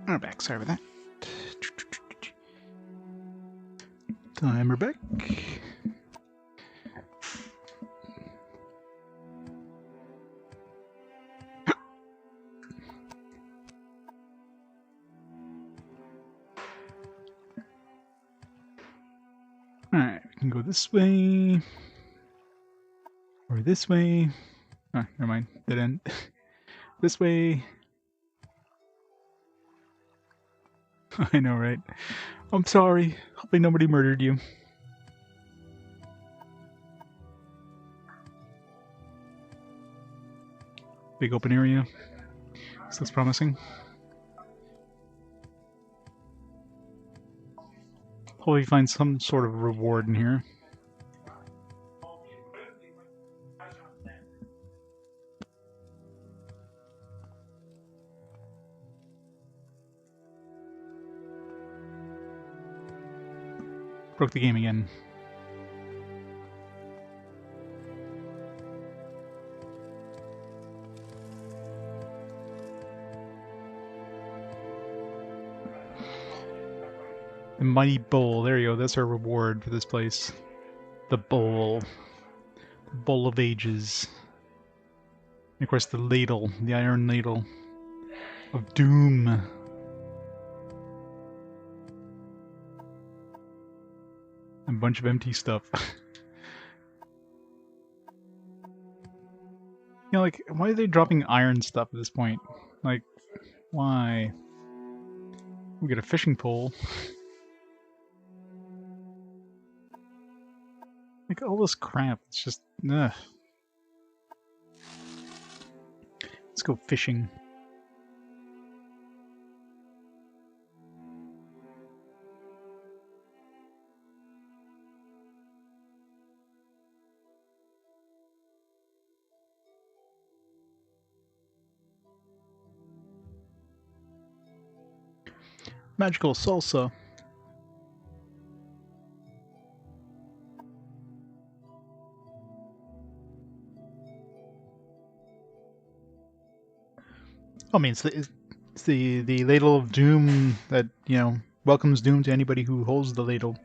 We're back, sorry about that. Timer back. Alright, we can go this way. Or this way. Oh, never mind. Dead end. This way. I know, right? I'm sorry. Hopefully nobody murdered you. Big open area. This looks promising. Hopefully find some sort of reward in here. Broke the game again. The mighty bowl. There you go. That's our reward for this place. The bowl. The bowl of ages. And of course the ladle. The iron ladle. Of doom. A bunch of empty stuff. You know, like, why are they dropping iron stuff at this point? Like, why? We get a fishing pole. Like, all this crap, it's just, ugh. Let's go fishing. Magical salsa. I mean, it's the ladle of doom that, you know, welcomes doom to anybody who holds the ladle.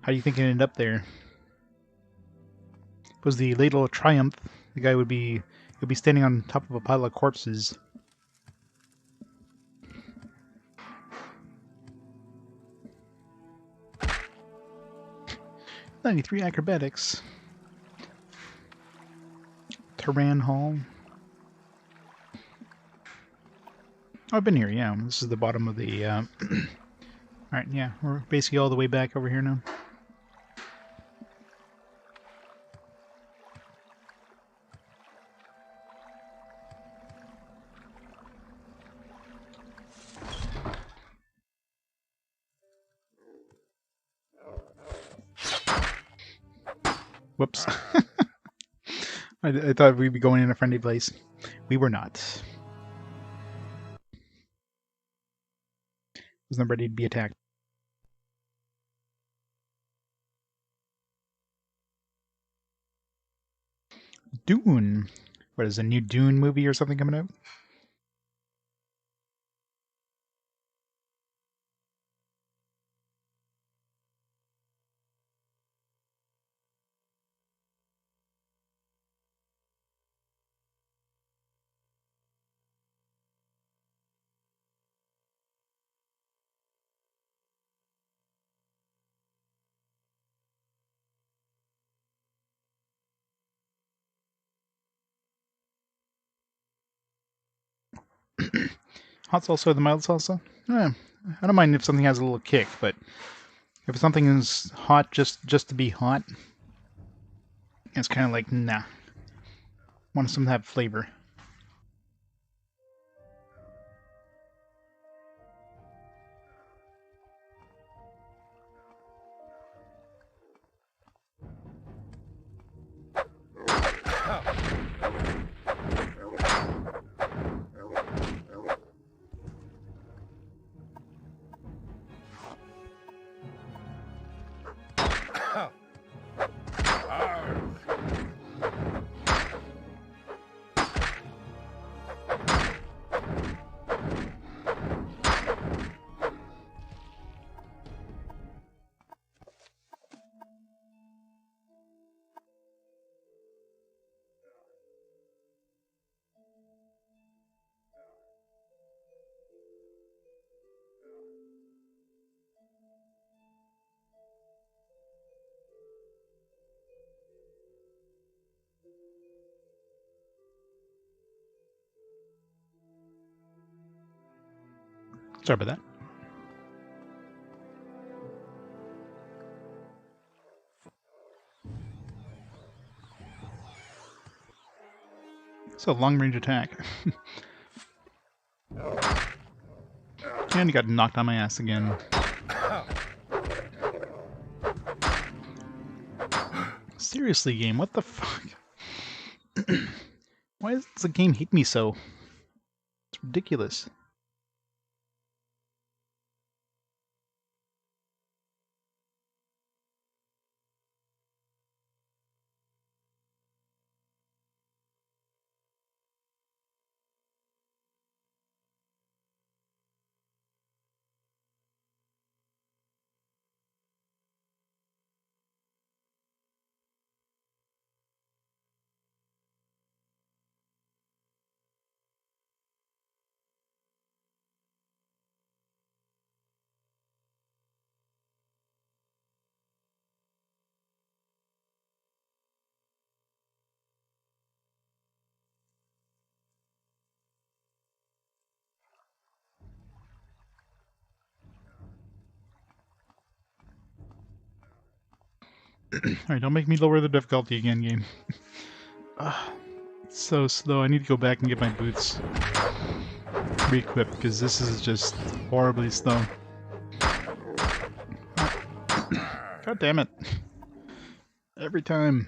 How do you think it ended up there? If it was the ladle of triumph, the guy would be standing on top of a pile of corpses. "93 acrobatics. Taran Hall. Oh, I've been here, yeah. This is the bottom of the... Alright, yeah. We're basically all the way back over here now. Whoops. I thought we'd be going in a friendly place. We were not. Was not ready to be attacked. Dune. What is a new Dune movie or something coming out? Hot salsa or the mild salsa? I don't mind if something has a little kick, but if something is hot just to be hot, it's kind of like, nah. Want something to have flavor. Sorry about that. It's a long-range attack. And he got knocked on my ass again. Seriously, game, what the fuck? Why does the game hate me so? It's ridiculous. Alright, don't make me lower the difficulty again, game. It's so slow. I need to go back and get my boots re-equipped, because this is just horribly slow. God damn it. Every time.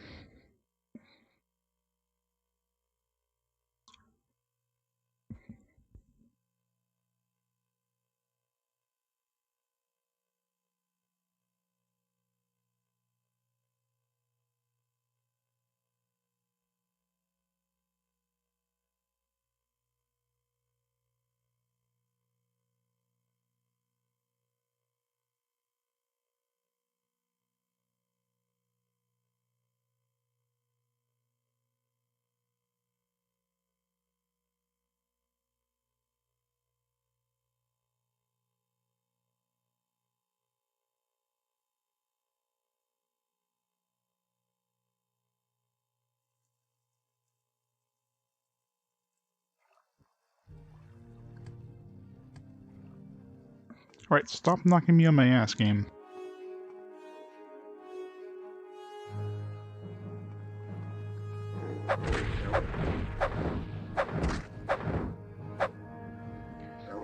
Alright, stop knocking me on my ass, game.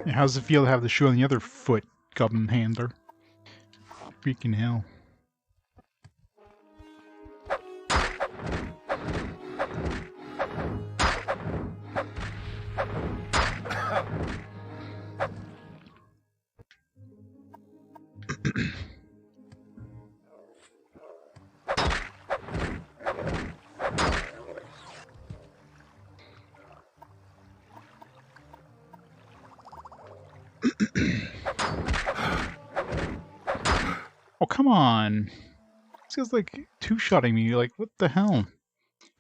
Yeah, how's it feel to have the shoe on the other foot, goblin handler? Freaking hell. Oh, come on! This guy's like two-shotting me, like, what the hell?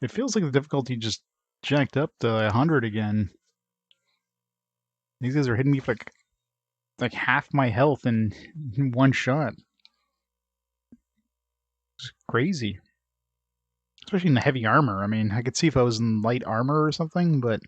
It feels like the difficulty just jacked up to 100 again. These guys are hitting me for like half my health in one shot. It's crazy. Especially in the heavy armor. I mean, I could see if I was in light armor or something, but...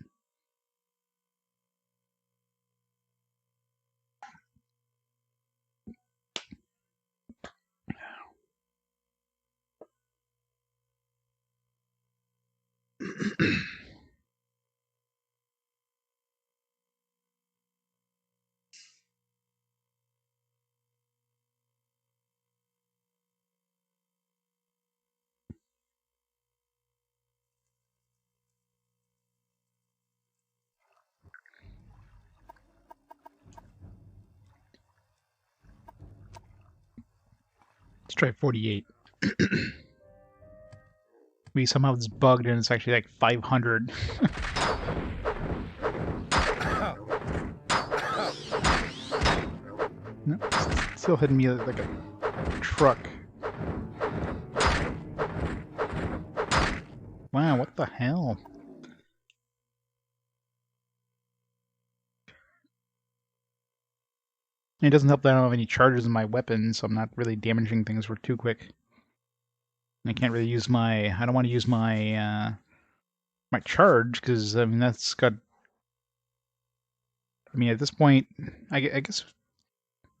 Let's try 48. We somehow it's bugged and it's actually like 500. No, it's still hitting me like a truck. Wow, what the hell? It doesn't help that I don't have any charges in my weapon, so I'm not really damaging things for too quick. I can't really use my... I don't want to use my my charge, because, I mean, that's got I mean, at this point, I guess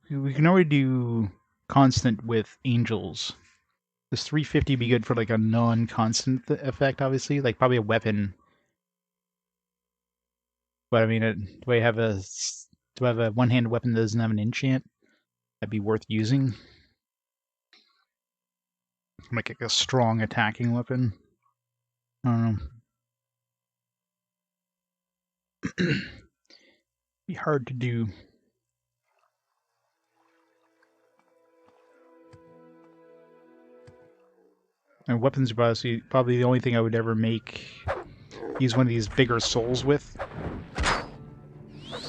we can already do constant with angels. Does 350 be good for like a non-constant effect? Obviously, like probably a weapon. But I mean, do I have a one-handed weapon that doesn't have an enchant? That'd be worth using. Like a strong attacking weapon. I don't know. Be hard to do. And weapons are probably the only thing I would ever use one of these bigger souls with.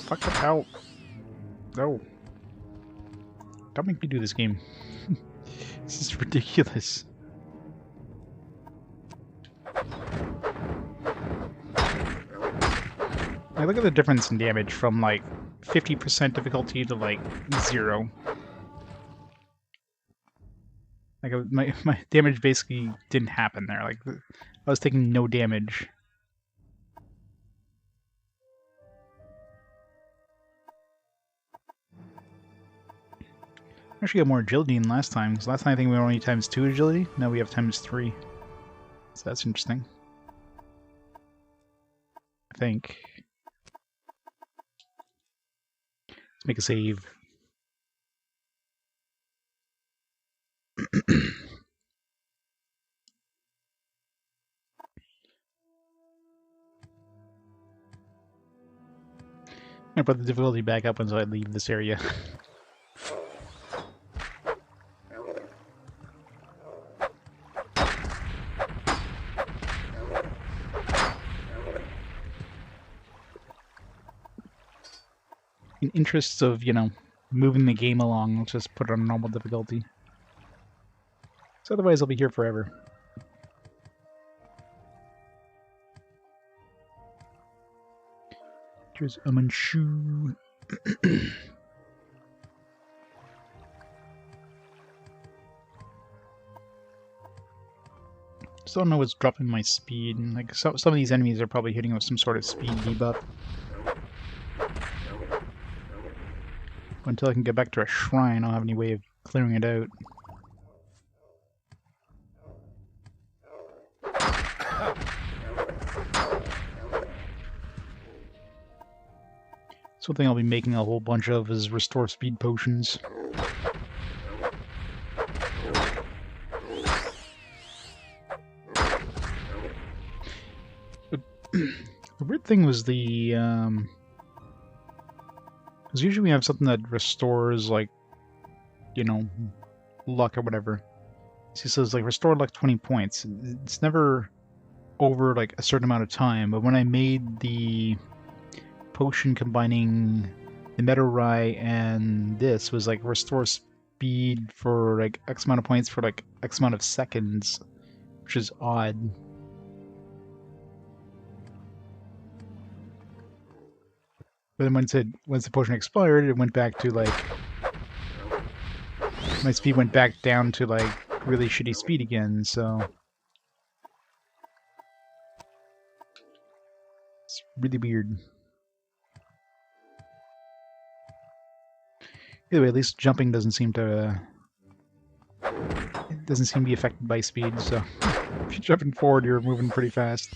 Fuck it out. No. Don't make me do this game. This is ridiculous. I look at the difference in damage from like 50% difficulty to like 0. Like my damage basically didn't happen there. Like I was taking no damage. I actually got more agility than last time, because last time I think we were only ×2 agility. Now we have ×3. So that's interesting. I think. Let's make a save. I put the difficulty back up once I leave this area. In interests of, you know, moving the game along, let's just put it on normal difficulty. So otherwise I'll be here forever. Here's a Manchu. Still don't know what's dropping my speed. Like some of these enemies are probably hitting with some sort of speed debuff. But until I can get back to a shrine, I don't have any way of clearing it out. Something I'll be making a whole bunch of is restore speed potions. The weird thing was because usually we have something that restores, like, you know, luck or whatever. It says, like, restore luck 20 points. It's never over, like, a certain amount of time, but when I made the potion combining the Meadow Rye and this was, like, restore speed for, like, X amount of points for, like, X amount of seconds, which is odd. But then once the potion expired, it went back to, like, my speed went back down to, like, really shitty speed again, so it's really weird. Either way, at least jumping doesn't seem to be affected by speed, so if you're jumping forward, you're moving pretty fast.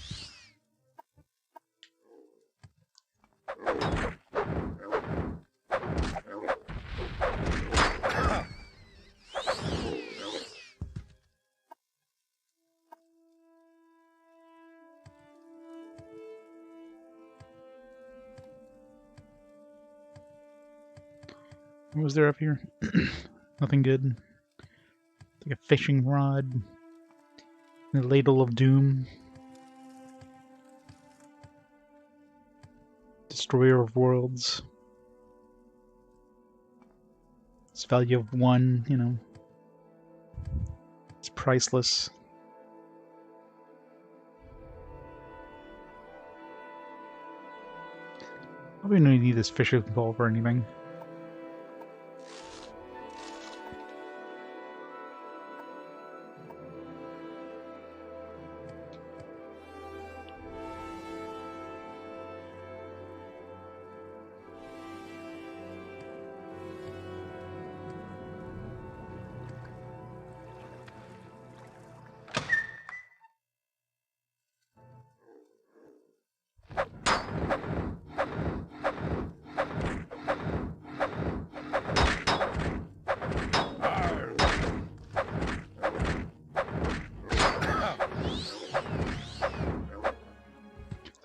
What was there up here? Nothing good. Like a fishing rod. The ladle of doom. Destroyer of worlds. It's value of 1, you know. It's priceless. Probably don't need this fisher's ball or anything.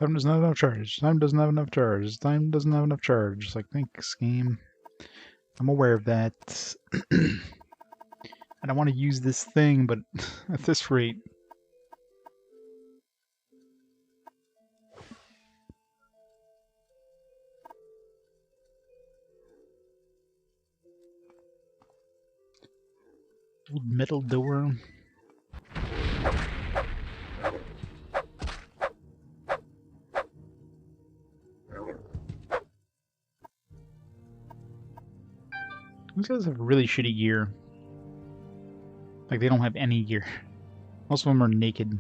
Time doesn't have enough charge. Time doesn't have enough charge. Time doesn't have enough charge. It's like, thanks, game. I'm aware of that. I don't want to use this thing, but at this rate... Old metal door. These guys have really shitty gear. Like, they don't have any gear. Most of them are naked.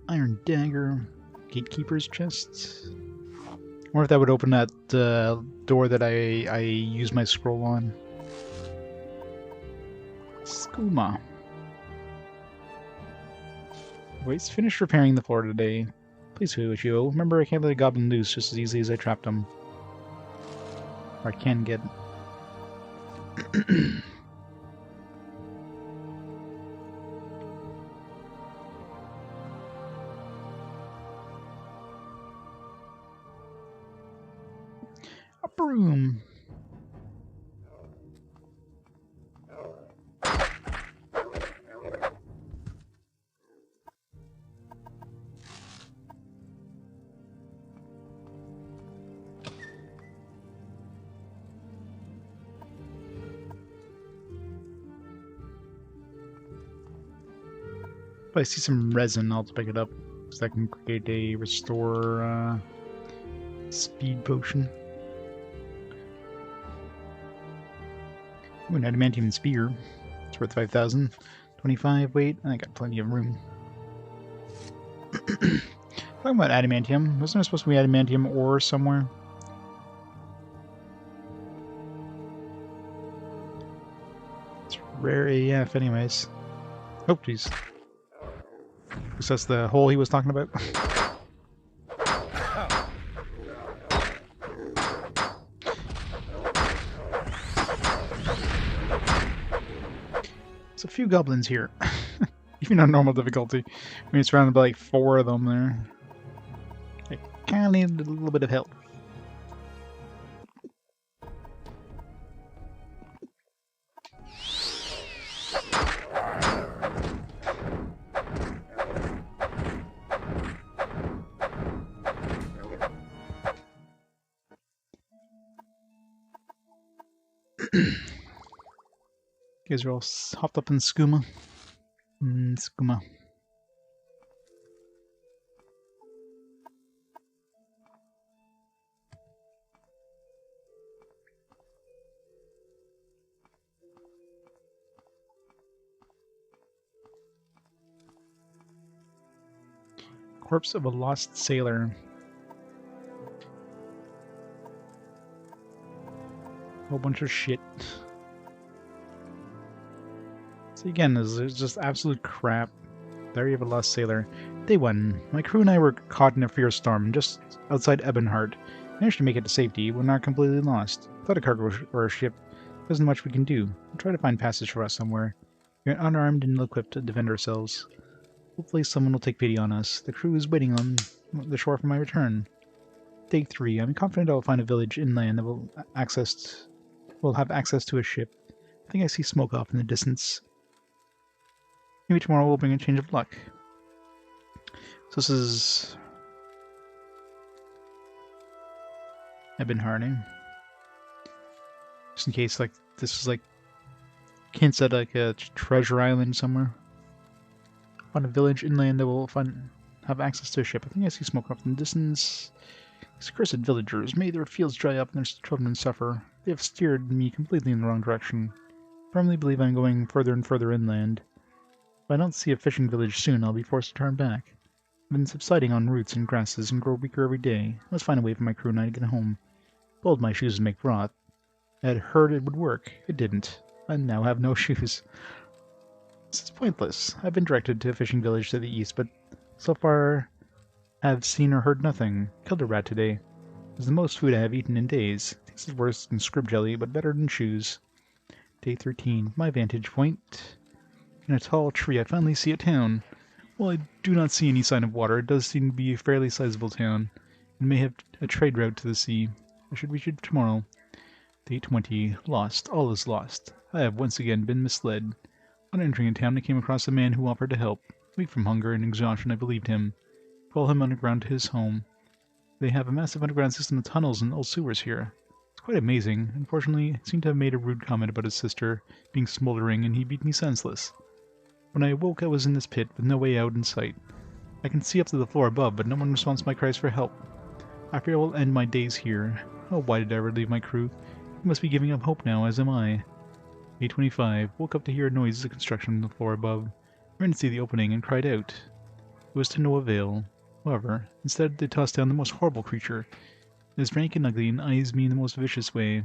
Iron dagger. Gatekeeper's chest. I wonder if that would open that door that I use my scroll on. Skooma. Waits finished repairing the floor today. Please, Huichio. Remember, I can't let a goblin loose just as easily as I trapped him. Or I can get... a broom. If I see some resin, I'll pick it up, so I can create a restore speed potion. Ooh, an adamantium spear. It's worth 5,000. 25 weight. I got plenty of room. Talking about adamantium, wasn't there supposed to be adamantium ore somewhere? It's rare AF, anyways. Oh, jeez. Guess that's the hole he was talking about. There's a few goblins here. Even on normal difficulty. I mean, it's surrounded by like 4 of them there. I kinda need a little bit of help. You guys are all hopped up in skooma. Skooma. Corpse of a lost sailor. Whole bunch of shit. See, again, this is just absolute crap. Diary of a Lost Sailor. Day 1. My crew and I were caught in a fierce storm just outside Ebonheart. Managed to make it to safety, but not completely lost. Without a cargo or a ship, there isn't much we can do. We'll try to find passage for us somewhere. We're unarmed and ill-equipped to defend ourselves. Hopefully someone will take pity on us. The crew is waiting on the shore for my return. Day 3. I'm confident I will find a village inland that will have access to a ship. I think I see smoke off in the distance. Maybe tomorrow will bring a change of luck. So this is... I've been hardening. Just in case, like, this is like... hints at like a treasure island somewhere. On a village inland that will have access to a ship. I think I see smoke off in the distance. These cursed villagers, may their fields dry up and their children suffer. They have steered me completely in the wrong direction. I firmly believe I'm going further and further inland. If I don't see a fishing village soon, I'll be forced to turn back. I've been subsiding on roots and grasses and grow weaker every day. I must find a way for my crew and I to get home. Boiled my shoes and make broth. I had heard it would work. It didn't. I now have no shoes. This is pointless. I've been directed to a fishing village to the east, but so far have seen or heard nothing. Killed a rat today. It was the most food I have eaten in days. Tasted worse than scrib jelly, but better than shoes. Day 13. My vantage point. In a tall tree, I finally see a town. Well, I do not see any sign of water. It does seem to be a fairly sizable town, and may have a trade route to the sea. I should reach it tomorrow. Day 20. Lost. All is lost. I have once again been misled. On entering a town, I came across a man who offered to help. Weak from hunger and exhaustion, I believed him. Follow him underground to his home. They have a massive underground system of tunnels and old sewers here. It's quite amazing. Unfortunately, he seemed to have made a rude comment about his sister being smoldering, and he beat me senseless. When I awoke, I was in this pit, with no way out in sight. I can see up to the floor above, but no one responds to my cries for help. I fear I will end my days here. Oh, why did I ever leave my crew? I must be giving up hope now, as am I. Day 25. Woke up to hear noises of construction on the floor above. Ran to see the opening and cried out. It was to no avail. However, instead they tossed down the most horrible creature. It is rank and ugly and eyes me in the most vicious way.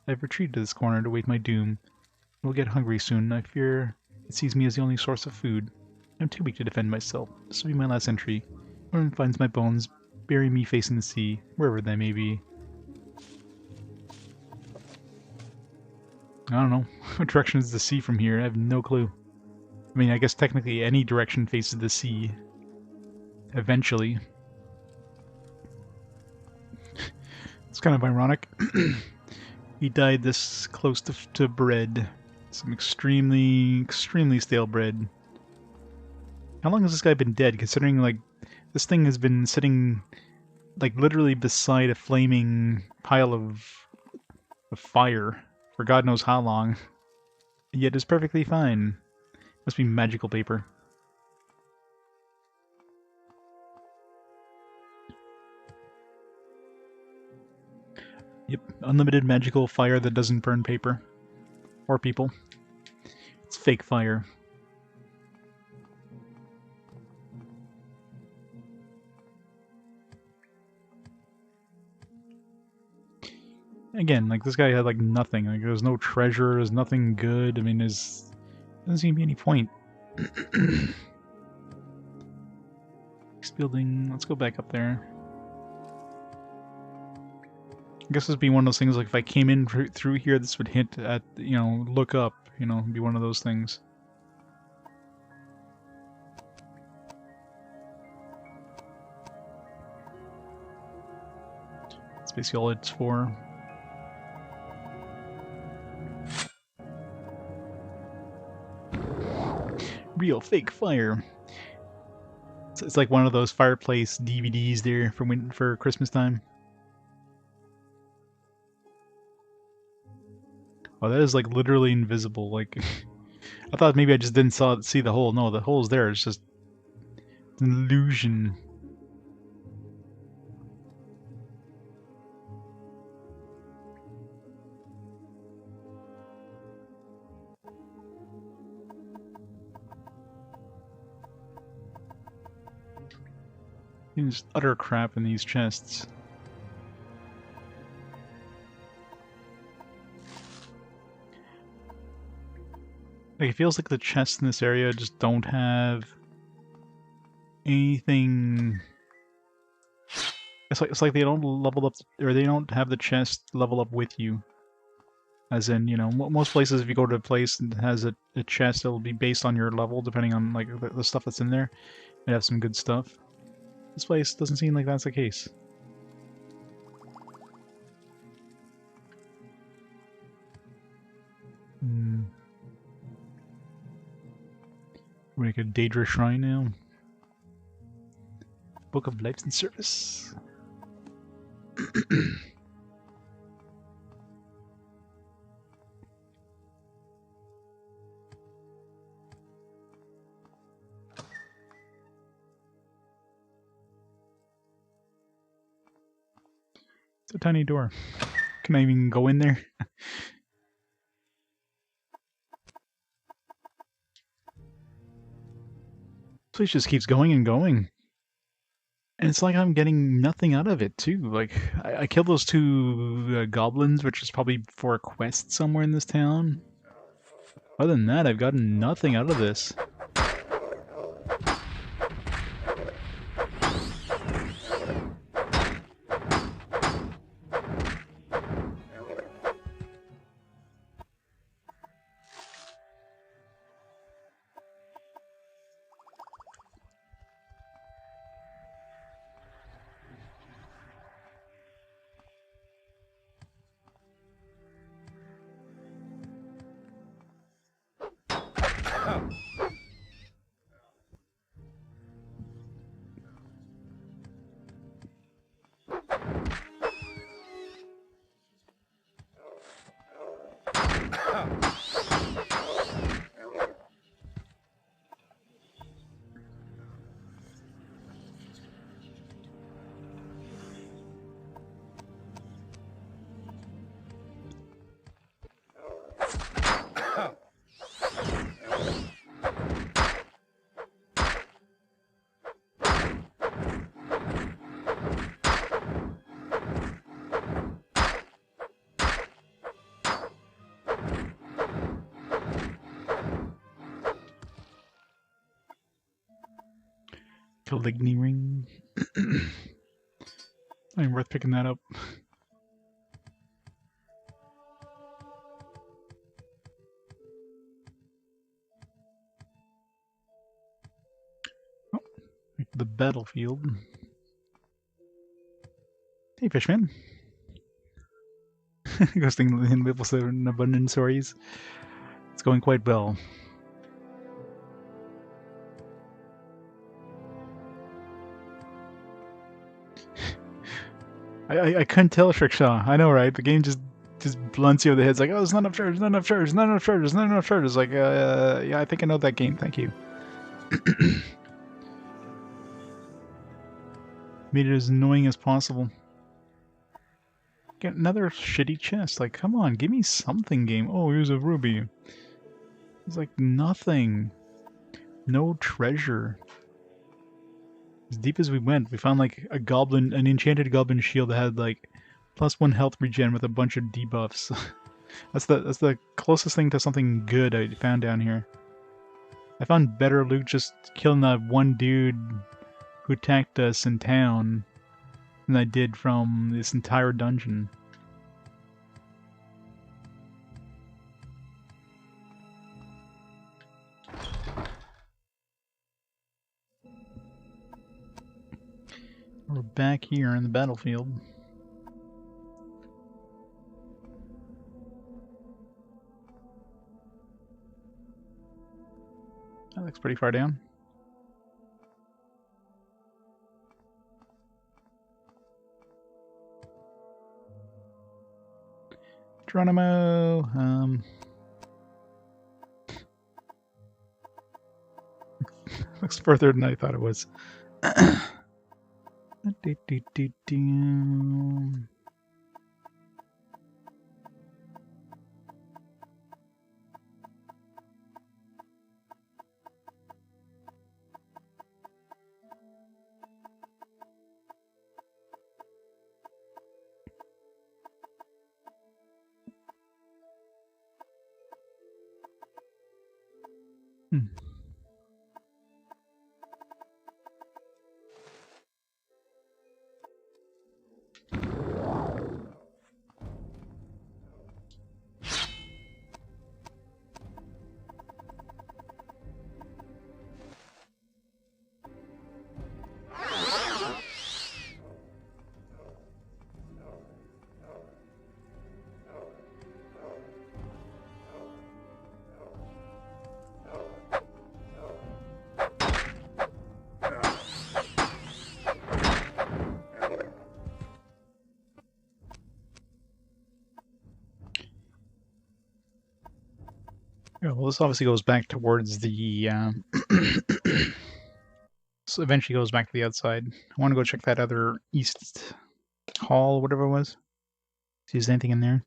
I have retreated to this corner to wait my doom. I will get hungry soon, and I fear it sees me as the only source of food. I am too weak to defend myself. This will be my last entry. Whoever finds my bones, bury me facing the sea, wherever they may be. I don't know. What direction is the sea from here? I have no clue. I mean, I guess technically any direction faces the sea. Eventually. It's kind of ironic. He died this close to bread. Some extremely stale bread. How long has this guy been dead, considering, like, this thing has been sitting, like, literally beside a flaming pile of fire for God knows how long. Yet is perfectly fine. Must be magical paper. Yep, unlimited magical fire that doesn't burn paper. Or people. It's fake fire. Again, like, this guy had, like, nothing. Like, there's no treasure, there's nothing good. I mean, there's doesn't seem to be any point. Next building, let's go back up there. I guess this would be one of those things, like, if I came in through here, this would hint at, you know, look up, you know, be one of those things. That's basically all it's for. Real fake fire. It's like one of those fireplace DVDs there for Christmas time. Oh, that is like literally invisible. Like, I thought maybe I just didn't see the hole. No, the hole's there. It's just an illusion. There's utter crap in these chests. Like, it feels like the chests in this area just don't have anything. It's like they don't level up, or they don't have the chest level up with you. As in, you know, most places, if you go to a place that has a chest, it'll be based on your level, depending on, like, the stuff that's in there. It have some good stuff. This place doesn't seem like that's the case. We're like a Daedra shrine now. Book of Lives and Service. It's a tiny door. Can I even go in there? This place just keeps going and going. And it's like I'm getting nothing out of it, too. Like, I killed those two goblins, which is probably for a quest somewhere in this town. Other than that, I've gotten nothing out of this. Caligny ring. Ain't worth picking that up. Oh, the battlefield. Hey, Fishman. Ghosting in Maple 7 abundant stories. It's going quite well. I couldn't tell, Shrikshaw. I know, right? The game just blunts you over the head. It's like, oh, there's not enough charges, not enough charges, not enough charges, not enough charges. Like, yeah, I think I know that game. Thank you. Made it as annoying as possible. Get another shitty chest. Like, come on, give me something, game. Oh, here's a ruby. It's like nothing. No treasure. As deep as we went, we found like a goblin, an enchanted goblin shield that had like +1 health regen with a bunch of debuffs. That's the closest thing to something good I found down here. I found better loot just killing that one dude who attacked us in town than I did from this entire dungeon. We're back here in the battlefield. That looks pretty far down. Geronimo, looks further than I thought it was. Yeah, well, this obviously goes back towards the, so eventually goes back to the outside. I want to go check that other east hall, whatever it was. See if there's anything in there.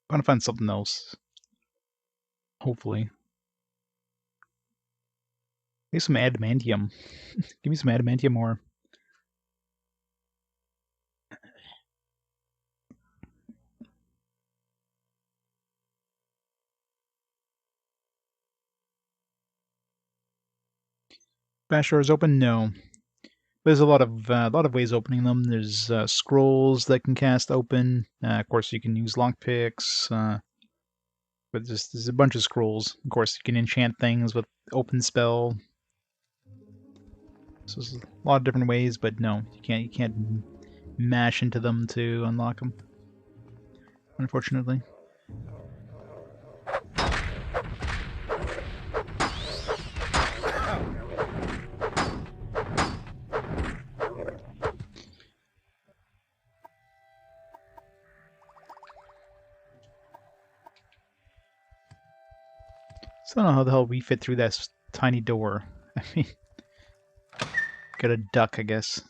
I'm gonna find something else. Hopefully. Maybe some adamantium. Give me some adamantium ore. Bash doors open? No. There's a lot of ways opening them. There's scrolls that can cast open. Of course, you can use lockpicks. But there's a bunch of scrolls. Of course, you can enchant things with open spell. So there's a lot of different ways, but no, you can't mash into them to unlock them. Unfortunately. So I don't know how the hell we fit through that tiny door. I mean, got a duck, I guess.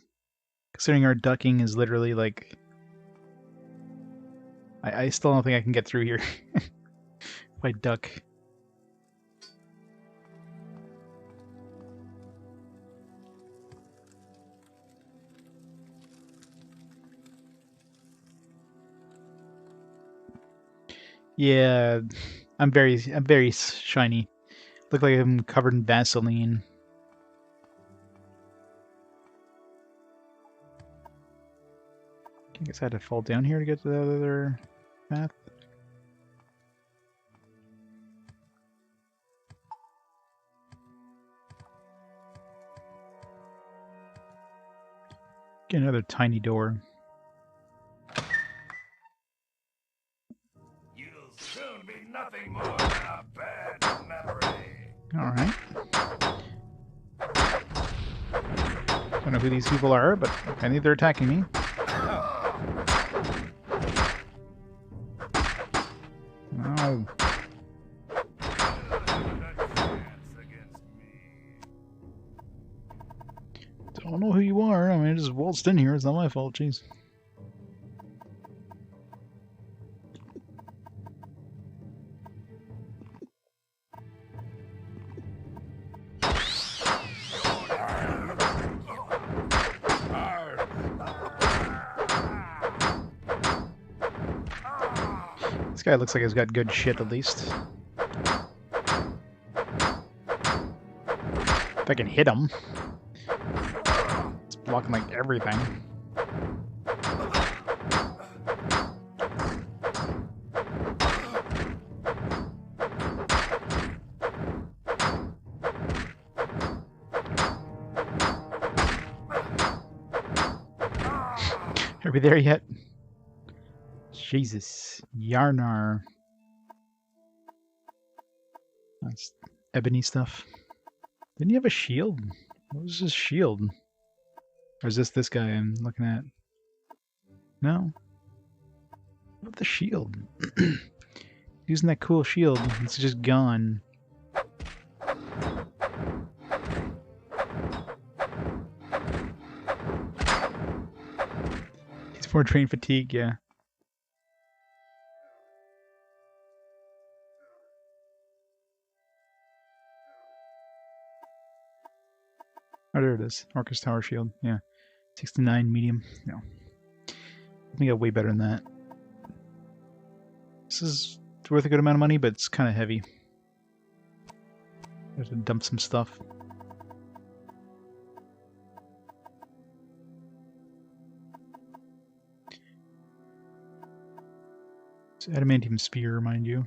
Considering our ducking is literally like... I still don't think I can get through here. If I duck. Yeah, I'm very shiny. Look like I'm covered in Vaseline. I guess I had to fall down here to get to the other path. Get another tiny door. You'll soon be nothing more than a bad memory. Alright. Don't know who these people are, but I think they're attacking me. Oh. Don't know who you are. I mean, I just waltzed in here. It's not my fault. Jeez. This guy looks like he's got good shit, at least. If I can hit him. It's blocking, like, everything. Are we there yet? Jesus. Yarnar. That's ebony stuff. Didn't he have a shield? What was his shield? Or is this guy I'm looking at? No? What about the shield? Using that cool shield, it's just gone. He's more train fatigue, yeah. Oh, there it is. Orcus Tower Shield. Yeah. 69 medium. No. I think I got way better than that. This is worth a good amount of money, but it's kind of heavy. I have to dump some stuff. It's adamantium spear, mind you.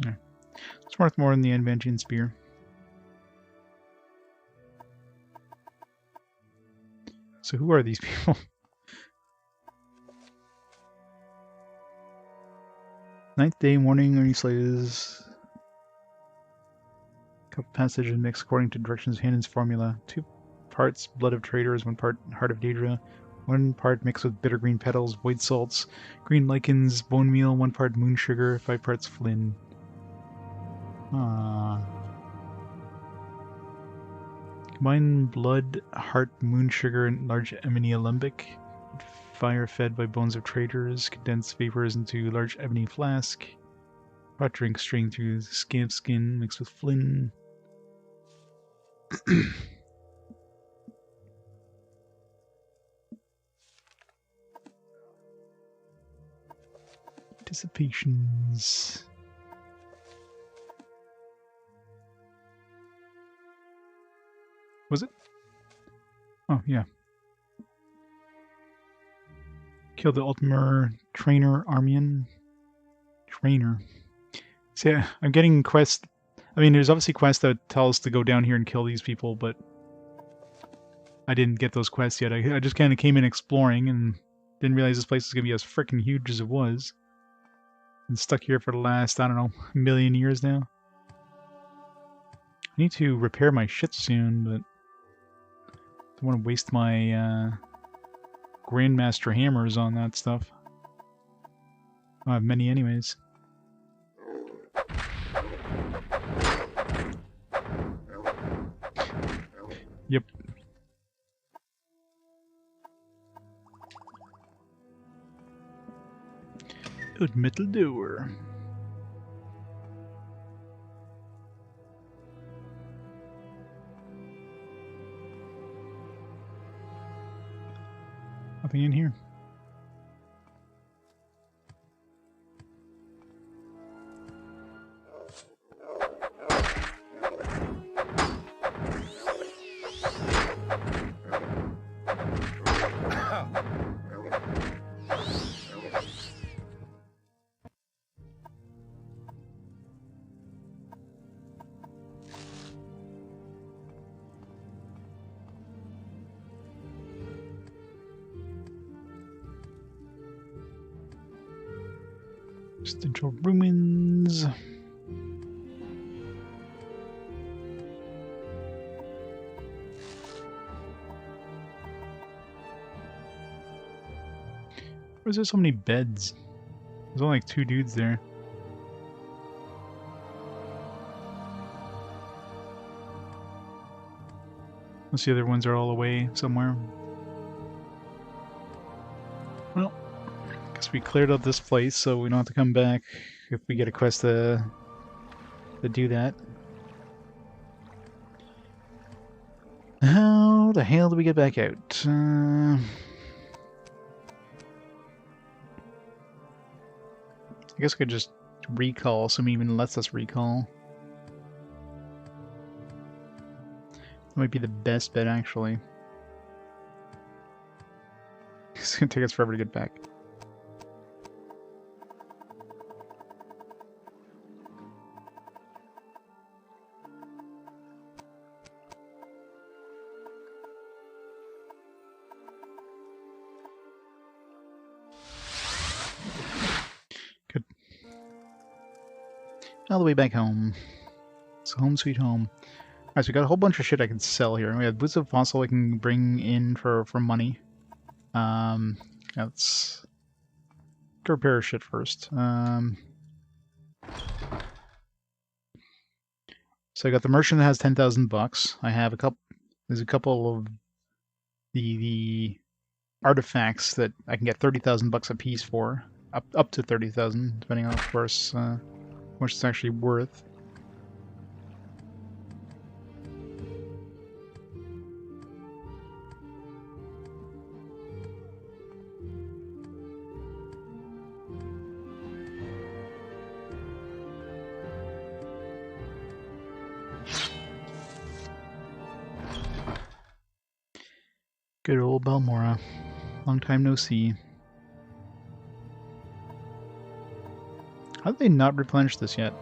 Yeah. It's worth more than the adamantium spear. So who are these people? Ninth day, morning, early slaves. Cup passage and mix according to directions of Hanon's formula. 2 parts blood of traders, 1 part heart of Daedra, 1 part mixed with bitter green petals, void salts, green lichens, bone meal, 1 part moon sugar, 5 parts flynn. Ah. Combine blood, heart, moon sugar, and large ebony alembic. Fire fed by bones of traders. Condense vapors into large ebony flask. Hot drink strained through scamp skin mixed with flynn. Anticipations. Was it? Oh, yeah. Kill the Ultimate Trainer Armian. Trainer. See, I'm getting quests. I mean, there's obviously quests that tell us to go down here and kill these people, but I didn't get those quests yet. I just kind of came in exploring and didn't realize this place was going to be as freaking huge as it was. Been stuck here for the last, I don't know, million years now. I need to repair my shit soon, but I don't want to waste my Grandmaster hammers on that stuff. I have many anyways. Yep. Good metal door. Nothing in here. Central ruins. Why is there so many beds? There's only like 2 dudes there. Unless the other ones are all away somewhere. Well, guess we cleared up this place, so we don't have to come back if we get a quest to do that. How the hell do we get back out? I guess we could just recall, so it even lets us recall. That might be the best bet, actually. It's gonna take us forever to get back. Good. All the way back home. It's home sweet home. Alright, so we got a whole bunch of shit I can sell here. We have boots of fossil I can bring in for money. Let's go repair shit first. So I got the merchant that has 10,000 bucks. I have a couple. There's a couple of the artifacts that I can get 30,000 bucks a piece for, up to 30,000, depending on, of course, how much it's actually worth. Good old Balmora. Long time no see. How did they not replenish this yet?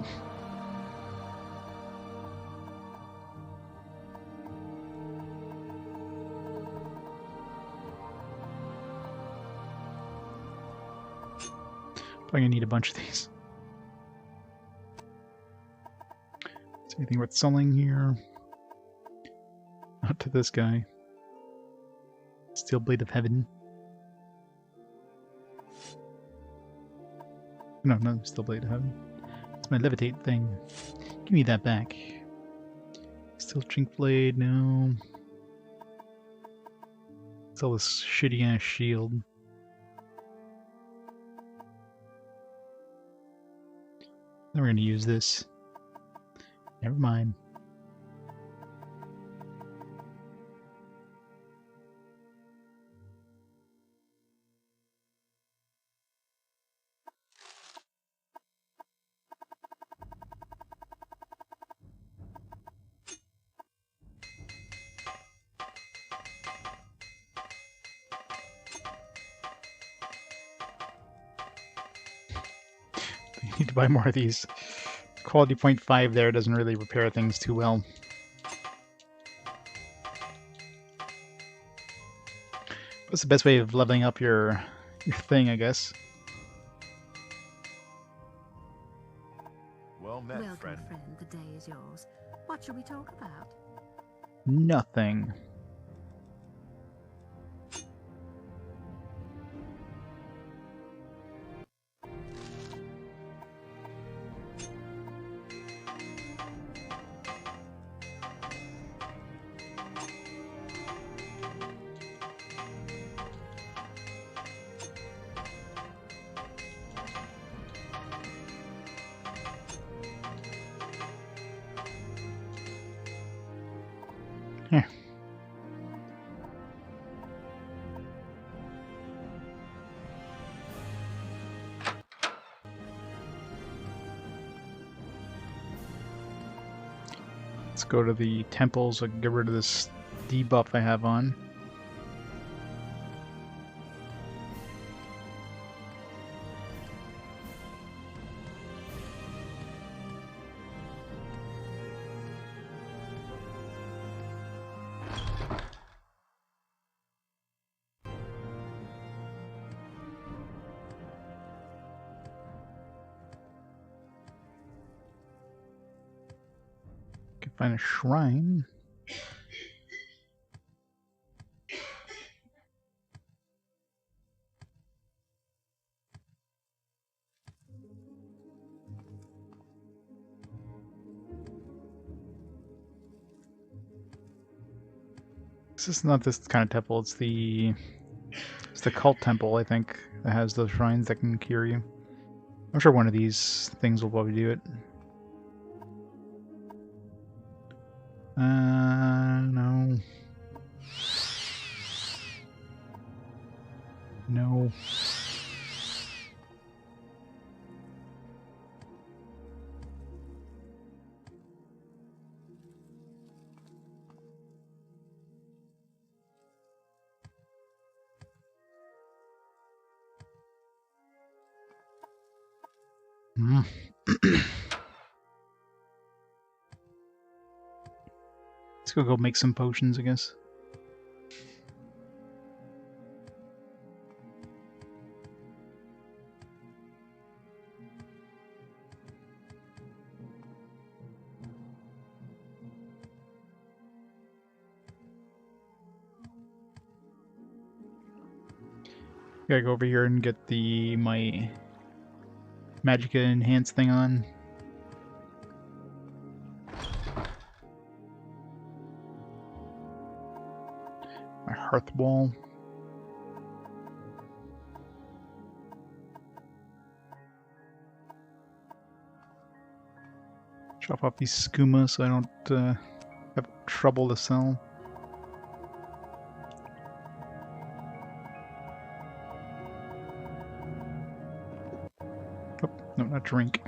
Probably gonna need a bunch of these. Is there anything worth selling here? Not to this guy. Steel Blade of Heaven. No, Steel Blade of Heaven. It's my levitate thing. Give me that back. Steel Chink Blade, no. Sell this shitty ass shield. Then we're gonna use this. Never mind. Need to buy more of these. Quality 0.5 there doesn't really repair things too well. What's the best way of leveling up your thing, I guess? Well met, Welcome, friend. the day is yours. What shall we talk about? Nothing. Here. Let's go to the temple so I can get rid of this debuff I have on. Can find a shrine. This is not this kind of temple, it's the cult temple, I think, that has those shrines that can cure you. I'm sure one of these things will probably do it. No. No. Let's go make some potions, I guess. Gotta go over here and get my Magicka enhanced thing on. My hearth wall. Chop off these skooma so I don't have trouble to sell. Oh, no, not drink.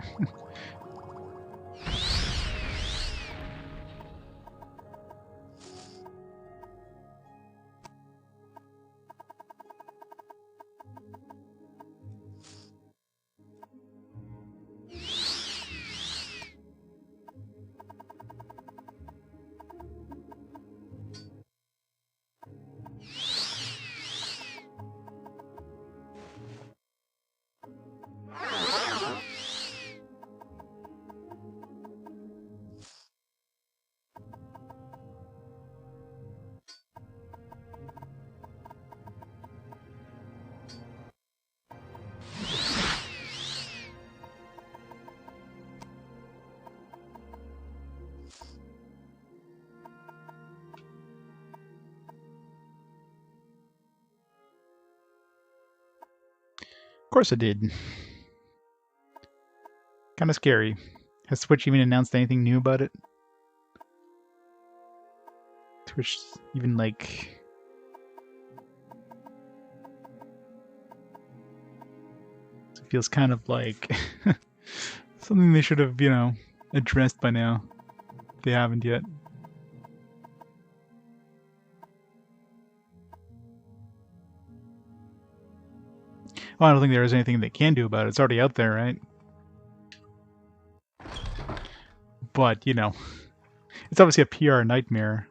Of course it did. Kind of scary. Has Twitch even announced anything new about it? Twitch even like... It feels kind of like something they should have, addressed by now. If they haven't yet. Well, I don't think there is anything they can do about it. It's already out there, right? But, it's obviously a PR nightmare.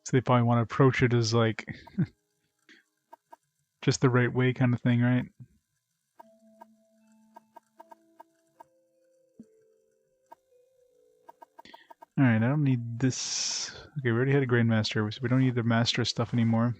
So they probably want to approach it as like just the right way kind of thing, right? Alright, I don't need this. Okay, we already had a Grandmaster, so we don't need the Master stuff anymore.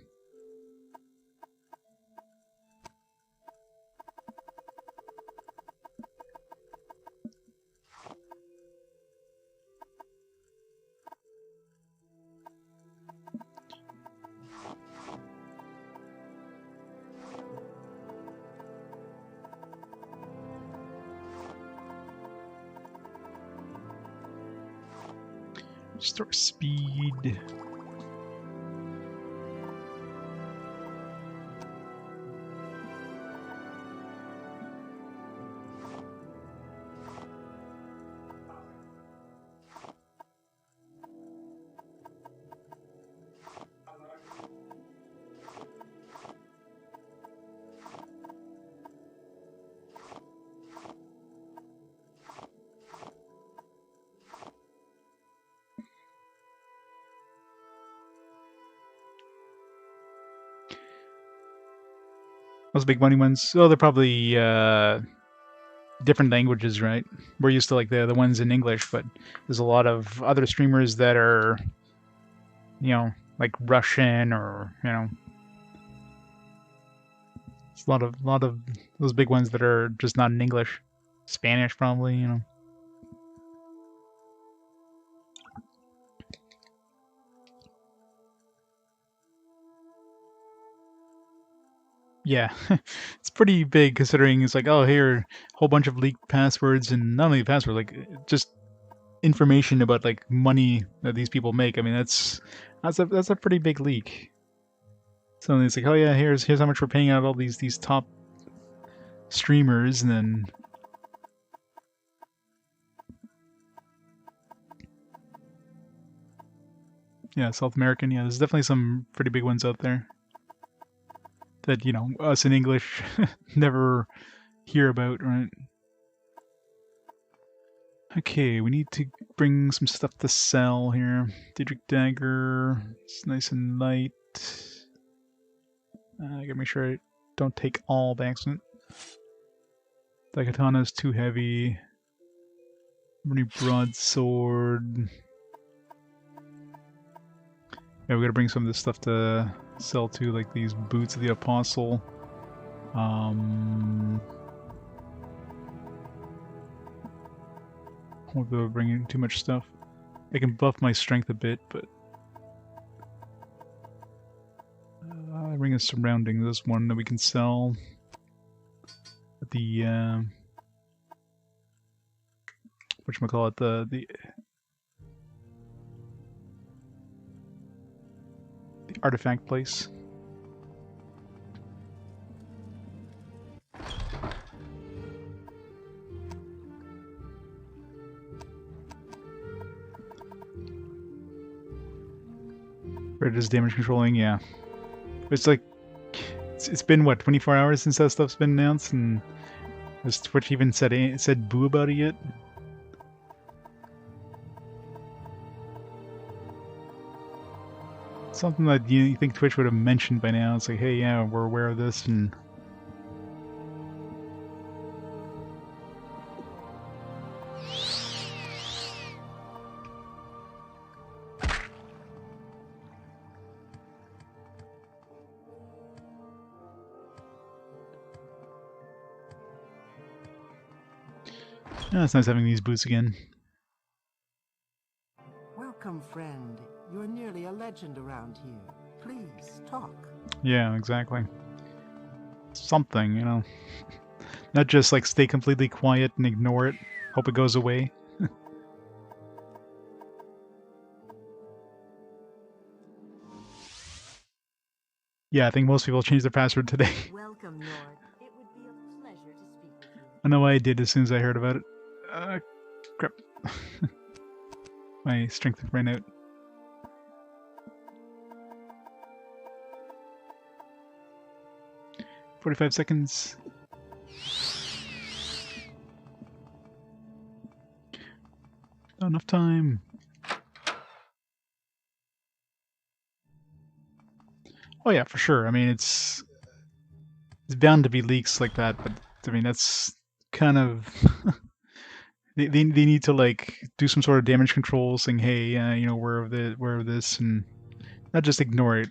Store speed. Those big money ones, oh, they're probably different languages, right? We're used to like the ones in English, but there's a lot of other streamers that are, you know, like Russian or, you know, it's a lot of those big ones that are just not in English. Spanish probably, you know. Yeah, it's pretty big considering it's like, oh, here, a whole bunch of leaked passwords, and not only passwords, like just information about like money that these people make. I mean, that's a pretty big leak. So it's like, oh yeah, here's how much we're paying out all these top streamers, and then yeah, South American. Yeah, there's definitely some pretty big ones out there that, you know, us in English never hear about, right? Okay, we need to bring some stuff to sell here. Daedric Dagger, it's nice and light. I gotta make sure I don't take all by accident. Daikatana is too heavy. Many broadsword. Yeah, we gotta bring some of this stuff to sell too, like these boots of the apostle. Won't be able to bring in too much stuff. I can buff my strength a bit, but I bring a surrounding this one that we can sell. The whatchamacallit, the artifact place. Where it is damage controlling, yeah. It's like it's been what, 24 hours since that stuff's been announced, and has Twitch even said boo about it yet? Something that you think Twitch would have mentioned by now. It's like, hey, yeah, we're aware of this, and yeah, it's nice having these boots again. Welcome, friend. You're nearly a legend around here. Please, talk. Yeah, exactly. Something, you know. Not just like stay completely quiet and ignore it, hope it goes away. Yeah, I think most people changed their password today. Welcome, Lord. It would be a pleasure to speak with you. I know I did as soon as I heard about it. Crap. My strength ran out. "45 seconds. Not enough time. Oh yeah, for sure. I mean, it's bound to be leaks like that, but I mean that's kind of they need to like do some sort of damage control, saying, hey, you know, aware of this, and not just ignore it.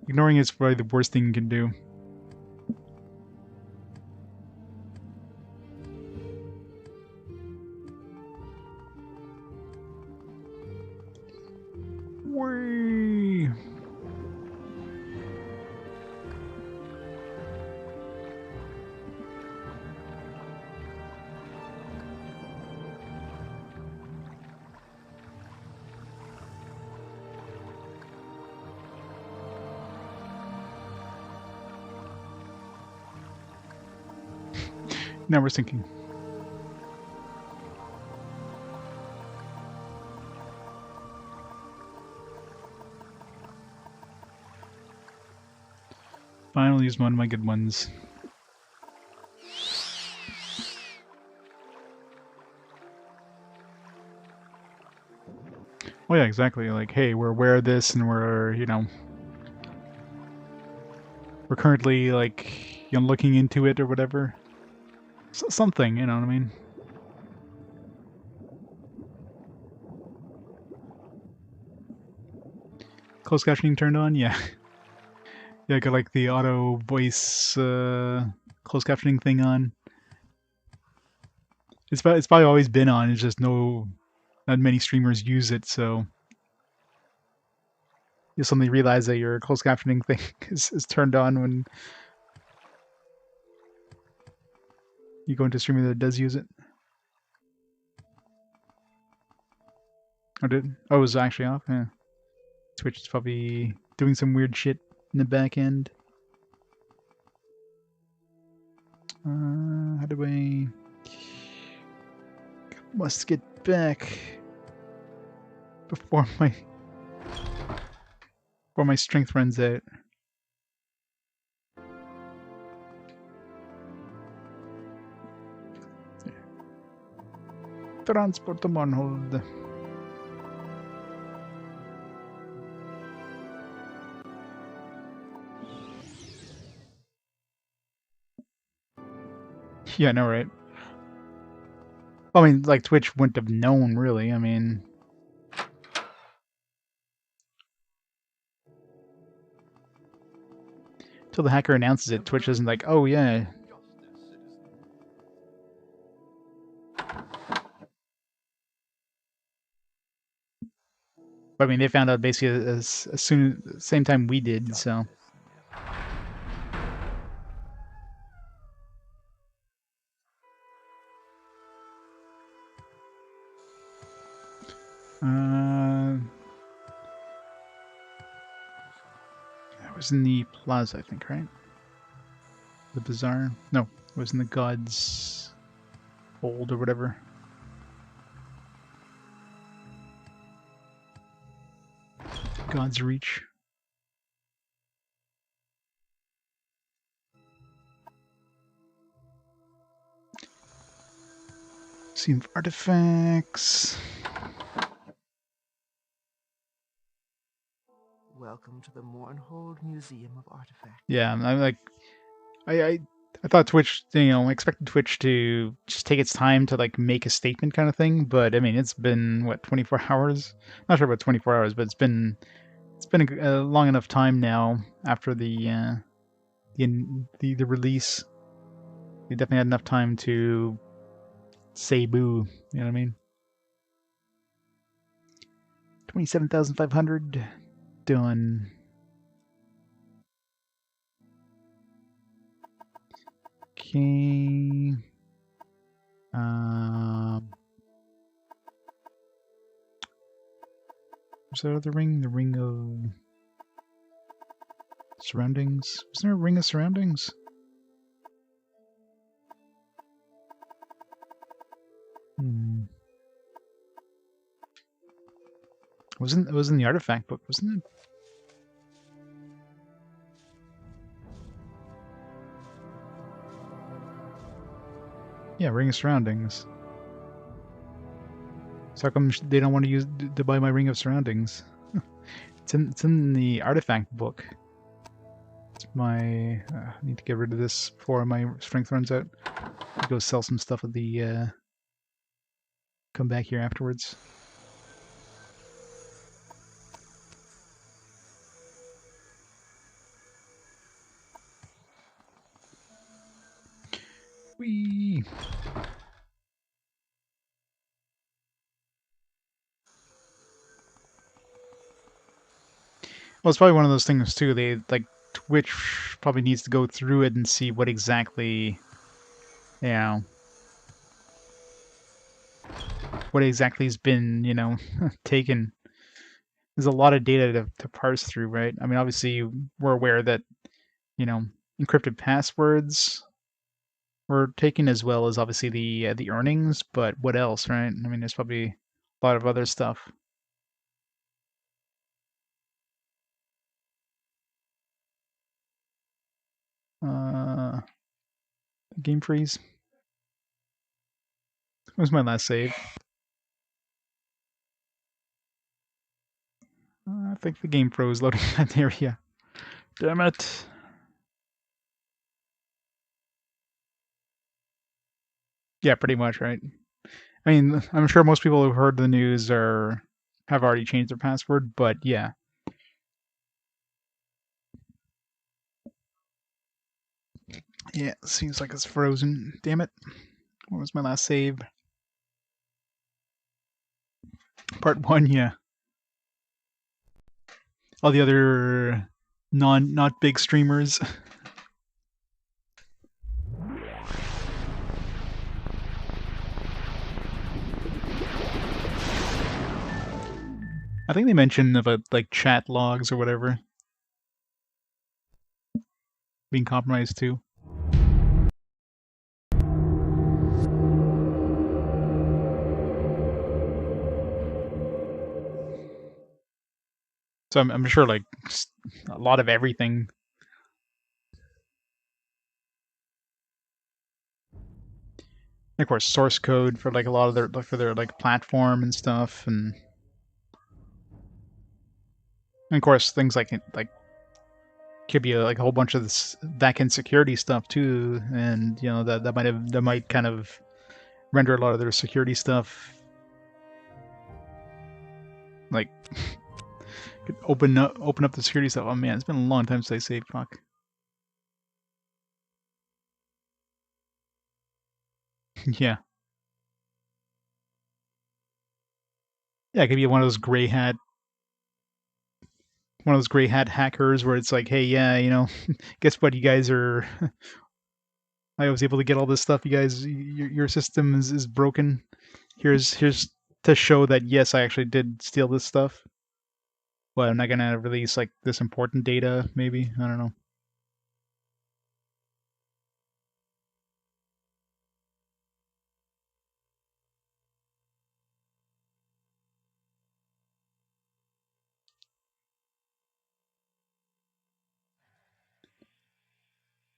Ignoring is probably the worst thing you can do. Whee! Now we're sinking. Finally use one of my good ones. Oh yeah, exactly. Like, hey, we're aware of this, and we're, you know, we're currently like, you know, looking into it or whatever. Something, you know what I mean? Closed captioning turned on? Yeah. Yeah, I got like the auto voice closed captioning thing on. It's probably always been on, it's just not many streamers use it, so you suddenly realize that your closed captioning thing is turned on when you go into a streamer that does use it. Oh, it was actually off? Yeah. Twitch is probably doing some weird shit in the back end. How do I... Must get back before my strength runs out. Transport them on hold. Yeah, I know, right? I mean, like, Twitch wouldn't have known, really. I mean... Until the hacker announces it, Twitch isn't like, oh, yeah. But, I mean, they found out basically as soon as the same time we did, so... That was in the plaza, I think, right? The bazaar? No, it was in the God's Hold or whatever. God's Reach. Scene of artifacts. Welcome to the Mornhold Museum of Artifacts. Yeah, I'm like, I thought Twitch, you know, I expected Twitch to just take its time to like make a statement kind of thing, but I mean, it's been what, 24 hours? Not sure about 24 hours, but it's been a long enough time now after the release. They definitely had enough time to say boo. You know what I mean? 27,500 done. Okay. What's that other ring? The ring of surroundings. Was there a ring of surroundings? It was in the artifact book, wasn't it? Yeah, ring of surroundings. So how come they don't want to buy my ring of surroundings? It's in the artifact book. my... I need to get rid of this before my strength runs out. Go sell some stuff at the... come back here afterwards. Whee! Well, it's probably one of those things too. They like Twitch probably needs to go through it and see what exactly, you know, what exactly has been, you know, taken. There's a lot of data to parse through, right? I mean, obviously we're aware that, you know, encrypted passwords were taken as well as obviously the earnings, but what else, right? I mean, there's probably a lot of other stuff. Game freeze. What was my last save? I think the game froze loading that area. Damn it. Yeah, pretty much, right? I mean, I'm sure most people who heard the news have already changed their password, but yeah. Yeah, seems like it's frozen. Damn it. What was my last save? Part 1, yeah. All the other not big streamers. I think they mentioned about like chat logs or whatever being compromised too. So I'm sure like a lot of everything. And of course, source code for like a lot of their like platform and stuff, and of course things like could be like a whole bunch of this backend security stuff too, and you know that might kind of render a lot of their security stuff like could open up the security stuff. Oh man, it's been a long time since I saved. Fuck. Yeah. Yeah, it could be one of those gray hat hackers where it's like, hey, yeah, you know, guess what, you guys are. I was able to get all this stuff. You guys, your system is broken. Here's to show that yes, I actually did steal this stuff. Well, I'm not gonna release like this important data. Maybe, I don't know.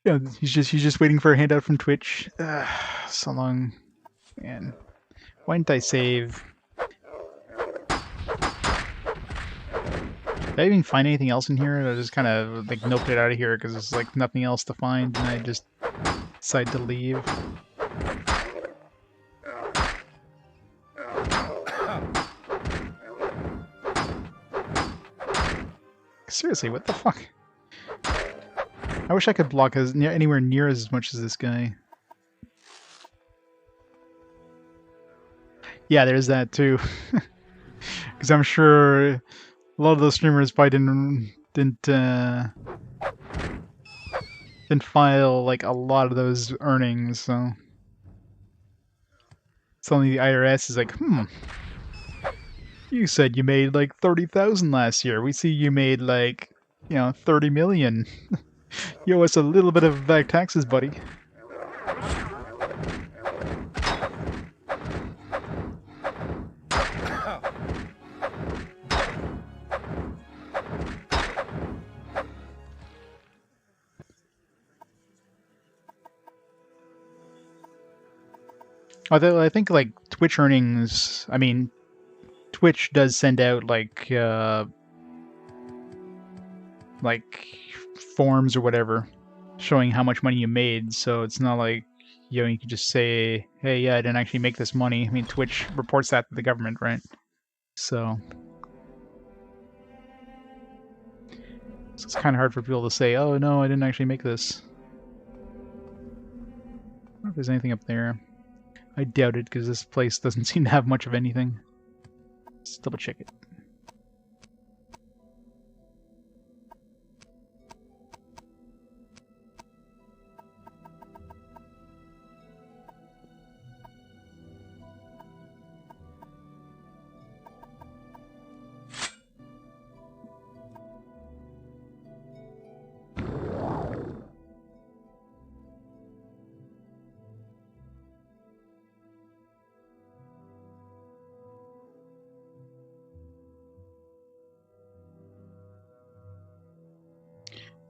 Yeah, he's just waiting for a handout from Twitch. So long, man. Why didn't I save? Did I even find anything else in here? I just kind of like noped it out of here because there's like nothing else to find, and I just decided to leave. Seriously, what the fuck? I wish I could block anywhere near as much as this guy. Yeah, there's that too. Because I'm sure a lot of those streamers probably didn't file like a lot of those earnings, so suddenly the IRS is like, you said you made like 30,000 last year. We see you made like, you know, 30 million. You owe us a little bit of back taxes, buddy. Although I think like Twitch earnings, I mean, Twitch does send out like like forms or whatever showing how much money you made. So it's not like, you know, you can just say, hey, yeah, I didn't actually make this money. I mean, Twitch reports that to the government, right? So it's kind of hard for people to say, oh, no, I didn't actually make this. I wonder if there's anything up there. I doubt it, because this place doesn't seem to have much of anything. Let's double check it.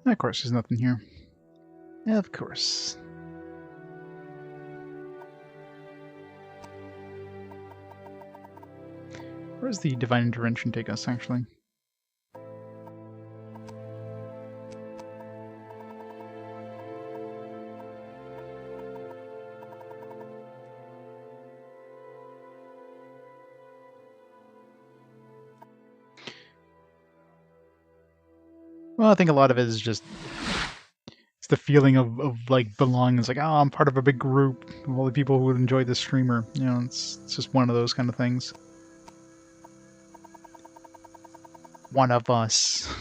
Of course, there's nothing here. Of course. Where does the Divine Intervention take us, actually? Well, I think a lot of it is just it's the feeling of like belonging. It's like, oh, I'm part of a big group of all the people who would enjoy this streamer. You know, it's just one of those kind of things. One of us.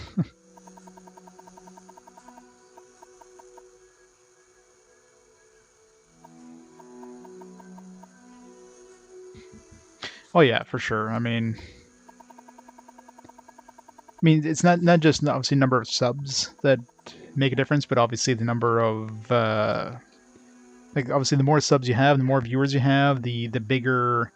Oh yeah, for sure. I mean, it's not just obviously number of subs that make a difference, but obviously the number of like obviously the more subs you have, the more viewers you have, the bigger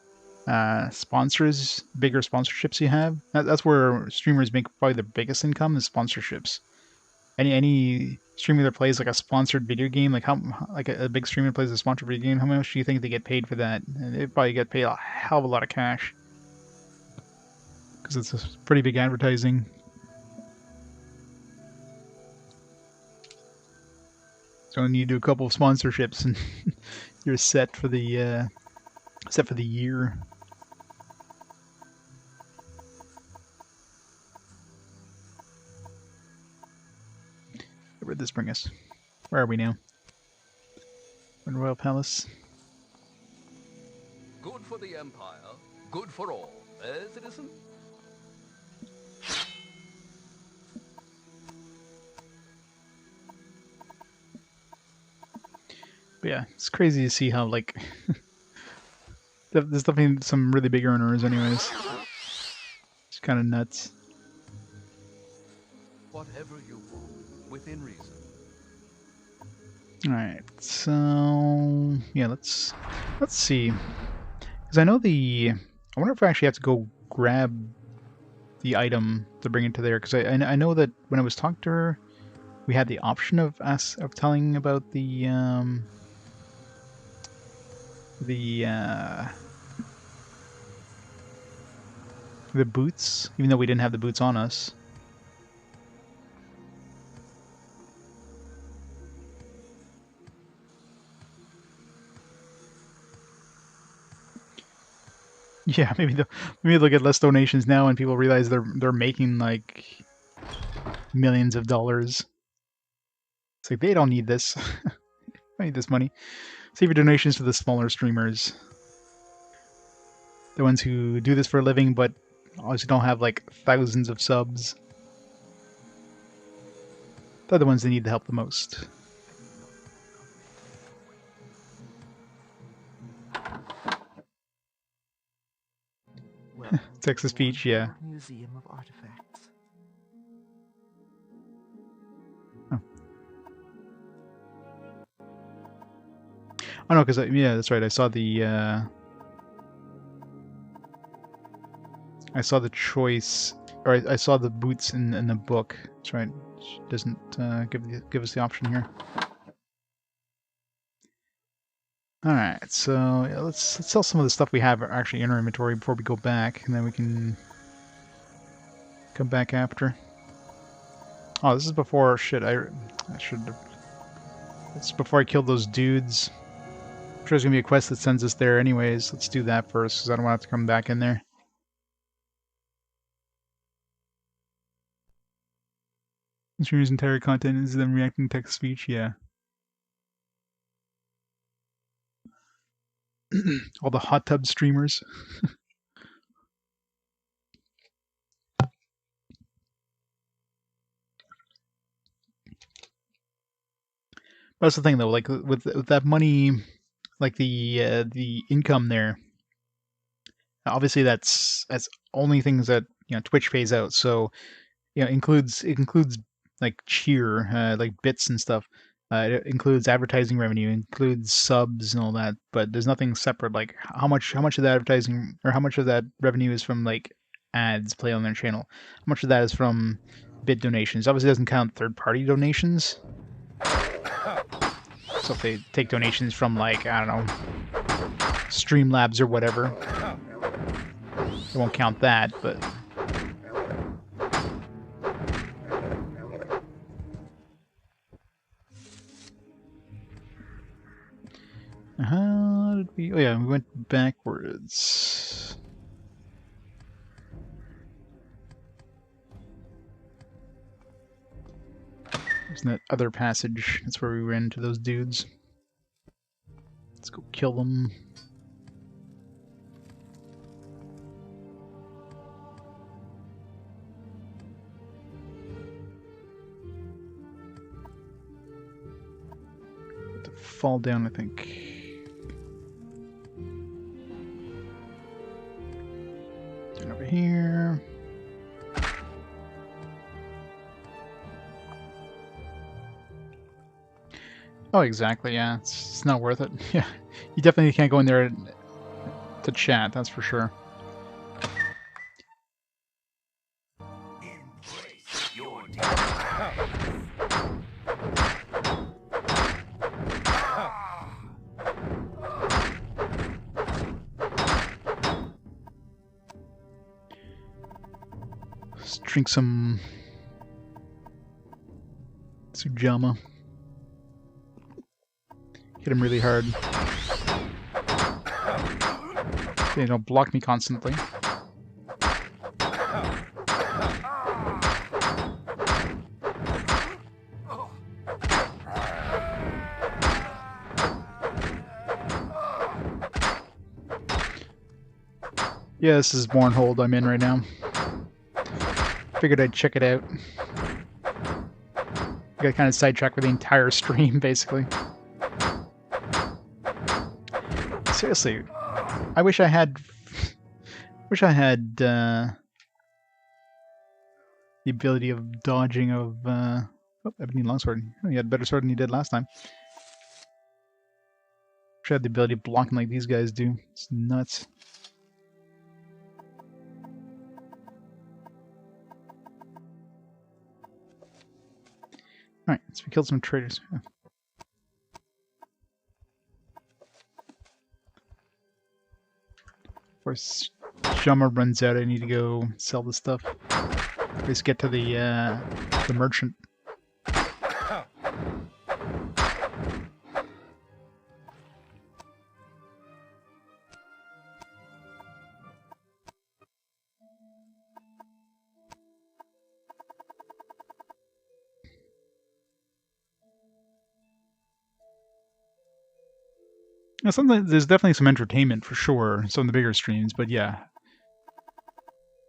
sponsors, bigger sponsorships you have. That's where streamers make probably the biggest income is sponsorships. Any streamer that plays like a sponsored video game, like how like a big streamer plays a sponsored video game, how much do you think they get paid for that? And they probably get paid a hell of a lot of cash because it's a pretty big advertising. So when you do a couple of sponsorships and you're set for the year. Where'd this bring us? Where are we now? In Royal Palace. Good for the Empire, good for all, citizen? But yeah, it's crazy to see how, like, there's definitely some really big earners anyways. It's kind of nuts. Whatever you want, within reason. Alright, so yeah, let's see. Because I know I wonder if I actually have to go grab the item to bring it to there, because I know that when I was talking to her, we had the option of telling about the boots, even though we didn't have the boots on us. Yeah, maybe they'll get less donations now, and people realize they're making like millions of dollars. It's like they don't need this. I need this money. Save your donations to the smaller streamers, the ones who do this for a living, but obviously don't have like thousands of subs. They're the ones that need the help the most. Texas Peach, yeah. Museum of Artifacts. Oh no, because yeah, that's right. I saw the choice, or I saw the boots in the book. That's right. It doesn't give us the option here. All right, so yeah, let's sell some of the stuff we have actually in our inventory before we go back, and then we can come back after. Oh, this is before shit. I should have. It's before I killed those dudes. I'm sure there's gonna be a quest that sends us there anyways. Let's do that first, because I don't want to have to come back in there. The streamer's entire content is them reacting to text speech, yeah. All the hot tub streamers. That's the thing though, like with that money, like the income there. Obviously, that's only things that Twitch pays out. So it includes like cheer, like bits and stuff. It includes advertising revenue, includes subs and all that. But there's nothing separate. Like how much of that advertising or how much of that revenue is from like ads play on their channel. How much of that is from bit donations? Obviously, it doesn't count third-party donations. So if they take donations from like I don't know, Streamlabs or whatever. It won't count that, but... How did we... Oh yeah, we went backwards. There's that other passage. That's where we ran into those dudes. Let's go kill them. Fall down, I think. Turn over here. Oh, exactly, yeah. It's not worth it. Yeah, you definitely can't go in there to chat, that's for sure. Embrace your Let's drink some Sujama. Hit him really hard. They don't block me constantly. Yeah, this is Mournhold I'm in right now. Figured I'd check it out. I got kind of sidetracked with the entire stream, basically. Seriously, I wish I had the ability of dodging of oh, Ebony Longsword. Oh, you had a better sword than you did last time. Wish I had the ability of blocking like these guys do. It's nuts. Alright, so we killed some traitors. Oh. Of course, Summer runs out. I need to go sell the stuff. At least get to the merchant. Now, there's definitely some entertainment for sure. Some of the bigger streams, but yeah,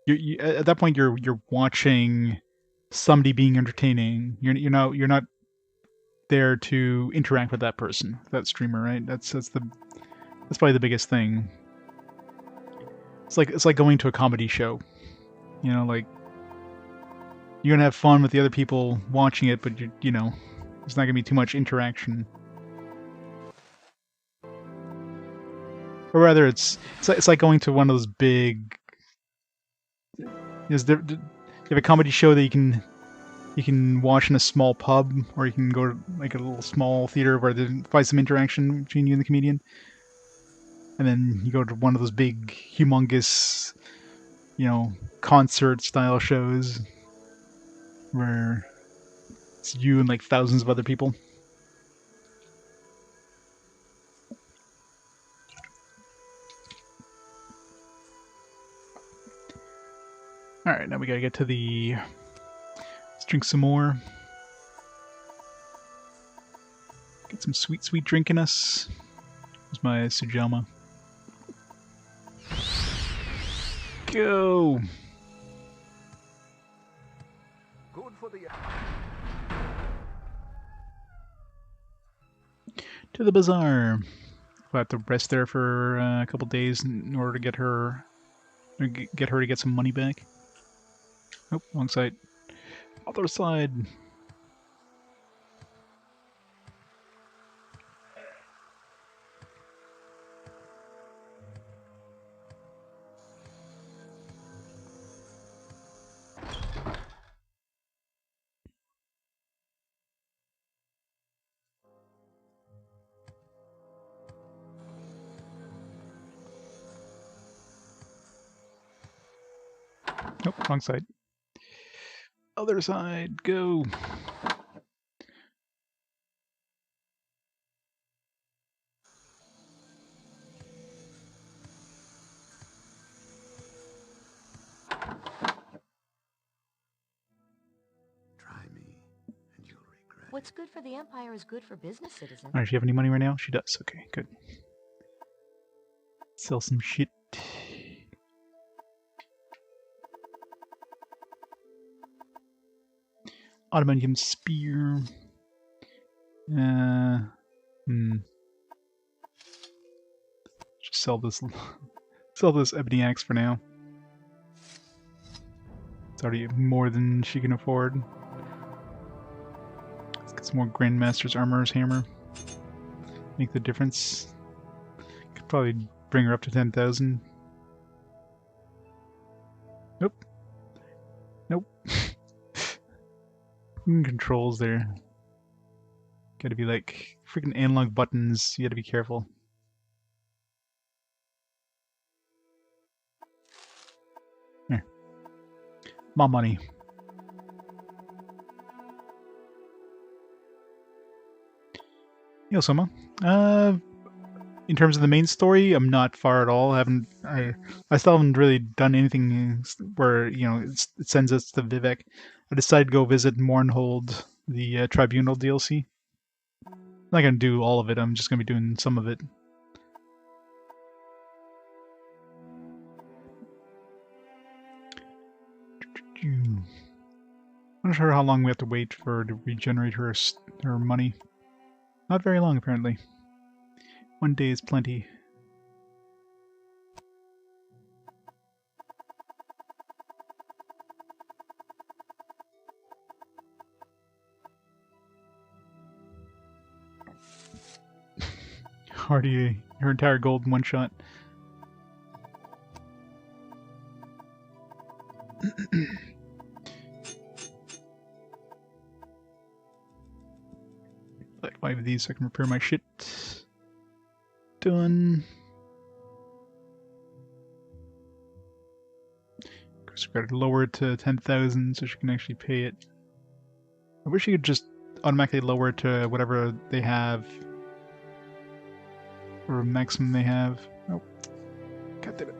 you at that point you're watching somebody being entertaining. You're not there to interact with that person, that streamer, right? That's probably the biggest thing. It's like going to a comedy show. You know, like you're gonna have fun with the other people watching it, but there's not gonna be too much interaction. Or rather, it's like going to one of those big. You have a comedy show that you can watch in a small pub, or you can go to like a little small theater where there's probably some interaction between you and the comedian, and then you go to one of those big, humongous, concert style shows where It's you and like thousands of other people. Alright, now we gotta get to the... Let's drink some more. Get some sweet, sweet drink in us. Here's my Sujama. Go! Good for the... To the bazaar. We'll have to rest there for a couple days in order to get her... Get her to get some money back. Oh, wrong side. Other side. Nope, wrong side. Other side, go! Try me, and you'll regret What's good for the Empire is good for business, citizen. Alright, does she have any money right now? She does, okay, good. Sell some shit. Adamantium spear. Just sell this. Sell this ebony axe for now. It's already more than she can afford. Let's get some more Grandmaster's Armorer's Hammer. Make the difference. Could probably bring her up to 10,000. Nope. Nope. Controls there. Gotta be like freaking analog buttons. You gotta be careful. Here. More money. Yo, Soma. In terms of the main story, I'm not far at all. I still haven't really done anything where, you know, it sends us to Vivek. I decided to go visit Mournhold, the Tribunal DLC. I'm not gonna do all of it. I'm just gonna be doing some of it. I'm not sure how long we have to wait for her to regenerate her money. Not very long, apparently. 1 day is plenty. Already her entire gold in one shot. Like 5 of these so I can repair my shit. Done. Of course, we've got to lower it to 10,000 so she can actually pay it. I wish you could just automatically lower it to whatever they have. Or maximum they have. Oh. God damn it.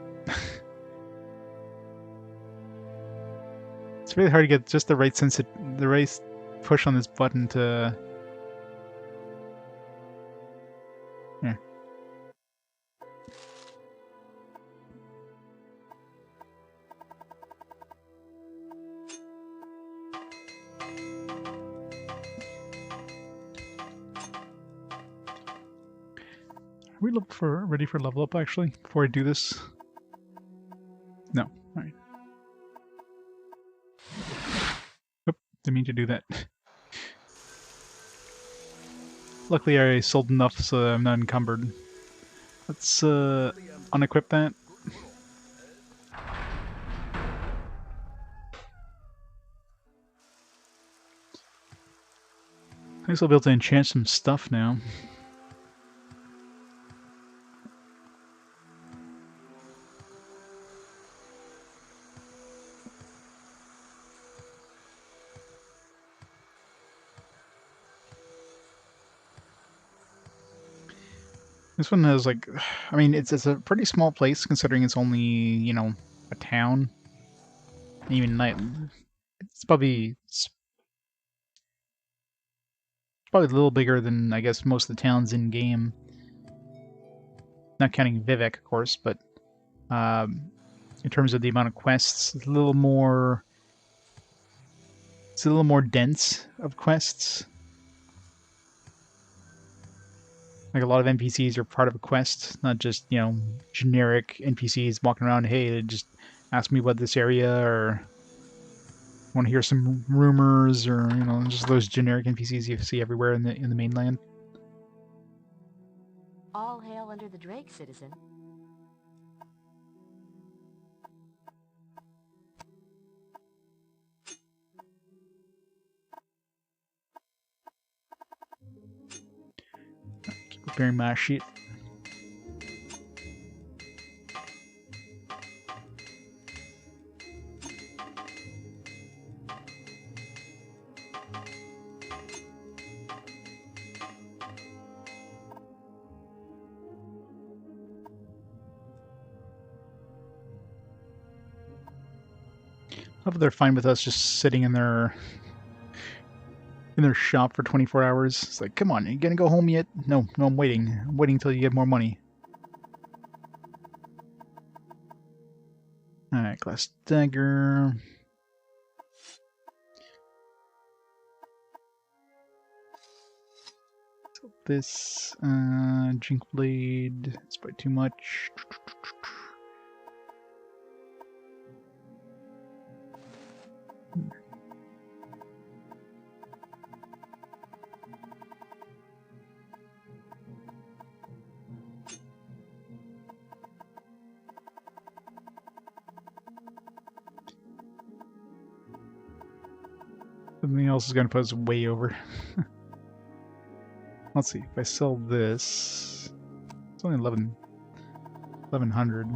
It's really hard to get just the right the right push on this button to... Here. Are we ready for level up actually before I do this? No. Alright. Oop, didn't mean to do that. Luckily I sold enough so I'm not encumbered. Let's unequip that. I guess I'll be able to enchant some stuff now. This one has like, I mean, it's a pretty small place considering it's only, you know, a town. Even night, it's probably a little bigger than I guess most of the towns in game. Not counting Vivek, of course, but in terms of the amount of quests, it's a little more. It's a little more dense of quests. Like a lot of NPCs are part of a quest, not just, you know, generic NPCs walking around, hey, just ask me about this area, or want to hear some rumors, or, you know, just those generic NPCs you see everywhere in the mainland. All hail under the Drake, citizen. Keep preparing my shit. Hope they're fine with us just sitting in their shop for 24 hours. It's like, come on, are you gonna go home yet? No, I'm waiting. I'm waiting until you get more money. Alright, glass dagger. So this, jink blade, it's by too much. Something else is going to put us way over. Let's see, if I sell this, it's only 1100.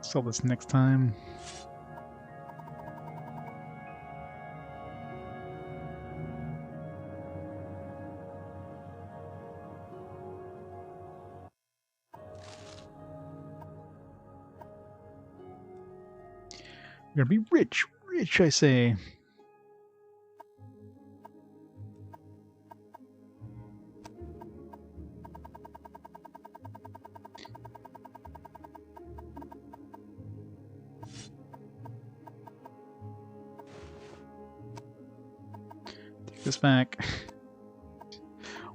Sell this next time. We're gonna be rich, I say. Take this back.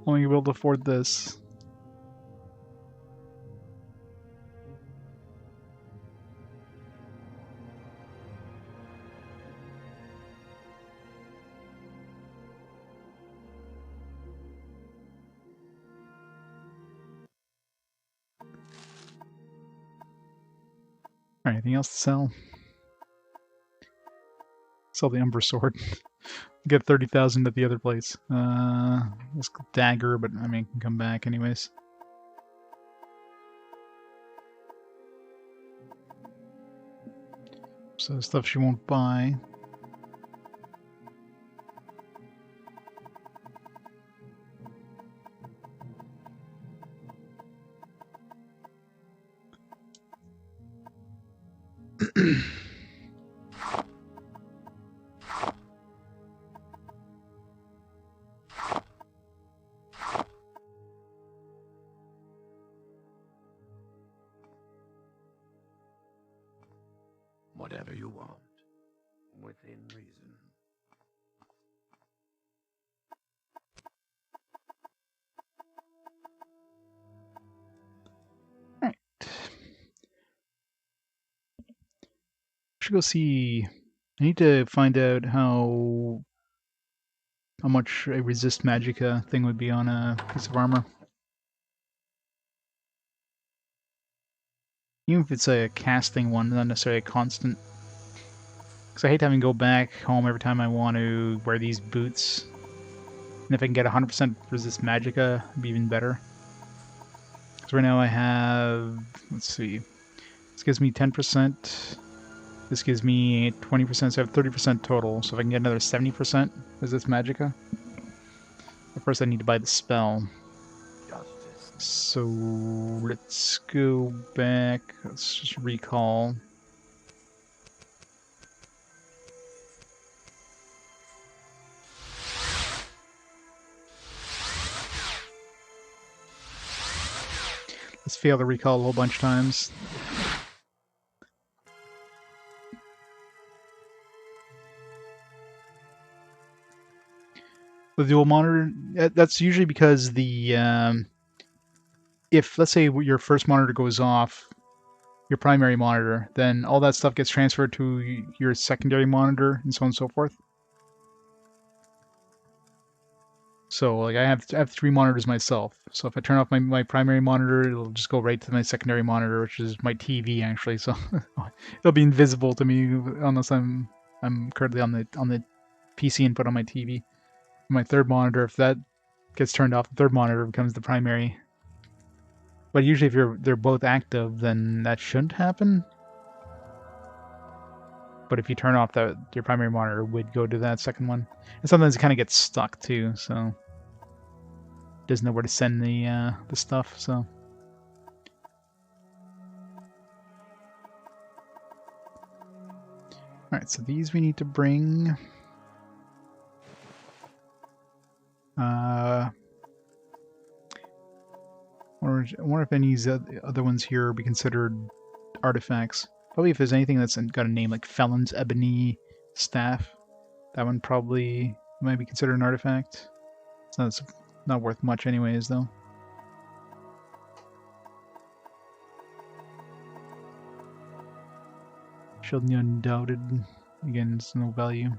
Only able to afford this. Alright, anything else to sell? Sell the Umber Sword. Get 30,000 at the other place. This dagger, but I mean, can come back anyways. So stuff she won't buy. Whatever you want, within reason. Alright. Should go see. I need to find out how much a resist magicka thing would be on a piece of armor. Even if it's a casting one, not necessarily a constant. Because I hate having to go back home every time I want to wear these boots. And if I can get 100% resist magicka, it'd be even better. So right now I have, let's see, this gives me 10%. This gives me 20%, so I have 30% total. So if I can get another 70%, is this Magicka? But first I need to buy the spell. So let's go back. Let's just recall. Let's fail the recall a whole bunch of times. The dual monitor, that's usually because the if, let's say, your first monitor goes off, your primary monitor, then all that stuff gets transferred to your secondary monitor and so on and so forth. So, like, I have 3 monitors myself. So if I turn off my primary monitor, it'll just go right to my secondary monitor, which is my TV, actually. So it'll be invisible to me unless I'm currently on the PC input on my TV. My third monitor, if that gets turned off, the third monitor becomes the primary. But usually if they're both active, then that shouldn't happen. But if you turn off your primary monitor, it would go to that second one. And sometimes it kind of gets stuck too, so it doesn't know where to send the stuff. So all right, so these we need to bring. I wonder if any of these other ones here would be considered artifacts. Probably if there's anything that's got a name like Felon's Ebony Staff, that one probably might be considered an artifact. It's not worth much anyways, though. Shield the Undoubted. Again, it's no value.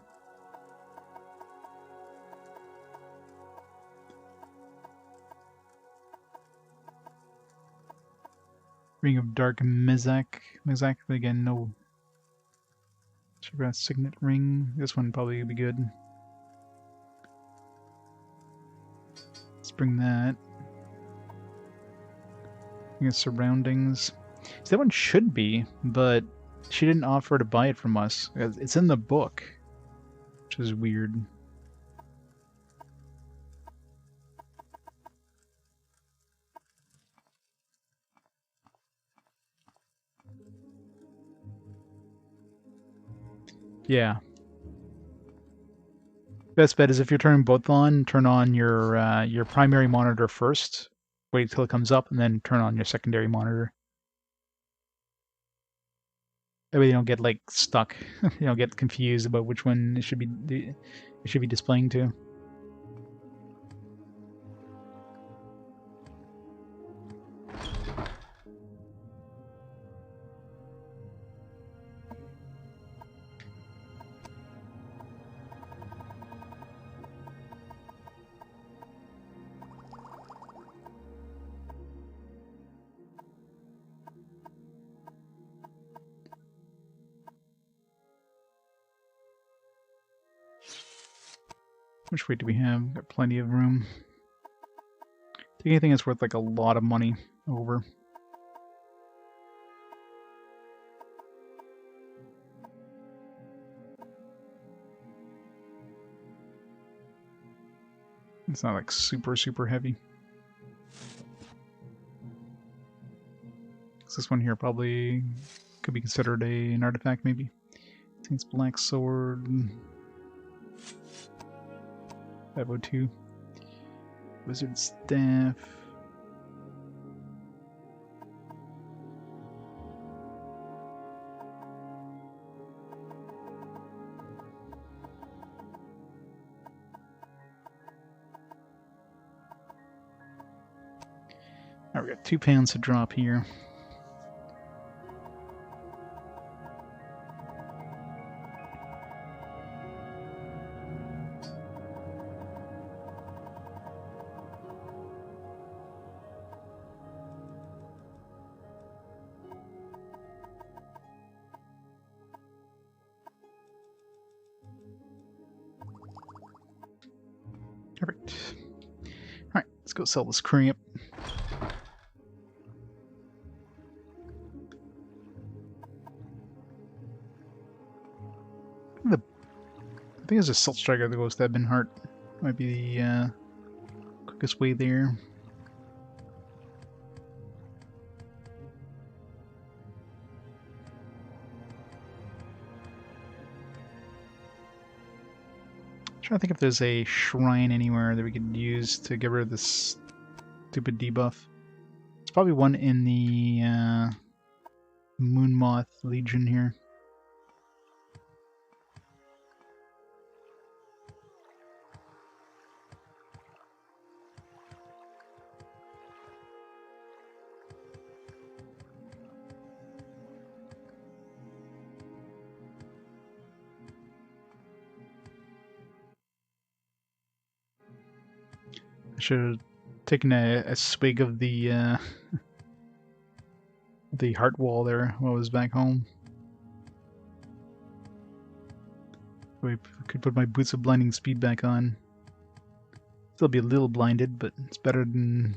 Ring of Dark Mizak, but again, no. Signet Ring. This one probably would be good. Let's bring that. I guess Surroundings. So that one should be, but she didn't offer to buy it from us. It's in the book, which is weird. Yeah. Best bet is if you're turning both on, turn on your primary monitor first. Wait till it comes up, and then turn on your secondary monitor. That way you don't get like stuck. You don't get confused about which one it should be displaying to. How much weight do we have? Got plenty of room. Take anything that's worth like a lot of money over. It's not like super heavy. This one here probably could be considered an artifact, maybe. I think it's Black Sword. 502. Wizard Staff. Alright, we got 2 pounds to drop here. Perfect. Alright, let's go sell this crap. think it's a Silt Striker that goes to Ebon Heart. Might be the quickest way there. Trying to think if there's a shrine anywhere that we could use to get rid of this stupid debuff. There's probably one in the Moonmoth Legion here. I should have taken a swig of the heart wall there while I was back home. I could put my Boots of Blinding Speed back on. Still be a little blinded, but it's better than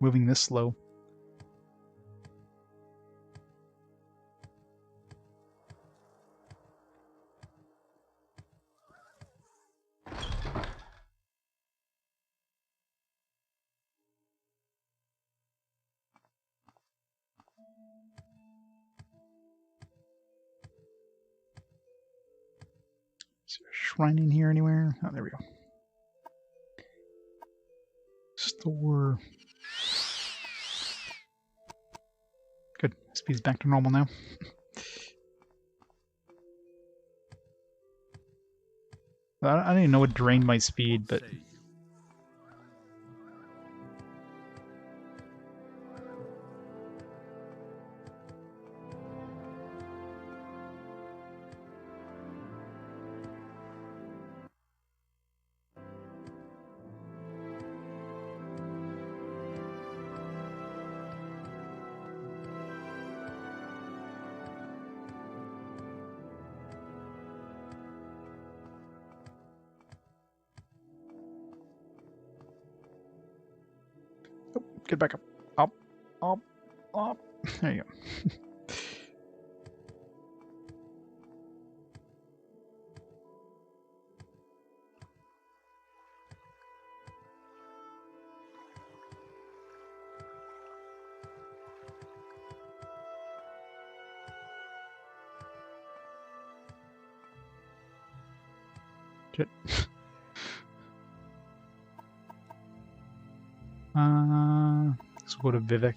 moving this slow. Is there a shrine in here anywhere? Oh, there we go. Store. Good. Speed's back to normal now. I don't even know what drained my speed, but... Oh, get back up. Up, up, up. There you go. Shit. Let's go to Vivek.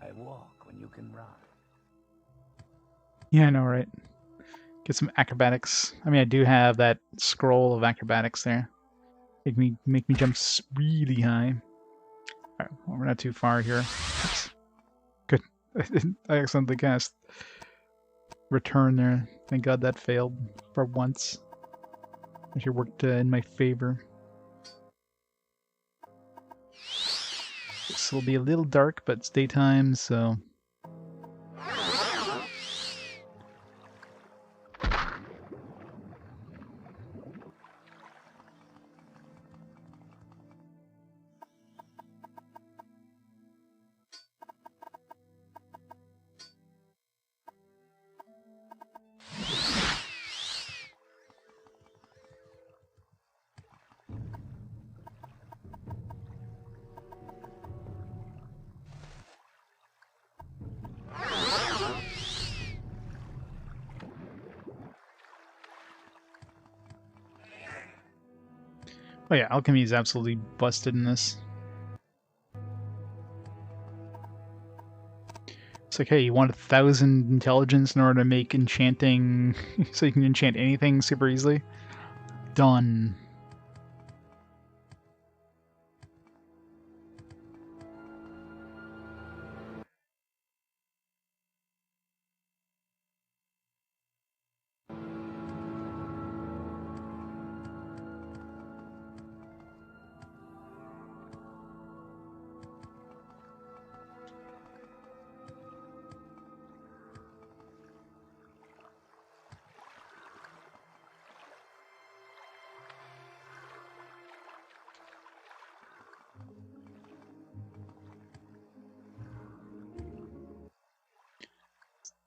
I walk when you can run. Yeah, I know, right? Get some acrobatics. I mean, I do have that scroll of acrobatics there. Make me jump really high. Alright, well, we're not too far here. Oops. Good. I accidentally cast return there. Thank God that failed for once. Actually worked in my favor. This will be a little dark, but it's daytime, so... Oh yeah, alchemy is absolutely busted in this. It's like, hey, you want 1,000 intelligence in order to make enchanting, so you can enchant anything super easily? Done.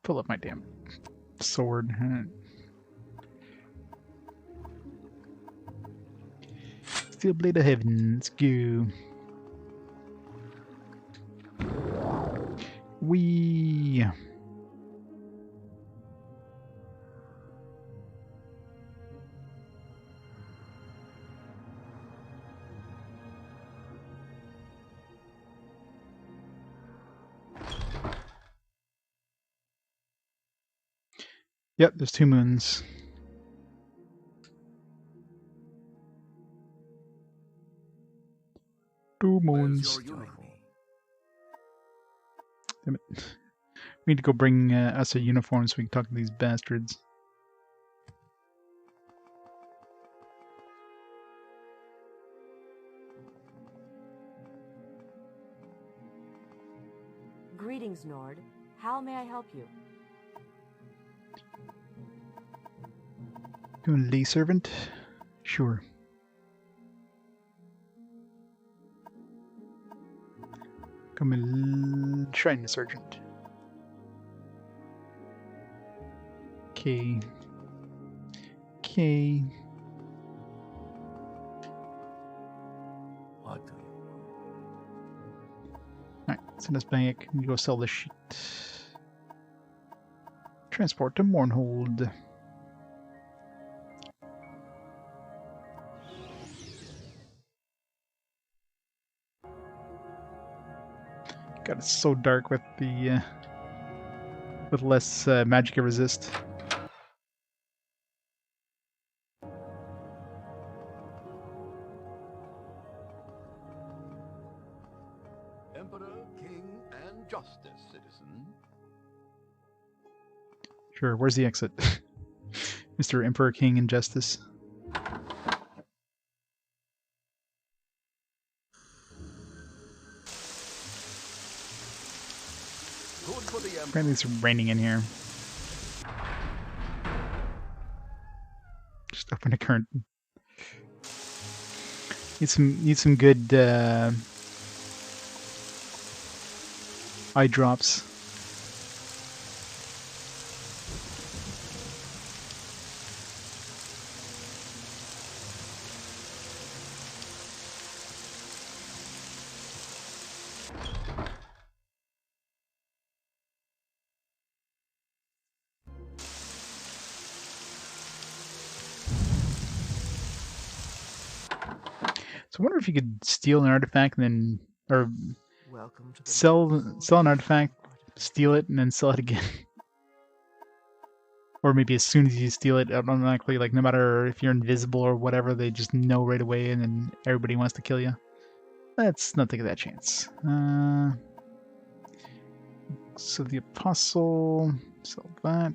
Fill up my damn sword. Steel blade of heaven. Let's go. Wee. Yep, there's 2 moons. Two moons. Damn it. We need to go bring us a uniform so we can talk to these bastards. Greetings, Nord. How may I help you? Doing lay servant? Sure. Come in, shrine sergeant. Okay. Okay. What do you Alright, send us back. We go sell this shit. Transport to Mournhold. God, it's so dark with the with less magic resist. Emperor, King, and Justice, citizen. Sure, where's the exit? Mr. Emperor, King, and Justice. Good for the Emperor. Apparently it's raining in here. Just open a curtain. Need some good eye drops. So I wonder if you could steal an artifact and then, or Welcome to the sell an artifact, steal it, and then sell it again. Or maybe as soon as you steal it, automatically, like no matter if you're invisible or whatever, they just know right away, and then everybody wants to kill you. Let's not take that chance. So the apostle, sell that.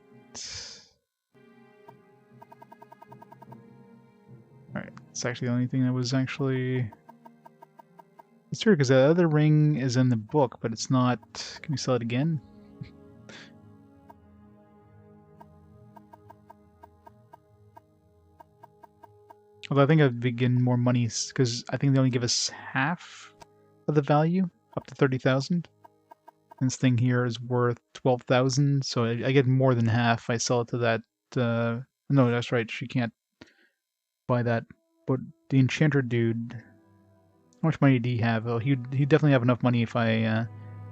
Alright, it's actually the only thing that was actually... It's true, because the other ring is in the book, but it's not... Can we sell it again? Although I think I'd be getting more money, because I think they only give us half of the value, up to 30,000. And this thing here is worth 12,000, so I get more than half. I sell it to that... No, that's right, she can't buy that. But the enchanter dude... How much money do he have? Oh, he'd definitely have enough money if I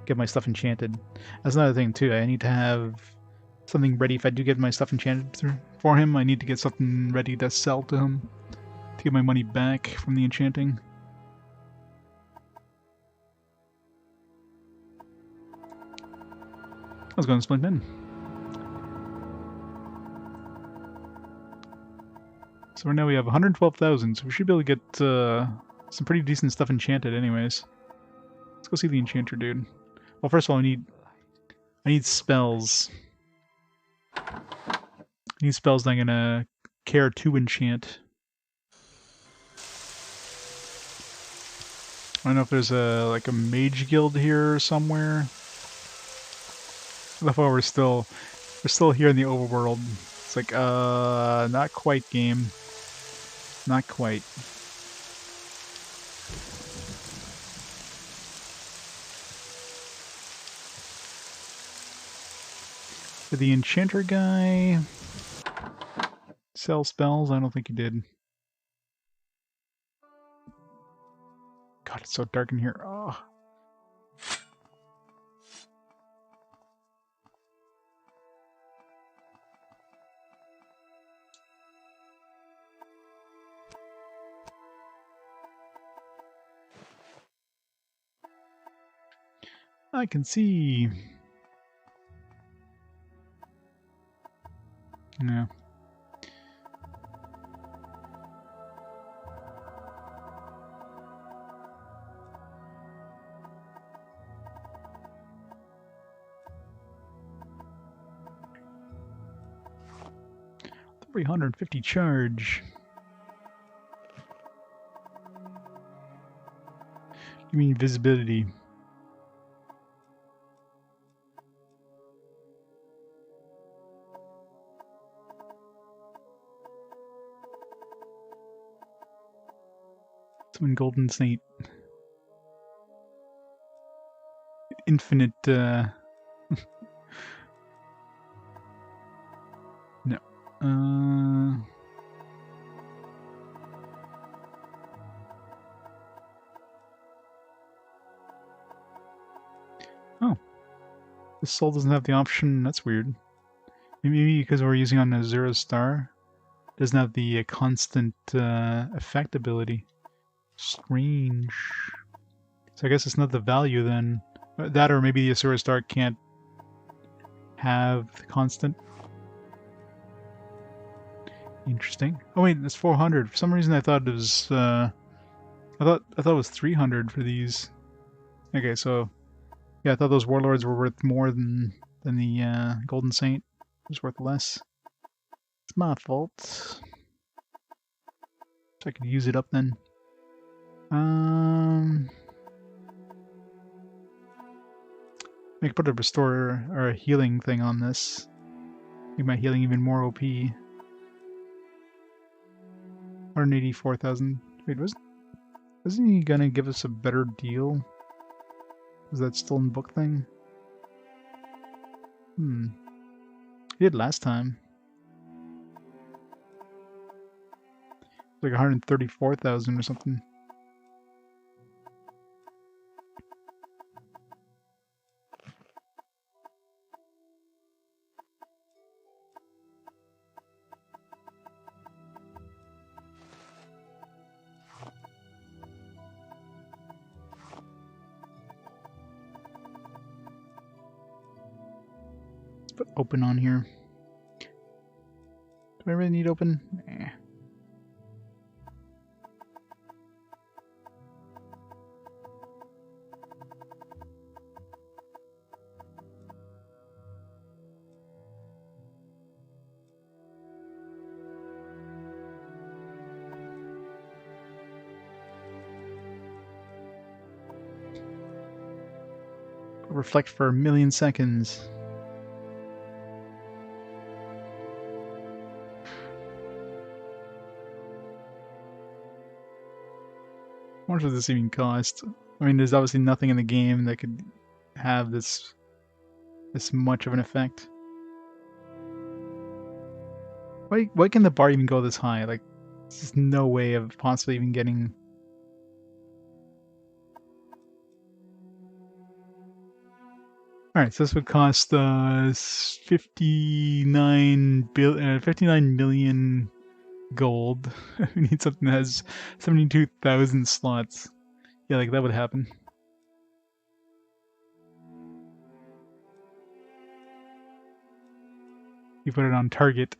get my stuff enchanted. That's another thing too. I need to have something ready if I do get my stuff enchanted for him. I need to get something ready to sell to him to get my money back from the enchanting. Let's go and split in. So right now we have 112,000, so we should be able to get some pretty decent stuff enchanted anyways. Let's go see the enchanter dude. Well, first of all, I need spells. I need spells that I'm gonna care to enchant. I don't know if there's like a mage guild here somewhere. I love how we're still here in the overworld. It's like not quite, game. Not quite. Did the enchanter guy sell spells? I don't think he did. God, it's so dark in here. Oh. I can see. Yeah. $350 charge. You mean visibility? Twin Golden Saint. Infinite, no. Oh. This soul doesn't have the option. That's weird. Maybe because we're using on a 0 star. Doesn't have the constant effect ability. Strange. So I guess it's not the value then. That or maybe the Asura Star can't have the constant. Interesting. Oh wait, it's 400. For some reason I thought it was I thought it was 300 for these. Okay, so yeah, I thought those warlords were worth more than the Golden Saint. It was worth less. It's my fault. So I could use it up then. I could put a restore or a healing thing on this. Make my healing even more OP. 184,000. Wait, wasn't he gonna give us a better deal? Is that still in book thing? He did last time. Like 134,000 or something. Put open on here. Do I really need open? Nah. Reflect for a million seconds. How much does this even cost? I mean, there's obviously nothing in the game that could have this much of an effect. Why can the bar even go this high? Like, there's just no way of possibly even getting. Alright, so this would cost 59 million gold. We need something that has 72,000 slots. Yeah, like that would happen. You put it on target.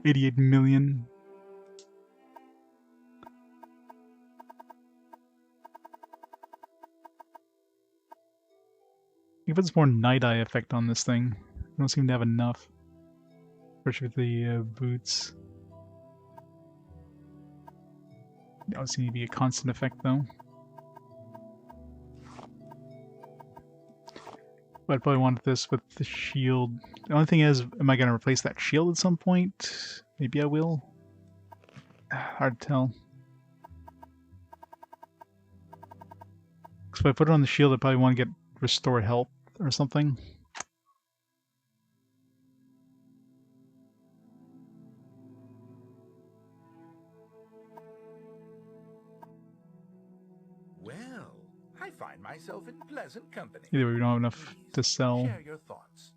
88 million. You put some more Night Eye effect on this thing. I don't seem to have enough. Especially with the boots. That would seem to be a constant effect though. But I'd probably want this with the shield. The only thing is, am I going to replace that shield at some point? Maybe I will. Hard to tell. So if I put it on the shield, I probably want to get restore health or something. myself in pleasant company. Either way, we don't have enough Please, to sell. share your thoughts.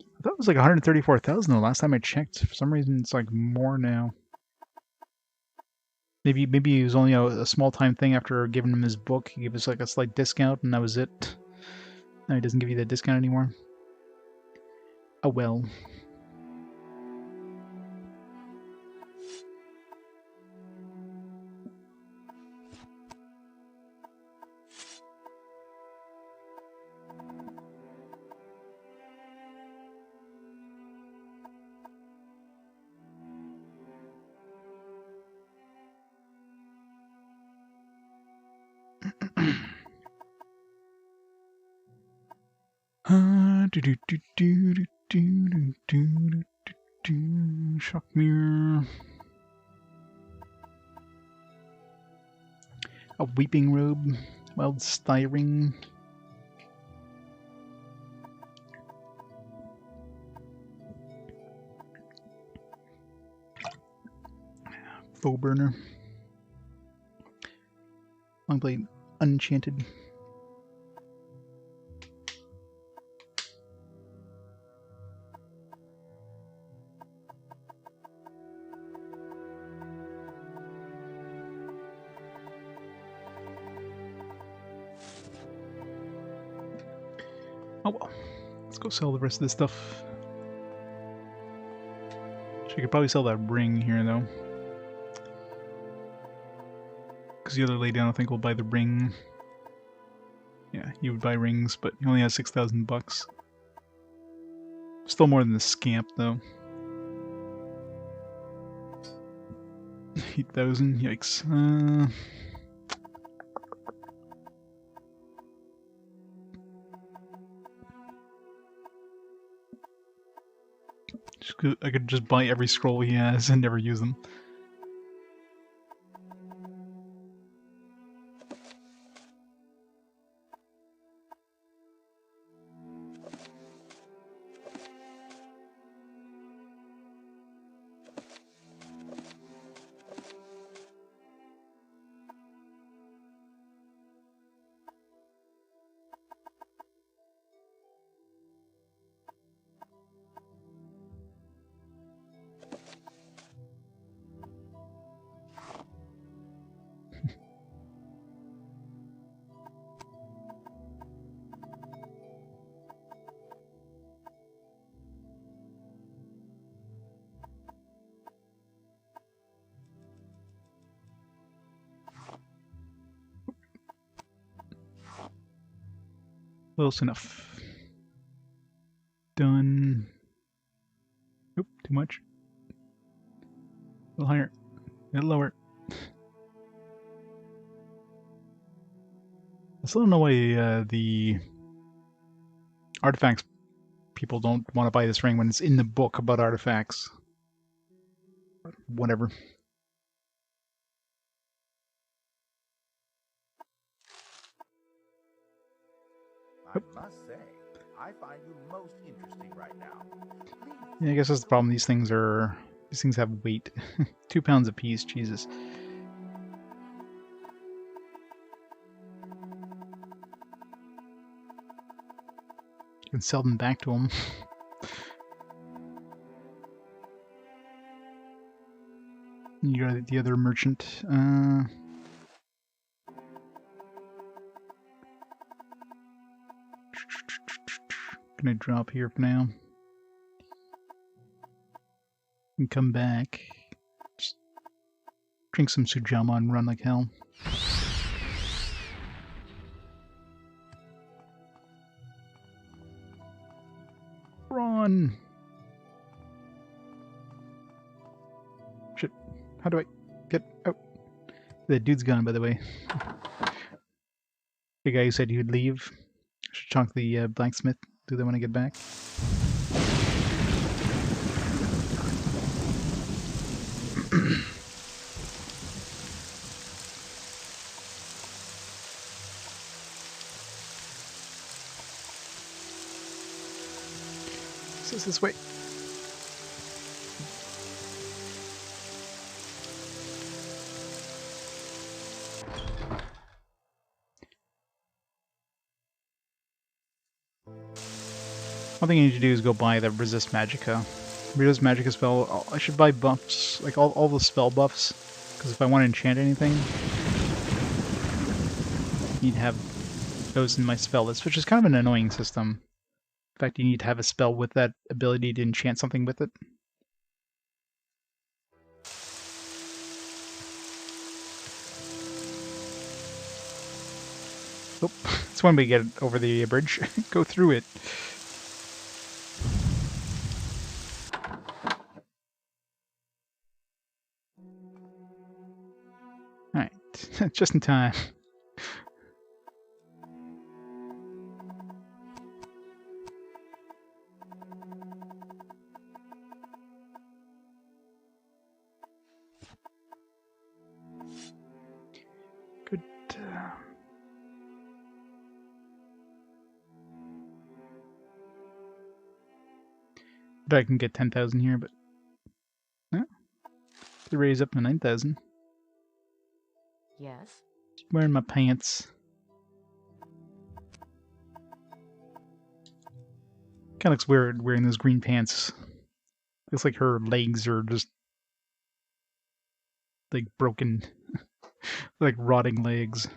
I thought it was like 134,000 the last time I checked. For some reason, it's like more now. Maybe it was only a small time thing after giving him his book. He gave us like a slight discount, and that was it. Now he doesn't give you that discount anymore. Oh well. Shock mirror. A weeping robe. Wild styring. Foe burner. Long blade unenchanted. Oh well, let's go sell the rest of this stuff. So you could probably sell that ring here though. Because the other lady I don't think will buy the ring. Yeah, he would buy rings, but he only has 6,000 bucks. Still more than the scamp though. 8,000, yikes. I could just buy every scroll he has and never use them. Close enough. Done. Oop, too much. A little higher. A little lower. I still don't know why the artifacts people don't want to buy this ring when it's in the book about artifacts. Whatever. I must say, I find you most interesting right now. Please. Yeah, I guess that's the problem. These things have weight. 2 pounds apiece, Jesus. You can sell them back to him. You're the other merchant. Gonna drop here for now. And come back. Just drink some Sujama and run like hell. Run! Shit. How do I get out? The dude's gone, by the way. The guy who said he would leave. I should chunk the blacksmith. Do they want to get back? This way. One thing I need to do is go buy the resist magicka. Resist magicka spell. I should buy buffs, like all the spell buffs, because if I want to enchant anything, I need to have those in my spell list, which is kind of an annoying system. In fact, you need to have a spell with that ability to enchant something with it. Oh, it's one way to get over the bridge. Go through it. Alright, just in time. Good. Bet I can get 10,000 here, but no. To raise up to 9,000. Yes. Just wearing my pants. Kind of looks weird wearing those green pants. Looks like her legs are just like broken, like rotting legs.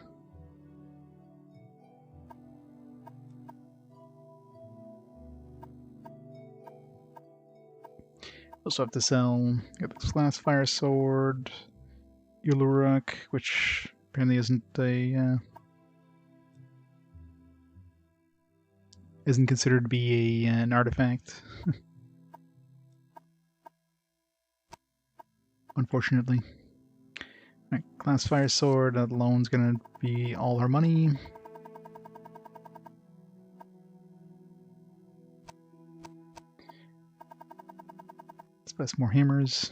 Also have to sell. Got this last fire sword, Uluruk, which apparently isn't a isn't considered to be an artifact. Unfortunately. Alright, class fire sword. That alone's gonna be all her money. Let's buy some more hammers.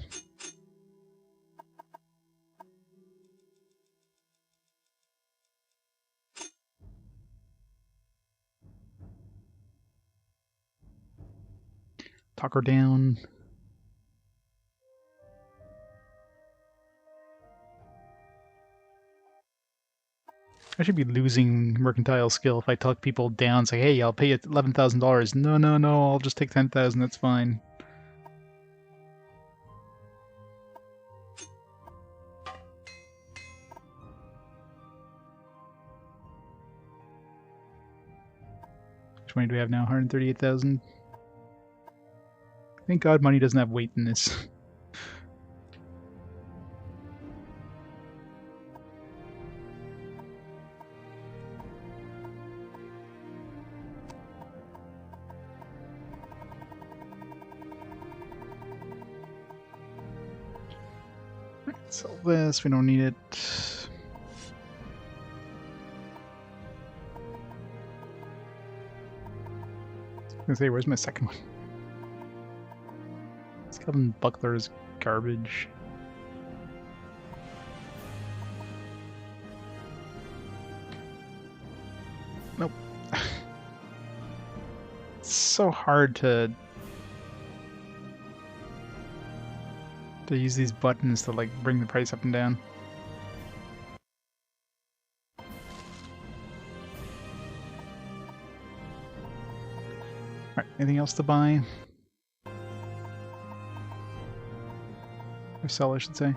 Talk her down. I should be losing mercantile skill if I talk people down. Say, hey, I'll pay you $11,000. No, no, no, I'll just take 10,000. That's fine. Which money do we have now? 138,000. Thank God money doesn't have weight in this. Sell this, we don't need it. I was gonna say, where's my second one? Skeleton buckler is garbage. Nope. It's so hard to use these buttons to like bring the price up and down. Alright, anything else to buy? Or sell, I should say.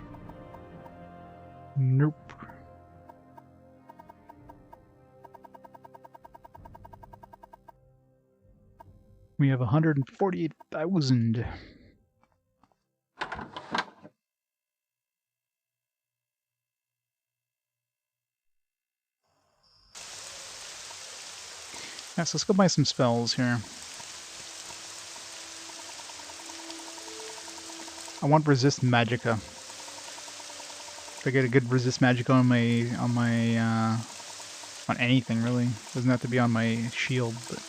Nope. We have 148,000. Yeah, so let's go buy some spells here. I want resist magicka. If I get a good resist magicka on anything really. Doesn't have to be on my shield, but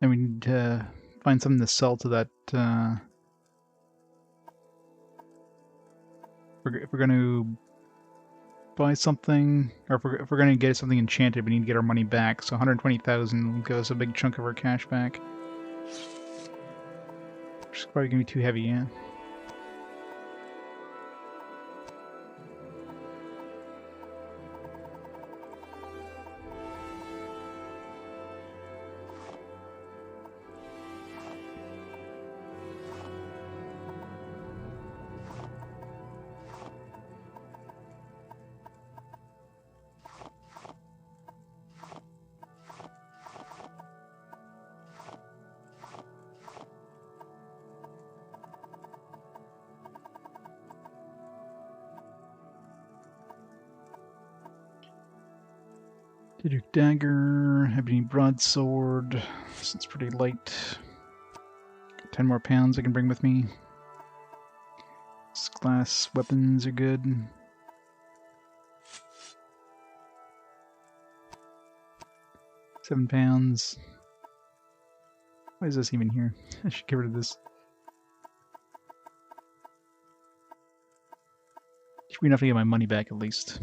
and we need to find something to sell to that if we're going to buy something, or if we're going to get something enchanted, we need to get our money back. So 120,000 will give us a big chunk of our cash back. Which is probably going to be too heavy, yeah. Daedric dagger, ebony broadsword. This is pretty light. 10 more pounds I can bring with me. Glass weapons are good. £7. Why is this even here? I should get rid of this. Should be enough to get my money back at least.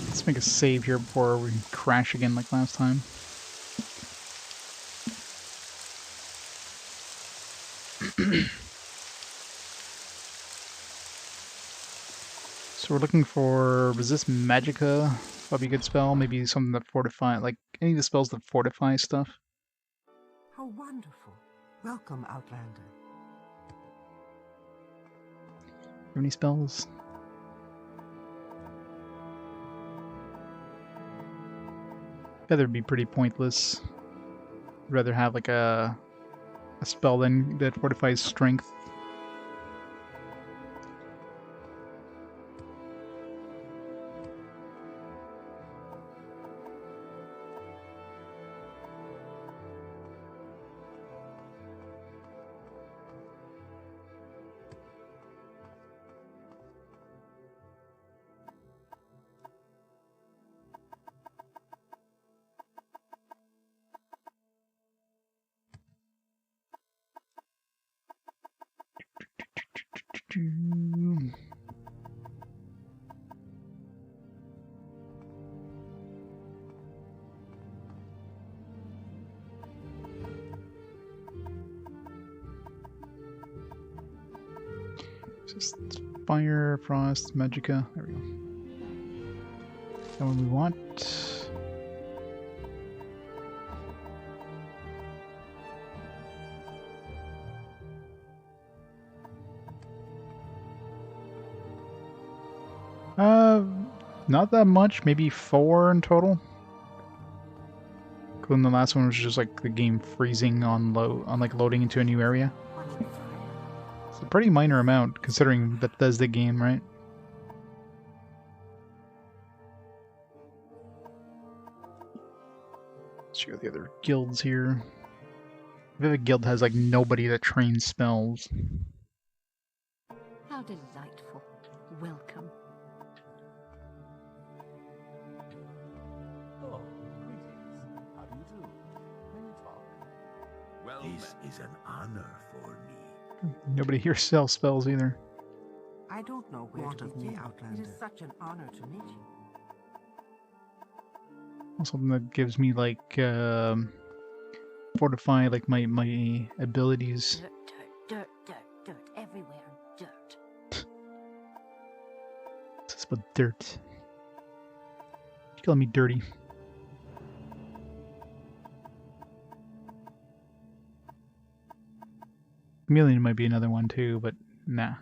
Let's make a save here before we crash again like last time. So we're looking for resist magicka. That'd be a good spell. Maybe something that fortify, like any of the spells that fortify stuff. How wonderful. Welcome, Outlander. Have any spells? Feather would be pretty pointless. I'd rather have like a spell that fortifies strength. Just fire, frost, magicka. There we go. That one we want. Not that much. Maybe 4 in total. And the last one was just like the game freezing on like loading into a new area. It's a pretty minor amount considering that does the game, right? Let's check out the other guilds here. If a guild has like nobody that trains spells. How delightful. Welcome. Oh, greetings. How do you do? May we talk? Well This met. is an honor for me. Nobody here sells spells either. I don't know where What to of begin. me, It Outlander? is such an honor to meet you. Something that gives me like fortify like my abilities. Dirt, dirt, everywhere, dirt. This is about dirt. You're calling me dirty. Chameleon might be another one too, but nah.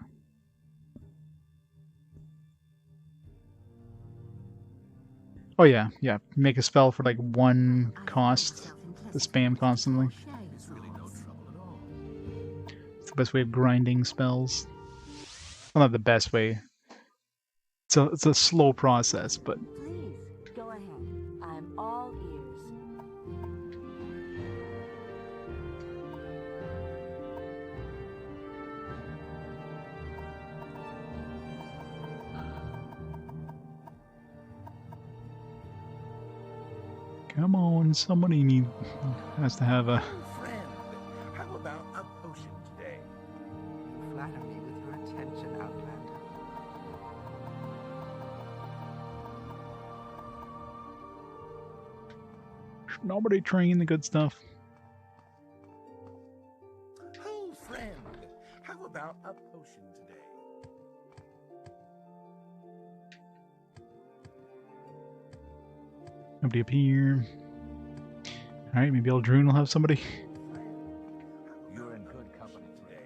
Oh yeah. Make a spell for like 1 cost to spam constantly. There's really no trouble at all. It's the best way of grinding spells. Well, not the best way. It's a slow process, but Please, go ahead. I'm all ears. come on, somebody has to have a. Oh, friend, how about a potion today? You flatter me with your attention, Outlander. Nobody train the good stuff. Oh, friend, how about a potion today? Nobody up here. Alright, maybe Eldrune will have somebody. You're in good company today.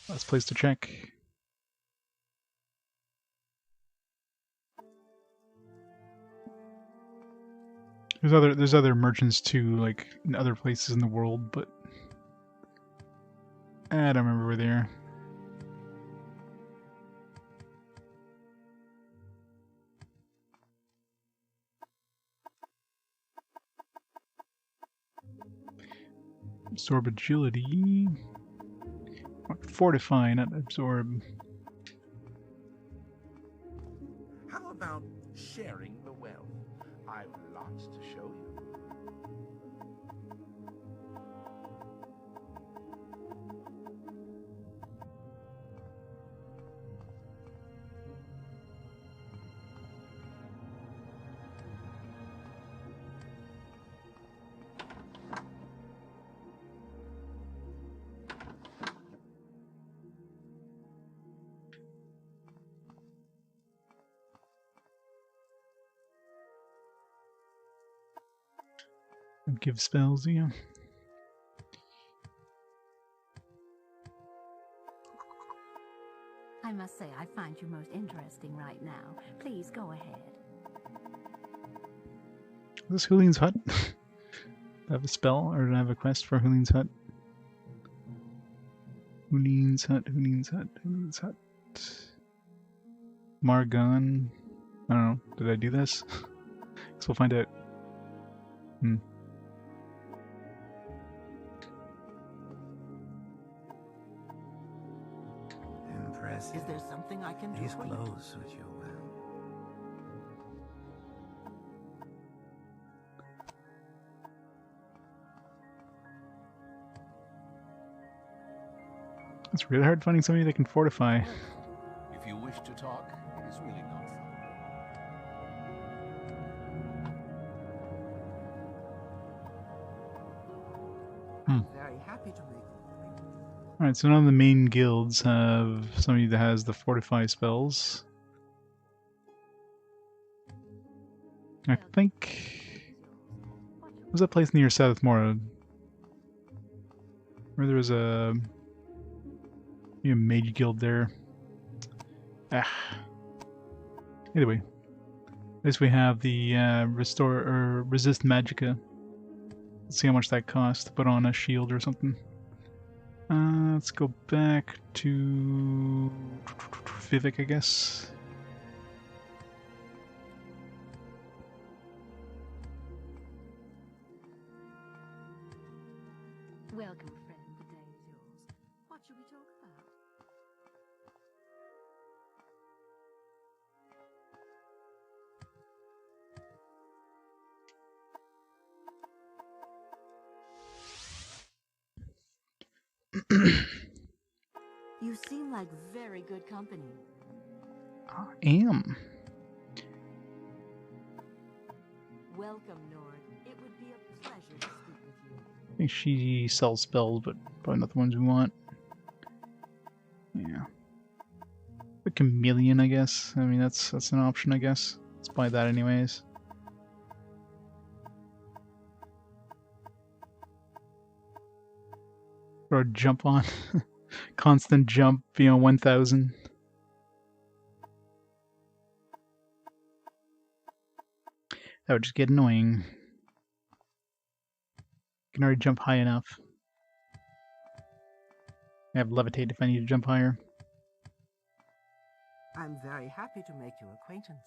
Last place to check. There's other merchants too, like in other places in the world, but I don't remember where they are. Absorb agility. Fortify, not absorb. How about sharing the wealth? I've lots to show you. Give spells, yeah. I must say, I find you most interesting right now. Please go ahead. Is this Hulin's hut? Do I have a spell or do I have a quest for Hulin's hut? Hulin's hut, Hulin's hut, Hulin's hut. Margon. I don't know. Did I do this? Guess we'll find out. Impressive. Is there something I can do These for you? clothes suit you well. It's really hard finding somebody that can fortify. If you wish to talk, it is really not fun. I'm very happy to make you acquainted. Alright, so none of the main guilds have somebody that has the fortify spells. I think... What was that place near Southmora? Where there was a mage guild there. Either way. At least we have the restore or resist magicka. Let's see how much that costs to put on a shield or something. Let's go back to Vivek, I guess. Welcome, friend. The day is yours. What should we talk about? You seem like very good company. I am. Welcome, Nord. It would be a pleasure to speak with you. I think she sells spells, but probably not the ones we want. Yeah. The chameleon, I guess. I mean, that's an option, I guess. Let's buy that anyways. Or a jump on. Constant jump, 1000. That would just get annoying. Can already jump high enough. I have levitate if I need to jump higher. I'm very happy to make your acquaintance.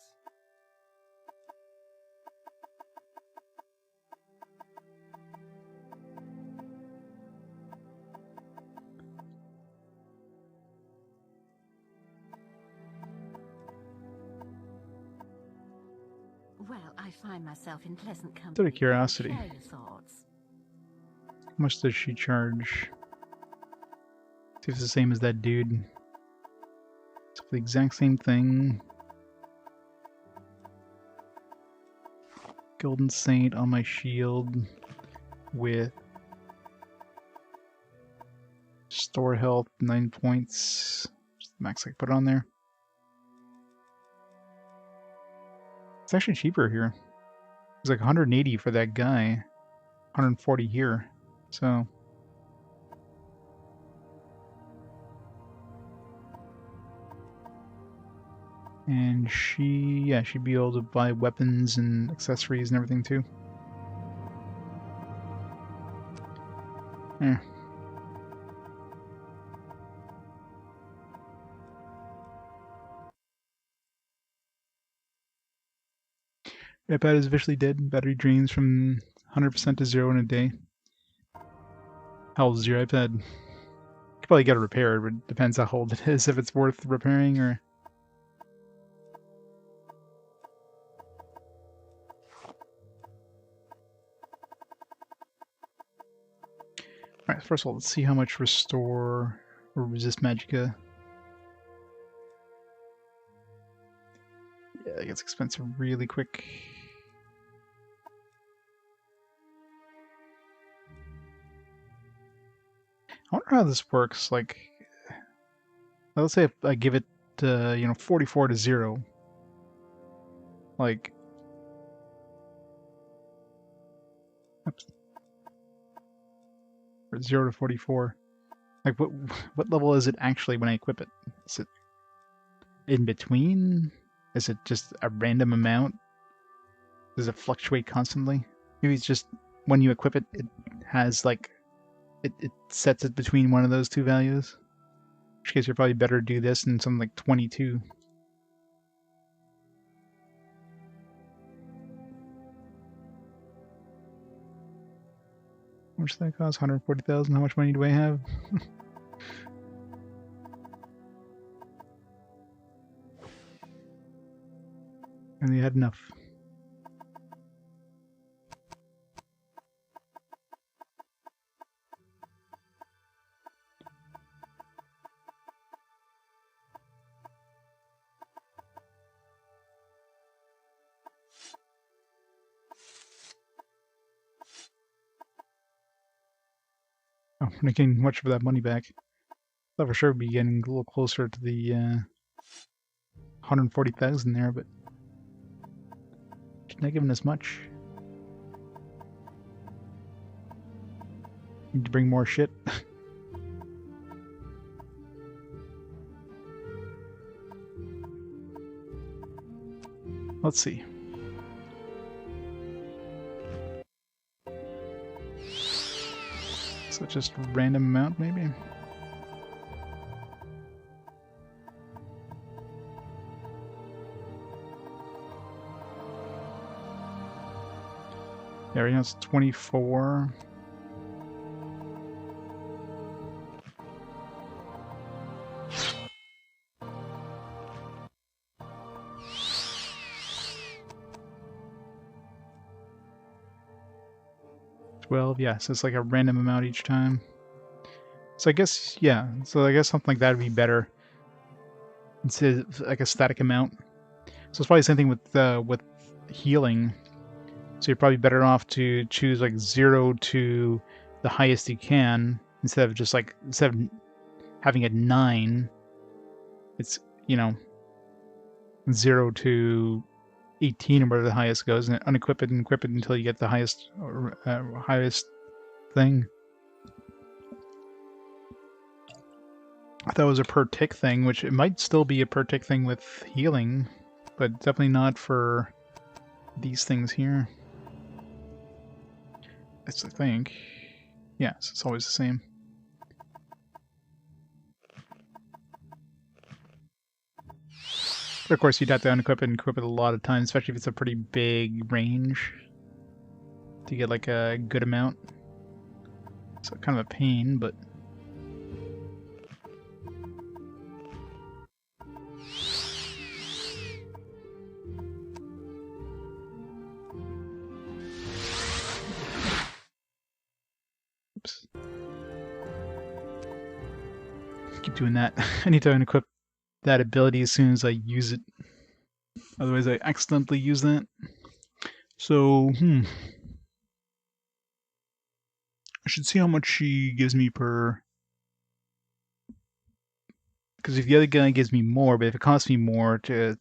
Well, I find myself in pleasant company. Out of curiosity. Share your thoughts. How much does she charge? See if it's the same as that dude. It's the exact same thing. Golden Saint on my shield with store health 9 points. Just the max I can put on there. It's actually cheaper here. It's like 180 for that guy, 140 here. So and she'd be able to buy weapons and accessories and everything too. Yeah. iPad is officially dead. Battery drains from 100% to 0 in a day. How old is your iPad? You could probably get it repaired, but it depends how old it is, if it's worth repairing or... Alright, first of all, let's see how much restore or resist magicka. Yeah, it gets expensive really quick. I wonder how this works. Like, let's say if I give it, 44 to 0. Like, oops, or 0 to 44. Like, what level is it actually when I equip it? Is it in between? Is it just a random amount? Does it fluctuate constantly? Maybe it's just when you equip it, it has like it sets it between one of those two values. In which case, you're probably better to do this than something like 22. How much did that cost? 140,000. How much money do I have? And they had enough. Oh, we're not getting much of that money back. Thought for sure we'd be getting a little closer to the 140,000 there, but it's not giving us much. Need to bring more shit. Let's see. So just a random amount, maybe? Yeah, right now it's 24. Yeah, so it's like a random amount each time. So I guess, yeah, so I guess something like that would be better. Instead of like a static amount. So it's probably the same thing with healing. So you're probably better off to choose like 0 to the highest you can, instead of having a 9, it's, 0 to 18 or whatever the highest goes, and unequip it and equip it until you get the highest thing. I thought it was a per tick thing, which it might still be a per tick thing with healing, but definitely not for these things here. That's the thing. Yes, it's always the same. But of course, you'd have to unequip it and equip it a lot of times, especially if it's a pretty big range, to get like a good amount. So kind of a pain, but... Oops. Keep doing that. I need to unequip that ability as soon as I use it. Otherwise I accidentally use that. So, I should see how much she gives me per... Because if the other guy gives me more, but if it costs me more to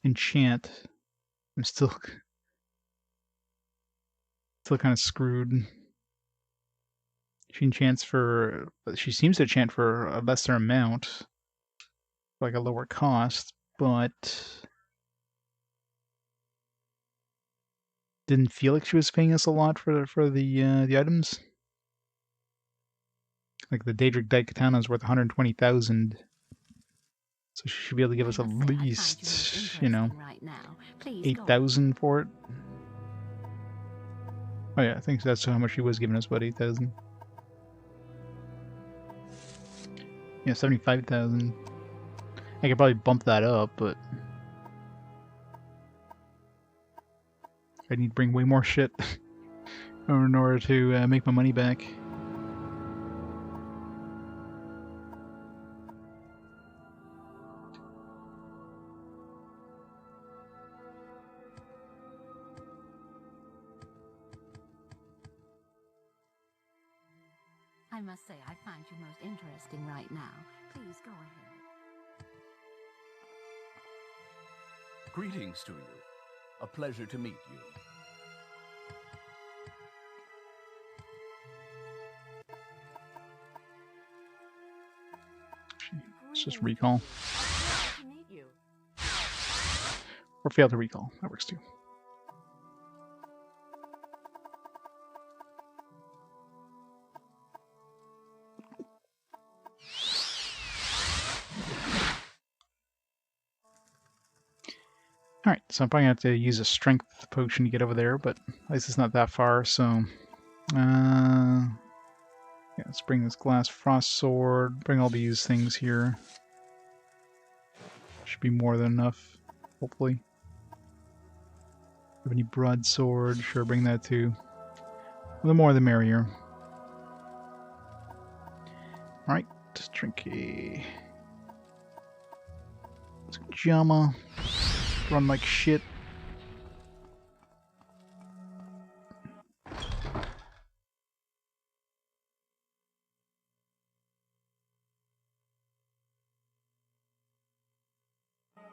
enchant, I'm still kind of screwed. She enchants for, she seems to enchant for a lesser amount, like a lower cost, but didn't feel like she was paying us a lot for the items. Like the Daedric Dyke Katana is worth 120,000, so she should be able to give us at least, you know, 8,000 for it. Oh yeah, I think that's how much she was giving us, about 8,000. Yeah, 75,000. I could probably bump that up, but I need to bring way more shit in order to make my money back. I must say, I find you most interesting right now. Please go ahead. Greetings to you. A pleasure to meet you. Let's just recall. Nice to meet you. Or fail to recall. That works too. Alright, so I'm probably going to have to use a strength potion to get over there, but at least it's not that far, so... yeah, let's bring this glass frost sword, bring all these things here. Should be more than enough, hopefully. Have any broadsword? Sure, bring that too. The more the merrier. Alright, drink a... Jama. Run like shit.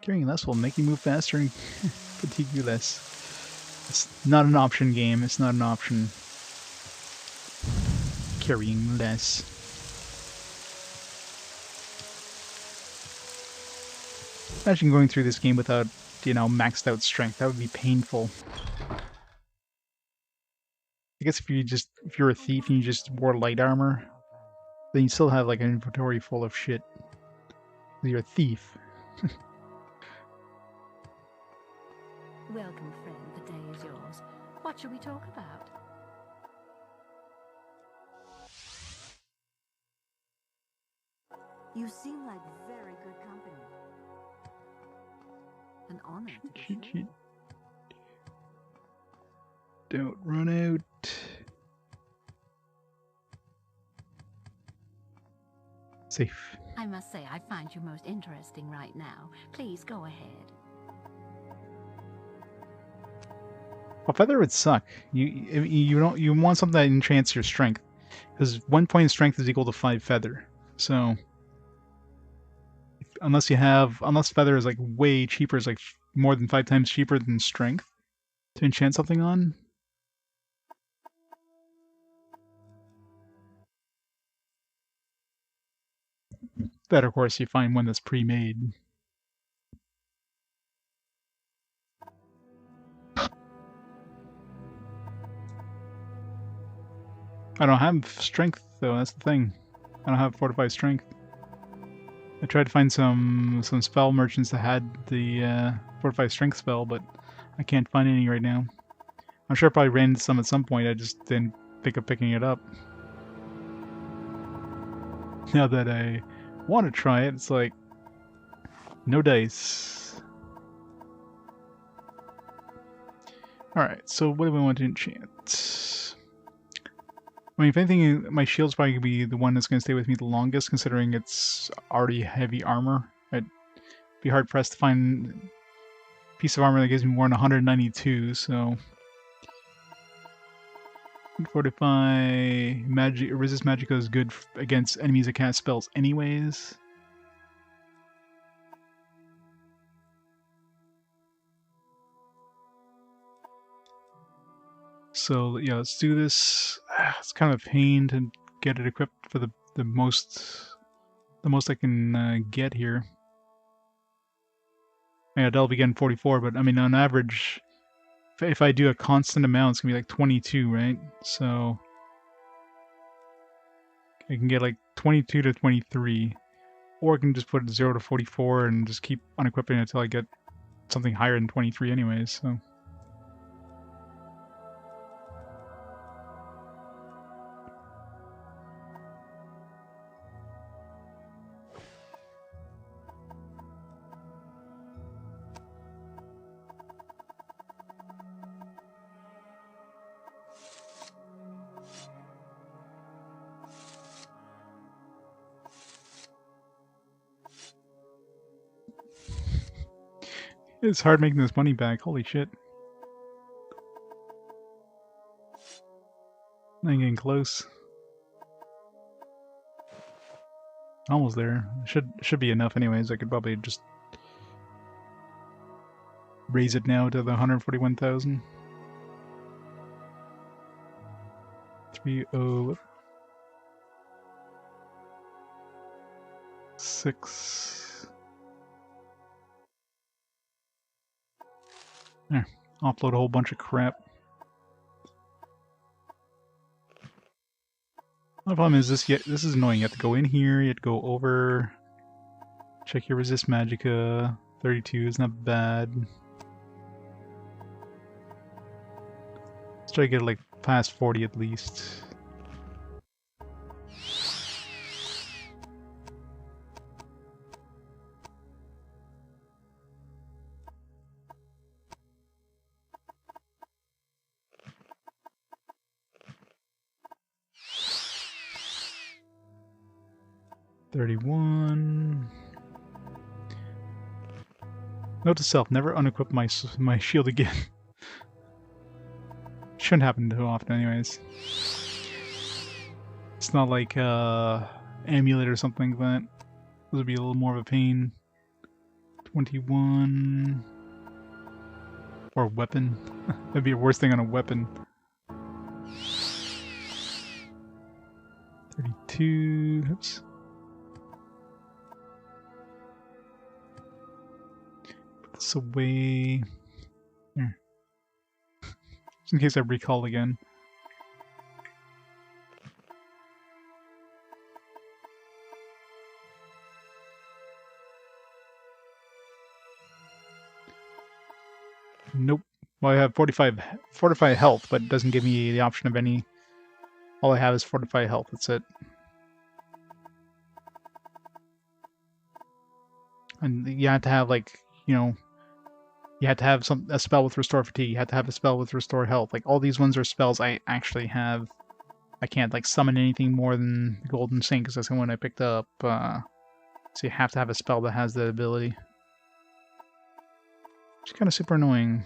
Carrying less will make you move faster and fatigue you less. It's not an option game, it's not an option. Carrying less. Imagine going through this game without, you know, maxed out strength. That would be painful. I guess if you're a thief and you just wore light armor, then you still have like an inventory full of shit. You're a thief. Welcome, friend. The day is yours. What shall we talk about? You seem like very good company. An honor to be sure. Don't run out. Safe. I must say, I find you most interesting right now. Please go ahead. Well, feather would suck. You want something that enchants your strength, because 1 point of strength is equal to 5 feather. So unless feather is like way cheaper, is like more than 5 times cheaper than strength to enchant something on. That, of course, you find one that's pre-made. I don't have strength, though. That's the thing. I don't have fortified strength. I tried to find some spell merchants that had the fortified strength spell, but I can't find any right now. I'm sure I probably ran into some at some point. I just didn't think of picking it up. Now that I want to try it, it's like no dice. Alright, so what do we want to enchant? I mean, if anything, my shield's probably going to be the one that's going to stay with me the longest, considering it's already heavy armor. I'd be hard-pressed to find a piece of armor that gives me more than 192, so... Fortify... Magic, resist Magicka is good against enemies that cast spells anyways. So yeah, let's do this. It's kind of a pain to get it equipped for the most I can get here. Yeah, that'll be getting 44, but I mean on average, if I do a constant amount, it's gonna be like 22, right? So I can get like 22 to 23, or I can just put 0 to 44 and just keep unequipping it until I get something higher than 23 anyways, so. It's hard making this money back, holy shit. I'm getting close. Almost there. Should be enough anyways. I could probably just raise it now to the 141,000. 306. There. Offload a whole bunch of crap. The problem is this is annoying. You have to go in here, you have to go over, check your resist magicka. 32 is not bad. Let's try to get like past 40 at least. $31. Note to self: never unequip my shield again. Shouldn't happen too often, anyways. It's not like amulet or something like that. This would be a little more of a pain. 21. Or weapon. That'd be a worse thing on a weapon. 32. Oops. Put this away. Here. Just in case I recall again. Nope. Well, I have 45 health, but it doesn't give me the option of any. All I have is 45 health, that's it. And you have to have, like, you know, you have to have a spell with Restore Fatigue, you have to have a spell with Restore Health. Like, all these ones are spells I actually have. I can't, like, summon anything more than Golden Sink, because that's the one I picked up. So you have to have a spell that has the ability. Which is kind of super annoying.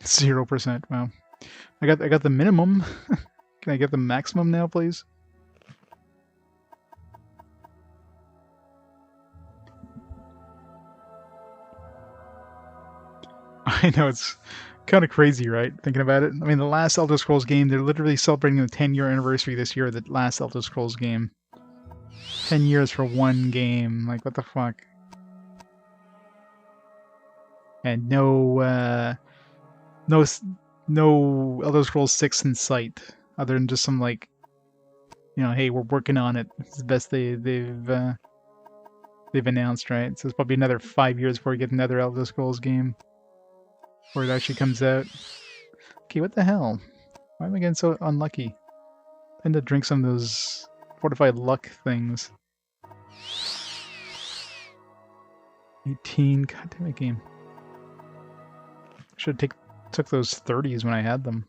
0%, wow. I got the minimum. Can I get the maximum now, please? I know, it's kind of crazy, right? Thinking about it. I mean, the last Elder Scrolls game, they're literally celebrating the 10-year anniversary this year, the last Elder Scrolls game. 10 years for one game. Like, what the fuck? And no Elder Scrolls 6 in sight, other than just some, like, you know, hey, we're working on it. It's the best they've announced, right? So it's probably another 5 years before we get another Elder Scrolls game, before it actually comes out. Okay, what the hell? Why am I getting so unlucky? I tend to drink some of those fortified luck things. 18, goddamn it, game. Should have took those 30s when I had them.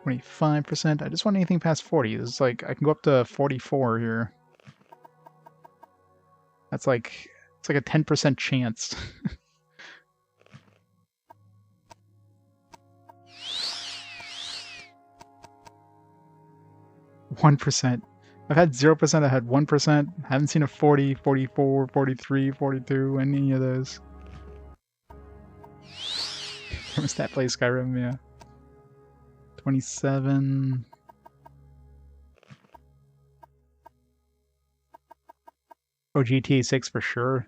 25%. I just want anything past 40. This is like, I can go up to 44 here. That's like, it's like a 10% chance. 1%. I've had 0%, I had 1%. Haven't seen a 40, 44, 43, 42, any of those. Thermostat plays Skyrim, yeah. 27. Oh, GTA 6 for sure.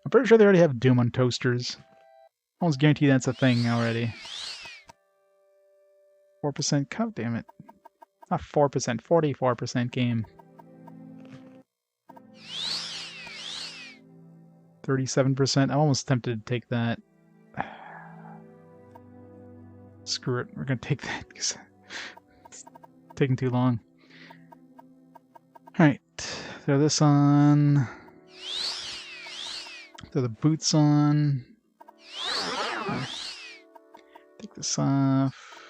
I'm pretty sure they already have Doom on toasters. Almost guarantee that's a thing already. 4%, god damn it. Not 4%, 44% game. 37%. I'm almost tempted to take that. Screw it. We're gonna take that because it's taking too long. Alright. Throw this on. Throw the boots on. Take this off.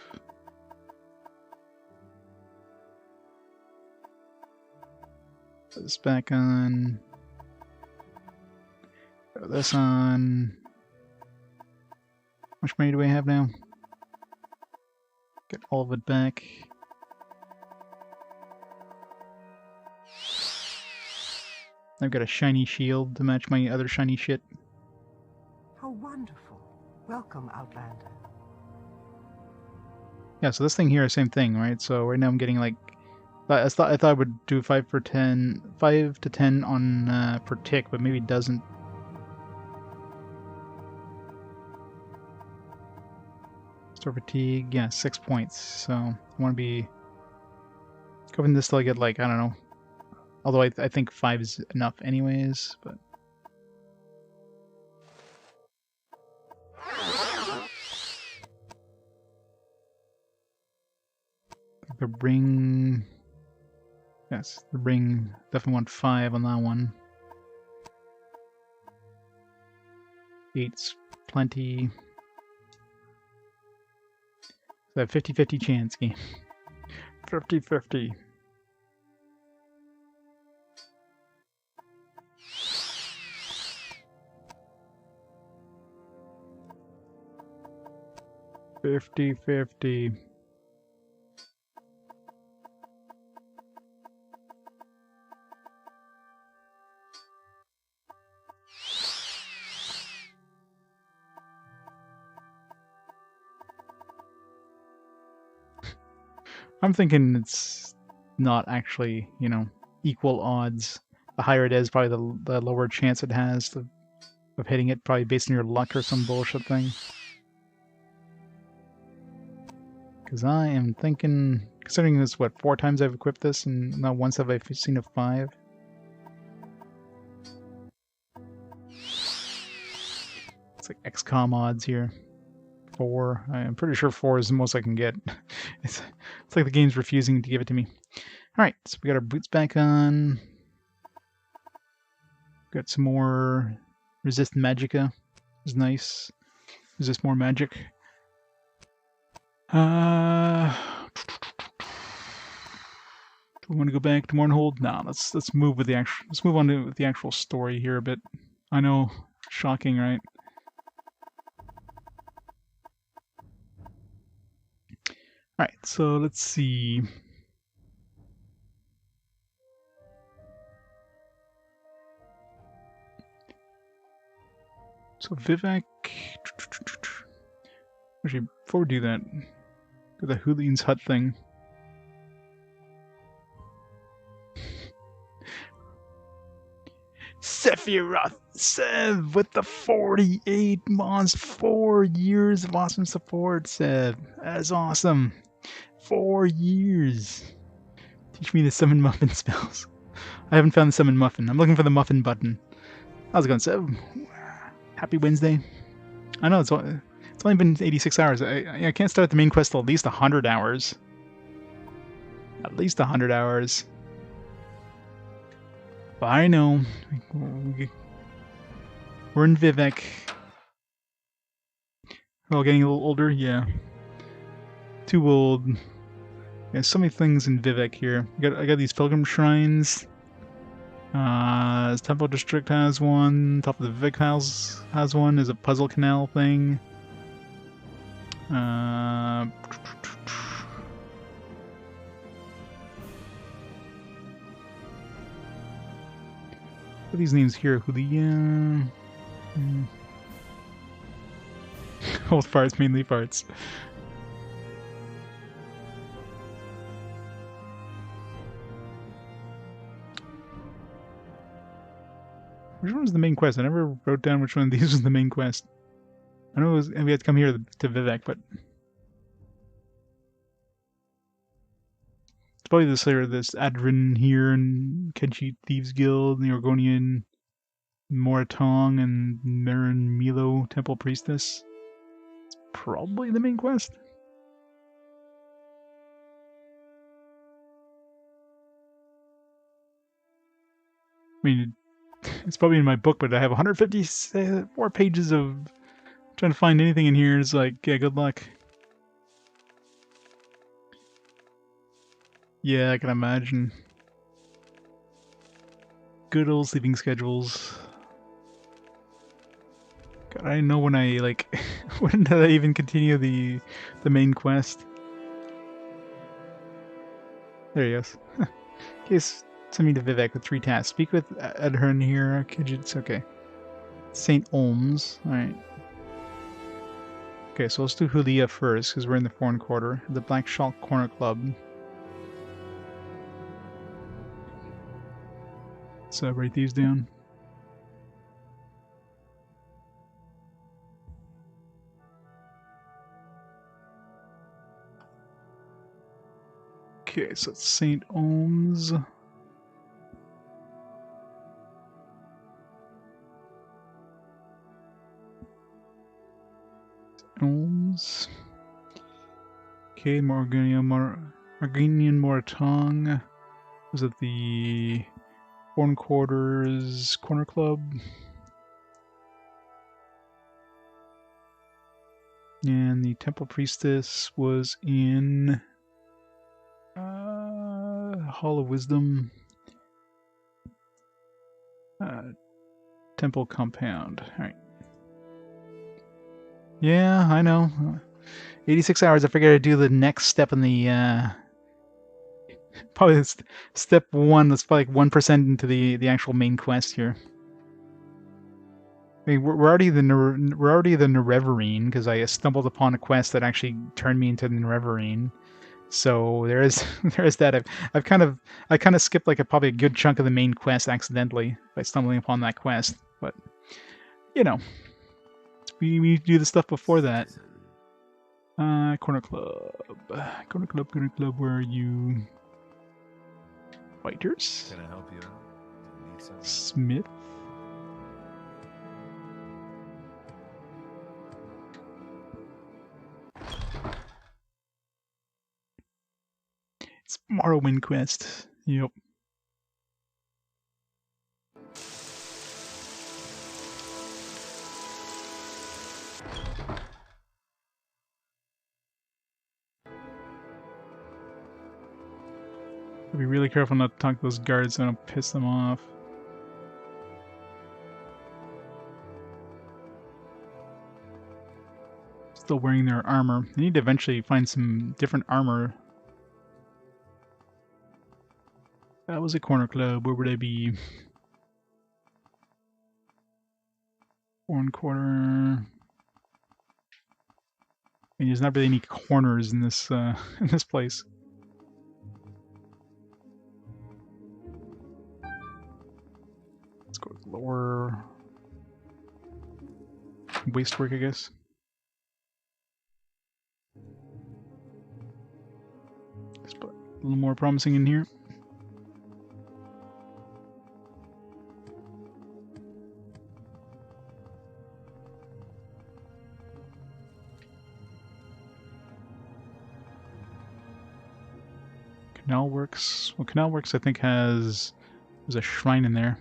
Put this back on. Throw this on. How much money do we have now? Get all of it back. I've got a shiny shield to match my other shiny shit. How wonderful. Welcome, Outlander. Yeah, so this thing here is same thing, right? So right now I'm getting like, I thought I would do 5 to 10 on per tick, but maybe it doesn't. Store fatigue, yeah, 6 points. So I want to be covering this till I get like, I don't know. Although I think 5 is enough anyways, but. The ring. Yes, the ring. Definitely want 5 on that one. 8's plenty. So 50-50 chance game. 50-50. I'm thinking it's not actually, you know, equal odds. The higher it is, probably the lower chance it has of hitting it, probably based on your luck or some bullshit thing. Because I am thinking, considering this, what, 4 times I've equipped this, and not once have I seen a 5. It's like XCOM odds here. 4. I'm pretty sure 4 is the most I can get. It's like the game's refusing to give it to me. Alright, so we got our boots back on. Got some more resist magicka. Is nice. Resist more magic. Do we want to go back to Mournhold? Nah, let's move with the actual. Let's move on to the actual story here a bit. I know, shocking, right? All right, so let's see. So Vivek. Actually, before we do that, do the Hooligan's Hut thing. Sephiroth Sev with the 48 months, 4 years of awesome support, Sev. That's awesome. 4 years. Teach me the summon muffin spells. I haven't found the summon muffin. I'm looking for the muffin button. How's it going, Sev? Happy Wednesday. I know it's only been 86 hours. I can't start the main quest till at least 100 hours. At least 100 hours. But I know. We're in Vivek. We're all getting a little older? Yeah. Too old. There's so many things in Vivek here. I got these pilgrim shrines. Temple District has one. Top of the Vivek House has one. There's a puzzle canal thing. What are these names here? Hulia. Old farts, mainly farts. Which one was the main quest? I never wrote down which one of these was the main quest. I know we had to come here to Vivek, but it's probably this Adrin here and Kenshi Thieves Guild, the Orgonian Moratong, and Marin Milo Temple Priestess. It's probably the main quest. I mean, it's probably in my book, but I have 154 pages of trying to find anything in here. It's like, yeah, good luck. Yeah, I can imagine. Good old sleeping schedules. God, I didn't know when I, like, when did I even continue the main quest? There he goes. Case send me to Vivek with 3 tasks. Speak with Adhern here. Kidgets, okay. St. Olms, alright. Okay, so let's do Hulia first, because we're in the foreign quarter. The Black Shawl Corner Club. So write these down. Okay, so it's St. Olms. Olms. Okay, Morganian Moratong. Was it the Foreign Quarters Corner Club? And the Temple Priestess was in Hall of Wisdom. Temple Compound. Alright. Yeah, I know. 86 hours. I figured I'd do the next step in the probably step 1. That's probably like 1% into the actual main quest here. I mean, we're already the Nerevarine because I stumbled upon a quest that actually turned me into the Nerevarine. So there is that. I kind of skipped like probably a good chunk of the main quest accidentally by stumbling upon that quest. But you know, we do the stuff before that. Corner Club. Corner Club. Where are you? Fighters. Can I help you out? Do you need something? Smith. It's Morrowind quest. Yep. Be really careful not to talk to those guards so I don't piss them off. Still wearing their armor. I need to eventually find some different armor. That was a corner club. Where would I be? Foreign quarter. And there's not really any corners in this in this place. Let's go with lower waste work, I guess. Let's put a little more promising in here. Canal Works. Well, Canal Works I think there's a shrine in there.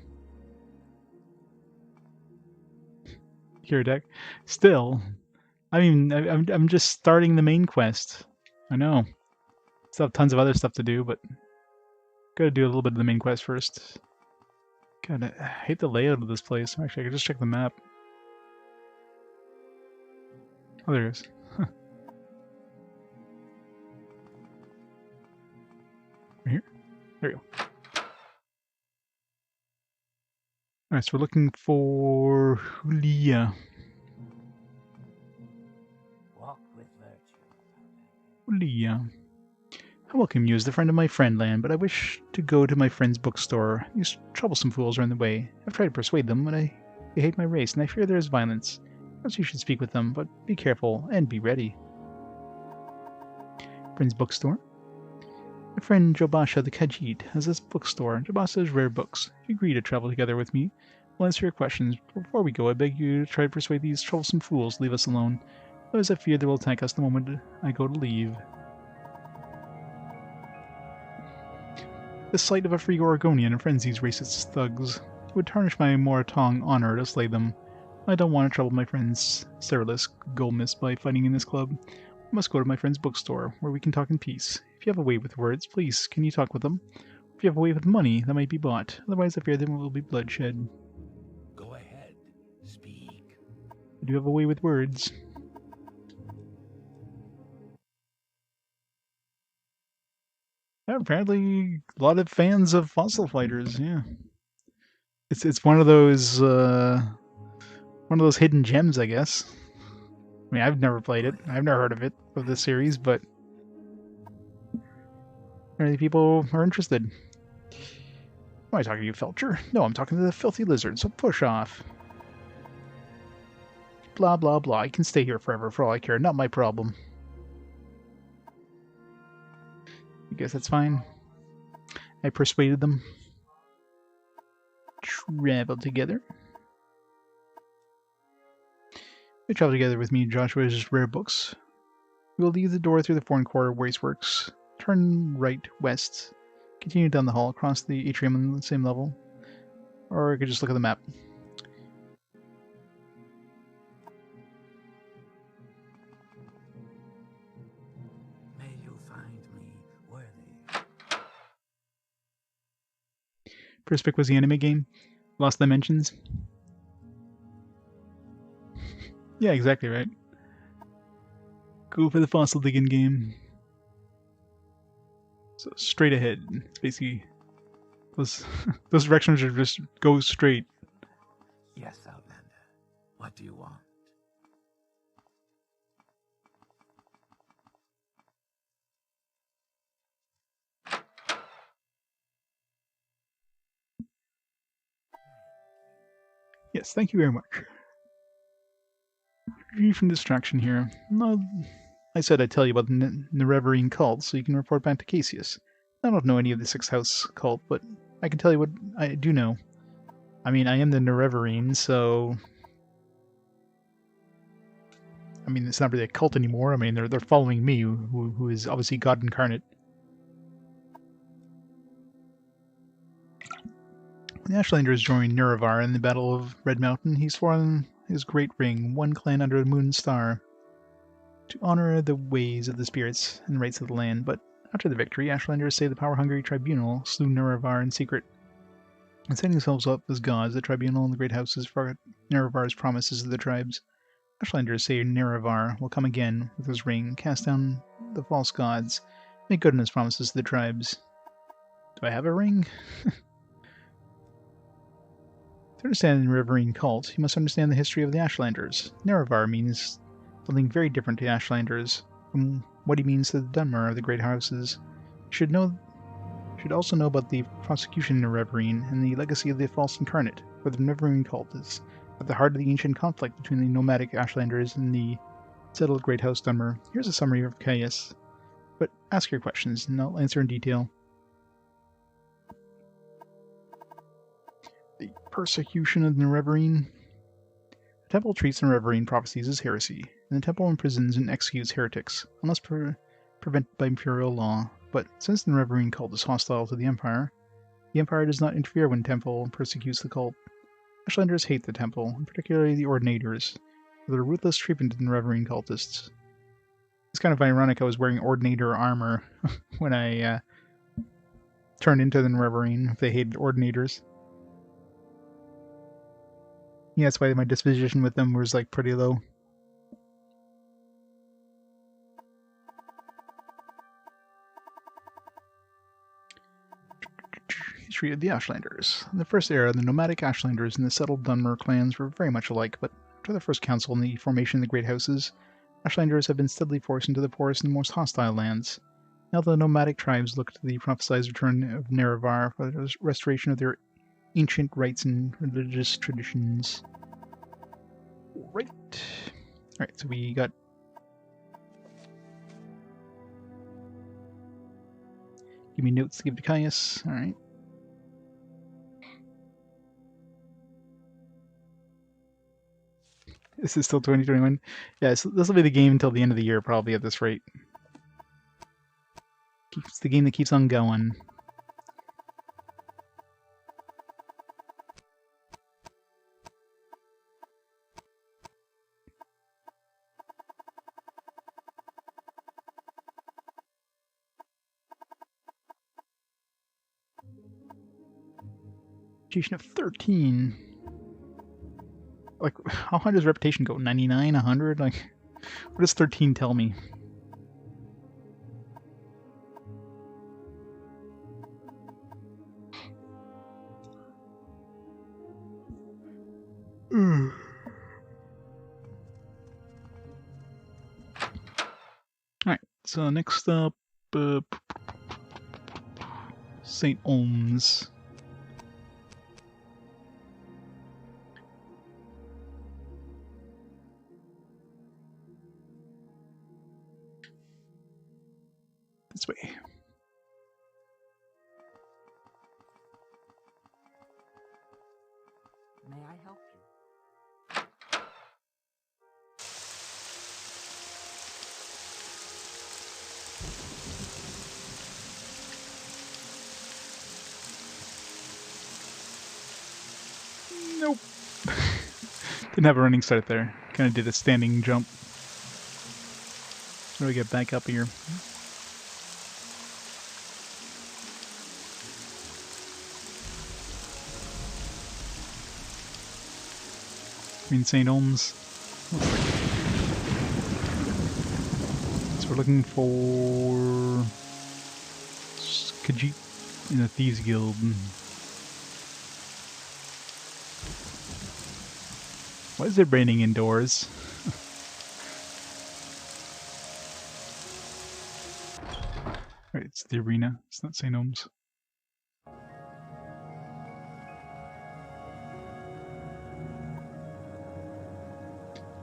Here, deck. Still, I mean, I'm just starting the main quest. I know. Still have tons of other stuff to do, but gotta do a little bit of the main quest first. God, I hate the layout of this place. Actually, I could just check the map. Oh, there it is. Huh. Right here? There you go. Alright, so we're looking for Julia. Walk with virtue. Julia. I welcome you as the friend of my friendland, but I wish to go to my friend's bookstore. These troublesome fools are in the way. I've tried to persuade them, but they hate my race, and I fear there is violence. Perhaps you should speak with them, but be careful and be ready. Friend's bookstore. My friend Jobasha the Khajiit has this bookstore. Jobasha has rare books. If you agree to travel together with me, we'll answer your questions. Before we go, I beg you to try to persuade these troublesome fools to leave us alone. Otherwise, I fear they will attack us the moment I go to leave. The sight of a free Oregonian frenzies racist thugs. It would tarnish my Moratong honor to slay them. I don't want to trouble my friend's Cerelis Golmis by fighting in this club. I must go to my friend's bookstore, where we can talk in peace. If you have a way with words, please, can you talk with them? If you have a way with money, that might be bought. Otherwise, I fear there will be bloodshed. Go ahead. Speak. I do have a way with words. Yeah, apparently, a lot of fans of Fossil Fighters, yeah. It's one of those hidden gems, I guess. I mean, I've never played it. I've never heard of this series, but apparently people are interested. Am I talking to you, Felcher? No, I'm talking to the filthy lizard, so push off. Blah, blah, blah. You can stay here forever for all I care. Not my problem. I guess that's fine. I persuaded them. Travel together. You travel together with me, Joshua's rare books. We will leave the door through the foreign quarter where he works. Turn right west. Continue down the hall, across the atrium on the same level. Or I could just look at the map. May you find me worthy. First pick was the anime game. Lost Dimensions. Yeah, exactly right. Go for the fossil digging game. So straight ahead. It's basically those those directions are just go straight. Yes, Outlander. What do you want? Yes, thank you very much. Free from distraction here. No, I said I'd tell you about the Nerevarine cult, so you can report back to Cassius. I don't know any of the Sixth House cult, but I can tell you what I do know. I mean, I am the Nerevarine, so I mean, it's not really a cult anymore. I mean, they're following me, who is obviously God incarnate. The Ashlanders joined Nerevar in the Battle of Red Mountain. He swore on his great ring, one clan under the moon and star, to honor the ways of the spirits and rights of the land. But after the victory, Ashlanders say the power-hungry tribunal slew Nerevar in secret. And setting themselves up as gods, the tribunal and the great houses forgot Nerevar's promises to the tribes. Ashlanders say Nerevar will come again with his ring, cast down the false gods, make good on his promises to the tribes. Do I have a ring? To understand the Nerevarine cult, you must understand the history of the Ashlanders. Nerevar means something very different to the Ashlanders from what he means to the Dunmer of the great houses. You should also know about the prosecution in Nerevarine and the legacy of the false incarnate, where the Nerevarine cult is at the heart of the ancient conflict between the nomadic Ashlanders and the settled Great House Dunmer. Here's a summary of Caius, but ask your questions and I'll answer in detail. The persecution of Nerevarine. The temple treats Nerevarine prophecies as heresy, and the temple imprisons and executes heretics, unless prevented by imperial law. But since the Nerevarine cult is hostile to the Empire does not interfere when temple persecutes the cult. Ashlanders hate the temple, and particularly the Ordinators, for their ruthless treatment of the Nerevarine cultists. It's kind of ironic I was wearing Ordinator armor when I turned into the Nerevarine if they hated Ordinators. Yeah, that's why my disposition with them was like pretty low. He's History of the Ashlanders. In the first era, the nomadic Ashlanders and the settled Dunmer clans were very much alike, but after the First Council and the formation of the Great Houses, Ashlanders have been steadily forced into the poorest and most hostile lands. Now the nomadic tribes look to the prophesied return of Nerevar for the restoration of their ancient rites and religious traditions. Right. Alright, so we got... Give me notes to give to Caius. Alright. This is still 2021. Yeah, so this will be the game until the end of the year, probably, at this rate. It's the game that keeps on going. Reputation of 13. Like, how high does reputation go? 99, 100? Like, what does 13 tell me? Alright, so next up, St. Olms. This way. May I help you? Nope. Didn't have a running start there. Kind of did a standing jump. How do we get back up here? In St. Olms. So we're looking for Khajiit in the Thieves Guild. Why is it raining indoors? Right, it's the arena. It's not St. Olms.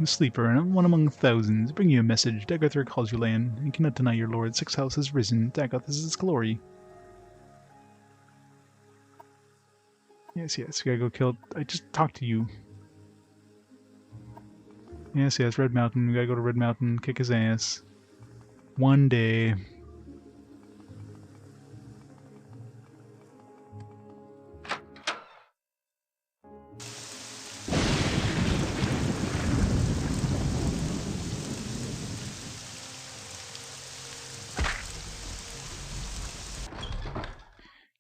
The sleeper, and one among thousands, bring you a message. Dagoth calls your land, and cannot deny your lord. 6 house has risen. Dagoth is its glory. Yes, you gotta go kill... I just talked to you. Yes, Red Mountain. We gotta go to Red Mountain, kick his ass. One day.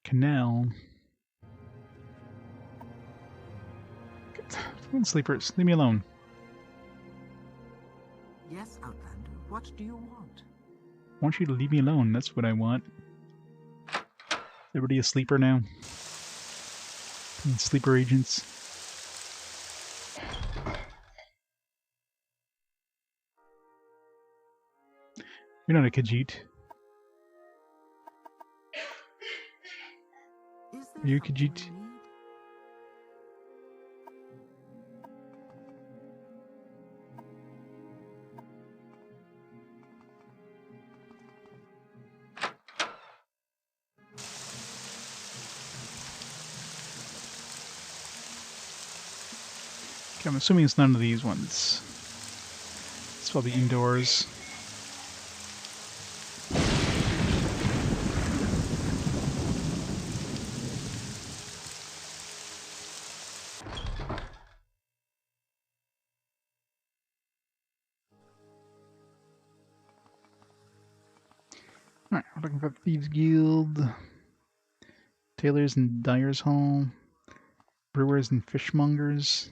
Canal. Sleepers, leave me alone. Yes, Outlander. What do you want? I want you to leave me alone. That's what I want. Everybody a sleeper now? And sleeper agents. You're not a Khajiit. Is there Are you a something Khajiit? you need? Okay, I'm assuming it's none of these ones. It's probably indoors. Alright, we're looking for Thieves Guild, Tailors and Dyers Hall, Brewers and Fishmongers.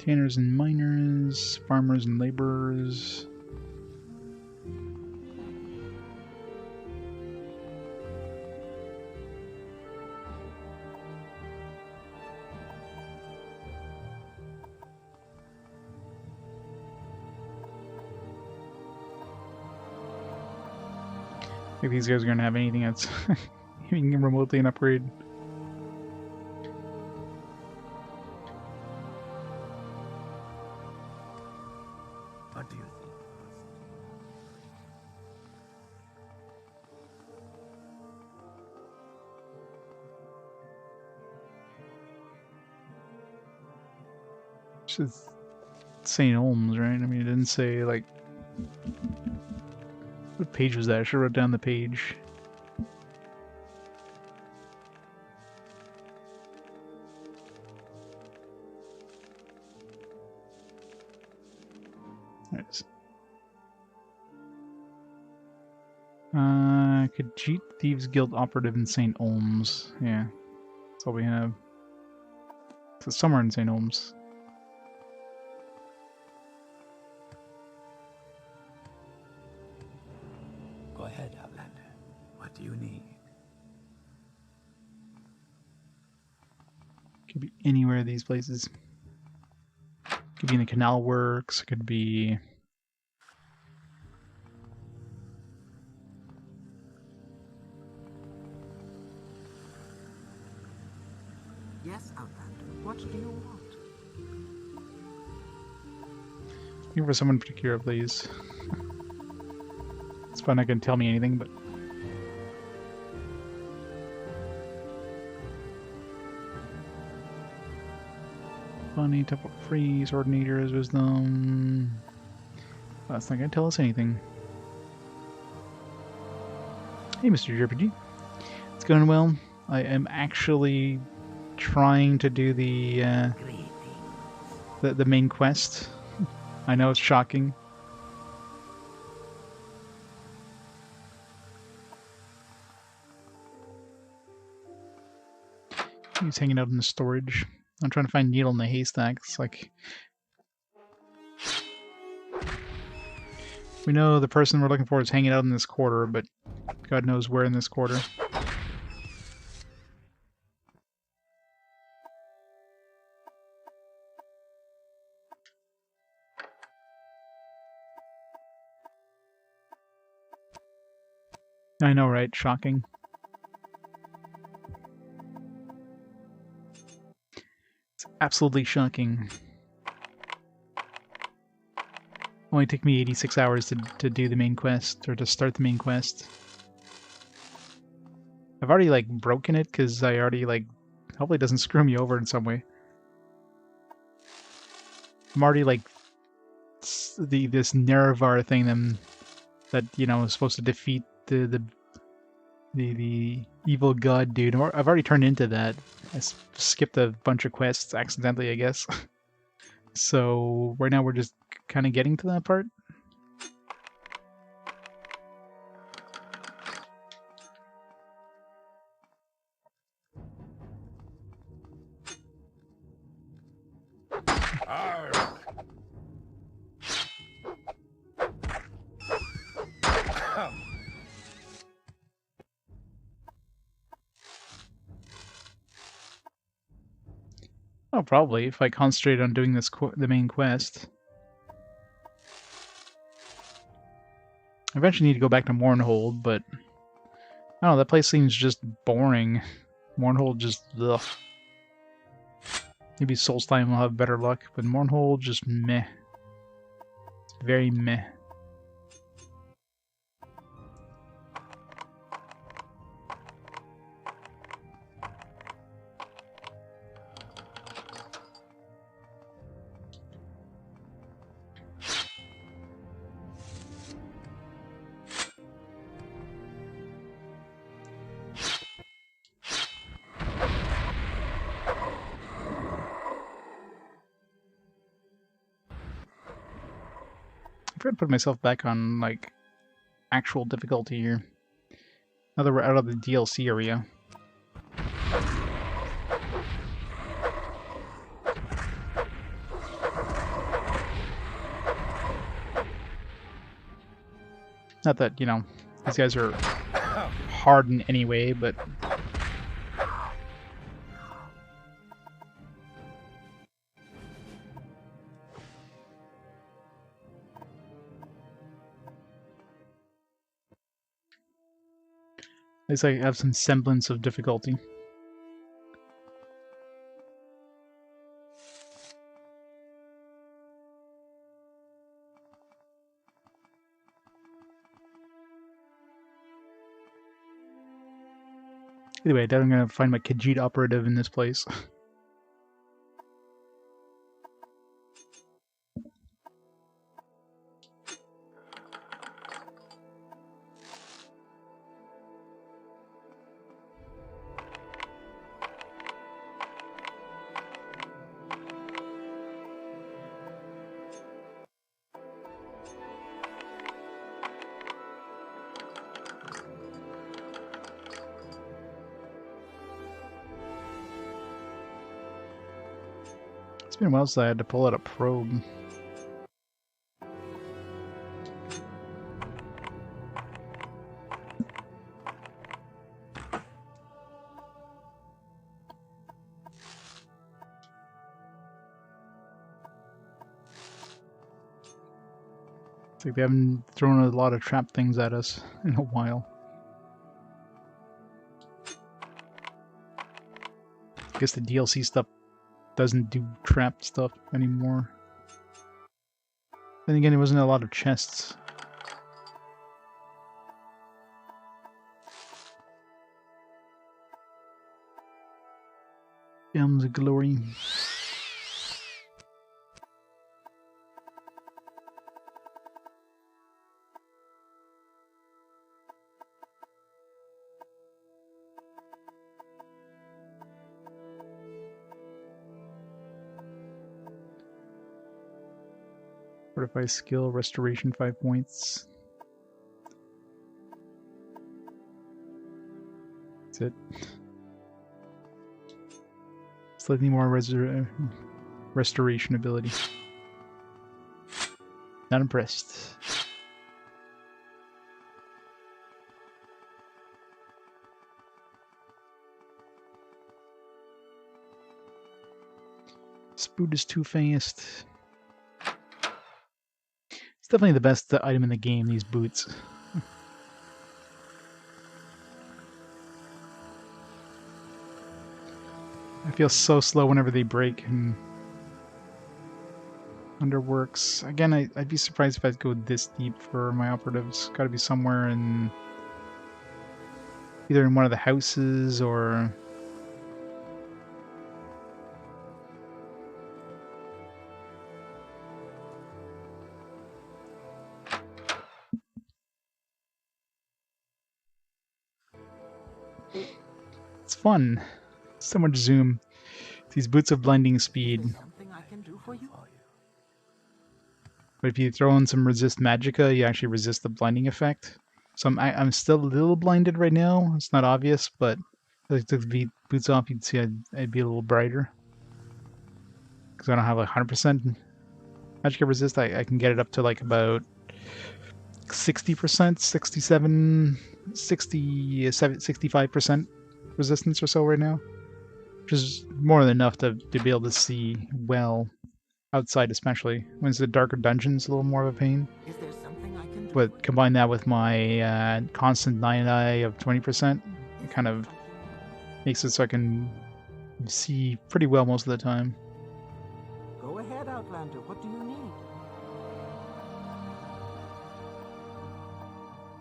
Tanners and miners, farmers and laborers. I think these guys are going to have anything that's even remotely an upgrade. What do you think? It's St. Olms, right? I mean, it didn't say, like... What page was that? I should have wrote down the page. Nice. Khajiit Thieves Guild operative in St. Olms. Yeah, that's all we have. So somewhere in St. Olms. Go ahead, Outlander. What do you need? Could be anywhere of these places. Could be in the canal works. Could be. Yes, Outlander. What do you want? Looking for someone particular, please. It's fine, not gonna tell me anything, but. Funny, temple freeze, ordinator's wisdom. That's not gonna tell us anything. Hey, Mr. JRPG. It's going well. I am actually trying to do the main quest. I know it's shocking. He's hanging out in the storage. I'm trying to find needle in the haystack. It's like we know the person we're looking for is hanging out in this quarter, but God knows where in this quarter. I know, right? Shocking. It's absolutely shocking. Only took me 86 hours to do the main quest, or to start the main quest. I've already, like, broken it, because I already, like, hopefully it doesn't screw me over in some way. I'm already, like, this Nerevar thing that, you know, is supposed to defeat the evil god dude. I've already turned into that. I skipped a bunch of quests accidentally, I guess. So right now we're just kind of getting to that part. Oh, probably, if I concentrate on doing this the main quest. I eventually need to go back to Mournhold, but I don't know, that place seems just boring. Mournhold just, ugh. Maybe Solstheim will have better luck, but Mournhold just meh. It's very meh. I'm trying to put myself back on, like, actual difficulty here. Now that we're out of the DLC area. Not that, you know, these guys are hard in any way, but... At least I have some semblance of difficulty. Anyway, I doubt I'm gonna find my Khajiit operative in this place. It's been a while since I had to pull out a probe. It's like they haven't thrown a lot of trap things at us in a while. I guess the DLC stuff doesn't do trap stuff anymore. Then again, there wasn't a lot of chests. Gems of glory. Fortify skill, restoration 5 points. That's it. Slightly more restoration ability. Not impressed. This boot is too fast. It's definitely the best item in the game, these boots. I feel so slow whenever they break and underworks. Again, I'd be surprised if I'd go this deep for my operatives. Gotta be somewhere in... either in one of the houses or... It's fun. So much zoom. These boots of blinding speed. Something I can do for you? But if you throw in some resist magicka, you actually resist the blinding effect. So I'm still a little blinded right now. It's not obvious, but if I took the boots off, you'd see I'd be a little brighter. Because I don't have like 100% magicka resist. I can get it up to like about 60%, 67, 65% resistance or so right now. Which is more than enough to be able to see well outside, especially when it's a darker dungeon. It's a little more of a pain. Is there something I can do? But combine that with my constant 9eye of 20%, it kind of makes it so I can see pretty well most of the time. Go ahead, Outlander. What do you need?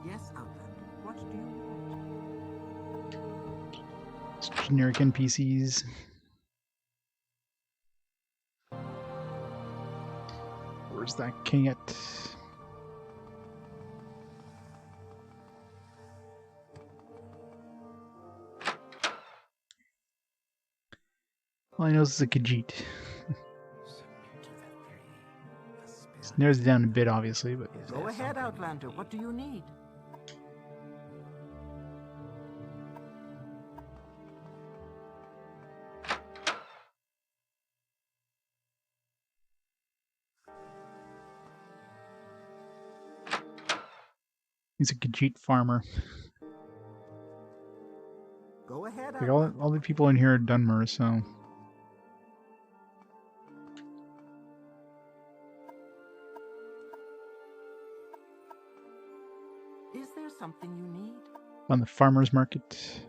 Yes, Outlander. What do you want? It's generic NPCs. Where's that king at? All I know is it's a Khajiit. It narrows it down a bit, obviously, but... Go ahead, Outlander. What do you need? He's a Khajiit farmer. Go ahead, Like Outlander. all the people in here are Dunmer, so Is there something you need? on the farmers market.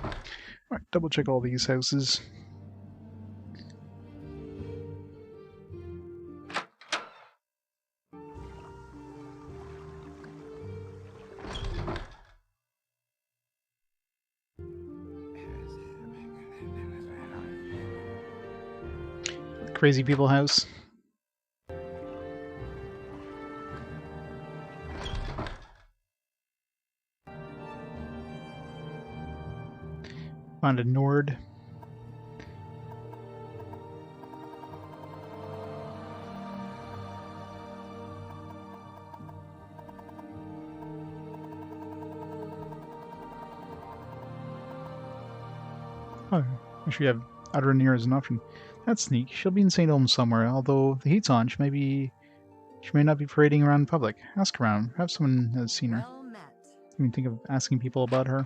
All right, double check all these houses. Crazy people house. Found a Nord. Oh, I should have Adrenir as an option. That's sneak. She'll be in St. Olm somewhere, although the heat's on. She may not be parading around in public. Ask around. Perhaps someone has seen her. Well met. You can think of asking people about her.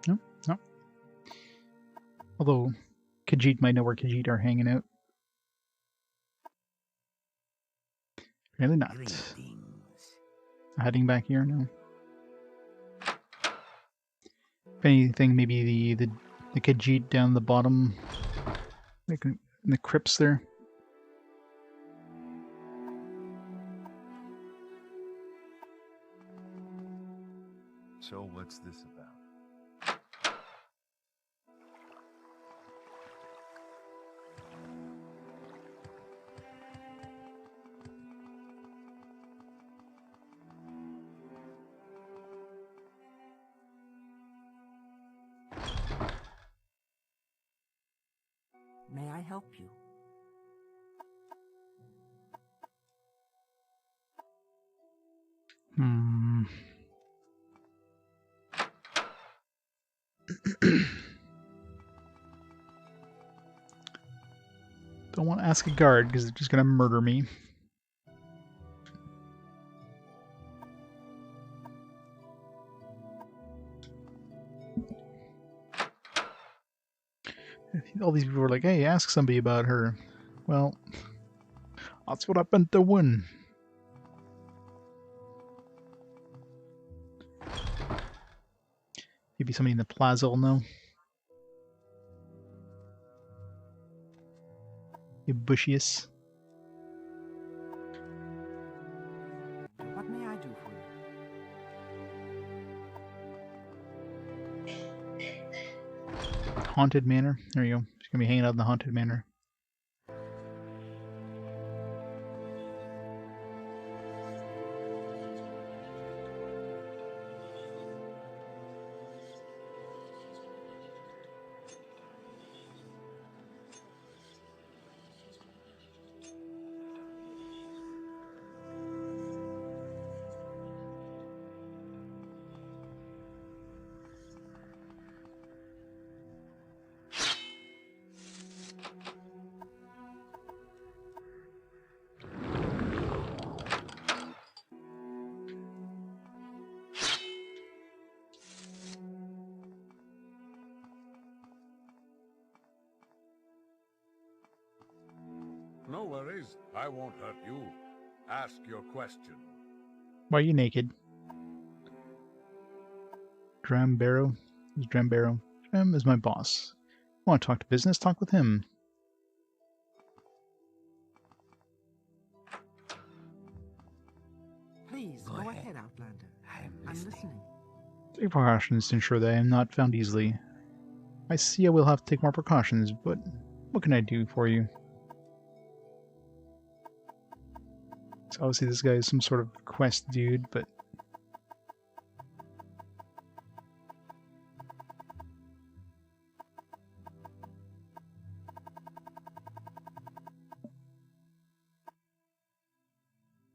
No, no. Although Khajiit might know where Khajiit are hanging out. Really not. Greetings. Heading back here now. If anything, maybe the Khajiit down the bottom, like in the crypts there. So what's this about? May I help you? Hmm. Don't want to ask a guard because they're just gonna murder me. All these people were like, "Hey, ask somebody about her." Well, that's what I've been doing. Maybe somebody in the plaza will know. You bushiest. What may I do for you? Haunted Manor. There you go. She's gonna be hanging out in the Haunted Manor. No worries. I won't hurt you. Ask your question. Why are you naked? Drambaro? Who's Drambaro? Dram is my boss. Want to talk to business? Talk with him. Please, Go go ahead. ahead, Outlander. I'm I'm listening. listening. Take precautions to ensure that I am not found easily. I see I will have to take more precautions, but what can I do for you? So obviously this guy is some sort of quest dude, but...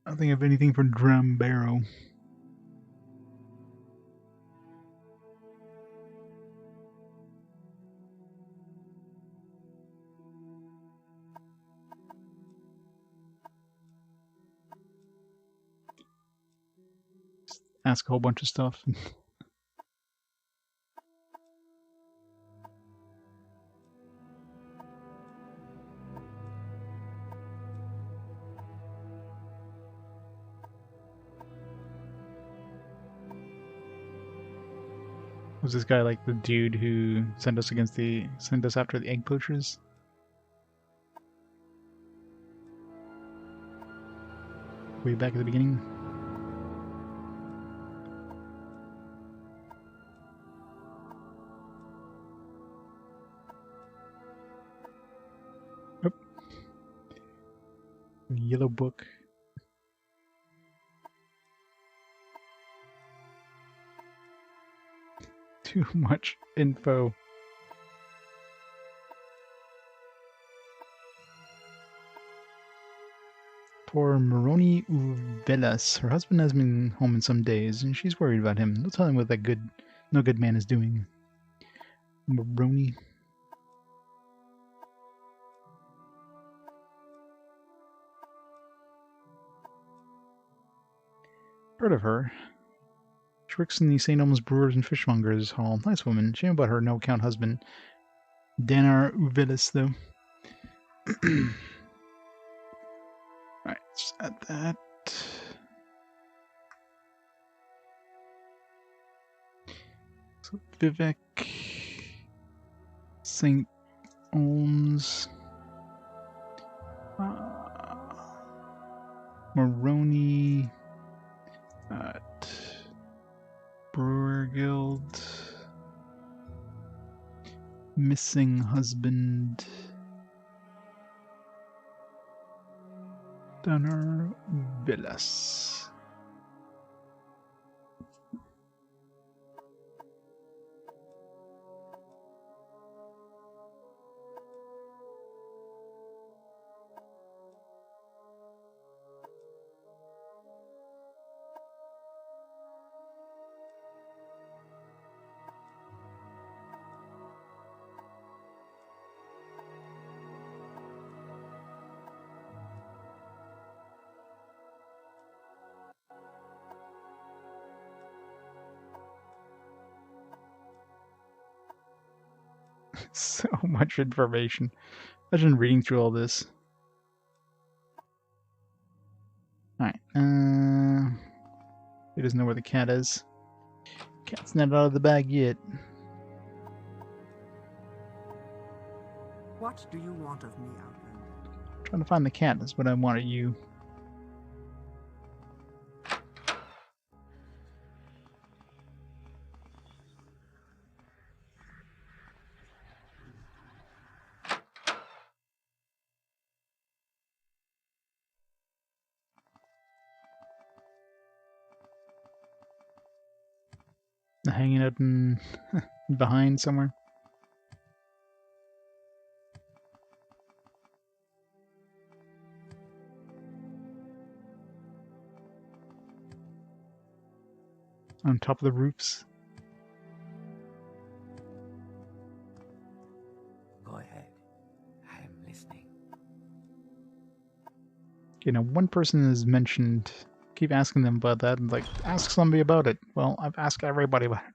I don't think I have anything for Drambaro. Ask a whole bunch of stuff. Was this guy like the dude who sent us after the egg poachers? Way back at the beginning? Nope. Yellow book. Too much info. Poor Moroni Uvelas. Her husband has been home in some days, and she's worried about him. No telling what that no good man is doing. Moroni. Heard of her. She works in the St. Elmo's Brewers and Fishmongers Hall. Nice woman. Shame about her no-account husband. Danar Uvelis, though. Alright, let's add that. So, Vivek. St. Olms. Moroni. Brewer Guild. Missing husband. Danar Villas. So much information. Imagine reading through all this. Alright, he doesn't know where the cat is. Cat's not out of the bag yet. What do you want of me, Outlander? Trying to find the cat is what I want of you. Hanging out in behind somewhere. On top of the roofs. Go ahead. I am listening. You know, one person has mentioned, keep asking them about that, and like, ask somebody about it. Well, I've asked everybody about it.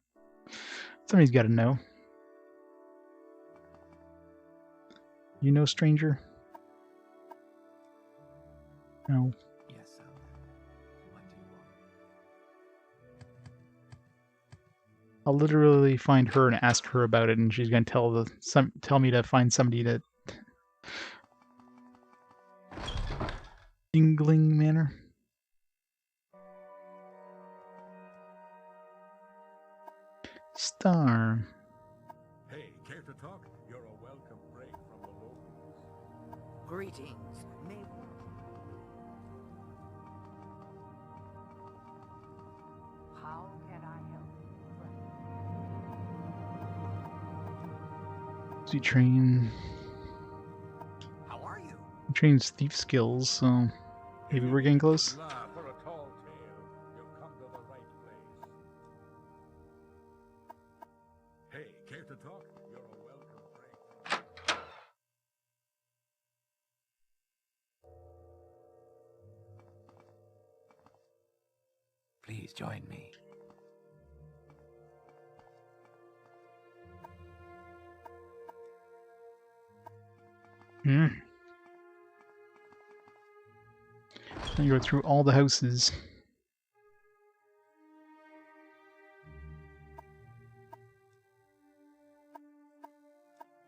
Somebody's got to know. You know, stranger? No. Yes, sir. I'll literally find her and ask her about it, and she's gonna tell me to find somebody to. Ingling Manor. Star. Hey, care to talk? You're a welcome break from the locals. Greetings. How can I help you? He train. How are you? He trains thief skills, so maybe we're getting close. For a tall tale, you've come to the right place. Hey, care to talk? You're a welcome break. Please join me. Hmm. Now you go through all the houses.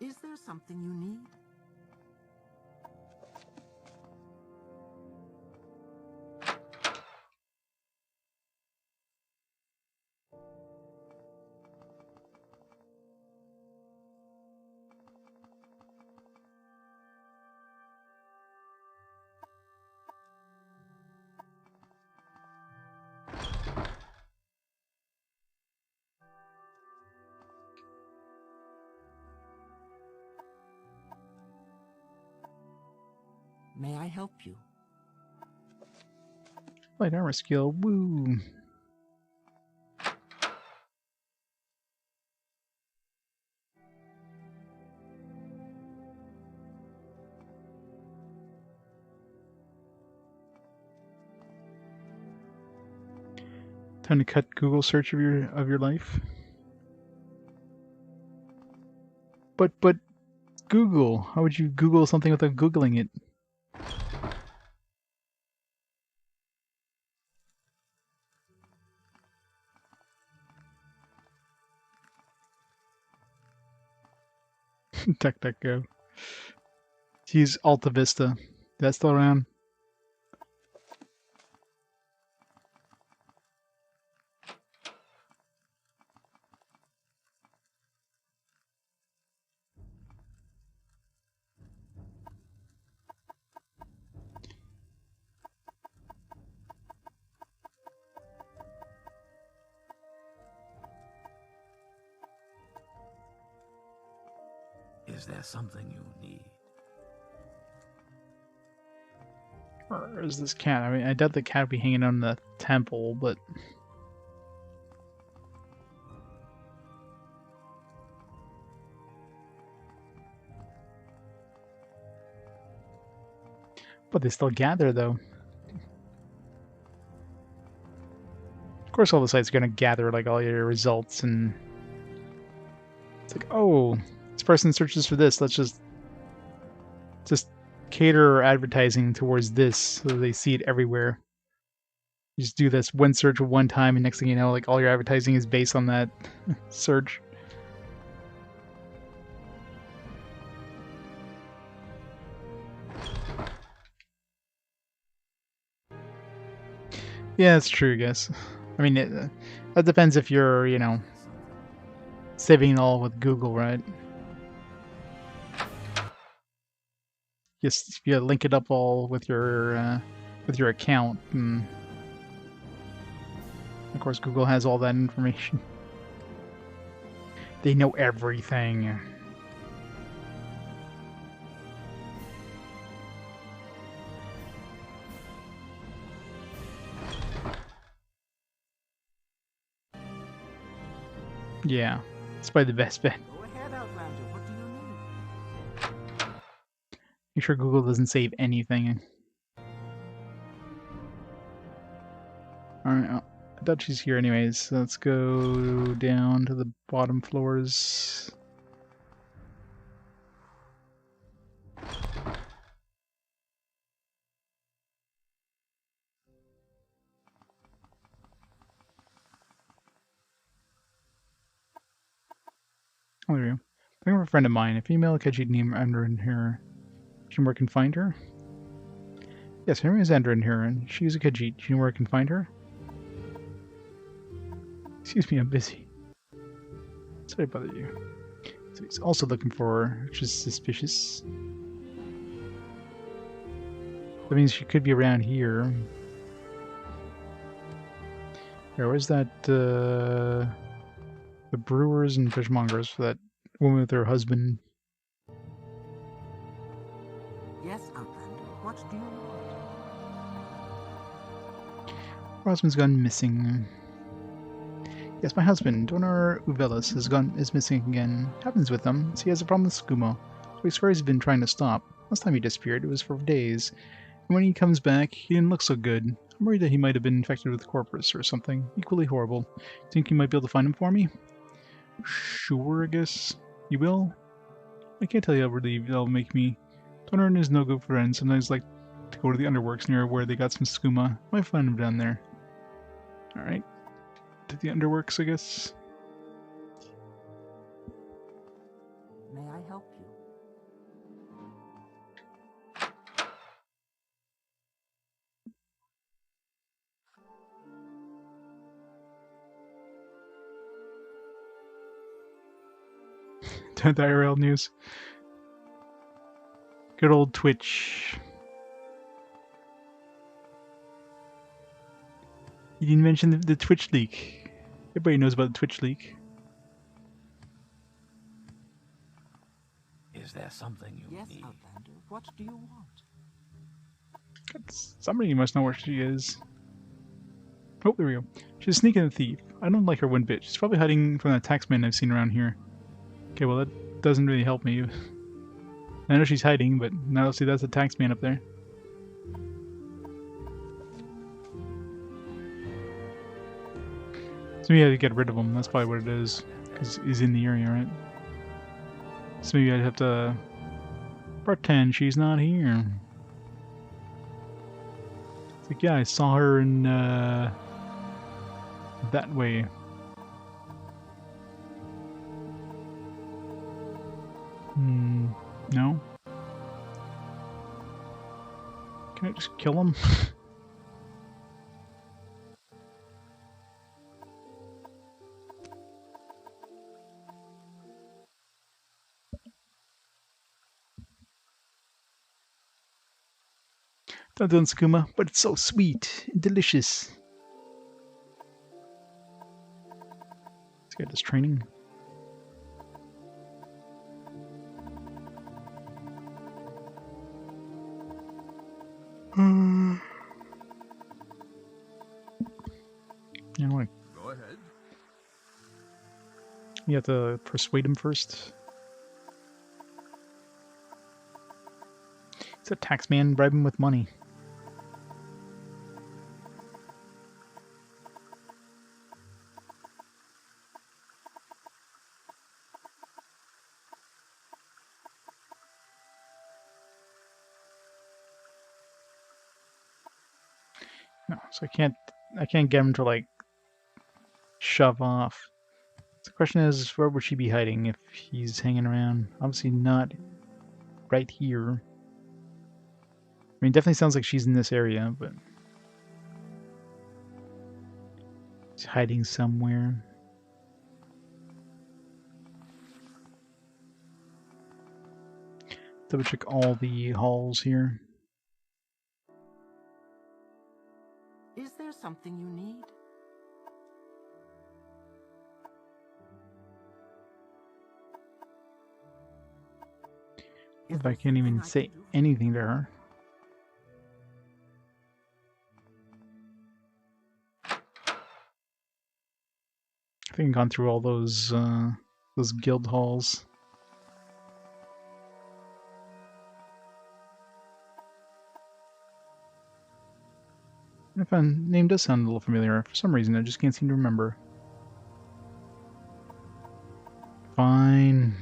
Is there something you need? May I help you? Light armor skill. Woo. Time to cut Google search of your life. But Google. How would you Google something without Googling it? DuckDuckGo. Use Alta Vista. That's still around. Is there something you need? Or is this cat? I mean, I doubt the cat would be hanging on the temple, but... But they still gather, though. Of course all the sites are going to gather, like, all your results, and... It's like, oh, this person searches for this, let's just cater advertising towards this so they see it everywhere. You just do this one search one time, and next thing you know, like, all your advertising is based on that search. Yeah, that's true, I guess. I mean, that depends if you're, you know, saving it all with Google, right? Just you link it up all with your account, and of course Google has all that information. They know everything. Yeah, it's probably the best bet. Go ahead, Outlander. What do you need? Make sure Google doesn't save anything. Alright, I thought she's here anyways, so let's go down to the bottom floors. Oh, there you go. Think of a friend of mine, a female Khajiit named Andrin here. Do you know where I can find her? Yes, her name is Andrin here, and she's a Khajiit. Do you know where I can find her? Excuse me, I'm busy. Sorry to bother you. So he's also looking for her, which is suspicious. That means she could be around here. Where's that, the brewers and fishmongers for that woman with her husband? Yes, Outlander, what do you want? Her husband's gone missing. Yes, my husband, Donor Uvelis, is missing again. Happens with him, so he has a problem with skooma. So he swears he's been trying to stop. Last time he disappeared, it was for days. And when he comes back, he didn't look so good. I'm worried that he might have been infected with corpus or something equally horrible. Think you might be able to find him for me? Sure, I guess. You will? I can't tell you how relieved that'll make me. Donor and his no-good friend sometimes like to go to the underworks near where they got some skooma. Might find him down there. Alright. To the underworks, I guess. May I help you? The IRL news. Good old Twitch. You didn't mention the Twitch leak. Everybody knows about the Twitch leak. Is there something you Yes, need? Outlander, what do you want? Somebody must know where she is. Oh, there we go. She's a sneaking thief. I don't like her one bit. She's probably hiding from that taxman I've seen around here. Okay, well that doesn't really help me. I know she's hiding, but now see that's a taxman up there. So maybe I had to get rid of him. That's probably what it is, because he's in the area, right? So maybe I'd have to pretend she's not here. It's like, yeah, I saw her in that way. No? Can I just kill him? Not doing skooma, but it's so sweet and delicious. Let's get this training. You know what? Go ahead. You have to persuade him first. He's a taxman, bribe him with money. No, so I can't get him to like shove off. The question is, where would she be hiding if he's hanging around? Obviously not right here. I mean, it definitely sounds like she's in this area, but she's hiding somewhere. Double check all the halls here. Is there something you need? If I can't even say anything to her. I think I've gone through all those guild halls. I found name does sound a little familiar. For some reason, I just can't seem to remember. Fine.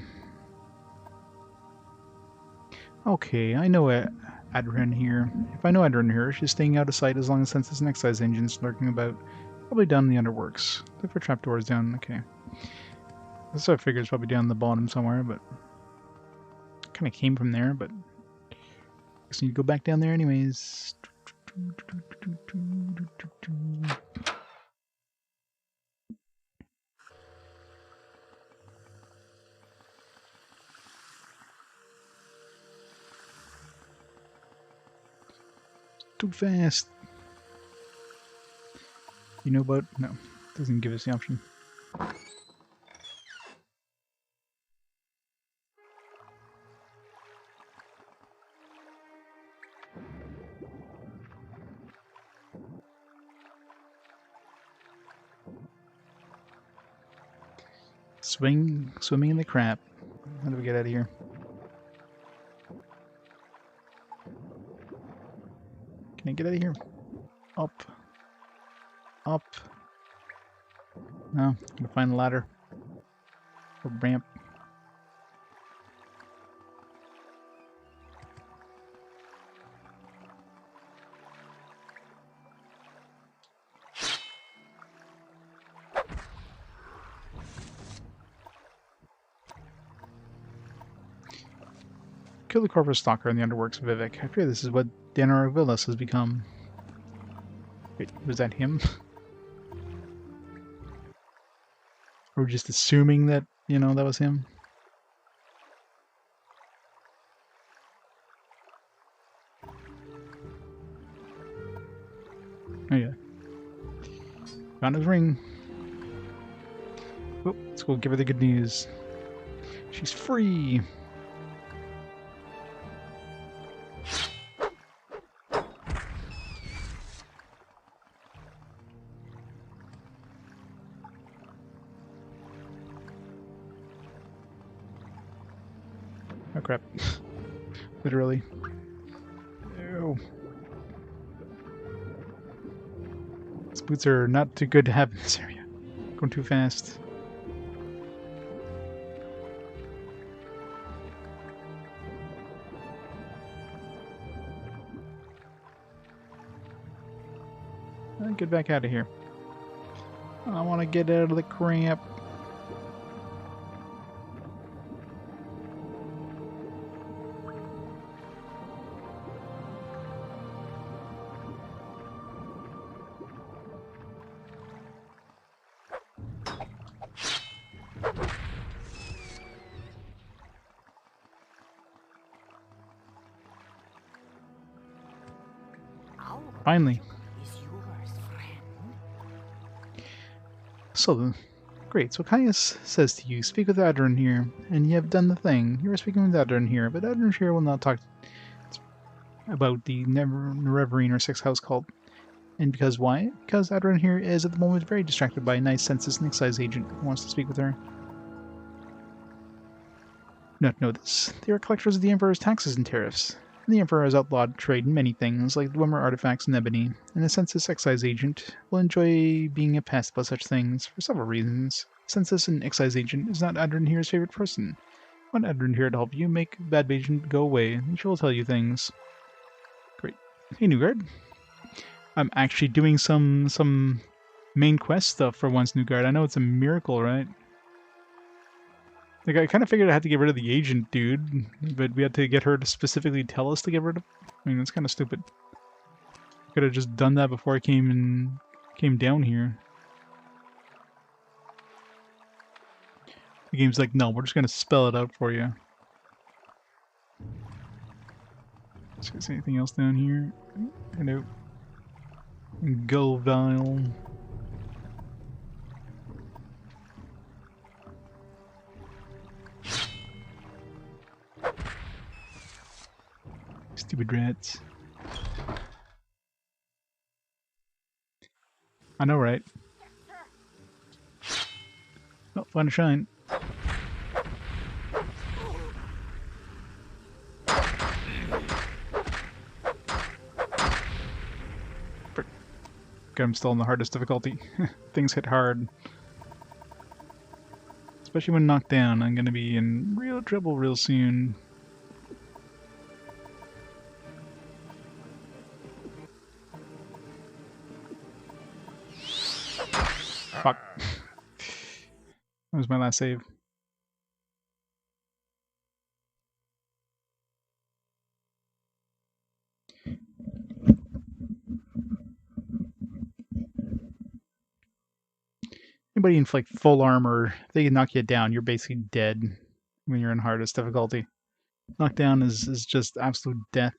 Okay, I know Adren here. If I know Adren here, she's staying out of sight as long as Census and Excise engines lurking about. Probably down in the underworks. Look for trapdoors down, okay. That's what I figured it's probably down the bottom somewhere, but kind of came from there, but I guess I need to go back down there anyways. Too fast. You know about? No, doesn't give us the option. Swimming in the crap. How do we get out of here? Can I get out of here? Up. Up. No, I'm gonna find a ladder. Or ramp. Kill the corporate stalker in the underworks of Vivek. I fear this is what Danor Villas has become. Wait, was that him? Or just assuming that, you know, that was him? Oh yeah. Found his ring. Oh, let's go give her the good news. She's free! Oh crap. Literally. Ew. These boots are not too good to have in this area. Going too fast. Get back out of here. I want to get out of the cramp. Finally. So, great. So Caius says to you, speak with Adrin here, and you have done the thing. You are speaking with Adrin here, but Adrin here will not talk about the Nerevarine or Sixth House cult. And because why? Because Adrin here is at the moment very distracted by a nice census and excise agent who wants to speak with her. Not know this. They are collectors of the Emperor's taxes and tariffs. And the Emperor has outlawed trade in many things, like Dwemer artifacts and ebony, and a census excise agent will enjoy being a pest about such things for several reasons. Census and excise agent is not Adrin here's favorite person. I want Adrin here to help you make bad agent go away, and she will tell you things. Great. Hey, Newgard. I'm actually doing some main quest stuff for once, Newgard. I know it's a miracle, right? Like, I kind of figured I had to get rid of the agent dude, but we had to get her to specifically tell us to get rid of. I mean, that's kind of stupid. I could have just done that before I came down here. The game's like, no, we're just gonna spell it out for you. Is there anything else down here? Hello. Gulvile. Stupid rats. I know, right? Oh, fun to shine. Okay, I'm still on the hardest difficulty. Things hit hard. Especially when knocked down. I'm gonna be in real trouble real soon. Fuck. That was my last save. Anybody in like full armor, if they can knock you down, you're basically dead when you're in hardest difficulty. Knockdown is just absolute death.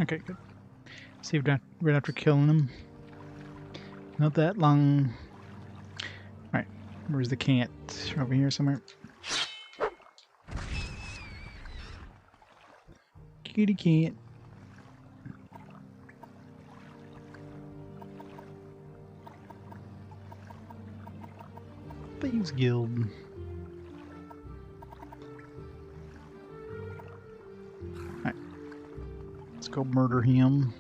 Okay, good. Saved right after killing him. Not that long. Alright, where's the cat? Over here somewhere. Kitty cat. Thieves Guild. Alright. Let's go murder him.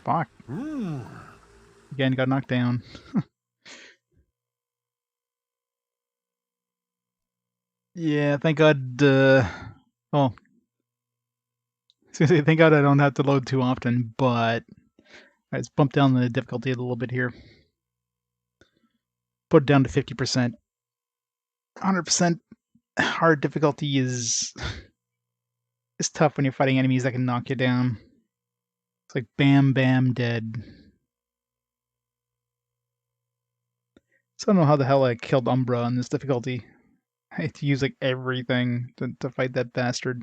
Fuck. Again, got knocked down. Yeah, thank God, oh. I was gonna say, thank God I don't have to load too often, but let's bump down the difficulty a little bit here. Put it down to 50%. 100% hard difficulty is tough when you're fighting enemies that can knock you down. It's like bam, bam, dead. So I don't know how the hell I killed Umbra on this difficulty. I had to use like everything to fight that bastard.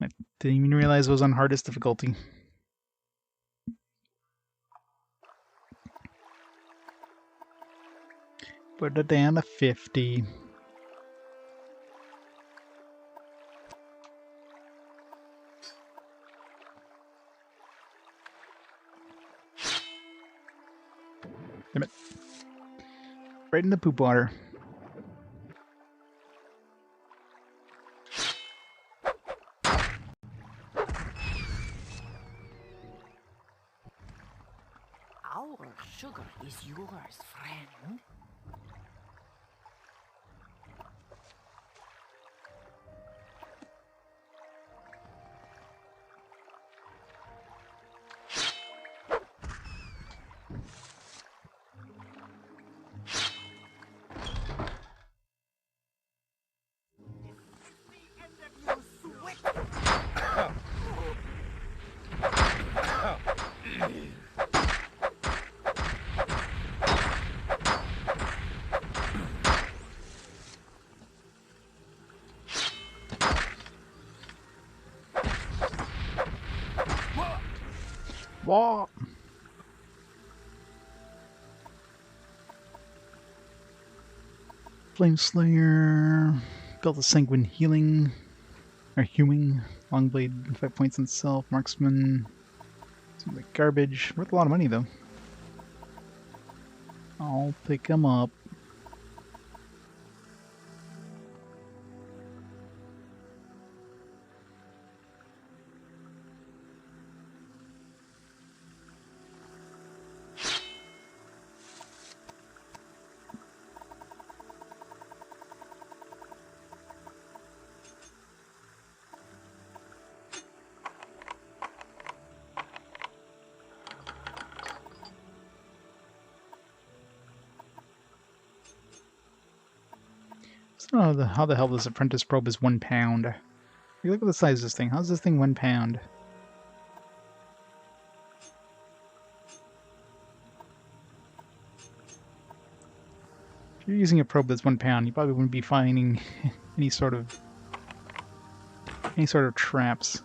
I didn't even realize it was on hardest difficulty. Put it down to 50. Damn it. Right in the poop water. Our sugar is yours, friend. Whoa! Flame Slayer. Built a Sanguine Healing. Or Hewing. Longblade, 5 points in self. Marksman. Seems like garbage. Worth a lot of money though. I'll pick him up. I don't know how the hell this apprentice probe is 1 pound. You look at the size of this thing. How's this thing 1 pound? If you're using a probe that's 1 pound, you probably wouldn't be finding any sort of traps.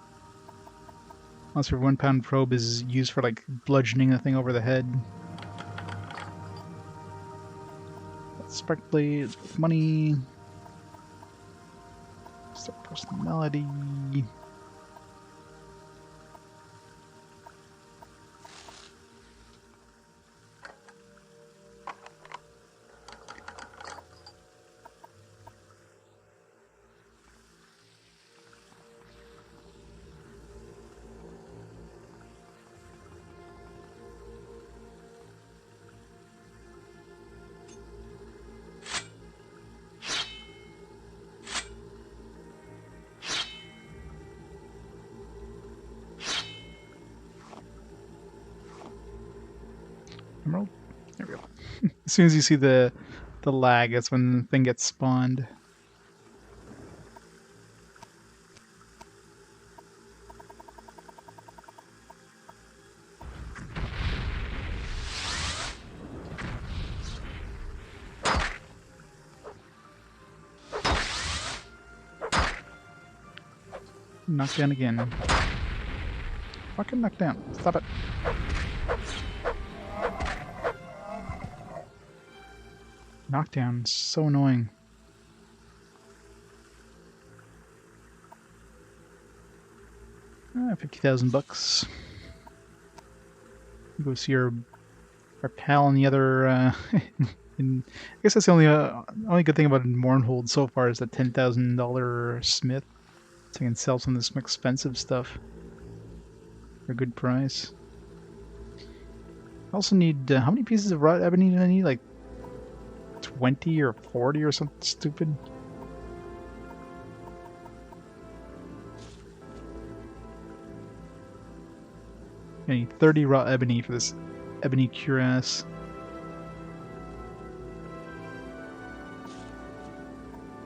Unless your 1 pound probe is used for like bludgeoning the thing over the head. Spark blade, money. Start personal melody. Emerald? There we go. As soon as you see the lag, that's when the thing gets spawned. Knock down again. Fucking knock down. Stop it. Knockdown, so annoying. $50,000. Go see our pal on the other. I guess that's the only good thing about Mournhold so far is that $10,000 smith, so I can sell some of this expensive stuff for a good price. I also need how many pieces of wrought ebony do I need? Like 20 or 40 or something stupid. I need 30 raw ebony for this ebony cuirass.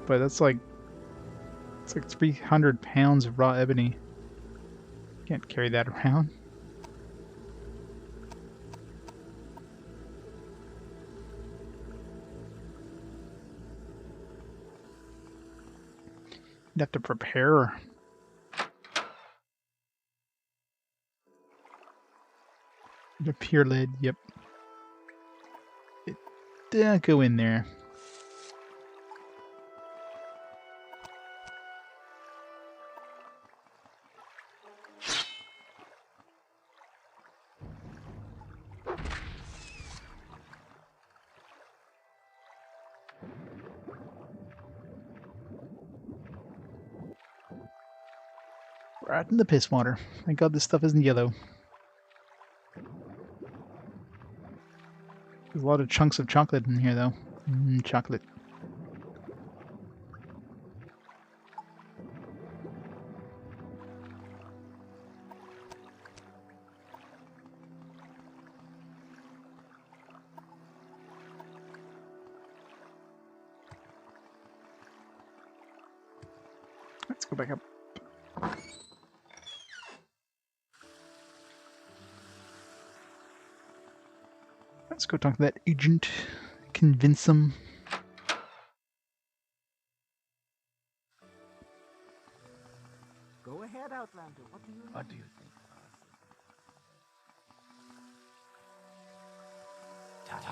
But that's like, it's like 300 pounds of raw ebony. Can't carry that around. You'd have to prepare. The pure lead, yep. Go in there. Right in the piss water. Thank God this stuff isn't yellow. There's a lot of chunks of chocolate in here, though. Chocolate. Let's go back up. Let's go talk to that agent. Convince him. Go ahead, Outlander. What do you need? What do you think, Arthur?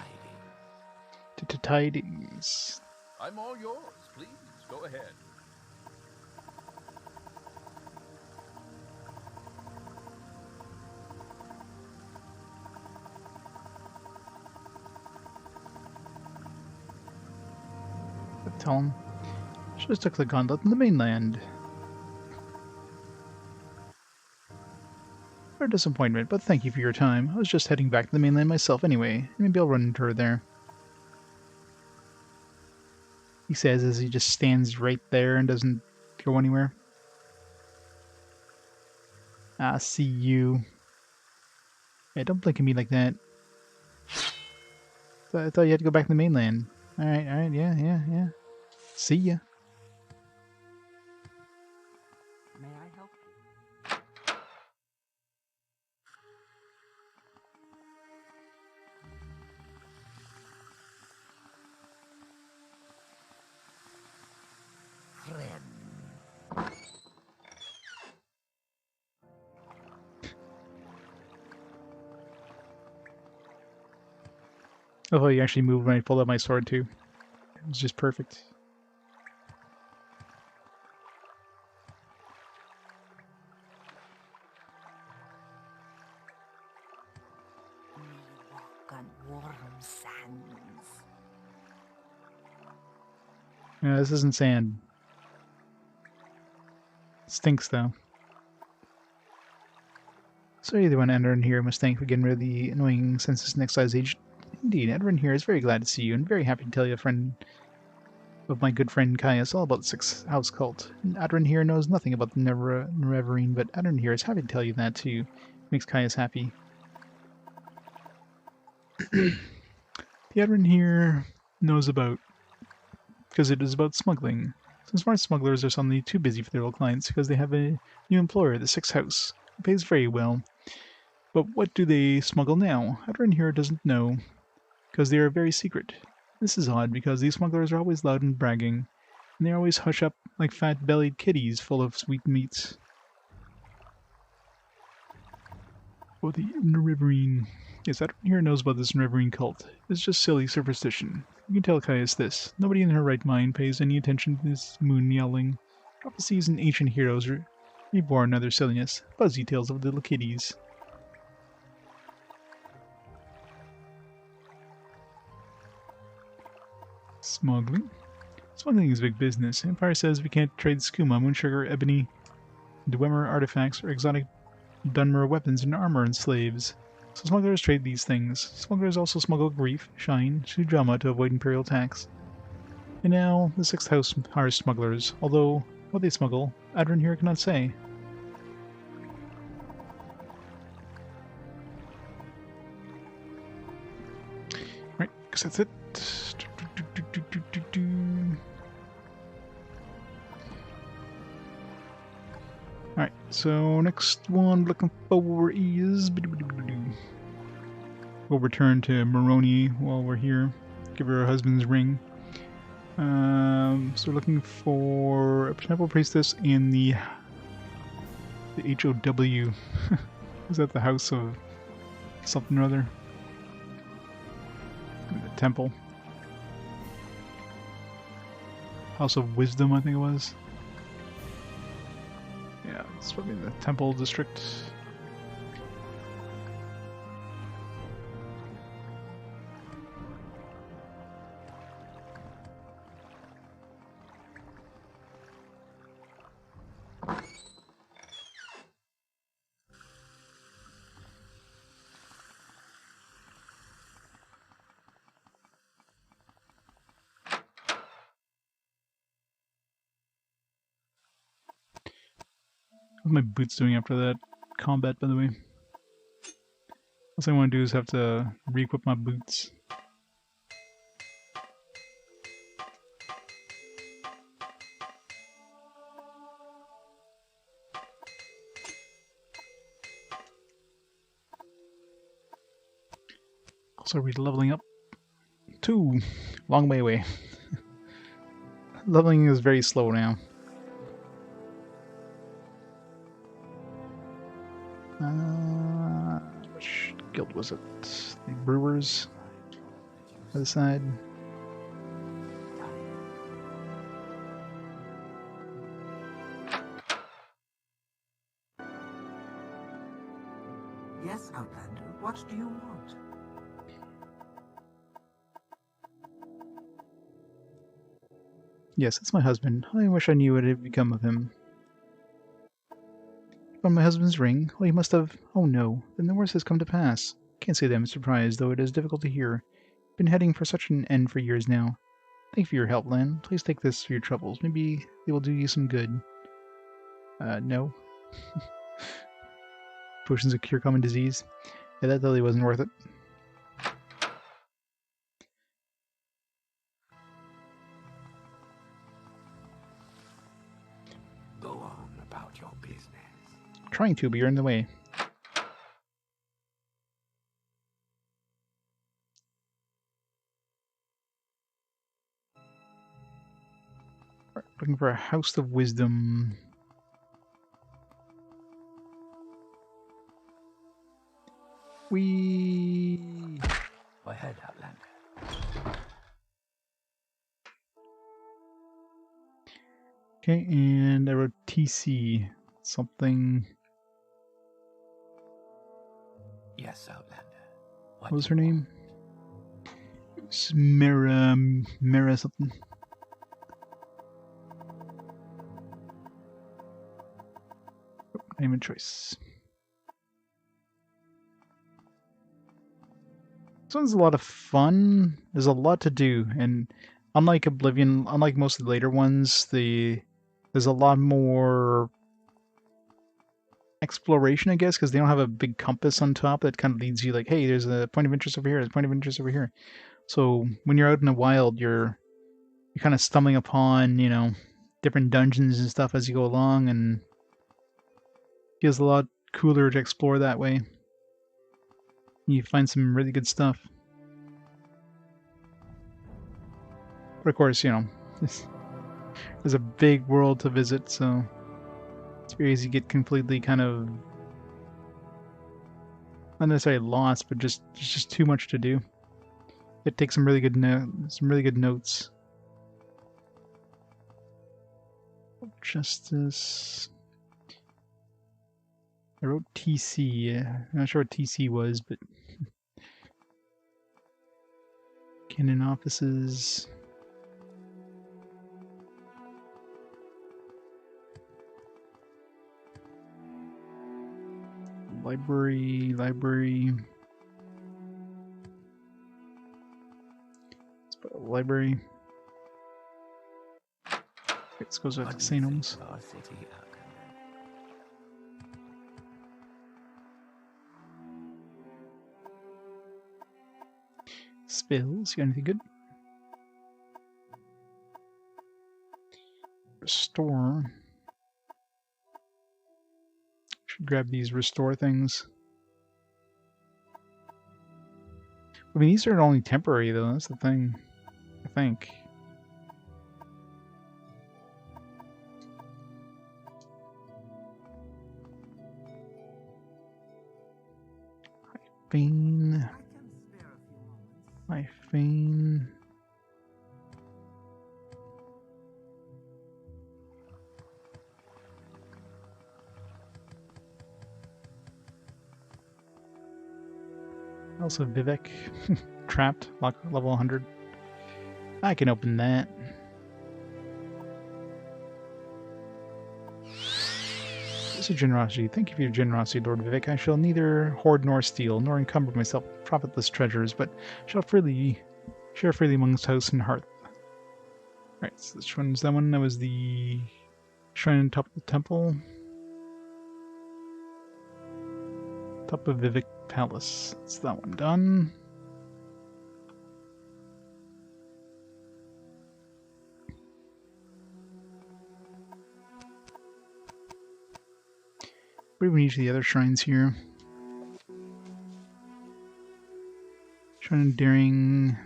Tidings. I'm all yours. Please, go ahead. Tell him. Should have took the gauntlet in the mainland. A disappointment, but thank you for your time. I was just heading back to the mainland myself anyway. Maybe I'll run into her there. He says as he just stands right there and doesn't go anywhere. Ah, see you. Hey, don't blink at me like that. I thought you had to go back to the mainland. Alright, yeah. See ya. May I help you? Friend. Oh, you actually moved when I pulled out my sword too. It was just perfect. We walk on warm sands. Yeah, this isn't sand. It stinks though. So either one, Edwin here must thank for getting rid of the annoying census and excise agent. Indeed, Edwin here is very glad to see you and very happy to tell you a friend of my good friend Caius all about the Six House cult. Adrin here knows nothing about the Neverine, but Adrin here is happy to tell you that too. Makes Caius happy. The admin here knows about, because it is about smuggling. Some smart smugglers are suddenly too busy for their old clients because they have a new employer, the Sixth House, who pays very well. But what do they smuggle now? Admin here doesn't know, because they are very secret. This is odd, because these smugglers are always loud and bragging, and they always hush up like fat-bellied kitties full of sweet meats. Oh, the Riverine. Yes, everyone here knows about this Riverine cult. It's just silly superstition. You can tell Caius this. Nobody in her right mind pays any attention to this moon yelling. Prophecies and ancient heroes are reborn other silliness. Fuzzy tales of little kitties. Smuggling? Smuggling is big business. Empire says we can't trade skooma, moon sugar, ebony, Dwemer artifacts, or exotic Dunmer weapons and armor and slaves. So smugglers trade these things. Smugglers also smuggle grief, shine, Sujama to avoid imperial tax. And now, the Sixth House hires smugglers, although what they smuggle, Adrin here cannot say. Right, guess that's it. Alright, so next one looking for is... We'll return to Moroni while we're here. Give her husband's ring. So looking for a temple priestess in the HOW. Is that the house of something or other? The temple. House of Wisdom, I think it was. Yeah, it's probably the temple district. What are my boots doing after that combat, by the way? Last thing I want to do is have to re-equip my boots. Also, we're leveling up. 2! Long way away. Leveling is very slow now. Which guild was it? The Brewers? Other side. Yes, Outlander, what do you want? Yes, it's my husband. I wish I knew what had become of him. Found my husband's ring? Well, he must have... Oh no, then the worst has come to pass. Can't say that I'm surprised, though it is difficult to hear. Been heading for such an end for years now. Thank you for your help, Lan. Please take this for your troubles. Maybe they will do you some good. No. Potions that cure common disease. Yeah, that totally wasn't worth it. Go on about your business. Trying to, but you're in the way. Right, looking for a House of Wisdom. Go ahead, Outlander. Okay, and I wrote TC. Something... Yes, Outlander. What was her name? It was Mera something. Name and choice. This one's a lot of fun. There's a lot to do, and unlike Oblivion, unlike most of the later ones, there's a lot more exploration, I guess, because they don't have a big compass on top that kind of leads you like, hey, there's a point of interest over here, there's a point of interest over here. So when you're out in the wild, you're kind of stumbling upon, you know, different dungeons and stuff as you go along, and it feels a lot cooler to explore that way. You find some really good stuff. But of course, you know, there's a big world to visit, so it's very easy to get completely kind of not necessarily lost, but just too much to do. It takes some really good notes. Justice. I wrote TC. I'm not sure what TC was, but canon offices. Library. Let's put a library. This goes with synonymous. Spells, you got anything good? Restore. Should grab these restore things. I mean, these are only temporary though, that's the thing. I think. Hyphane. Hyphane. Also Vivek. Trapped. Level 100. I can open that. This is generosity. Thank you for your generosity, Lord Vivek. I shall neither hoard nor steal, nor encumber myself with profitless treasures, but shall share freely amongst house and hearth. Alright, so which one's that one? That was the shrine on top of the temple. Top of Vivek Palace. That's that one done. What do we need to the other shrines here? Shrine of Daring.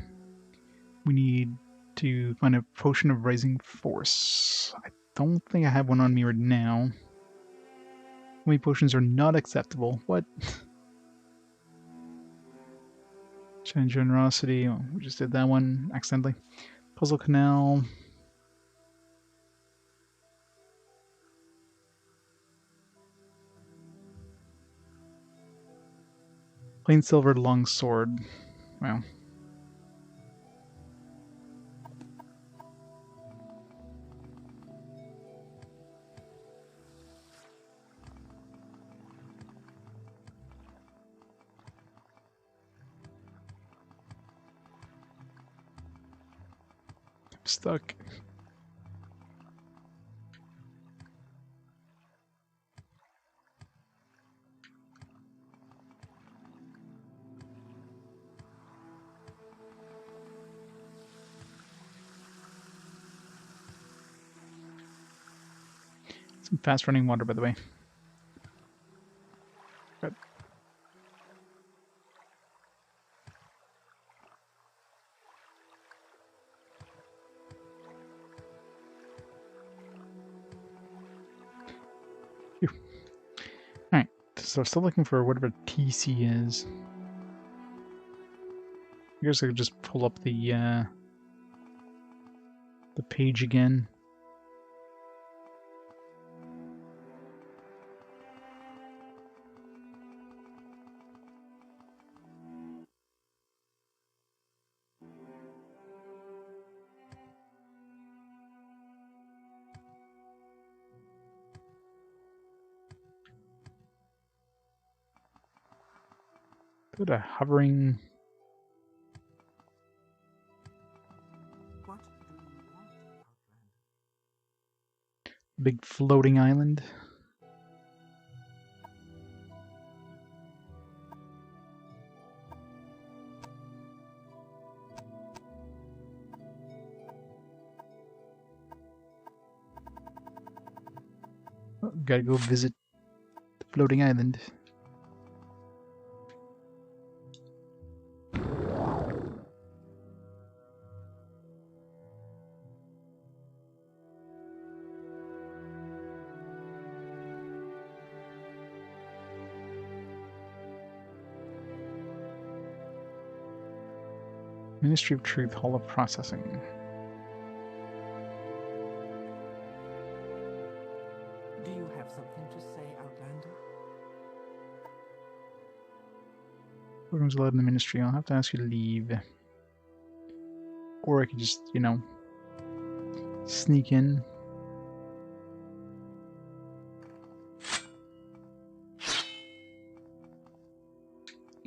We need to find a potion of rising force. I don't think I have one on me right now. How many potions are not acceptable? What? Shrine of Generosity. Oh, we just did that one accidentally. Puzzle Canal. Plain silver long sword. Wow. I'm stuck. Some fast running water, by the way. Good. Alright, so still looking for whatever TC is. I guess I could just pull up the page again. Go to hovering. What do you want, Outlander? Big floating island. Gotta go visit the floating island. Ministry of Truth, Hall of Processing. Do you have something to say, Outlander? Programs allowed in the Ministry. I'll have to ask you to leave. Or I could just, you know, sneak in.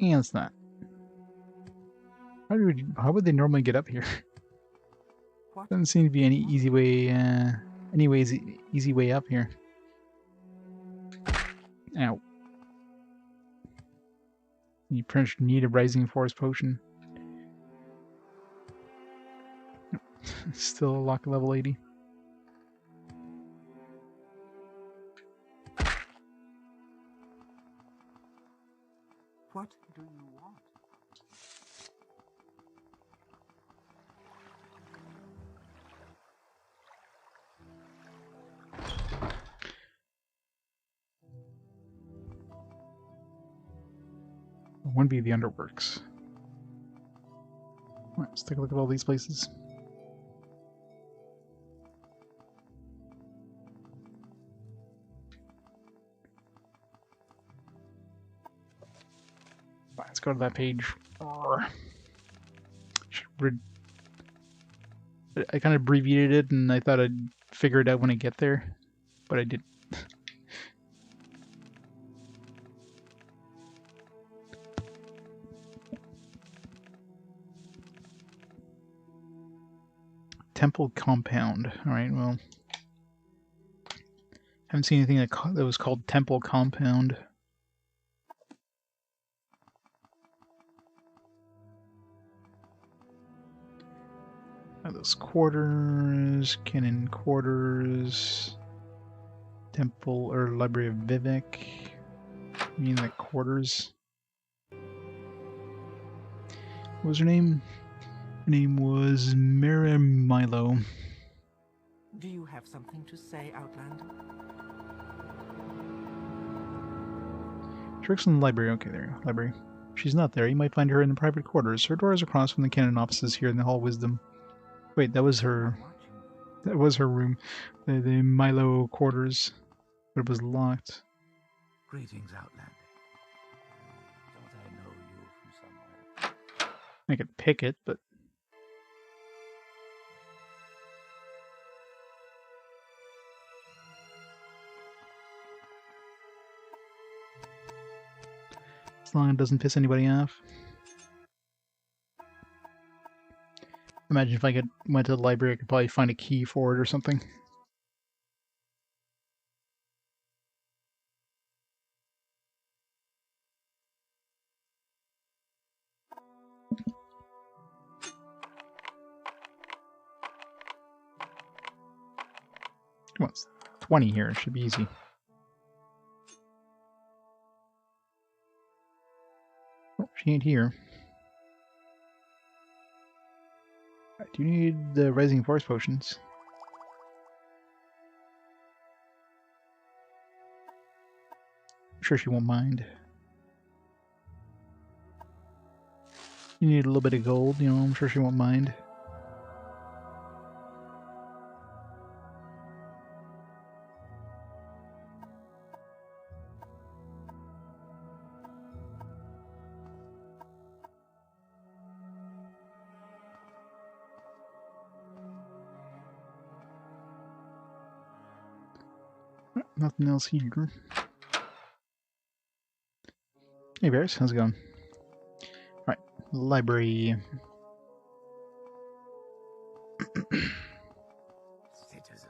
And it's not. How would they normally get up here? What? Doesn't seem to be any easy way, easy way up here. Ow. You pretty much need a Rising Force potion. Nope. Still a lock level 80. What do you want? One be the Underworks. Alright, let's take a look at all these places. Fine, let's go to that page. I kind of abbreviated it, and I thought I'd figure it out when I get there, but I didn't. Temple Compound. Alright, well. Haven't seen anything that was called Temple Compound. Those quarters, Cannon Quarters, Temple or Library of Vivek. I mean the quarters. What was her name? Her name was Mira Milo. Do you have something to say, Outlander? Tricks in the library. Okay, there you go. Library. She's not there. You might find her in the private quarters. Her door is across from the canon offices here in the Hall of Wisdom. Wait, that was her. That was her room. The Milo quarters. But it was locked. Greetings, Outlander. Don't I know you from somewhere? I could pick it, but. As long as it doesn't piss anybody off. Imagine if I went to the library, I could probably find a key for it or something. Come on, it's 20 here. It should be easy. Oh, she ain't here. I do need the Rising Force potions. I'm sure she won't mind. You need a little bit of gold, you know, I'm sure she won't mind. Nothing else here. Hey Bears, how's it going? Alright, library. Citizen.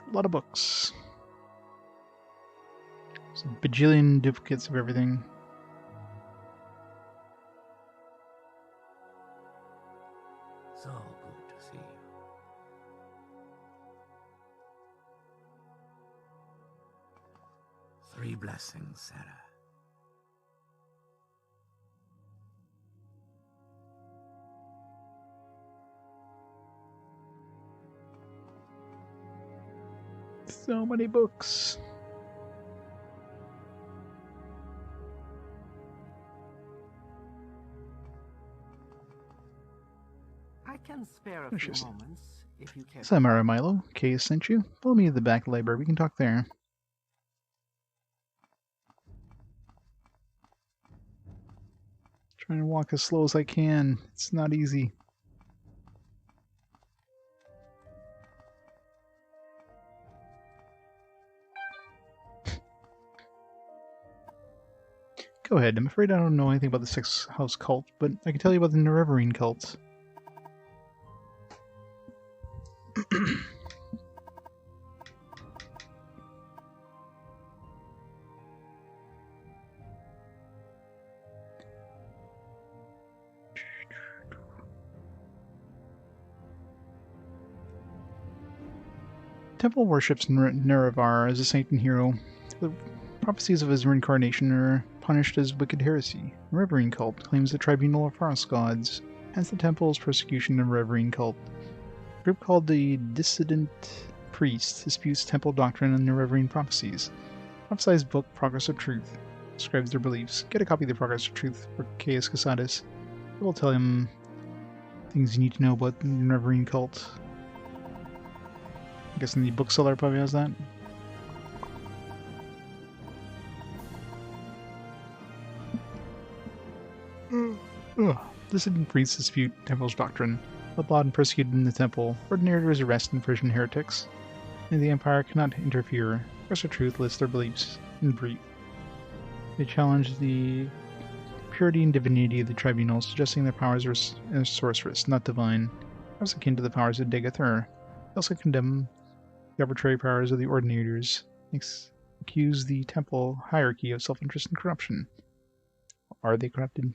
A lot of books. Some bajillion duplicates of everything. So good to see you. Three blessings, Sarah. So many books. I can spare a What's few this? moments if you care. Samara Milo, Kay sent you. Follow me to the back library. We can talk there. Trying to walk as slow as I can. It's not easy. Go ahead. I'm afraid I don't know anything about the Six House cult, but I can tell you about the Nerevarine cult. Temple worships Nerevar as a saint and hero. The prophecies of his reincarnation are punished as wicked heresy. The Nerevarine cult claims the tribunal of forest gods, hence the temple's persecution of the Nerevarine cult. A group called the Dissident Priests disputes temple doctrine and Nerevarine prophecies. Prophesized book Progress of Truth describes their beliefs. Get a copy of the Progress of Truth for Caius Casadas. It will tell him things you need to know about the Nerevarine cult. I'm guessing the bookseller probably has that. Dissident priests dispute temple's doctrine. Outlawed and persecuted in the temple. Ordinators arrest and imprison heretics. And the Empire cannot interfere. Progress of Truth lists their beliefs in brief. They challenge the purity and divinity of the tribunal, suggesting their powers are sorceress, not divine. As akin to the powers of Degathur. They also condemn the arbitrary powers of the Ordinators, accuse the temple hierarchy of self-interest and corruption. Are they corrupted?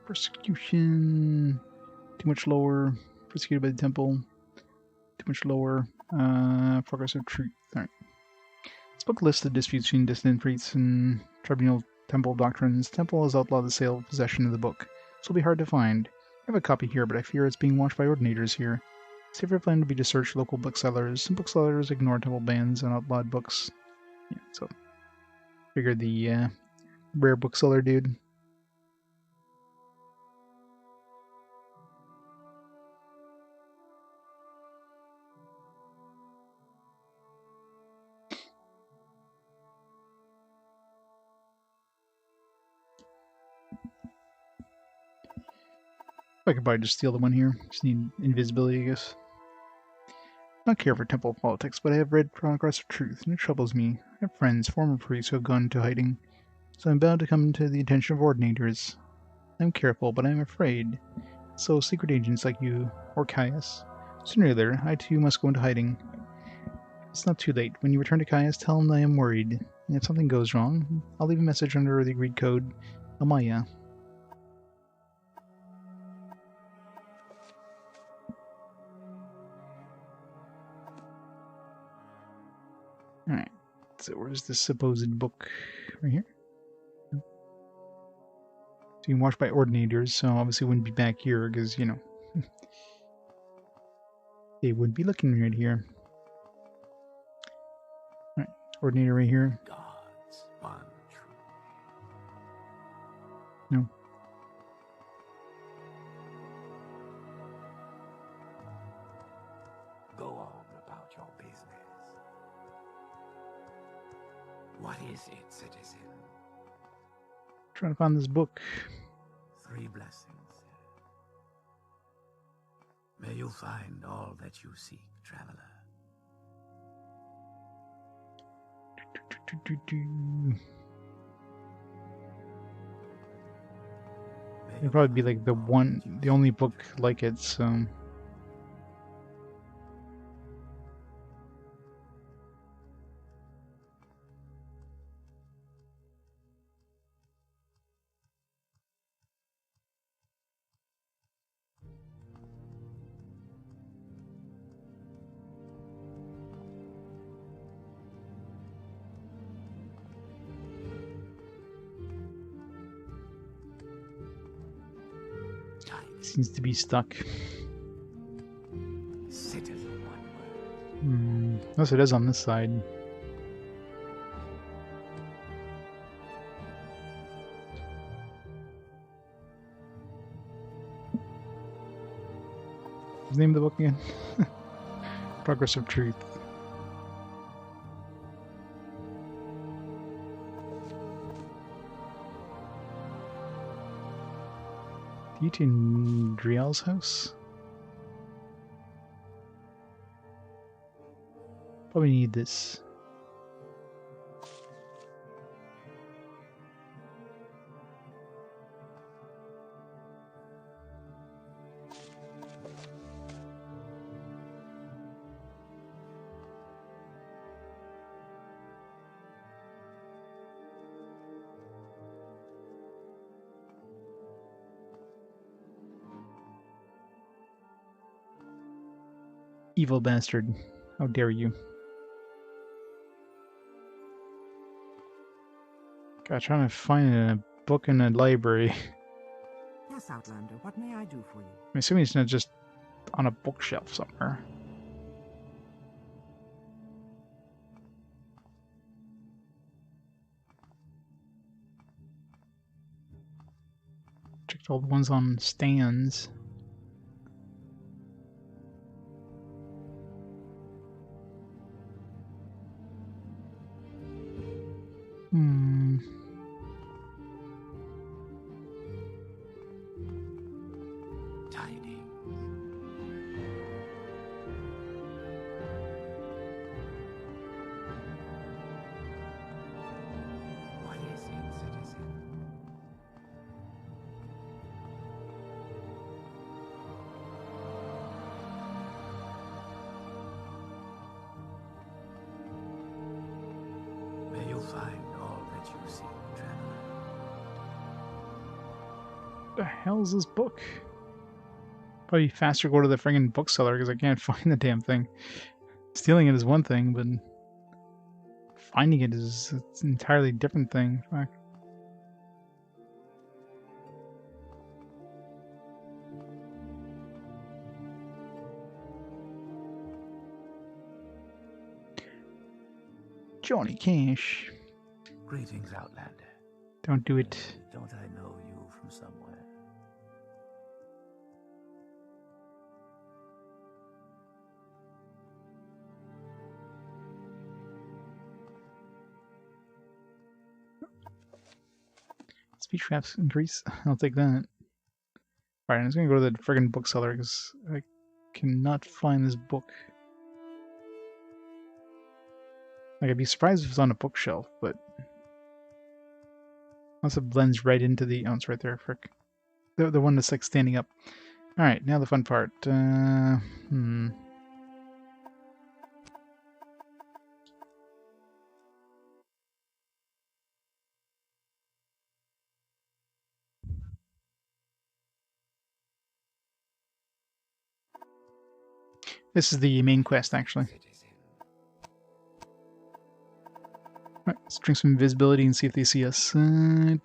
Persecution. Too much lower. Persecuted by the temple. Too much lower. Progress of Truth. Alright. This book lists the disputes between dissident priests and tribunal temple doctrines. The temple has outlawed the sale of possession of the book. This will be hard to find. I have a copy here, but I fear it's being watched by ordinators here. Safer plan would be to search local booksellers. Some booksellers ignore temple bans on outlawed books. Yeah, so figured the rare bookseller dude. I could probably just steal the one here. Just need invisibility, I guess. I don't care for temple politics, but I have read Progress of Truth, and it troubles me. I have friends, former priests, who have gone into hiding, so I'm bound to come to the attention of ordinators. I'm careful, but I'm afraid. So secret agents like you, or Caius. Sooner or later, I too must go into hiding. It's not too late. When you return to Caius, tell him I am worried. And if something goes wrong, I'll leave a message under the agreed code, Amaya. Alright, so where's this supposed book? Right here? So you can watch by ordinators, so obviously it wouldn't be back here, because, you know, they would be looking right here. Alright, ordinator right here. God's one truth. No. Go on about your business. What is it, citizen? Trying to find this book. 3 blessings. May you find all that you seek, traveler. It'd probably be like the only book like it, so. Seems to be stuck. Citizen, one word. Yes, it is on this side. What's the name of the book again? Progress of Truth. Eat in Driel's house? Probably need this. Evil bastard. How dare you. God, trying to find a book in a library. Yes, Outlander, what may I do for you? I'm assuming it's not just on a bookshelf somewhere. Checked all the ones on stands. Tidings. What is it, citizen? May you find all that you seek, traveler. The hell's this book? Probably faster go to the friggin' bookseller because I can't find the damn thing. Stealing it is one thing, but finding it is an entirely different thing. Fuck. Johnny Cash. Greetings, Outlander. Don't do it. Don't I know you from somewhere? Speech traps increase. I'll take that. Alright, I'm just gonna go to the friggin' bookseller because I cannot find this book. Like, I'd be surprised if it's on a bookshelf, but unless it blends right into the... Oh, it's right there, frick. The one that's like standing up. Alright, now the fun part. This is the main quest, actually. Alright, let's drink some invisibility and see if they see us. Nope.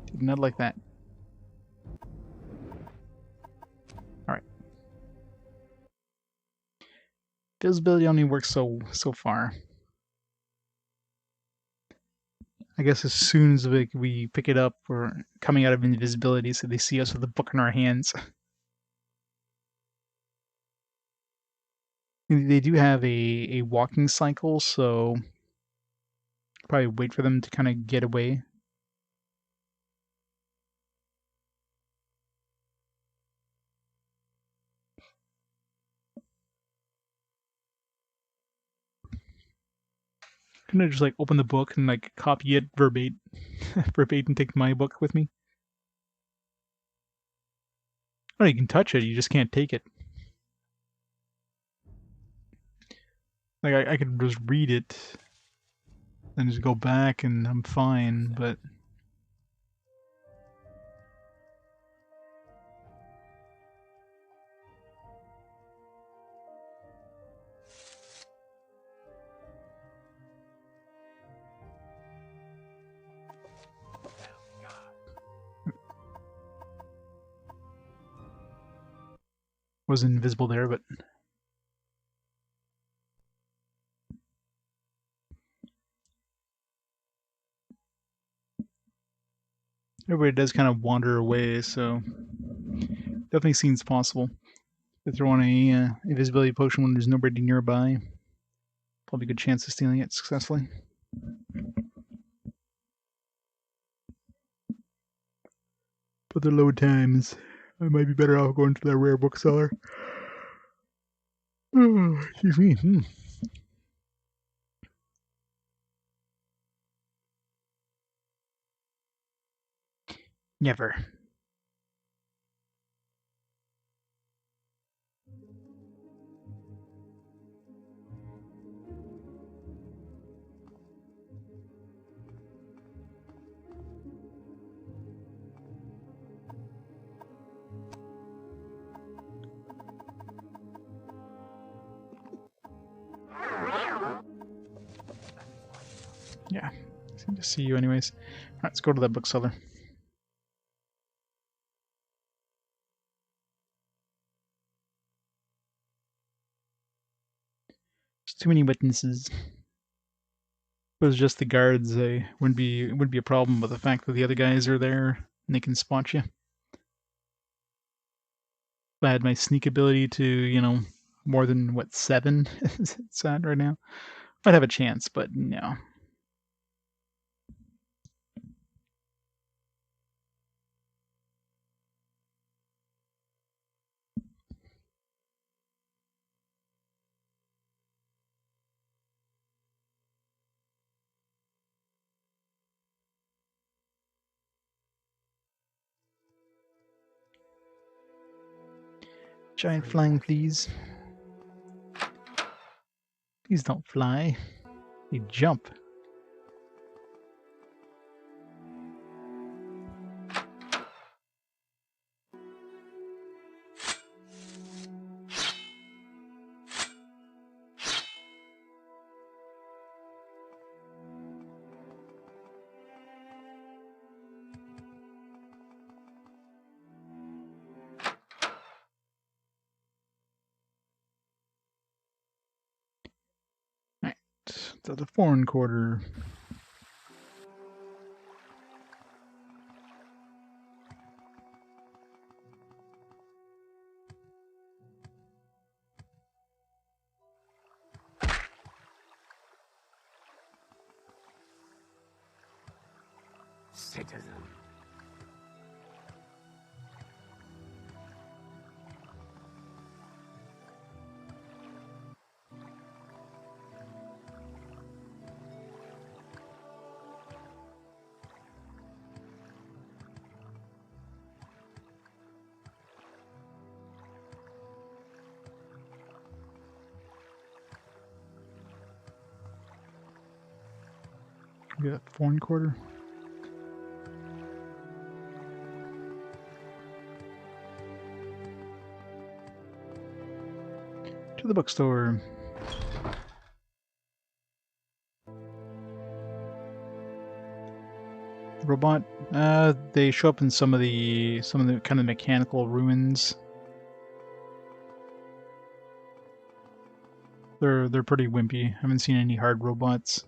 Did not like that. Alright. Visibility only works so far. I guess as soon as we pick it up, we're coming out of invisibility, so they see us with the book in our hands. They do have a walking cycle, so probably wait for them to kind of get away. Couldn't I just like open the book and like copy it verbatim, and take my book with me? Oh, you can touch it, you just can't take it. Like I could just read it and just go back and I'm fine, but was invisible there, but everybody does kind of wander away, so definitely seems possible. To throw on a invisibility potion when there's nobody nearby. Probably a good chance of stealing it successfully. But the load times, I might be better off going to the rare bookseller. Oh, excuse me. Never. Yeah, seem to see you anyways. Alright, let's go to that bookseller. There's too many witnesses. If it was just the guards, wouldn't be a problem, but the fact that the other guys are there and they can spot you. If I had my sneak ability to, more than what, 7 it's at right now, I'd have a chance, but no. Giant flying, please. Please don't fly. They jump. Right. To the foreign quarter. Citizen. We got foreign quarter. To the bookstore. Robot. They show up in some of the kind of mechanical ruins. They're pretty wimpy. I haven't seen any hard robots.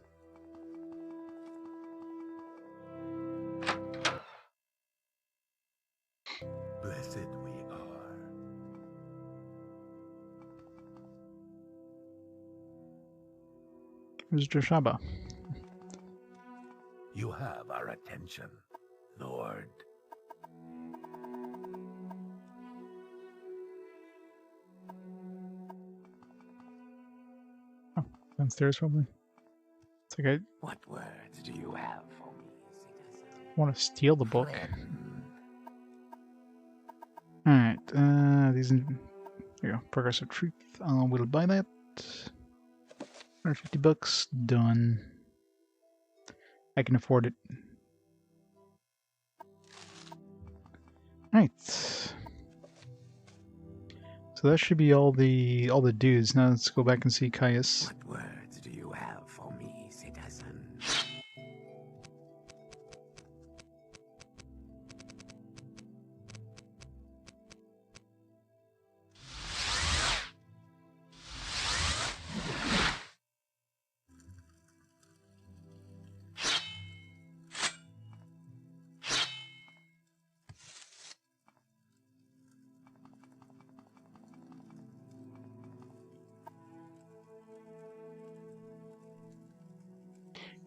Blessed we are. Where's Joshaba? You have our attention, Lord. Oh, downstairs probably. It's like I What words do you have for me, citizen? want to steal the book. Friend. Alright, these... There you go. Progressive Truth. We'll buy that. 150 bucks. Done. I can afford it. Alright. So that should be all the dudes. Now let's go back and see Caius. What words do you have for me, citizen?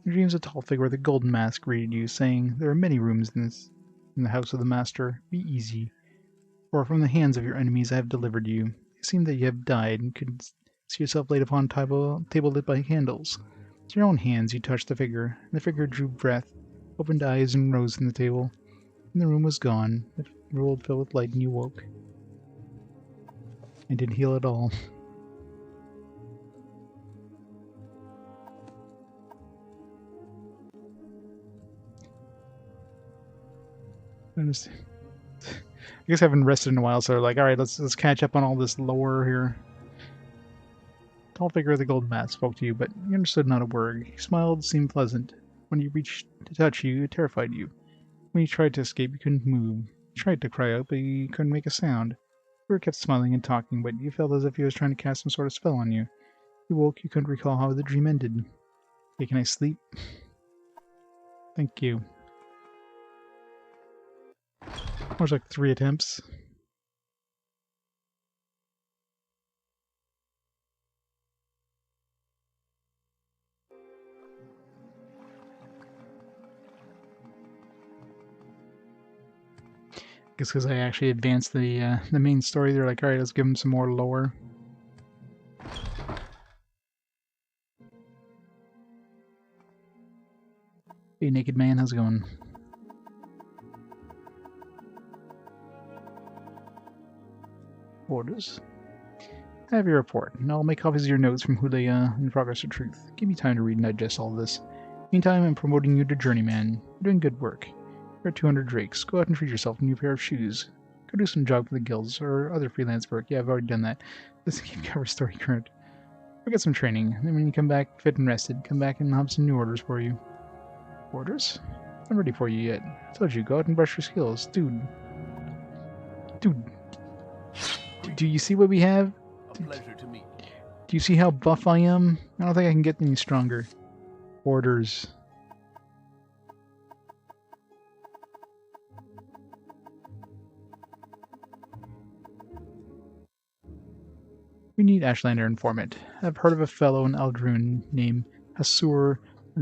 In dreams, a tall figure with a golden mask greeted you, saying, "There are many rooms in the house of the master. Be easy, for from the hands of your enemies I have delivered you. It seemed that you have died, and could see yourself laid upon a table lit by candles. With your own hands you touched the figure, and the figure drew breath, opened eyes, and rose from the table. And the room was gone. The world filled with light, and you woke. I didn't heal at all." I guess I haven't rested in a while, so they're like, alright, let's catch up on all this lore here. Tall figure with the golden mask spoke to you, but you understood not a word. He smiled, seemed pleasant. When you reached to touch you, it terrified you. When you tried to escape, you couldn't move. You tried to cry out, but you couldn't make a sound. You were kept smiling and talking, but you felt as if he was trying to cast some sort of spell on you. You woke, you couldn't recall how the dream ended. Hey, can I sleep? Thank you. There's like 3 attempts. I guess because I actually advanced the main story, they're like, alright, let's give him some more lore. Hey, naked man, how's it going? Orders. I have your report, and I'll make copies of your notes from Hulia in Progress of Truth. Give me time to read and digest all this. Meantime, I'm promoting you to Journeyman. You're doing good work. You're 200 drakes. Go out and treat yourself to a new pair of shoes. Go do some job for the guilds, or other freelance work. Yeah, I've already done that. Let's keep cover story current. Go get some training, and then when you come back fit and rested, come back and I'll have some new orders for you. Orders? I'm ready for you yet. I told you, go out and brush your skills. Dude. Do you see what we have? A pleasure to meet you. Do you see how buff I am? I don't think I can get any stronger. Orders. We need Ashlander informant. I've heard of a fellow in Aldrun named Hasur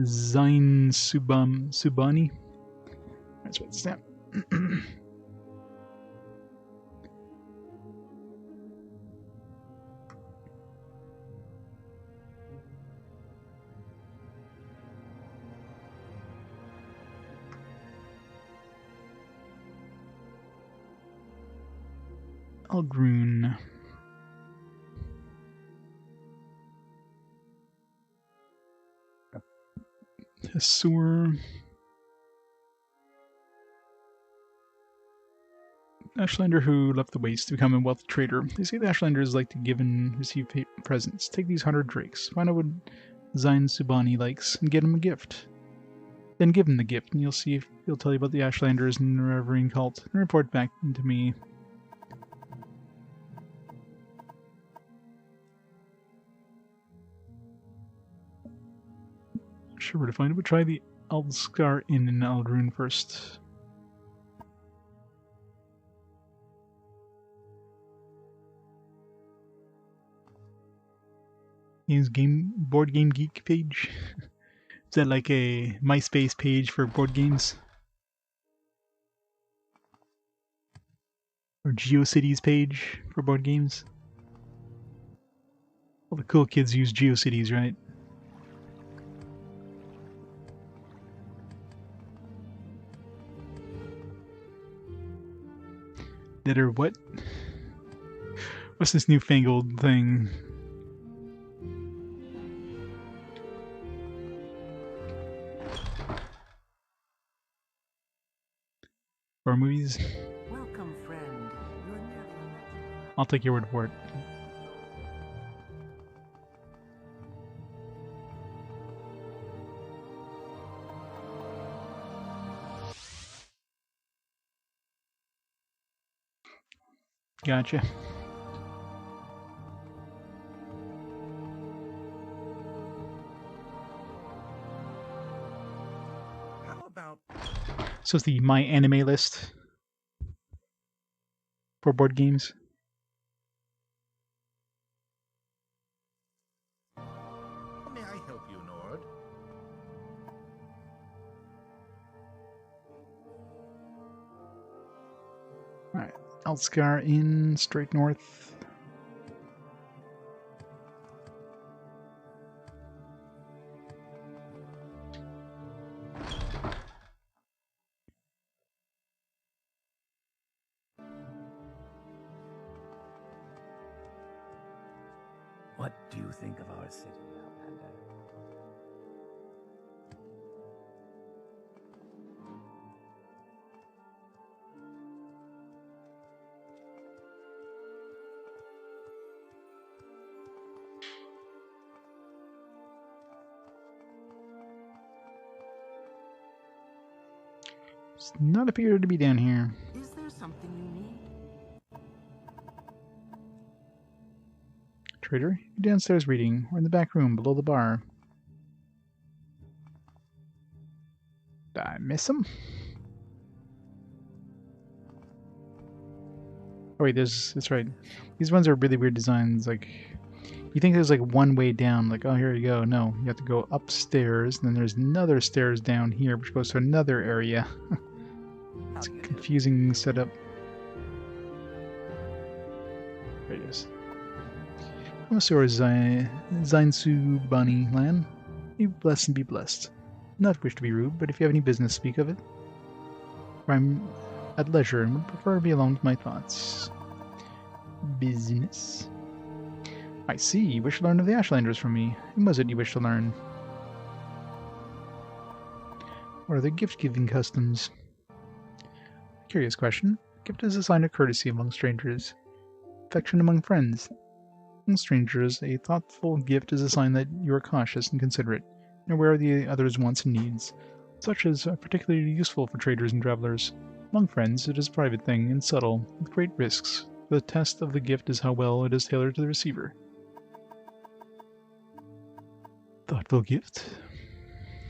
Zain Subani. That's what it's down. Aldrun. Hasur. Ashlander who left the waste to become a wealth trader. They say the Ashlanders like to give and receive presents. Take these 100 drakes. Find out what Zain Subani likes and get him a gift. Then give him the gift and you'll see if he'll tell you about the Ashlanders and the Reverend cult and report back to me. Not sure where to find it, but try the Aldskar Inn in Aldrun first. Board Game Geek page? Is that like a MySpace page for board games? Or GeoCities page for board games? All the cool kids use GeoCities, right? That are what? What's this newfangled thing? Horror movies? Welcome, friend. You're nearly a legend. I'll take your word for it. Gotcha. How about So it's the My Anime list for board games. may I help you, Nord? Alright, Elskar Inn, straight north. What do you think of our city, Outlander? Does not appear to be down here. Is there something you need? Trader, you're downstairs reading, or in the back room below the bar. Did I miss him? Oh wait, that's right. These ones are really weird designs, like, you think there's like one way down, like, oh, here you go. No, you have to go upstairs, and then there's another stairs down here, which goes to another area. It's a confusing setup. There it is. Monsieur Zainsu Bani Lan, be blessed and be blessed. Not wish to be rude, but if you have any business, speak of it. For I'm at leisure and would prefer to be alone with my thoughts. Business. I see, you wish to learn of the Ashlanders from me. Whom was it you wish to learn? What are the gift-giving customs? Curious question. Gift is a sign of courtesy among strangers. Affection among friends. Among strangers, a thoughtful gift is a sign that you are cautious and considerate, and aware of the other's wants and needs. Such is particularly useful for traders and travelers. Among friends, it is a private thing and subtle, with great risks. The test of the gift is how well it is tailored to the receiver. Thoughtful gift?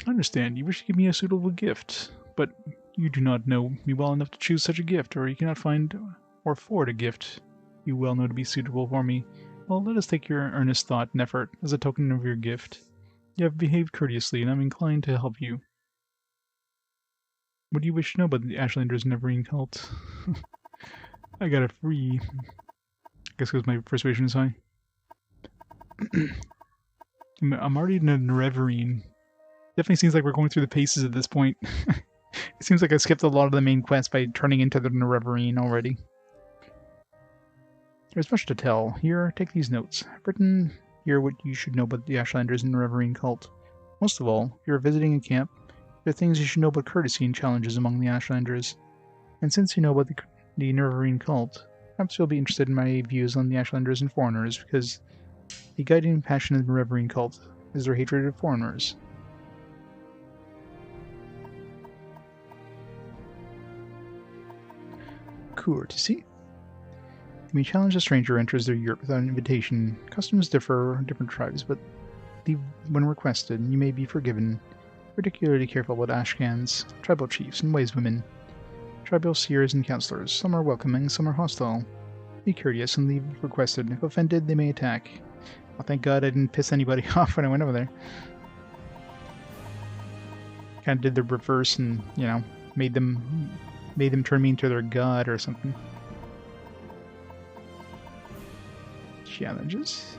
I understand. You wish to give me a suitable gift, but you do not know me well enough to choose such a gift, or you cannot find or afford a gift you well know to be suitable for me. Well, let us take your earnest thought and effort as a token of your gift. You have behaved courteously, and I'm inclined to help you. What do you wish to know about the Ashlanders Neverine cult? I got it free. I guess because my persuasion is high. I'm already in a Neverine. Definitely seems like we're going through the paces at this point. It seems like I skipped a lot of the main quests by turning into the Neverine already. There's much to tell. Here, take these notes. I've written here what you should know about the Ashlanders and the Neverine cult. Most of all, if you're visiting a camp, there are things you should know about courtesy and challenges among the Ashlanders. And since you know about the Neverine cult, perhaps you'll be interested in my views on the Ashlanders and foreigners, because the guiding passion of the Neverine cult is their hatred of foreigners. Courtesy. You may challenge a stranger who enters their yurt without an invitation. Customs differ in different tribes, but when requested, you may be forgiven. Particularly careful about Ashkans, tribal chiefs, and wise women. Tribal seers and counselors. Some are welcoming, some are hostile. Be courteous and leave if requested. If offended, they may attack. Well, thank God I didn't piss anybody off when I went over there. Kind of did the reverse and, you know, made them turn me into their god or something. Challenges.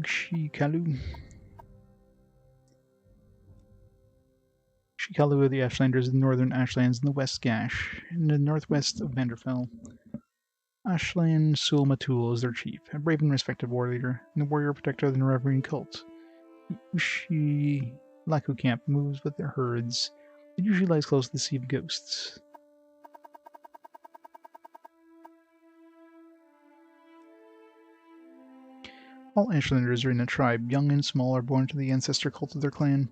Shikalu. Shikalu of the Ashlanders of the northern Ashlands in the West Gash, in the northwest of Vvardenfell. Ashland Sulmatul is their chief, a brave and respected war leader, and the warrior protector of the Nerevarine cult. Ushilaku camp moves with their herds. It usually lies close to the Sea of Ghosts. All Ashlanders are in a tribe. Young and small are born to the ancestor cult of their clan.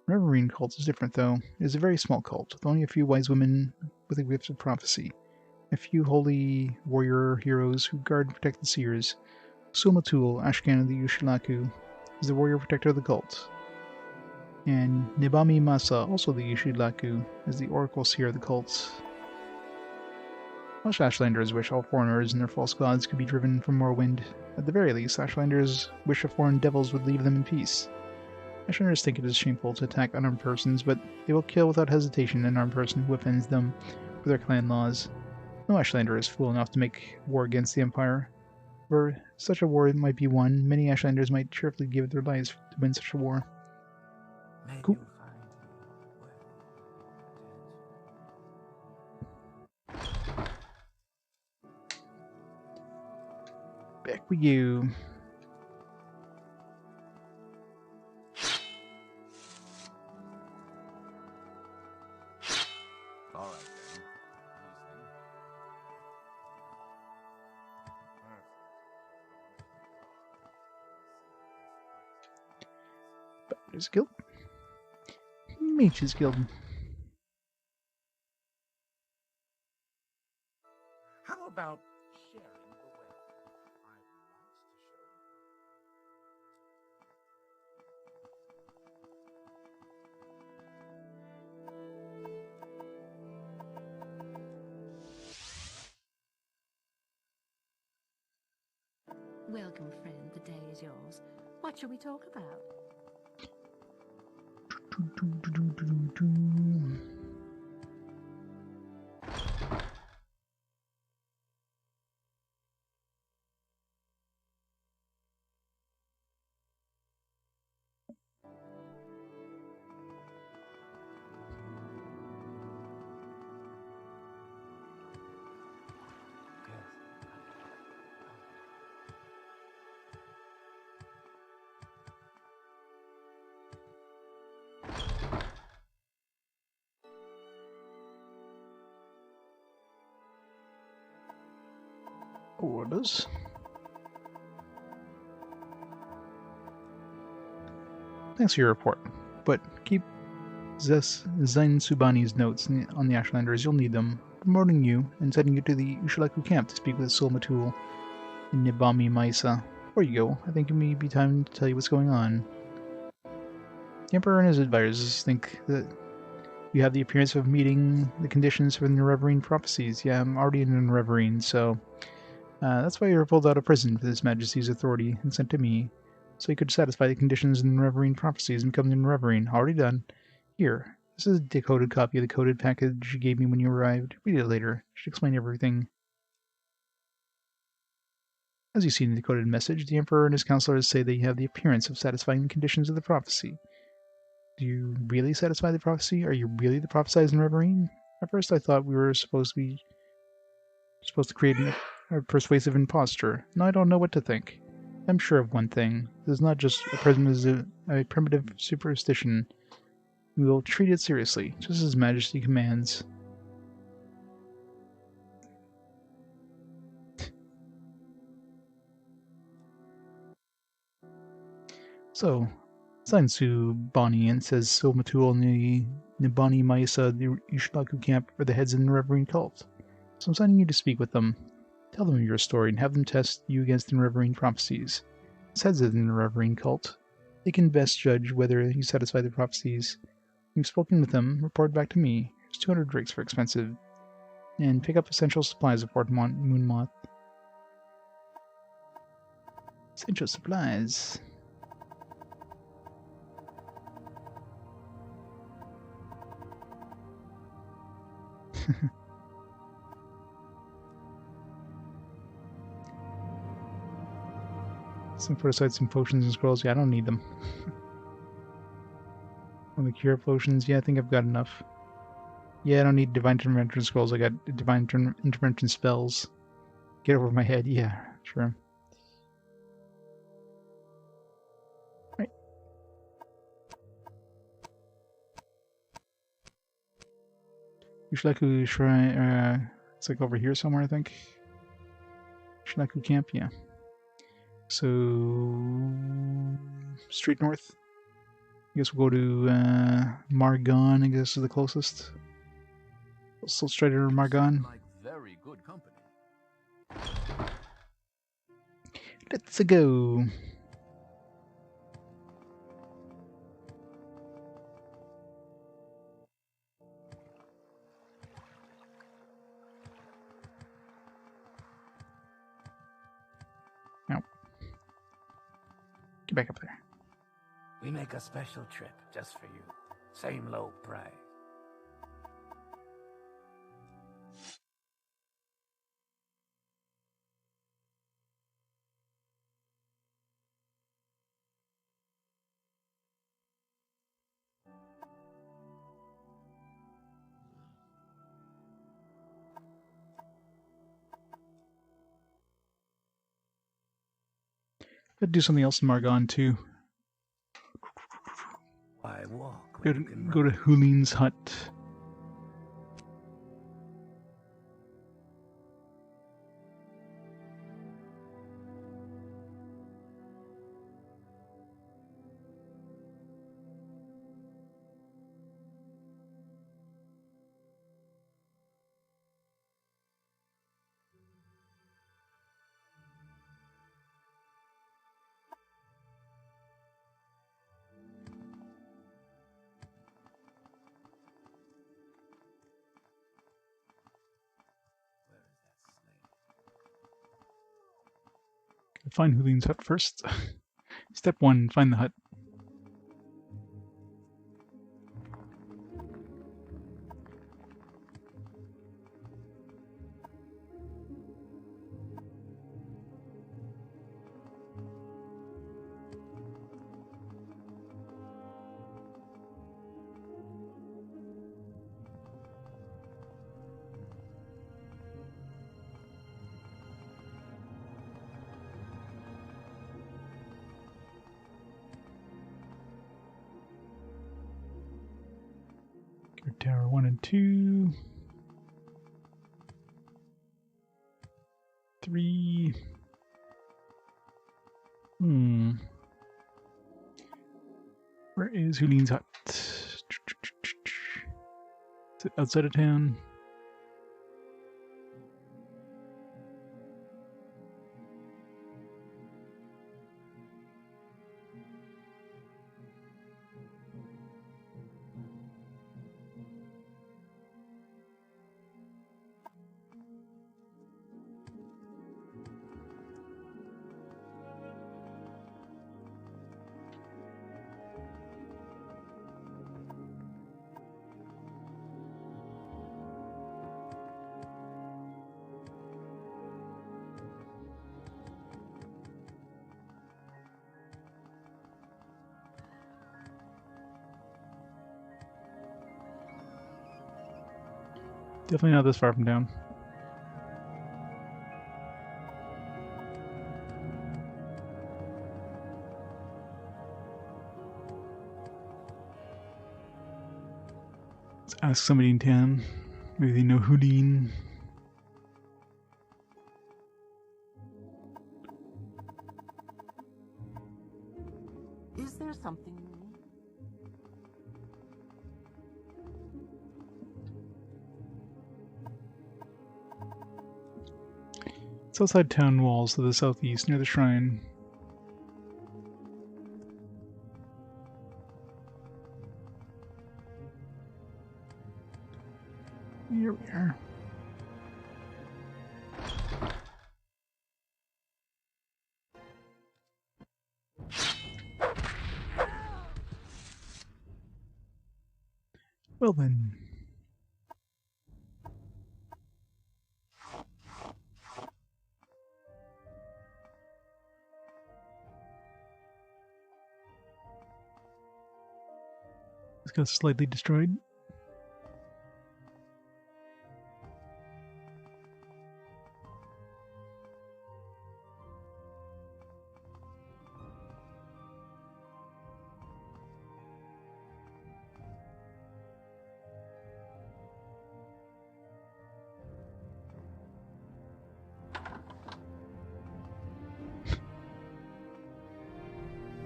The Nerevarine cult is different, though. It is a very small cult, with only a few wise women with a gift of prophecy. A few holy warrior heroes who guard and protect the seers. Sulmatul, Ashkan of the Ushilaku, is the warrior protector of the cult. And Nibami Masa, also the Ushilaku, is the oracle seer of the cult. Most Ashlanders wish all foreigners and their false gods could be driven from Morrowind. At the very least, Ashlanders wish the foreign devils would leave them in peace. Ashlanders think it is shameful to attack unarmed persons, but they will kill without hesitation an armed person who offends them with their clan laws. No Ashlander is fool enough to make war against the Empire. For such a war might be won, many Ashlanders might cheerfully give their lives to win such a war. Cool. Back with you. All right, then. Battlers Guild. Mages Guild. How about sharing the wealth? I want to show Welcome, friend. The day is yours. What shall we talk about? Orders. Thanks for your report, but keep Zain Subani's notes on the Ashlanders. You'll need them. Promoting you and sending you to the Ushilaku camp to speak with Sulmatul and Nibami Maisa. Before you go, I think it may be time to tell you what's going on. The Emperor and his advisors think that you have the appearance of meeting the conditions for the Nerevarine prophecies. Yeah, I'm already in Nerevarine, so that's why you were pulled out of prison for His Majesty's authority and sent to me, so you could satisfy the conditions in the Nerevarine prophecies and become the Nerevarine. Already done. Here, this is a decoded copy of the coded package you gave me when you arrived. Read it later. It should explain everything. As you see in the decoded message, the Emperor and his counselors say they have the appearance of satisfying the conditions of the prophecy. Do you really satisfy the prophecy? Are you really the prophesized Nerevarine? At first I thought we were supposed to create a persuasive impostor. Now I don't know what to think. I'm sure of one thing. This is not just a primitive superstition. We will treat it seriously, just as His Majesty commands. So, Sansu Bani and says Sulmatul and the Nibani Maisa, the Ushilaku camp, are the heads of the Nerevarine cult. So I'm sending you to speak with them. Tell them your story and have them test you against the Reverine prophecies. It's heads of the Reverine cult. They can best judge whether you satisfy the prophecies. You've spoken with them, report back to me. Here's 200 drakes for expensive. And pick up essential supplies of Fort Moonmoth. Essential supplies. Some put aside some potions and scrolls. Yeah, I don't need them. On the cure potions, yeah, I think I've got enough. Yeah, I don't need divine intervention scrolls. I got divine intervention spells. Get over my head. Yeah, sure. Right. Ushlaku Shrine. It's like over here somewhere, I think. Ushlaku Camp, yeah. So straight north. I guess we'll go to Margon. I guess is the closest. So straight to Margon. Like very good company. Let's go. Now, get back up there. We make a special trip just for you. Same low price. Gotta do something else in Margon too. Why walk? Go to Hulin's hut. Find Hulin's hut first. Step 1, find the hut. Tower 1 and 2. 3. Where is Hulin's hut? Is it outside of town? Definitely not this far from town. Let's ask somebody in town. Maybe they know Hulin. Is there something you need? It's outside town walls to the southeast, near the shrine. Here we are. Well then. This got slightly destroyed.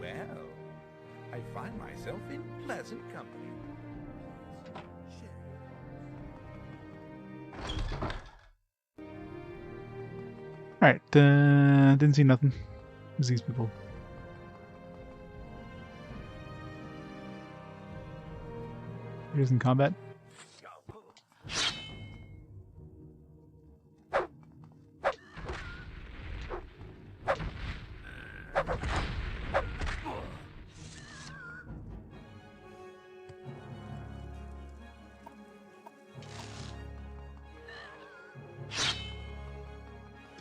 Well, I find myself in pleasant company. Alright, didn't see nothing. Who's these people? Here's in combat.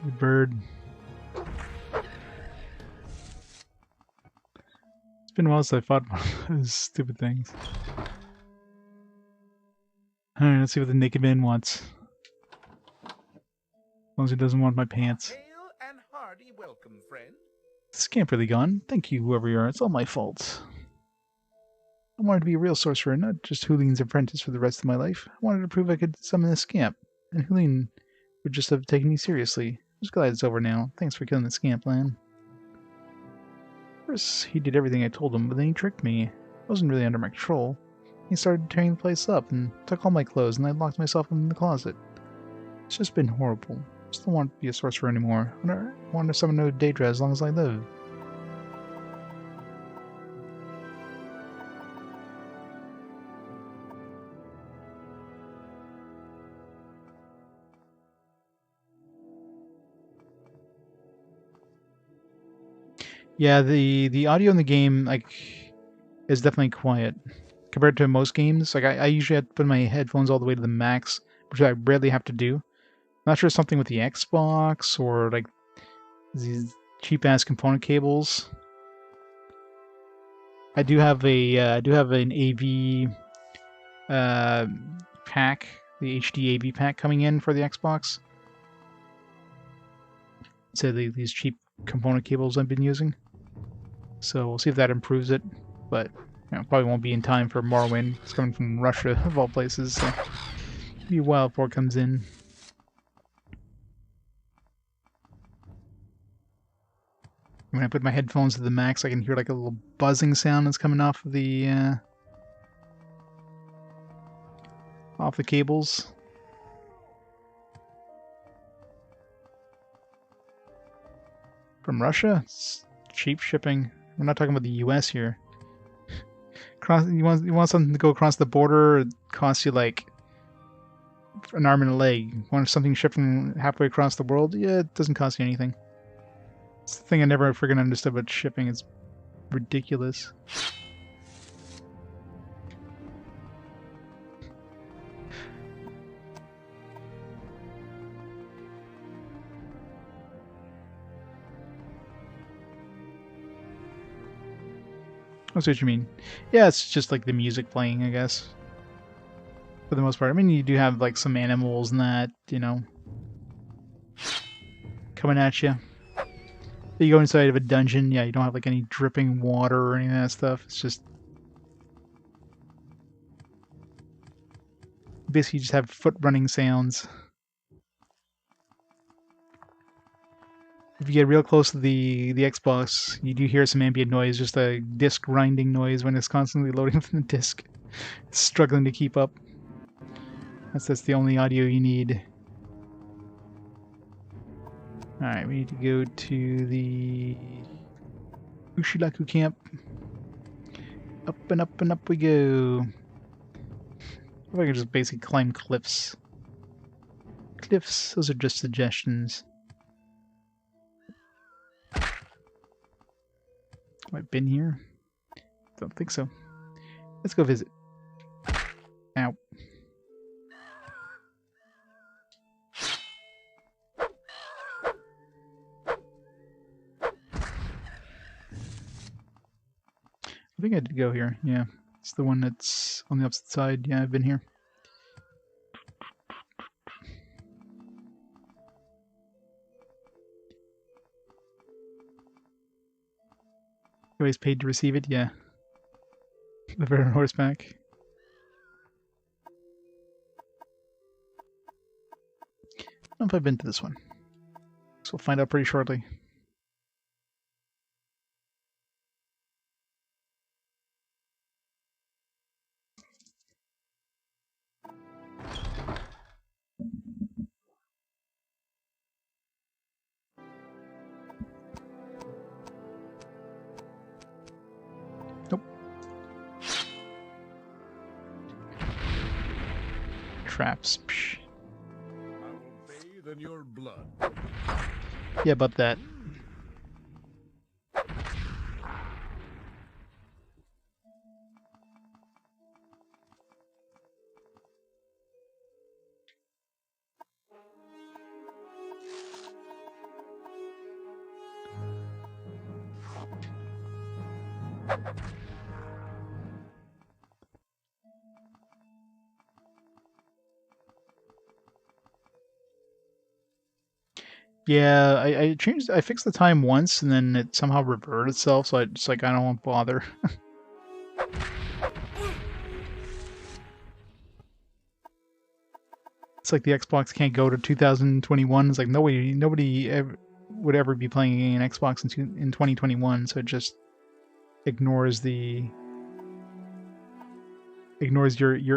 Good bird. It's been a while since I fought one of those stupid things. Alright, let's see what the naked man wants. As long as he doesn't want my pants. Hail and hearty welcome, friend. Scamperly gone. Thank you, whoever you are. It's all my fault. I wanted to be a real sorcerer, not just Hooline's apprentice for the rest of my life. I wanted to prove I could summon this scamp, and Hooline would just have taken me seriously. I'm just glad it's over now. Thanks for killing the scamp, Lan. First, he did everything I told him, but then he tricked me. It wasn't really under my control. He started tearing the place up and took all my clothes, and I locked myself in the closet. It's just been horrible. I just don't want to be a sorcerer anymore. I want to summon no Daedra as long as I live. Yeah, the audio in the game is definitely quiet compared to most games. Like I usually have to put my headphones all the way to the max, which I rarely have to do. Not sure something with the Xbox or like these cheap ass component cables. I do have an AV pack, the HD AV pack coming in for the Xbox. So these cheap component cables I've been using. So we'll see if that improves it, but probably won't be in time for Morrowind. It's coming from Russia, of all places, so it'll be a while before it comes in. When I put my headphones to the max, I can hear like a little buzzing sound that's coming off of the cables. From Russia? It's cheap shipping. We're not talking about the US here. You want something to go across the border, it costs you like an arm and a leg. You want something shipped from halfway across the world? Yeah, it doesn't cost you anything. It's the thing I never friggin' understood about shipping. It's ridiculous. I see what you mean. Yeah, it's just like the music playing, I guess. For the most part. I mean, you do have like some animals and that, coming at you. You go inside of a dungeon, yeah, you don't have like any dripping water or any of that stuff. It's just basically you just have foot running sounds. If you get real close to the Xbox, you do hear some ambient noise, just a disc grinding noise when it's constantly loading from the disc. It's struggling to keep up. That's the only audio you need. Alright, we need to go to the Ushilaku camp. Up and up and up we go. If I could just basically climb cliffs. Cliffs, those are just suggestions. Have I been here? Don't think so. Let's go visit. Ow. I think I did go here, yeah. It's the one that's on the opposite side. Yeah, I've been here. You always paid to receive it? Yeah. The bird on horseback. I don't know if I've been to this one. So we'll find out pretty shortly. Nope. Traps. Psh. I will bathe in your blood. Yeah, about that. Yeah, I changed. I fixed the time once, and then it somehow reverted itself. So I just like I don't want to bother. It's like the Xbox can't go to 2021. It's like nobody would ever be playing an Xbox in 2021. So it just ignores your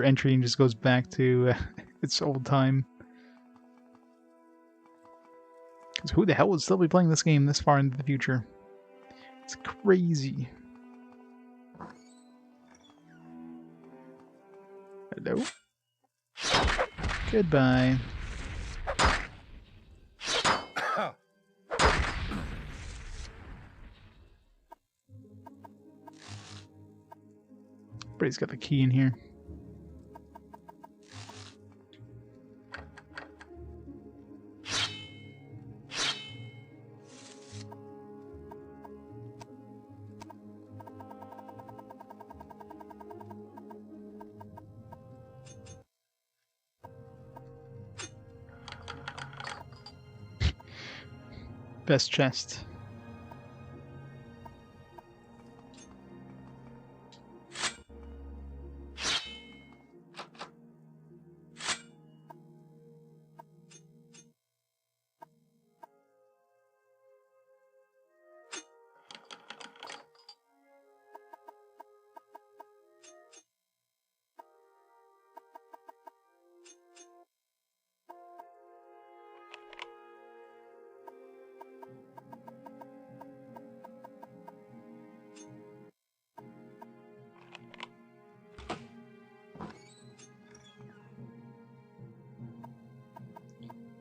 entry and just goes back to its old time. Because who the hell would still be playing this game this far into the future? It's crazy. Hello? Goodbye. Everybody's got the key in here. Best chest.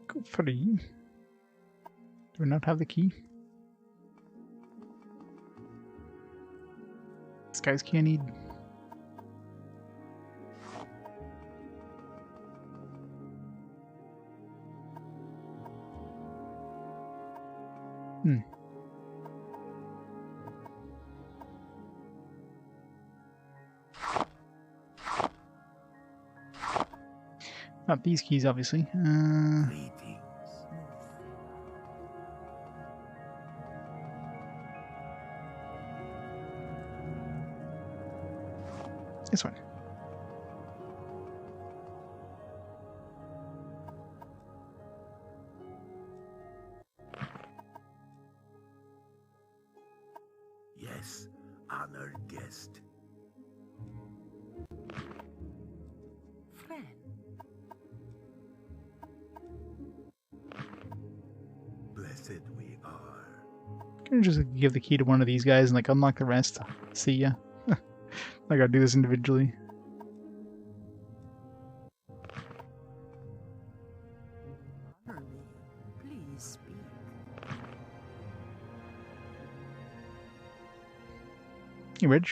Go free. Do I not have the key? This guy's key I need. Not these keys, obviously. This one. Yes, honored guest. Friend. Blessed Can just give the key to one of these guys and like unlock the rest. See ya. I gotta do this individually. Honor me. Please speak. Hey, Reg.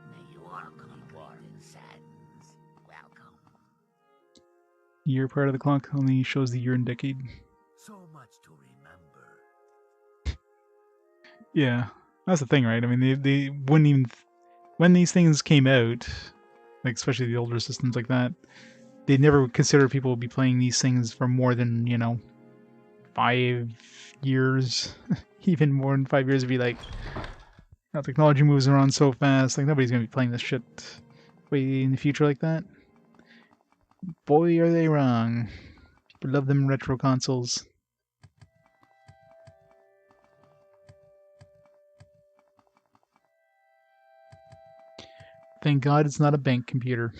May you all comport in sadness. Welcome. Year part of the clock only shows the year and decade. So much to remember. Yeah, that's the thing, right? I mean, they wouldn't even when these things came out, like especially the older systems like that, they never considered people would be playing these things for more than 5 years, even more than 5 years. Would be like, now technology moves around so fast, like nobody's gonna be playing this shit way in the future like that. Boy, are they wrong. People love them retro consoles. Thank God it's not a bank computer.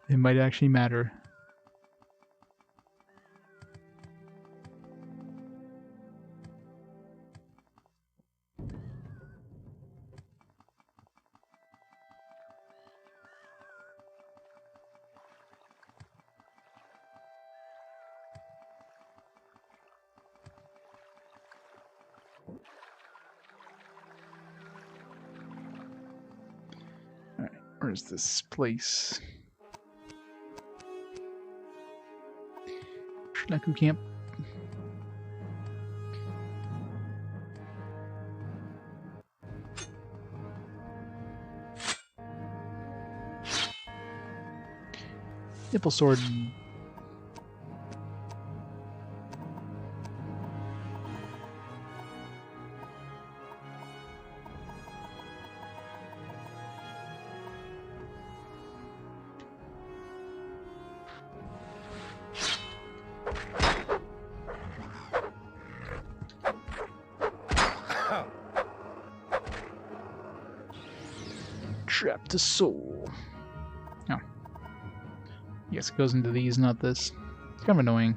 It might actually matter. Alright, where's this place? Schnacken Camp. Nipple sword. Trap the soul. Oh. Yes, it goes into these, not this. It's kind of annoying.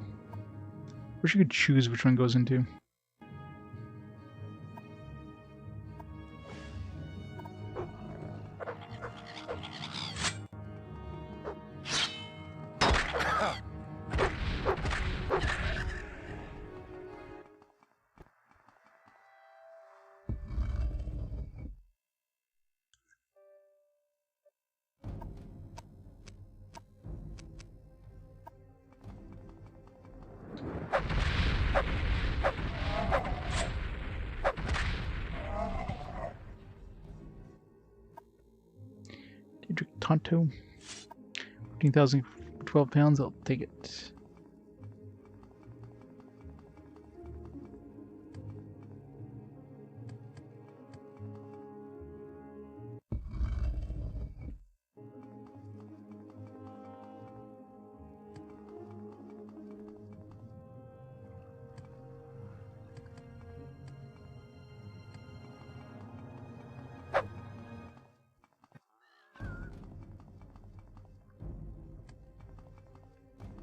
Wish you could choose which one goes into. Tonto. 15,000 for 12 pounds, I'll take it.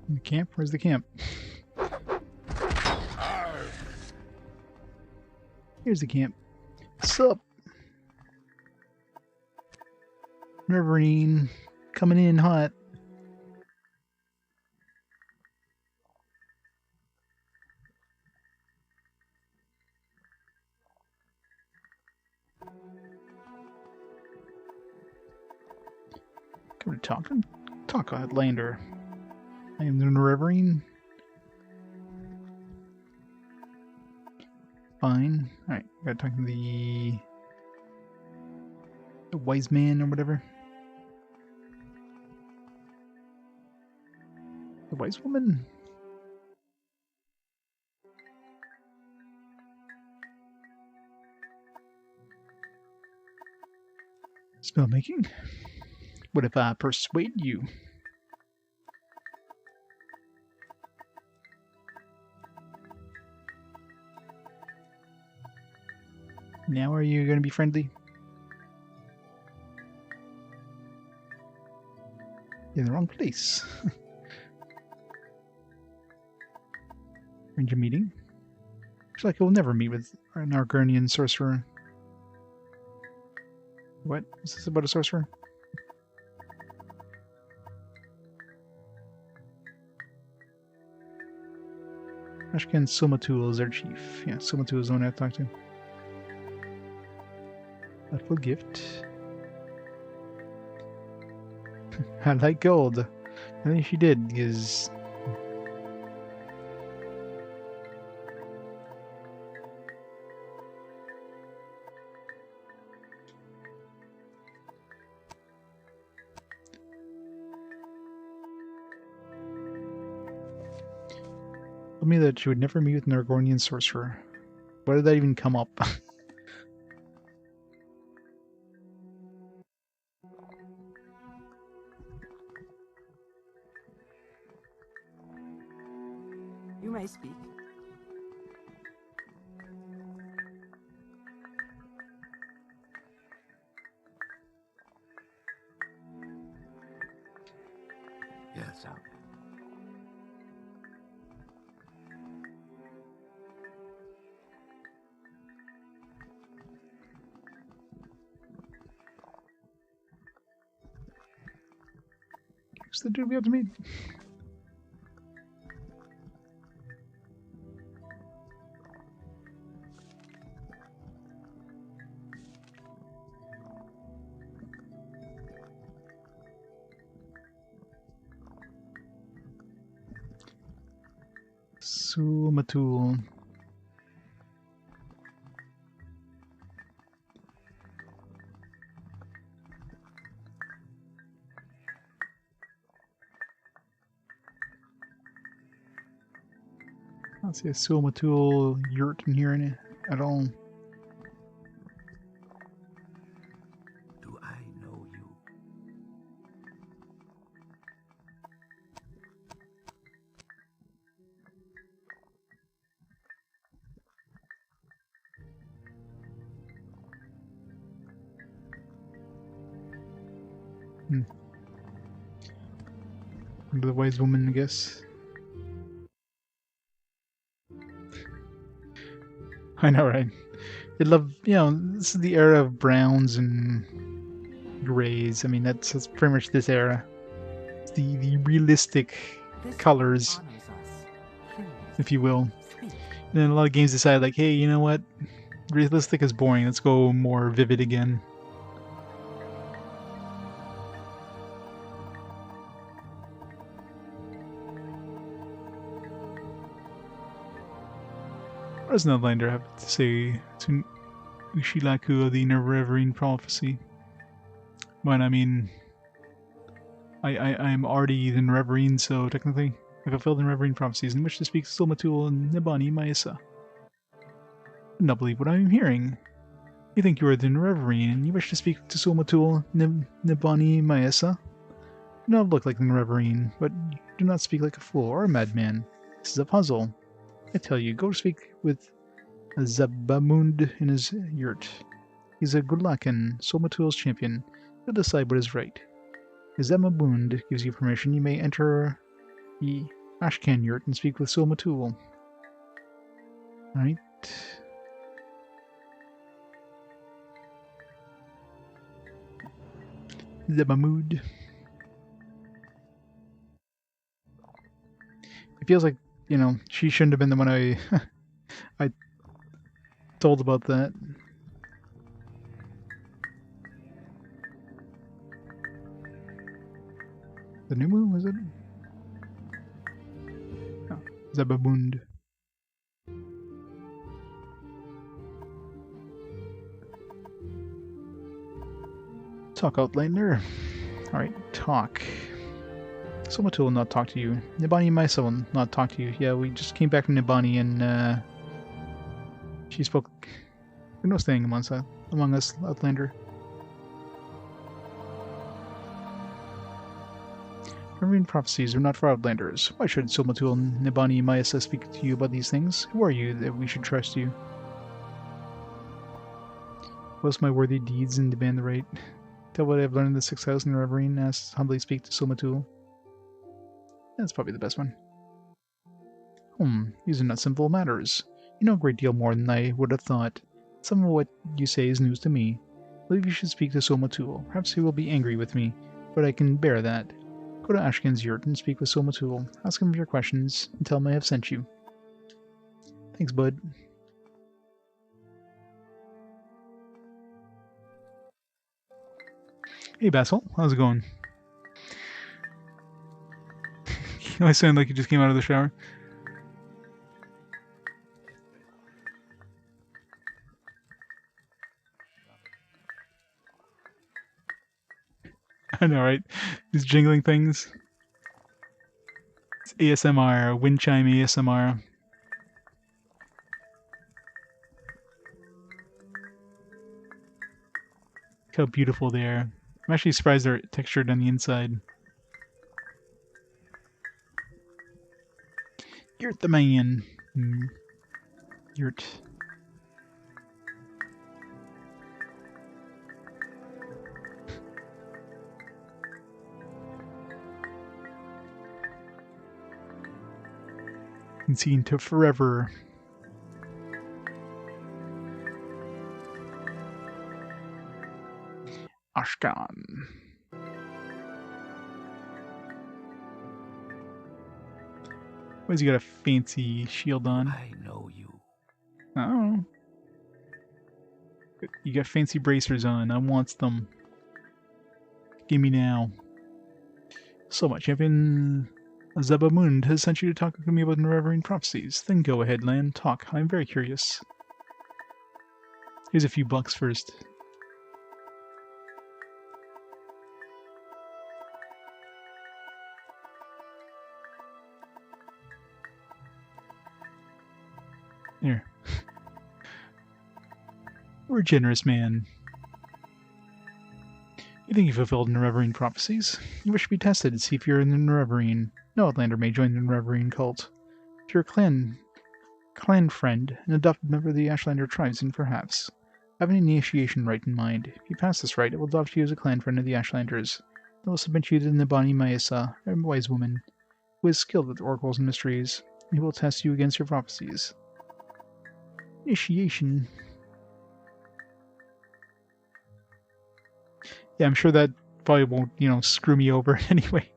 The camp? Where's the camp? Here's the camp. Sup? Riverine coming in hot. Come to talk Outlander. I am the Riverine. Fine. Alright, gotta talk to the wise man or whatever. The wise woman? Spell making? What if I persuade you? Now are you going to be friendly? You're in the wrong place. Arrange a meeting. Looks like we'll never meet with an Argonian sorcerer. What? Is this about a sorcerer? Ashkan Somatul is our chief. Yeah, Somatul is the one I have to talk to. Thoughtful gift. I like gold. I think she did, because... told me that she would never meet with an Argonian sorcerer. Why did that even come up? You may speak. Yes, out. Who's the dude we have to meet? Sumatul. I don't see a Sumatul yurt in here at all. Do I know you? The wise woman, I guess. I know, right? They love, this is the era of browns and grays. I mean, that's pretty much this era. It's the realistic This colors, honors us. Please, if you will. speak. And then a lot of games decide, like, hey, you know what? Realistic is boring. Let's go more vivid again. What does Nodlander have to say to Ushilaku of the Never-Everine Prophecy? Well, I mean, I'm already the Never-Everine, so technically I fulfilled the Never-Everine prophecies in which to speak to Somatul and Nibani Maesa. I don't believe what I am hearing. You think you are the Never-Everine, and you wish to speak to Somatul Nibani Maesa? You do not look like the Never-Everine, but you do not speak like a fool or a madman. This is a puzzle. I tell you, go speak with Zabamund in his yurt. He's a good luck and Somatul's champion. He'll decide what is right. If Zabamund gives you permission, you may enter the Ashkan yurt and speak with Somatul. Right. Zabamund. It feels like, she shouldn't have been the one I told about that. The new moon, was it? Oh, Zababund. Talk, Outlander. Alright, talk. Somatul will not talk to you. Nibani and Maisa will not talk to you. Yeah, we just came back from Nibani and she spoke. There's no staying among us, Outlander. Marine prophecies are not for Outlanders. Why should Somatul and Nibani and Maisa speak to you about these things? Who are you that we should trust you? Boast my worthy deeds and demand the right. Tell what I have learned in the 6,000 Reverine, ask humbly speak to Somatul. That's probably the best one. These are not simple matters. You know a great deal more than I would have thought. Some of what you say is news to me. I believe you should speak to Somatul. Perhaps he will be angry with me, but I can bear that. Go to Ashkin's yurt and speak with Somatul. Ask him your questions and tell him I have sent you. Thanks, bud. Hey, Basil. How's it going? I sound like you just came out of the shower. I know, right? These jingling things. It's ASMR, wind chime ASMR. Look how beautiful they are. I'm actually surprised they're textured on the inside. Yurt the man. Yurt. And see into forever. Ashkan. Why's he got a fancy shield on? I know you. Oh. You got fancy bracers on. I wants them. Give me now. So much. Champion Zabamund has sent you to talk to me about Unraveling prophecies. Then go ahead, Lan. Talk. I'm very curious. Here's a few bucks first. Here. We're a generous man. You think you fulfilled Nerevarine prophecies? You wish to be tested to see if you're in the Nerevarine. No Outlander may join the Nerevarine cult. If you're a clan friend, an adopted member of the Ashlander tribes, then perhaps. I have an initiation rite in mind. If you pass this rite, it will adopt you as a clan friend of the Ashlanders. It will submit you to Nabani Maesa, a wise woman, who is skilled with oracles and mysteries, and who will test you against your prophecies. Initiation. Yeah, I'm sure that probably won't, screw me over anyway.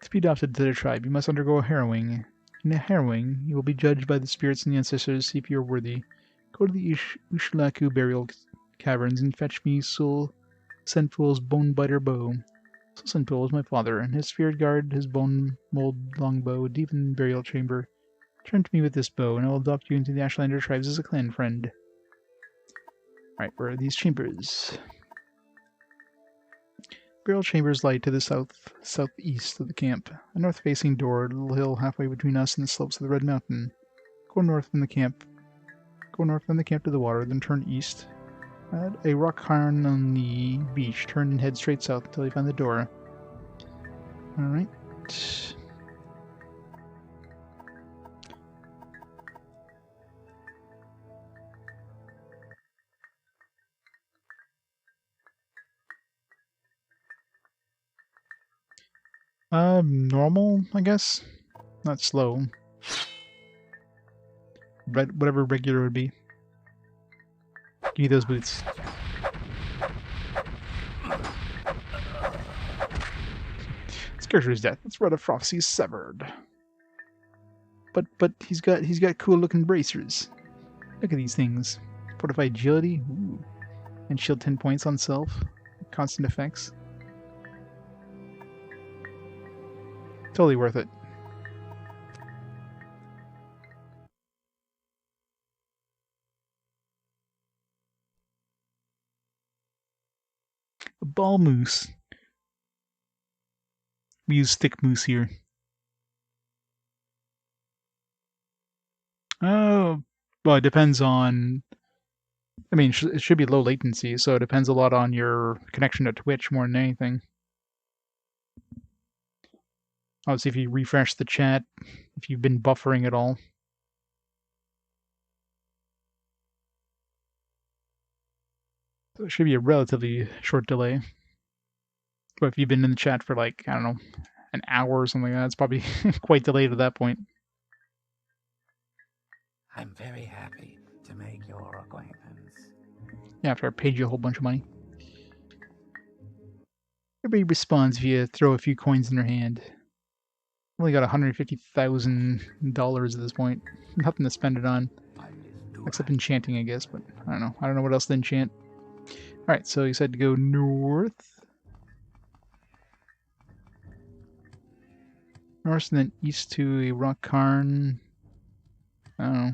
To be adopted to their tribe, you must undergo a harrowing. In a harrowing, you will be judged by the spirits and the ancestors to see if you are worthy. Go to the Ushlaku burial caverns and fetch me Sul Senpul's bone-biter bow. Sul Senpul is my father, and his spirit guard his bone-mold longbow deep in the burial chamber. Turn to me with this bow, and I will adopt you into the Ashlander tribes as a clan friend. Right, where are these chambers? Burial chambers lie to the southeast of the camp. A north-facing door, a little hill halfway between us and the slopes of the Red Mountain. Go north from the camp to the water, then turn east. At a rock cairn on the beach, turn and head straight south until you find the door. Alright. Normal, I guess. Not slow. Whatever regular would be. Give me those boots. Scourger's death. Let's run a prophecy severed. But he's got cool looking bracers. Look at these things. Fortified agility. Ooh. And shield 10 points on self. Constant effects. Totally worth it. A ball moose. We use thick moose here. Oh, well, it depends on... I mean, it should be low latency, so it depends a lot on your connection to Twitch more than anything. Obviously, if you refresh the chat, if you've been buffering at all. So it should be a relatively short delay. But if you've been in the chat for like, I don't know, an hour or something like that. It's probably quite delayed at that point. I'm very happy to make your acquaintance. Yeah, after I paid you a whole bunch of money. Everybody responds if you throw a few coins in their hand. Only got $150,000 at this point. Nothing to spend it on. Except enchanting, I guess, but I don't know. I don't know what else to enchant. Alright, so you said to go north. North and then east to a rock cairn. I don't know.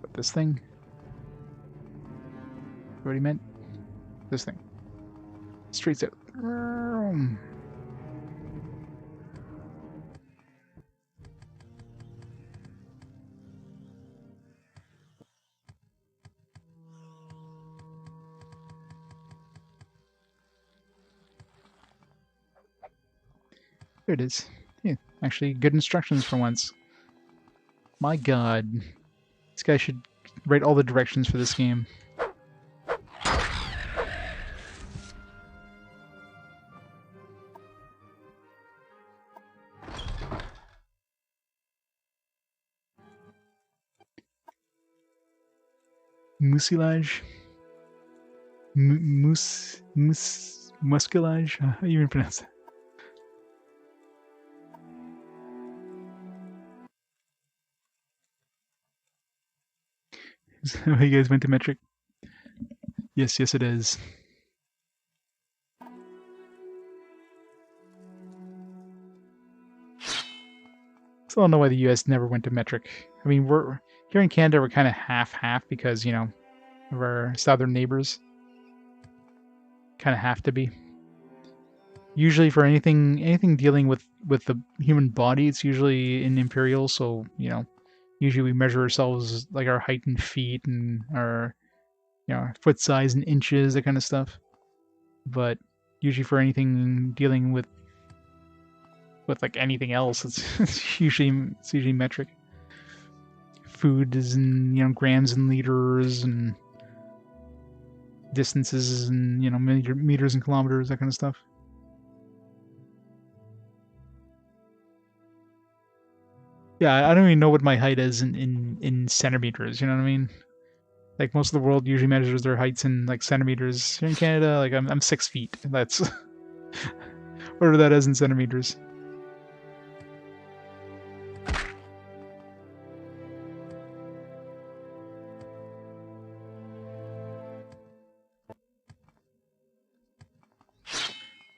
What, this thing? What he meant? This thing. Straight out. There it is. Yeah, actually good instructions for once. My god. This guy should write all the directions for this game. Mucilage? Muscilage? How do you even pronounce that? Is that how you guys went to metric? Yes, yes it is. Still don't know why the US never went to metric. I mean, we're here in Canada, we're kind of half-half because, you know, of our southern neighbors. Kind of have to be. Usually for anything dealing with the human body, it's usually in imperial, so, you know, usually we measure ourselves like our height in feet and our, you know, our foot size in inches, that kind of stuff. But usually for anything dealing with like anything else, it's usually metric. Food is in, you know, grams and liters, and distances and, you know, meters and kilometers, that kind of stuff. Yeah, I don't even know what my height is in centimeters, you know what I mean? Like, most of the world usually measures their heights in, like, centimeters. Here in Canada, like, I'm 6 feet. That's whatever that is in centimeters.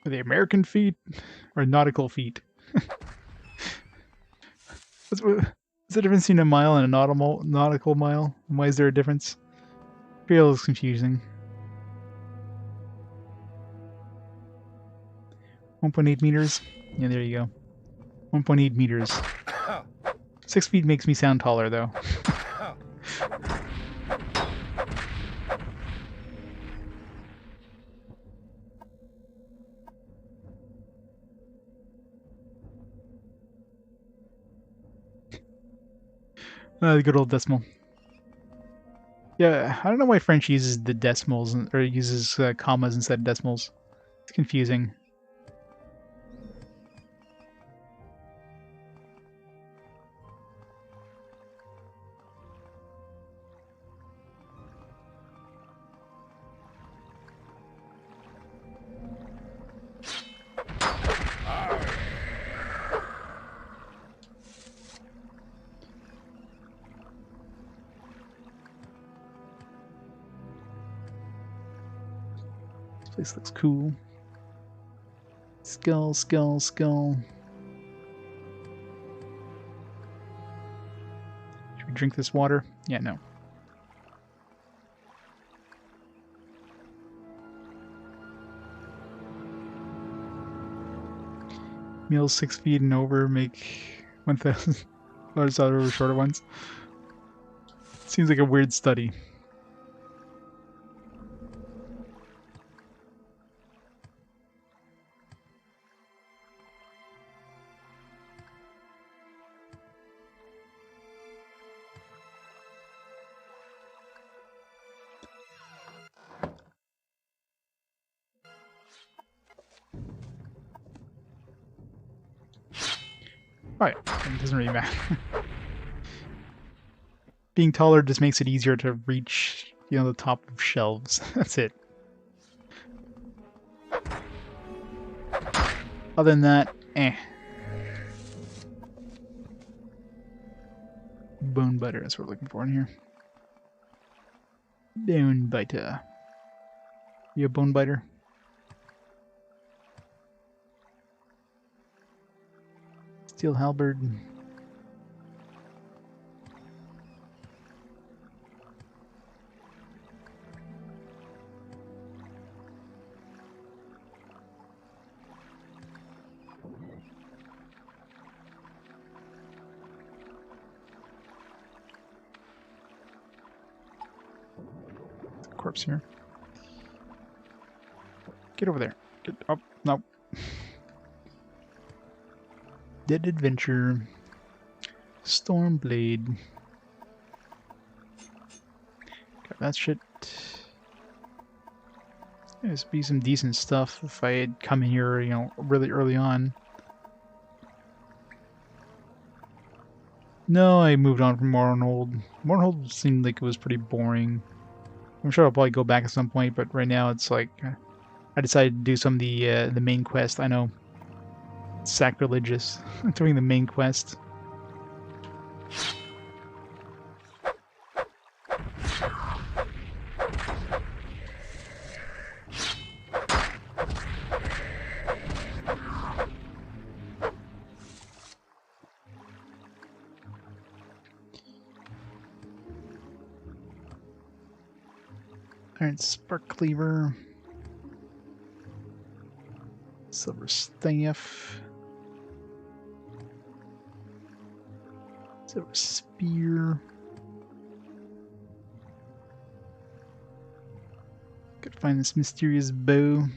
Are they American feet or nautical feet? What's the difference between a mile and a nautical mile? And why is there a difference? Feels confusing. 1.8 meters? Yeah, there you go. 1.8 meters. 6 feet makes me sound taller, though. The good old decimal. Yeah, I don't know why French uses the decimals, or uses commas instead of decimals. It's confusing. This looks cool. Skull, skull, skull. Should we drink this water? Yeah, no. Meals 6 feet and over make 1,000 large out over shorter ones. Seems like a weird study. Alright, it doesn't really matter. Being taller just makes it easier to reach, you know, the top of shelves. That's it. Other than that, eh. Bone biter, that's what we're looking for in here. Bone biter. You a bone biter? Steel halberd. Corpse here. Get over there. Get up. No. Dead Adventure. Stormblade. Got that shit. There's be some decent stuff if I had come in here, you know, really early on. No, I moved on from Morrowind. Morrowind seemed like it was pretty boring. I'm sure I'll probably go back at some point, but right now it's like I decided to do some of the main quest. I know, it's sacrilegious doing the main quest. Alright, spark cleaver. Silver staff. Silver spear. Gotta find this mysterious bow.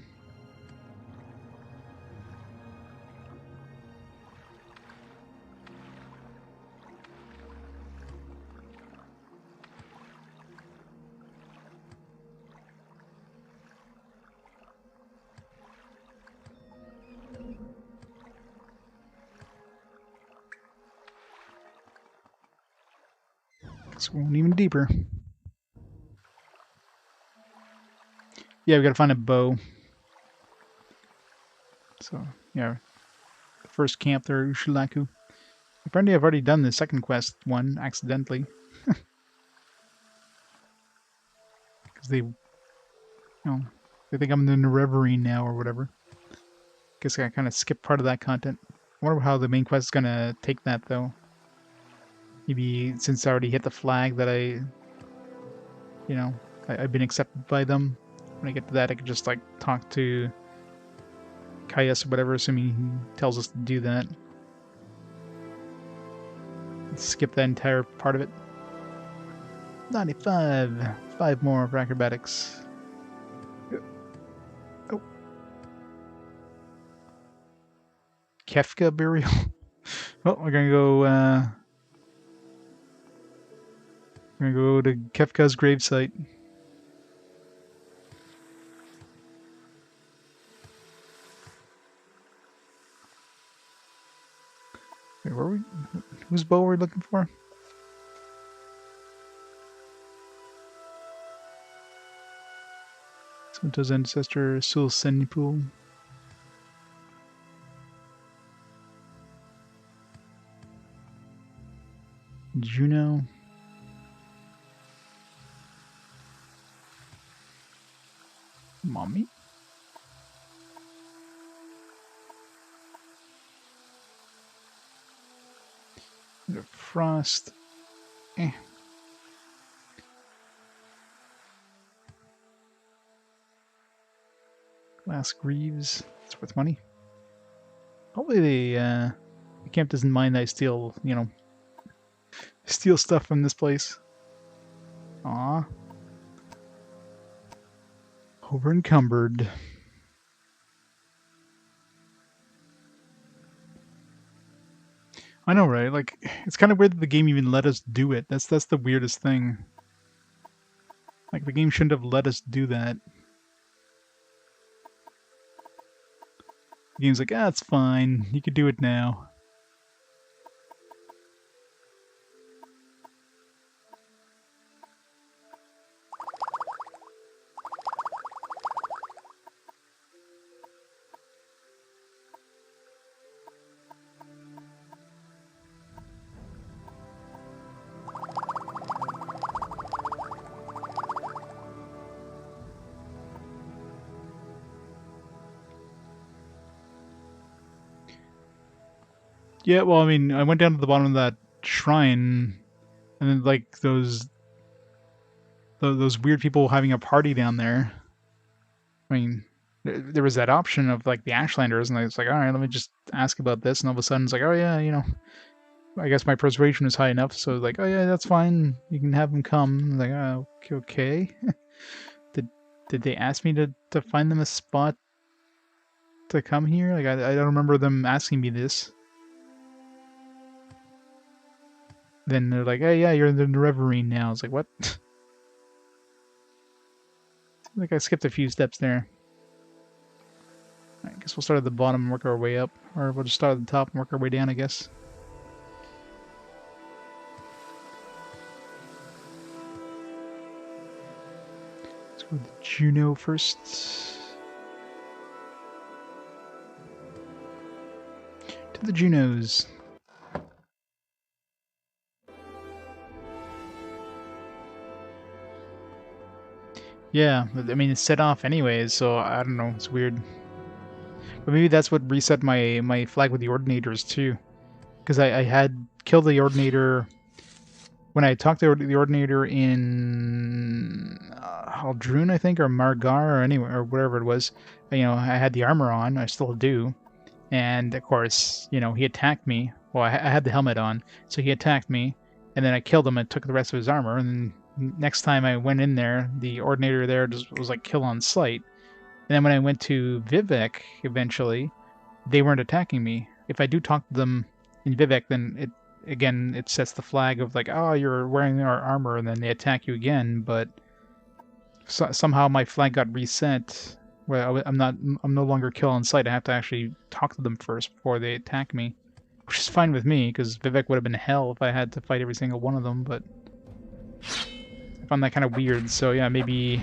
It's going even deeper. Yeah, we gotta find a bow. So, yeah. The first camp there, Ushilaku. Apparently I've already done the second quest one accidentally. Because they, you know, they think I'm in the reverie now or whatever. Guess I kind of skipped part of that content. I wonder how the main quest is gonna take that though. Maybe since I already hit the flag that I've been accepted by them. When I get to that, I could just like talk to Caius or whatever, assuming he tells us to do that. Skip that entire part of it. 95. 5 more for acrobatics. Oh. Kefka burial. Oh, we're gonna go. We're gonna go to Kefka's gravesite. Wait, where are we? Whose bow are we looking for? Santo's ancestor, Sul Senipul. Juno. Mommy. The frost. Eh. Glass greaves. It's worth money. Hopefully the camp doesn't mind that I steal, steal stuff from this place. Aw. Over encumbered. I know, right? Like, it's kind of weird that the game even let us do it. That's the weirdest thing. Like, the game shouldn't have let us do that. The game's like, it's fine. You can do it now. Yeah, well, I mean, I went down to the bottom of that shrine, and then like those weird people having a party down there. I mean, there was that option of like the Ashlanders, and I was like, all right, let me just ask about this, and all of a sudden it's like, oh yeah, you know, I guess my persuasion was high enough, so like, oh yeah, that's fine, you can have them come. I was like, oh, okay. Did they ask me to find them a spot to come here? Like, I don't remember them asking me this. Then they're like, hey, yeah, you're in the Reverine now. I was like, what? Like I skipped a few steps there. I guess we'll start at the bottom and work our way up. Or we'll just start at the top and work our way down, I guess. Let's go with Juno first. To the Junos. Yeah, I mean, it's set off anyways, so I don't know, it's weird. But maybe that's what reset my flag with the Ordinators too. Because I had killed the Ordinator when I talked to the Ordinator in Aldrun, I think, or Margar, or anywhere, or whatever it was. You know, I had the armor on, I still do. And of course, you know, he attacked me. Well, I had the helmet on, so he attacked me, and then I killed him and took the rest of his armor, and then next time I went in there, the Ordinator there just was like kill on sight. And then when I went to Vivek, eventually, they weren't attacking me. If I do talk to them in Vivek, then it sets the flag of like, oh, you're wearing our armor, and then they attack you again. But somehow my flag got reset. Where I'm no longer kill on sight. I have to actually talk to them first before they attack me, which is fine with me because Vivek would have been hell if I had to fight every single one of them. But I found that kind of weird. So yeah, maybe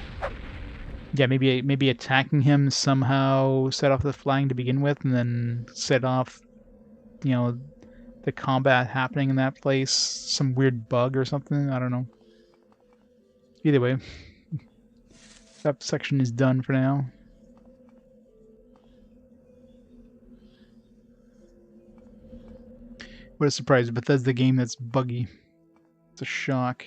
attacking him somehow set off the flag to begin with, and then set off, you know, the combat happening in that place. Some weird bug or something. I don't know. Either way, that section is done for now. What a surprise! Bethesda game that's buggy. It's a shock.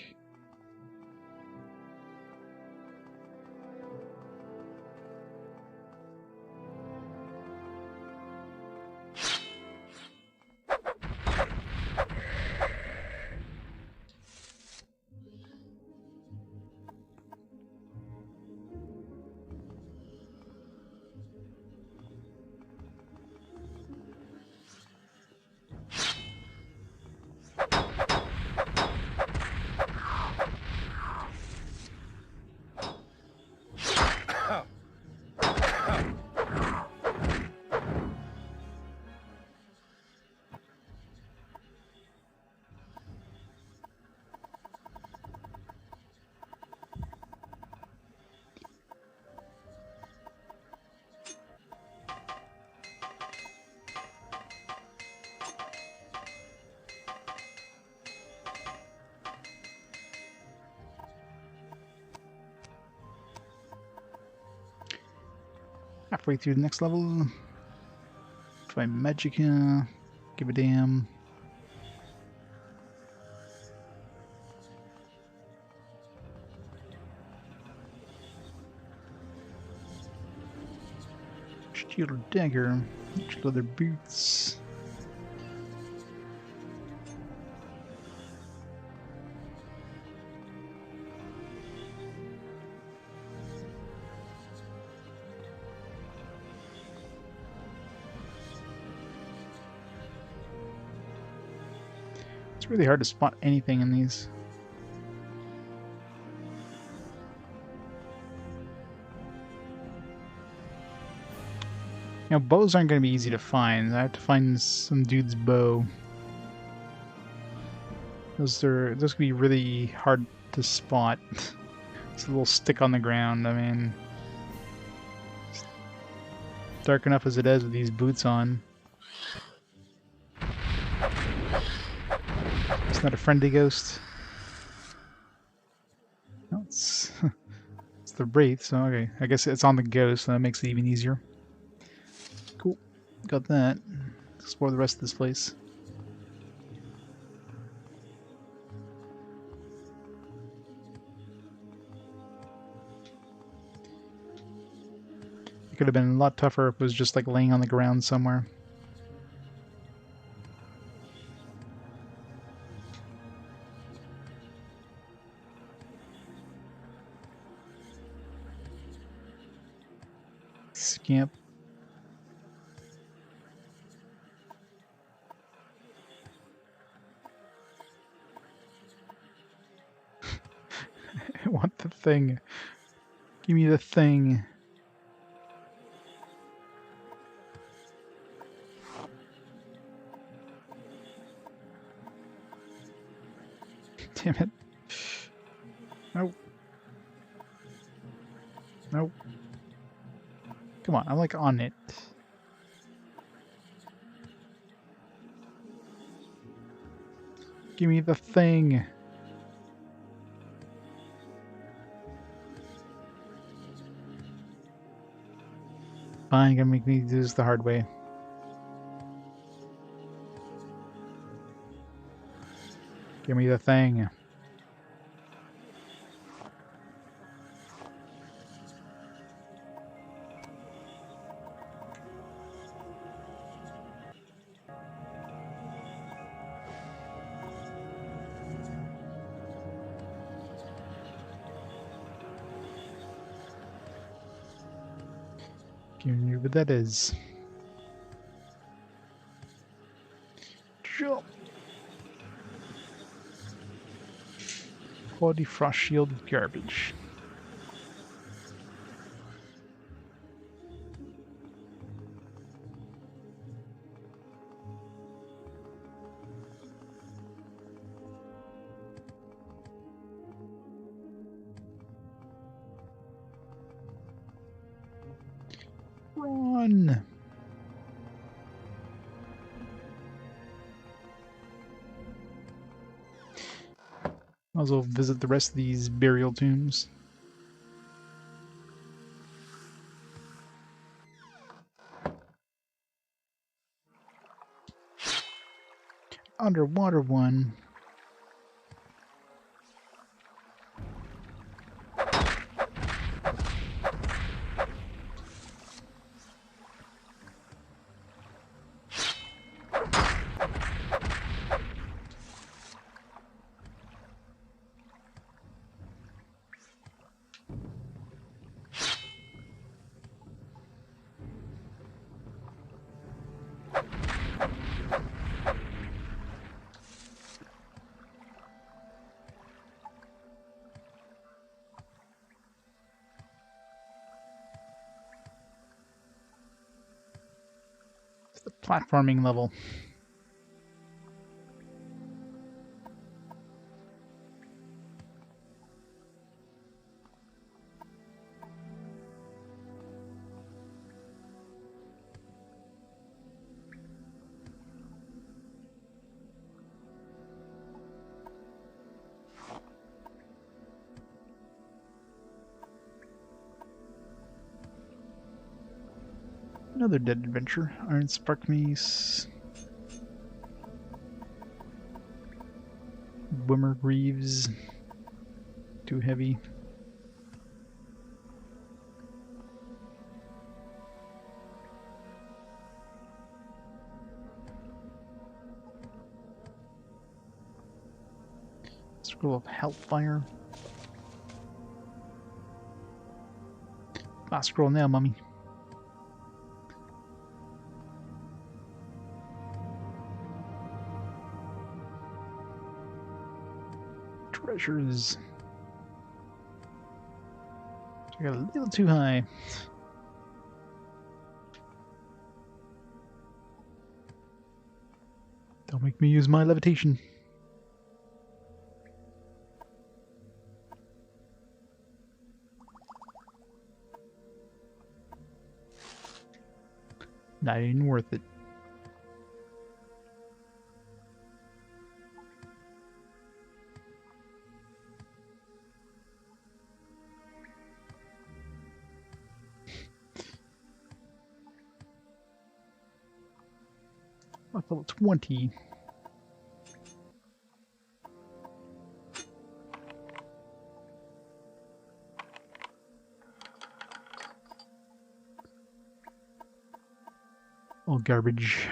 Halfway through the next level. Find Magicka. Give a damn. Steel dagger. Leather boots. It's really hard to spot anything in these. You know, bows aren't going to be easy to find. I have to find some dude's bow. Those going to be really hard to spot. It's a little stick on the ground. I mean, it's dark enough as it is with these boots on. It's not a friendly ghost. No, it's it's the wraith. So okay, I guess it's on the ghost. So that makes it even easier. Cool, got that. Explore the rest of this place. could have been a lot tougher if it was just like laying on the ground somewhere. Scamp. I want the thing. Give me the thing. Damn it. Nope. Nope. Come on, I'm like on it. Give me the thing. Fine, gonna make me do this the hard way. Give me the thing. Give me what that is. Jump. Quality frost shield garbage. Run. Might as well visit the rest of these burial tombs. Underwater one. It's the platforming level. Another dead adventure. Iron Spark Mace. Wimmer Greaves. Too heavy. Scroll of Hellfire. Last scroll now, mummy. Treasures. I got a little too high. Don't make me use my levitation. Not even worth it. Level 20. All garbage.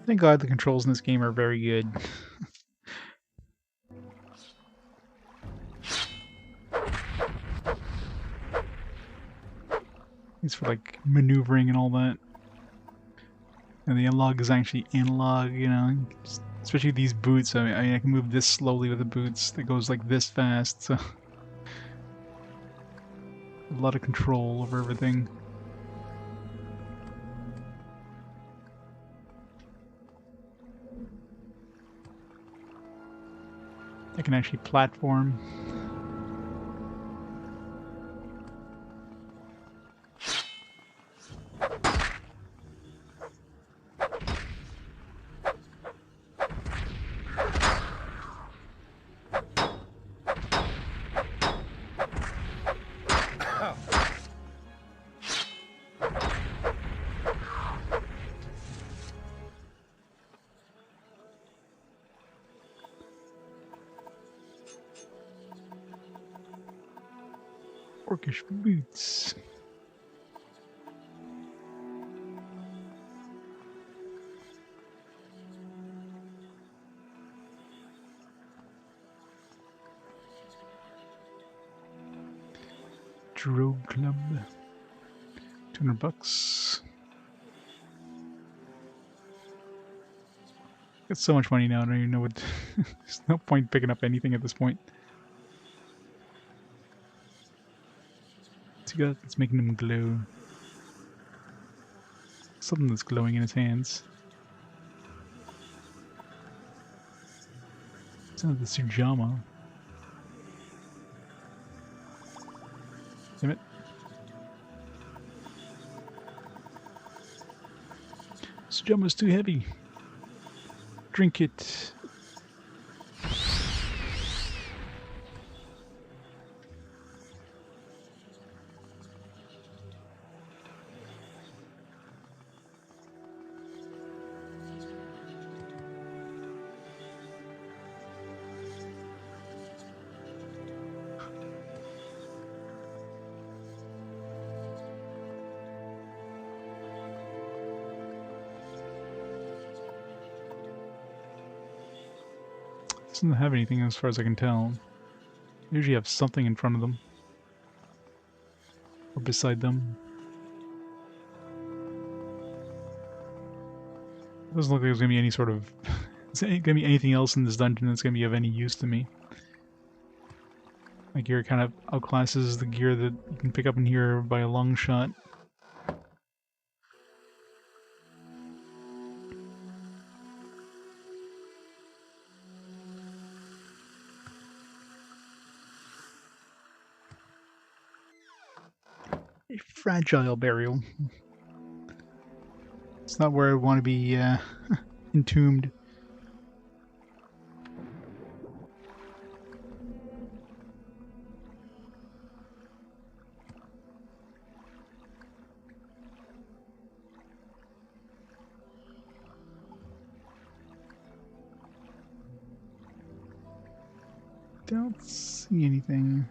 Thank God the controls in this game are very good. It's for like maneuvering and all that. And the analog is actually analog, you know. Especially these boots. I mean, I can move this slowly with the boots. That goes like this fast. So a lot of control over everything. I can actually platform. Orcish boots. Drogue Club. $200. Got so much money now, I don't even know what. There's no point picking up anything at this point. What's he got that's making him glow? Something that's glowing in his hands. It's not the Sujama. Damn it. Sujama's too heavy. Drink it. Doesn't have anything as far as I can tell. They usually have something in front of them. Or beside them. It doesn't look like there's gonna be any sort of... Is there gonna be anything else in this dungeon that's gonna be of any use to me? My gear kind of outclasses the gear that you can pick up in here by a long shot. A fragile burial. It's not where I want to be entombed. Don't see anything.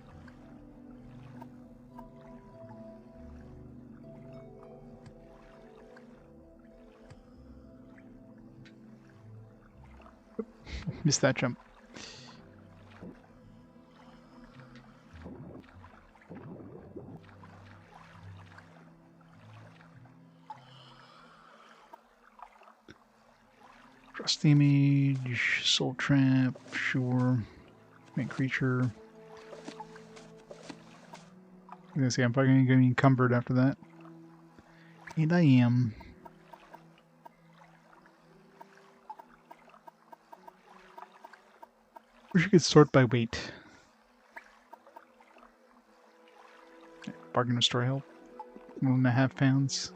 Missed that jump. Trust image, soul trap, sure. Make creature. I'm gonna say I'm probably gonna get encumbered after that. And I am. Wish you could sort by weight. Bargain restore health. 1.5 pounds.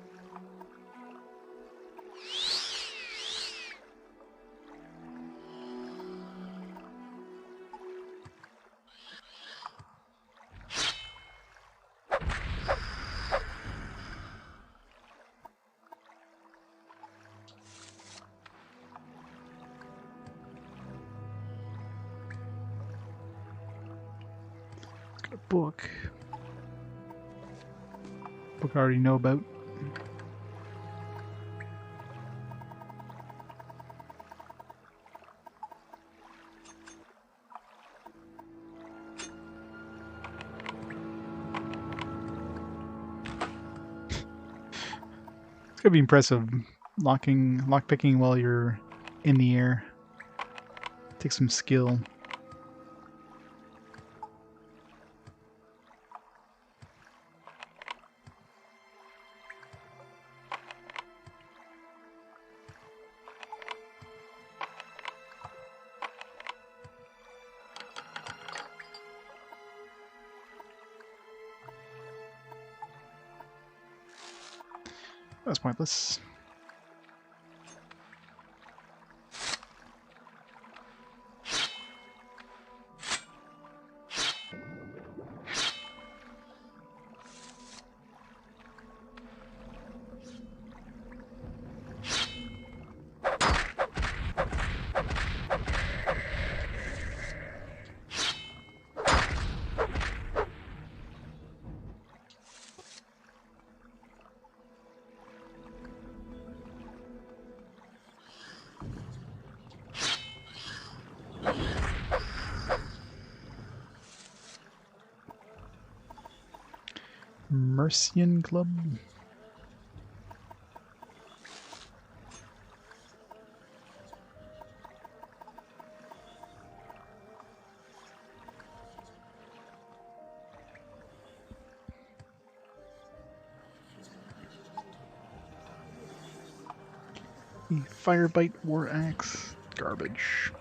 book. Book I already know about. It's gonna be impressive lockpicking while you're in the air. Takes some skill. That's pointless. Mercian Club. The Firebite War Axe. Garbage.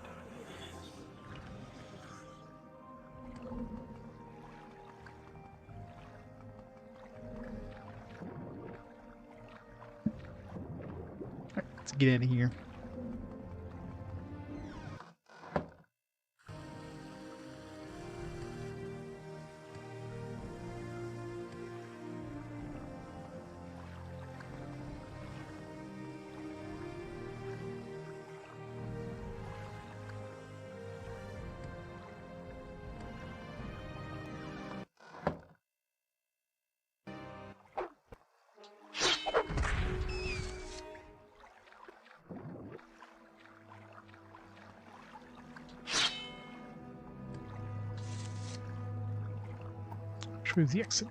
Alright, let's get out of here. Which way is the exit?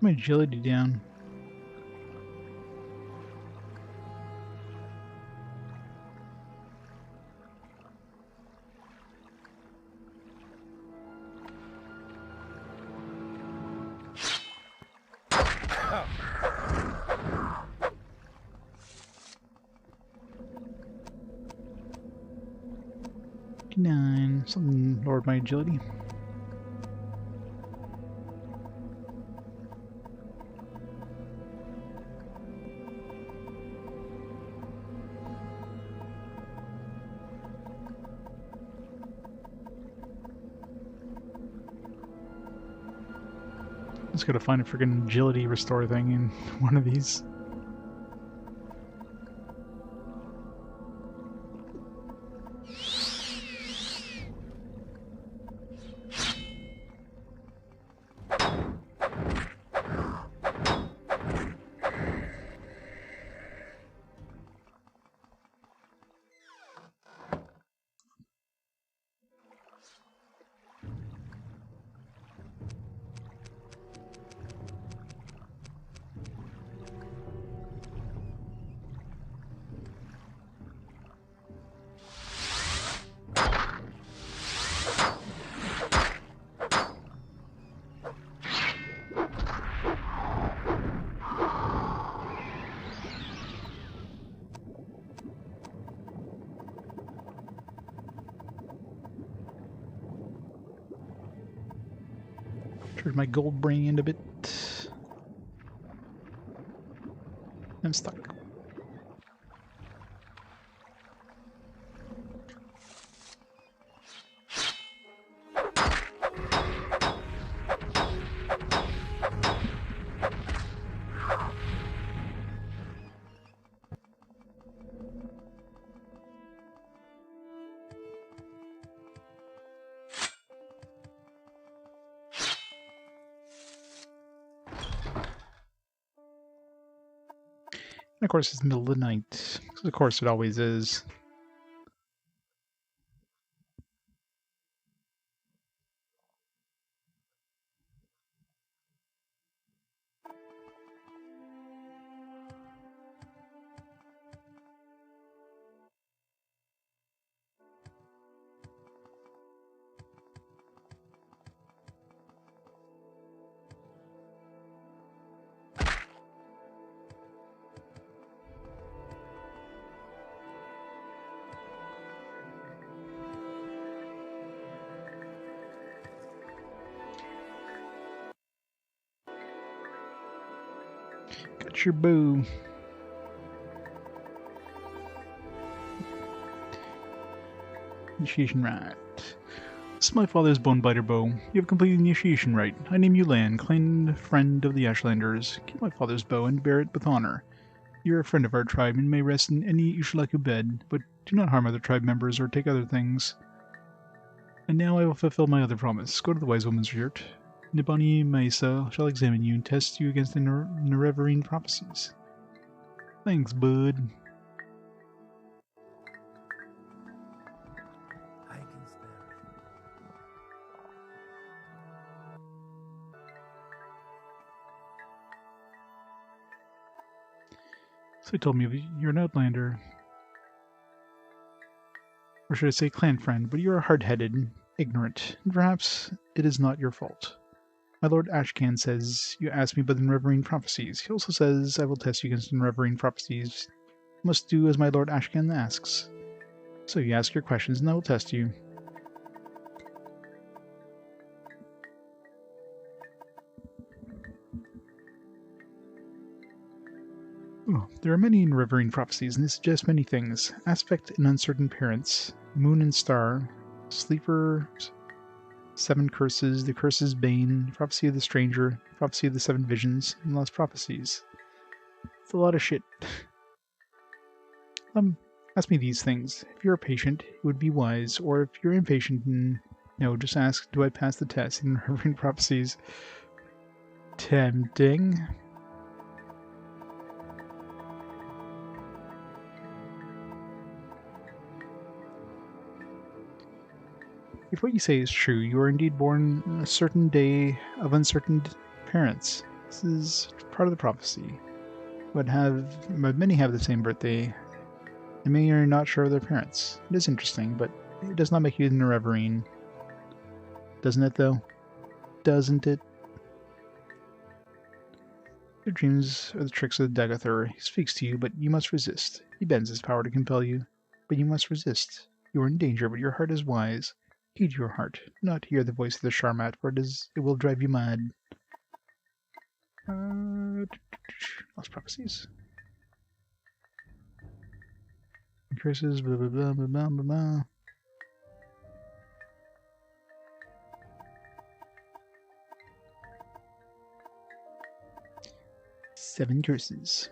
My agility down. Something lowered my agility. Just gotta find a freaking agility restore thing in one of these. Turn my gold brain a bit. I'm stuck. And of course, it's the middle of the night. 'Cause of course, it always is. Got your bow. Initiation rite. This is my father's Bonebiter bow. You have completed the initiation rite. I name you Lan, kind friend of the Ashlanders. Keep my father's bow and bear it with honor. You are a friend of our tribe and may rest in any Ushlaku bed, but do not harm other tribe members or take other things. And now I will fulfill my other promise. Go to the wise woman's yurt. Nibani Maisa shall examine you and test you against the Nerevarine prophecies. Thanks, bud. I can spell. So he told me you're an outlander. Or should I say clan friend, but you are hard-headed, ignorant, and perhaps it is not your fault. My lord Ashcan says you asked me about the Nerevarine prophecies. He also says I will test you against the Nerevarine prophecies. You must do as my lord Ashcan asks. So you ask your questions and I will test you. Oh, there are many Nerevarine prophecies, and they suggest many things. Aspect and uncertain parents, moon and star, sleeper, 7 curses, the curse's bane, prophecy of the stranger, prophecy of the 7 visions, and lost prophecies. It's a lot of shit. Ask me these things. If you're patient, it would be wise, or if you're impatient, no, just ask, do I pass the test in Nerevarine prophecies? Tempting. If what you say is true, you are indeed born on a certain day of uncertain parents. This is part of the prophecy. But many have the same birthday, and many are not sure of their parents. It is interesting, but it does not make you Nerevarine. Doesn't it, though? Doesn't it? Your dreams are the tricks of the Dagathur. He speaks to you, but you must resist. He bends his power to compel you, but you must resist. You are in danger, but your heart is wise. Heed your heart. Do not hear the voice of the Sharmat, for it will drive you mad. Lost prophecies. Curses, blah blah blah blah blah blah blah. Seven curses.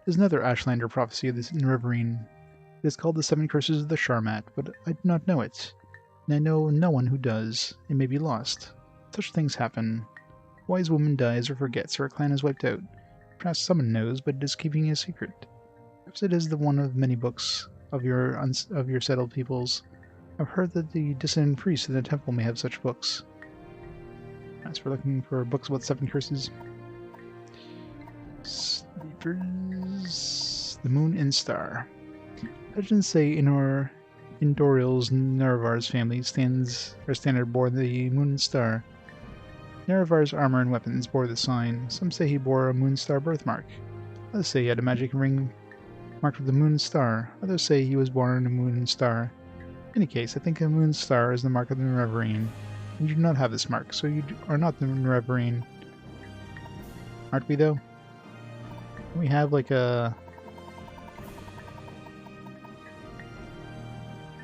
There's another Ashlander prophecy of this Nerevarine. It is called the 7 Curses of the Sharmat, but I do not know it. And I know no one who does. It may be lost. Such things happen. A wise woman dies or forgets, or a clan is wiped out. Perhaps someone knows, but it is keeping a secret. Perhaps it is the one of many books of your settled peoples. I've heard that the dissident priests in the temple may have such books. As we're looking for books about 7 curses. Sleepers. The Moon and Star. Legends say Doril's Nerevar's family standard bore the Moon and Star. Nerevar's armor and weapons bore the sign. Some say he bore a Moon Star birthmark. Others say he had a magic ring marked with the Moon and Star. Others say he was born in a Moon and Star. In any case, I think a Moon Star is the mark of the Nerevarine. And you do not have this mark, so you are not the Nerevarine. Aren't we, though? We have like a...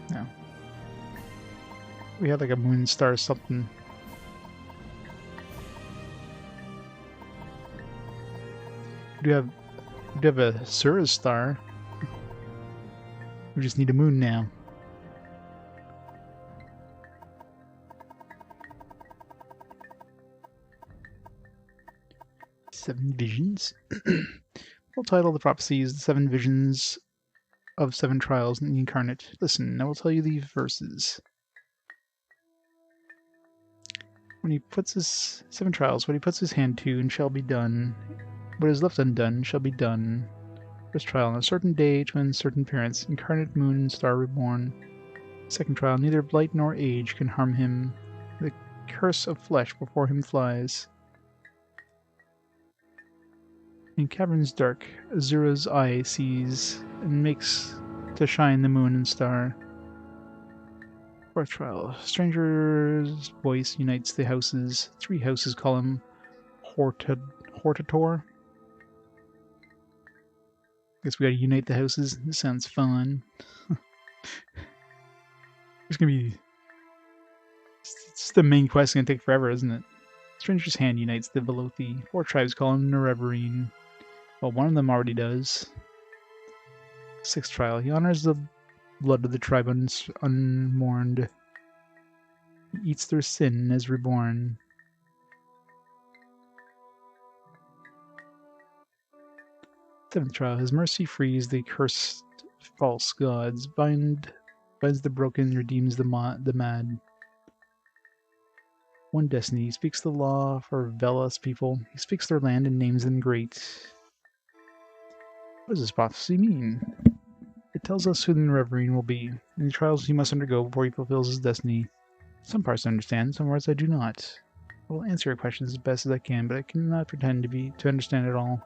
No. We had like a Moon Star something. We do have a Sura's Star. We just need a moon now. Seven visions. Full title of the prophecy is The Seven Visions of Seven Trials in the Incarnate. Listen, I will tell you these verses. When he puts his seven trials, what he puts his hand to, and shall be done. What is left undone shall be done. First trial, on a certain day, twins, certain parents, incarnate moon and star reborn. Second trial, neither blight nor age can harm him. The curse of flesh before him flies. In caverns dark, Azura's eye sees, and makes to shine the moon and star. Fourth trial, stranger's voice unites the houses. 3 houses call him Hortator. Guess we gotta unite the houses. This sounds fun. It's gonna be... It's the main quest, gonna take forever, isn't it? Stranger's hand unites the Velothi. 4 tribes call him Nerevarine. Well, one of them already does. 6th trial. He honors the blood of the tribe unmourned. He eats their sin and is reborn. 7th trial. His mercy frees the cursed false gods. Binds the broken, redeems the mad. One destiny. He speaks the law for Velas people. He speaks their land and names them great. What does this prophecy mean? It tells us who the Nerevarine will be, and the trials he must undergo before he fulfills his destiny. Some parts I understand, some parts I do not. I will answer your questions as best as I can, but I cannot pretend to understand it all.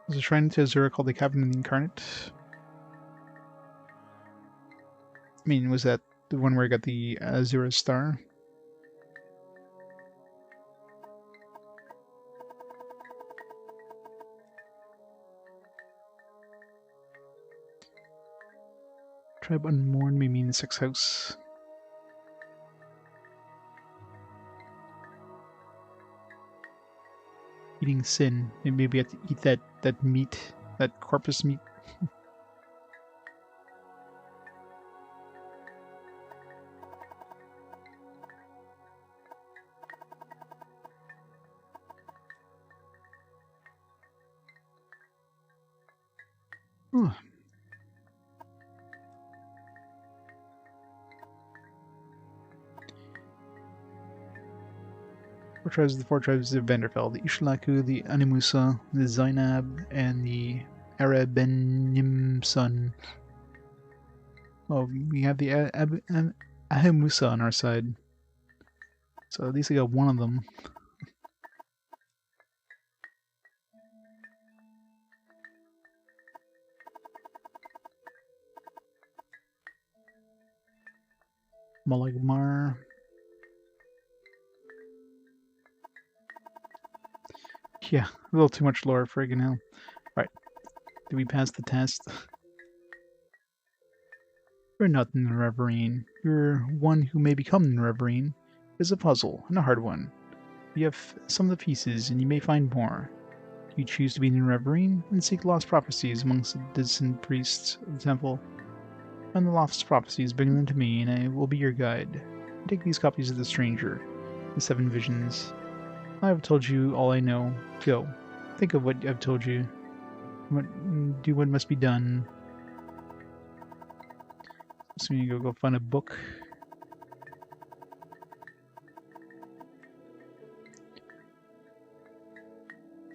There's a shrine to Azura called the Cavern of the Incarnate. I mean, was that the one where I got the Azura star? Tribe Unmourned may mean the 6th house. Eating sin. Maybe we have to eat that meat, that corpus meat. The 4 tribes of Vvardenfell, the Ishlaku, the Animusa, the Zainab, and the Arabenimsun. Well, we have the Ahimusa on our side. So at least I got one of them. Malagmar. Yeah, a little too much lore, friggin' hell. Alright, did we pass the test? You're not the Nerevarine. You're one who may become the Nerevarine. It's a puzzle, and a hard one. You have some of the pieces, and you may find more. Do you choose to be the Nerevarine, and seek lost prophecies amongst the distant priests of the temple? Find the lost prophecies, bring them to me, and I will be your guide. Take these copies of the Stranger, the 7 visions. I have told you all I know. Go. Think of what I've told you. Do what must be done. So you go find a book.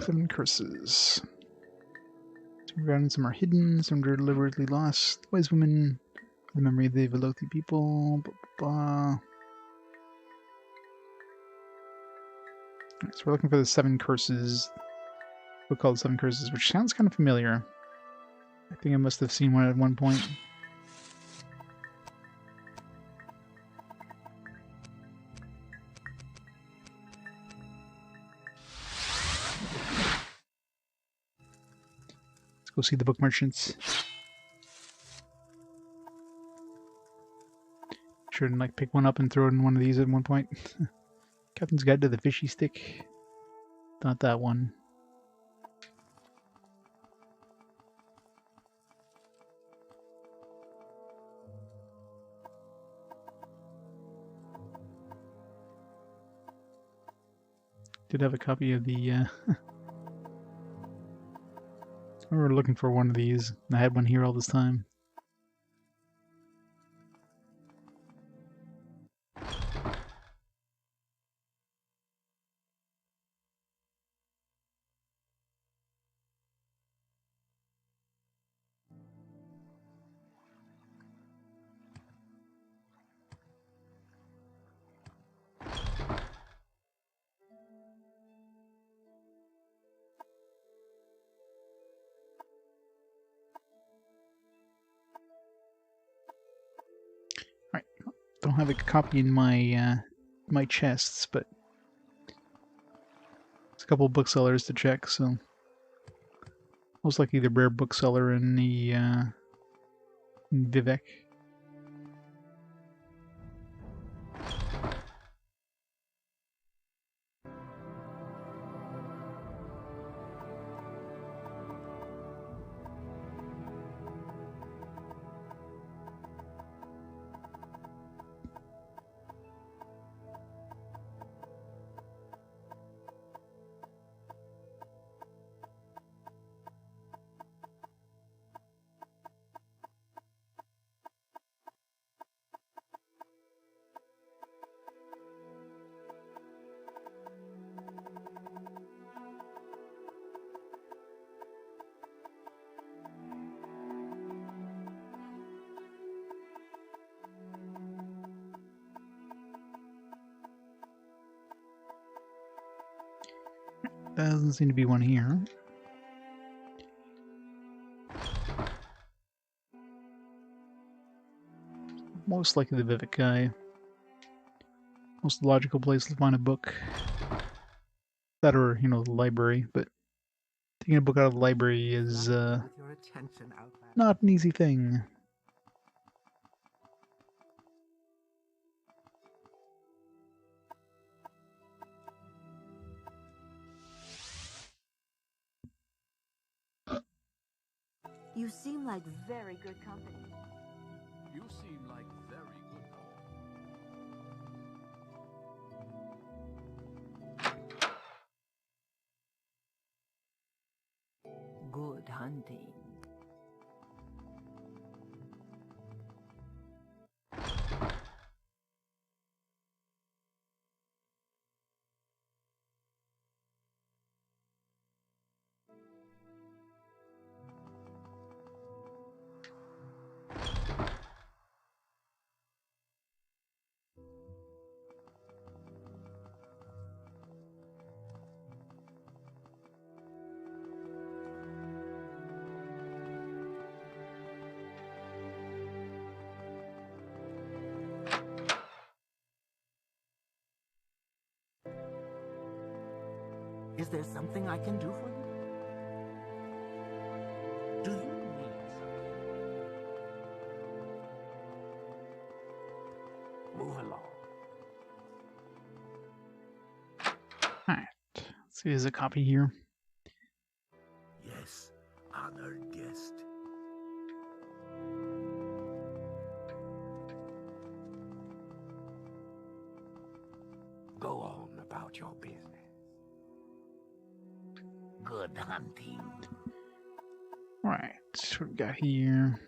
Seven curses. Some are hidden, some are deliberately lost. Wise women, the memory of the Velothi people. So we're looking for the 7 curses. Book called 7 Curses, which sounds kind of familiar. I think I must have seen one at one point. Let's go see the book merchants. Sure to pick one up and throw it in one of these at one point. Captain's Guide to the Fishy Stick. Not that one. Did have a copy of the. We were looking for one of these. I had one here all this time. Alright, don't have a copy in my my chests, but there's a couple booksellers to check, so most likely the rare bookseller in the in Vivek. Doesn't seem to be one here. Most likely the Vivek guy. Most logical place to find a book. That or, you know, the library, but taking a book out of the library is With your attention, Outlander. not an easy thing. You seem like very good company. You seem like very good company. Good hunting. Is there something I can do for you? Do you need something? Move along. Alright, let's see, there's a copy here. Yes, honored guest. Go on about your business. Good hunting. Alright, what we got here?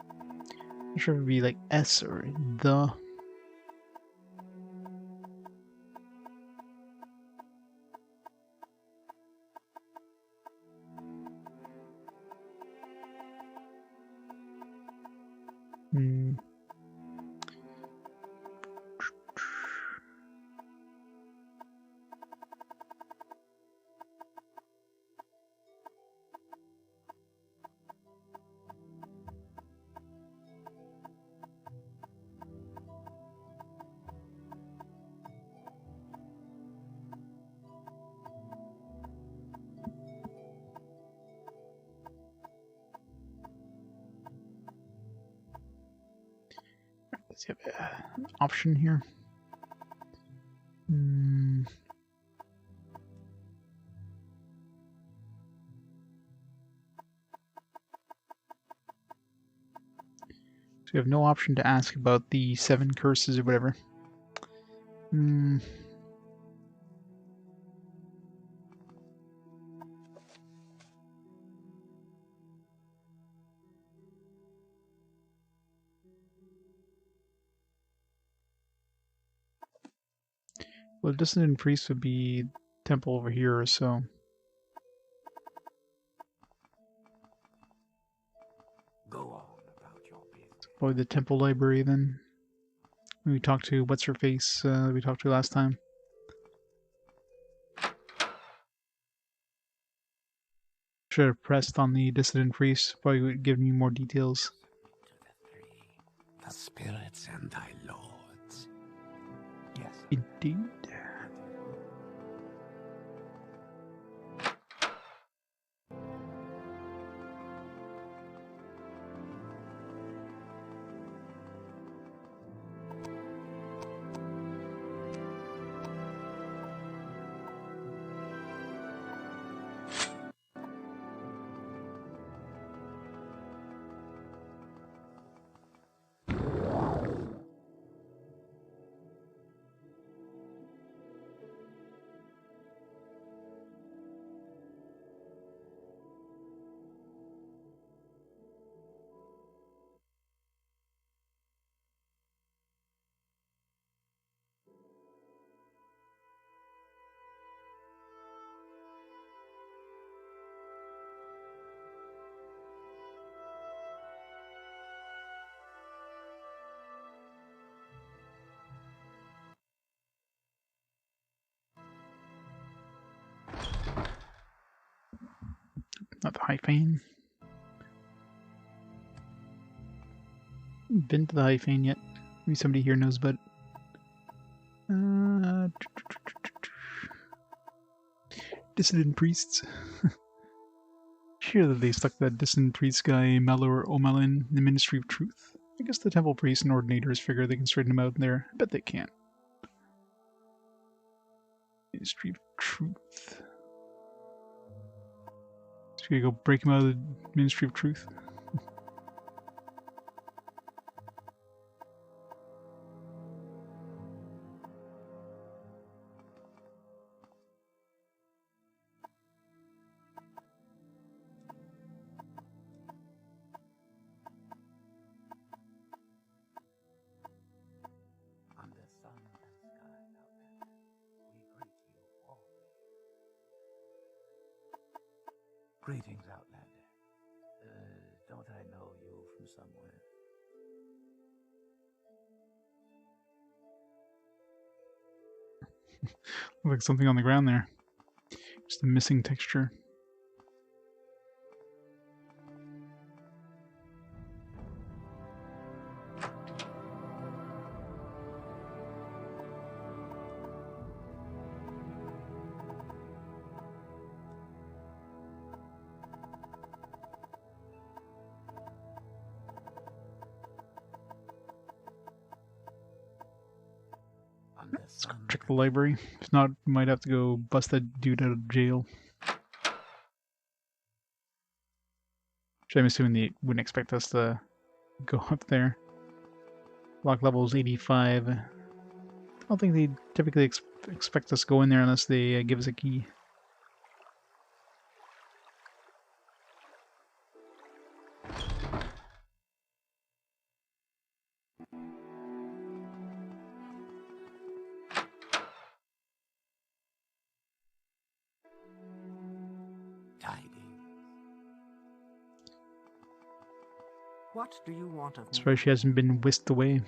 Not sure if it'd be like S or the. Hmm. Does he have an option here? Hmm. So we have no option to ask about the 7 curses or whatever. Hmm. Well, Dissonant Priest would be temple over here, so... Go on about your business. Probably the temple library then. We talked to what's-her-face we talked to last time. Should have pressed on the Dissident Priest, probably would give me more details. To the three, the spirits and thy lords. Yes. Indeed. Not the High Fane. Been to the High Fane yet. Maybe somebody here knows about it. Dissident Priests. Sure that they stuck that Dissident Priest guy, Malor O'Malin, in the Ministry of Truth. I guess the Temple Priests and Ordinators figure they can straighten him out in there. I bet they can. Ministry of Truth. So you go break him out of the Ministry of Truth. Under sun and sky, Outlander, we greet you all. Greetings, Outlander. Don't I know you from somewhere? Looks like something on the ground there. Just a missing texture. Under Let's sun. check the library. If not, we might have to go bust that dude out of jail. Which I'm assuming they wouldn't expect us to go up there. Lock level is 85. I don't think they typically expect us to go in there unless they give us a key. Tidings. What do you want of me? Surprised she hasn't been whisked away.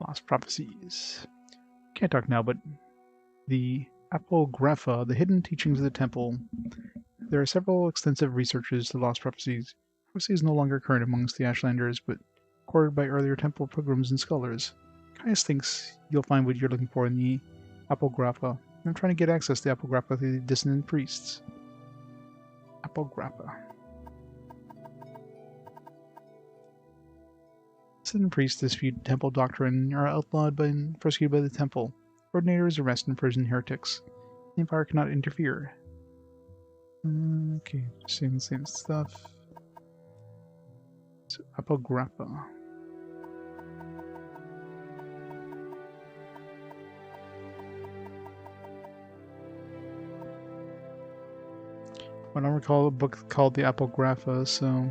Lost prophecies. Can't talk now, but the Apocrypha, the hidden teachings of the temple. There are several extensive researches to lost prophecies. Prophecy is no longer current amongst the Ashlanders, but recorded by earlier temple pilgrims and scholars. Caius thinks you'll find what you're looking for in the Apocrypha. I'm trying to get access to the Apocrypha through the Dissonant Priests. Apocrypha. Dissonant Priests dispute temple doctrine and are outlawed and persecuted by the temple. Ordinators arrest and imprison heretics. The Empire cannot interfere. Okay, same stuff. So, Apocrypha. I don't recall a book called the Apocrypha, so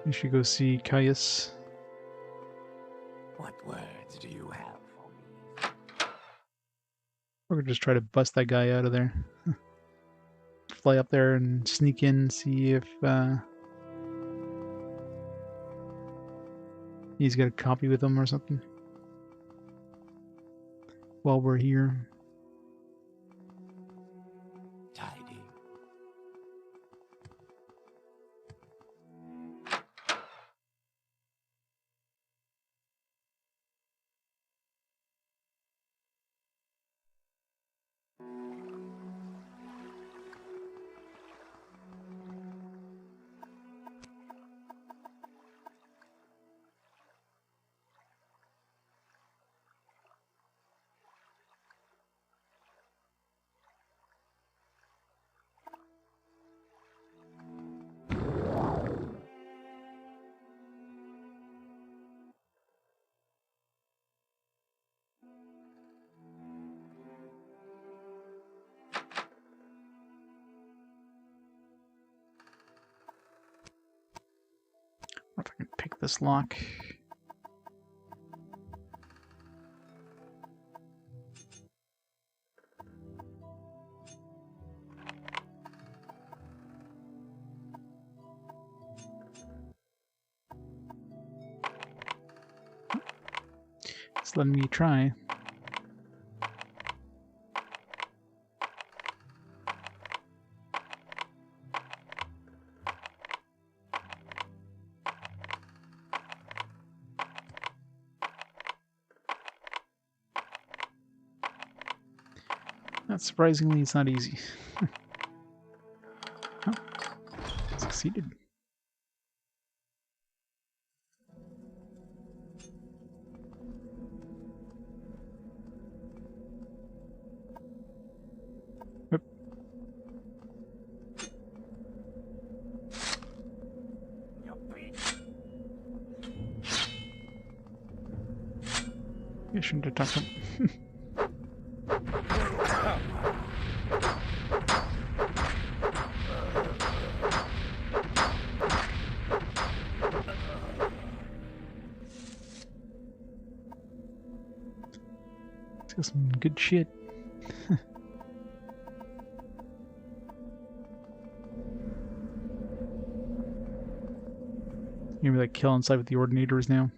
We should go see Caius. What words do you have for me? We're gonna just try to bust that guy out of there. Fly up there and sneak in, see if he's got a copy with him or something. While we're here. Tidy. If I can pick this lock. It's letting me try. Not surprisingly, it's not easy. Oh, succeeded. Yep. I shouldn't have talked to him. Got some good shit. You're gonna be like kill inside with the ordinators now.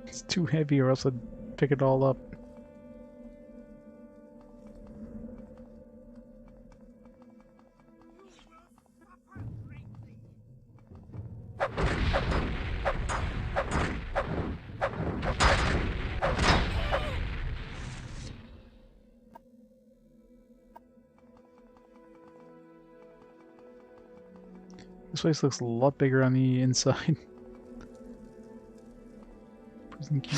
It's too heavy or else I'd pick it all up. This place looks a lot bigger on the inside. Prison key.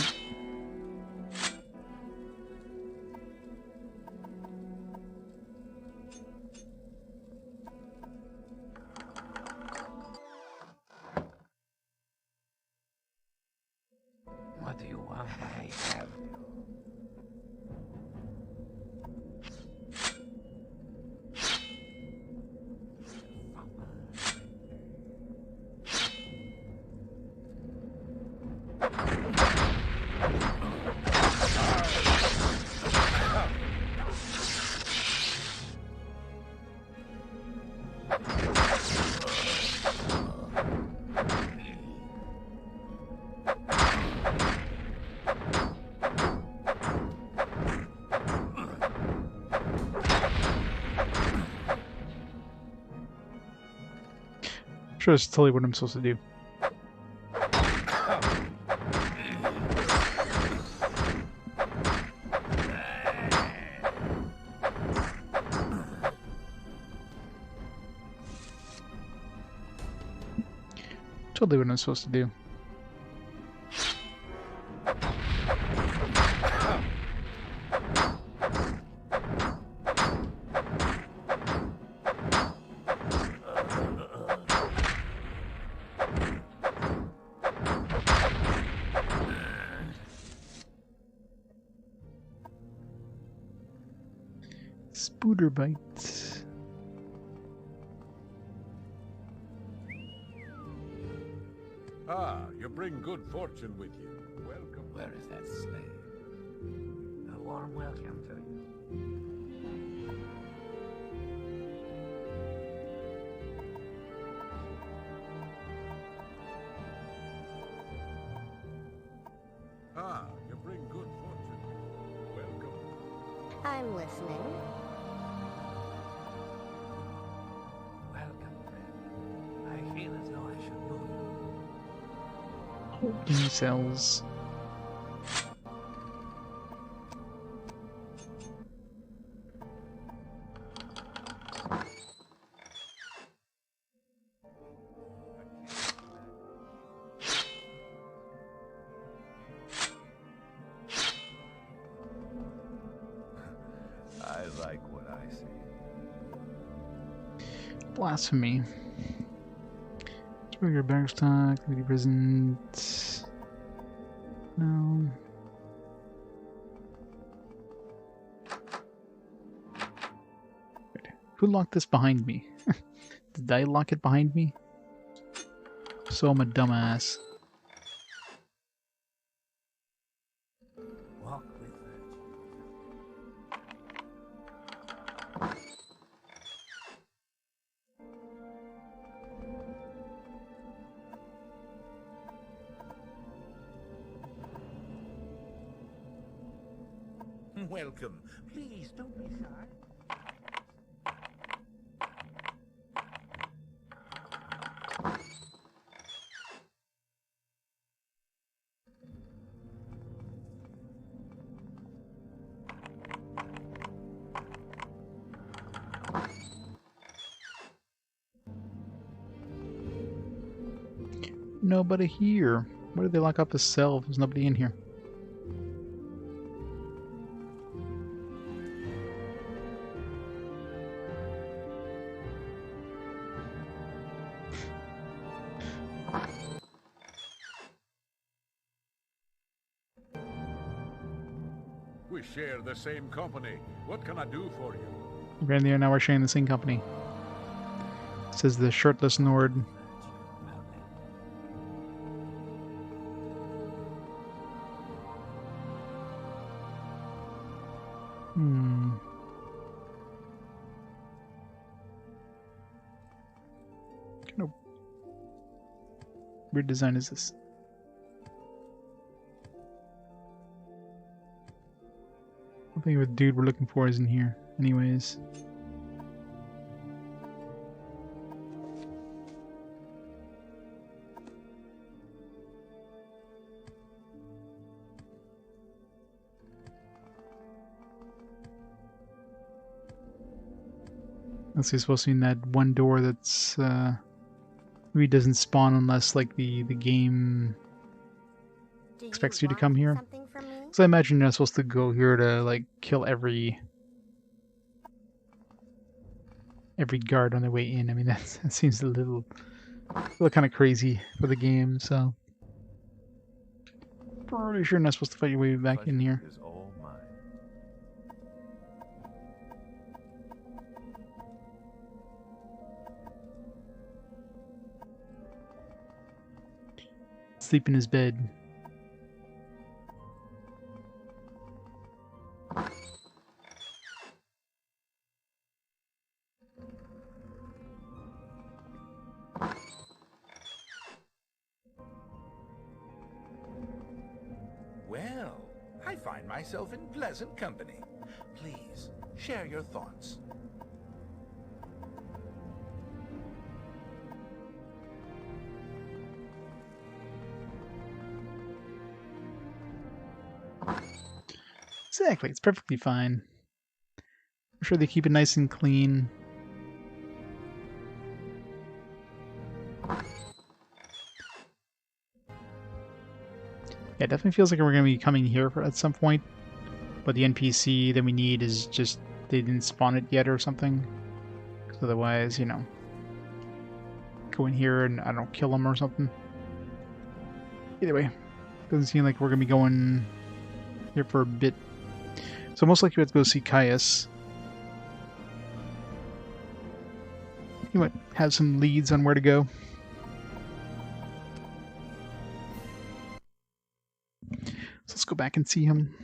What do you want? I have you. Sure, that's totally what I'm supposed to do. Totally what I'm supposed to do. Spooder bite. Ah, you bring good fortune with you. Welcome. Where is that slave? A warm welcome to you. Ah, you bring good fortune. Welcome. I'm listening. Welcome, friend. I feel as though I should know you. Holding cells. I like what I see. Blasphemy. Trigger barrack stock, lady present. No. Wait, who locked this behind me? Did I lock it behind me? So I'm a dumbass. Walk with virtue. Welcome. Please don't be shy. Nobody here. Why did they lock up the cell? There's nobody in here. We share the same company. What can I do for you? We're in there now. We're sharing the same company. Says the shirtless Nord. What kind of weird design is this? I think the dude we're looking for isn't here. Anyways. Unless he's supposed to be in that one door that's maybe doesn't spawn unless like the game expects you to come here. Something from me? So I imagine you're not supposed to go here to like kill every guard on their way in. I mean that seems a little kind of crazy for the game. So pretty sure you're not supposed to fight your way back in here. Is all mine. Sleep in his bed. Well, I find myself in pleasant company. Please, share your thoughts. Exactly, it's perfectly fine. I'm sure they keep it nice and clean. Yeah, it definitely feels like we're going to be coming here at some point. But the NPC that we need is just, they didn't spawn it yet or something. Because otherwise, you know, go in here and, I don't know, kill them or something. Either way, doesn't seem like we're going to be going here for a bit. So most likely we have to go see Caius. He might have some leads on where to go. So let's go back and see him.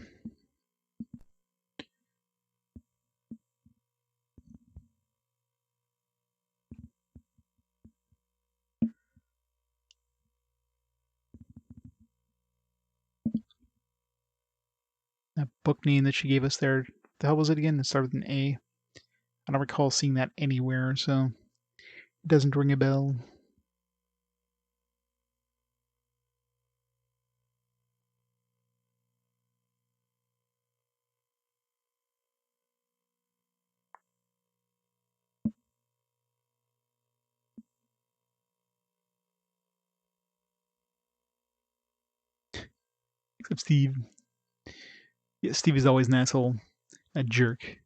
That book name that she gave us there, the hell was it again? It started with an A. I don't recall seeing that anywhere, so it doesn't ring a bell. Except Steve. Yeah, Steve is always an asshole. A jerk.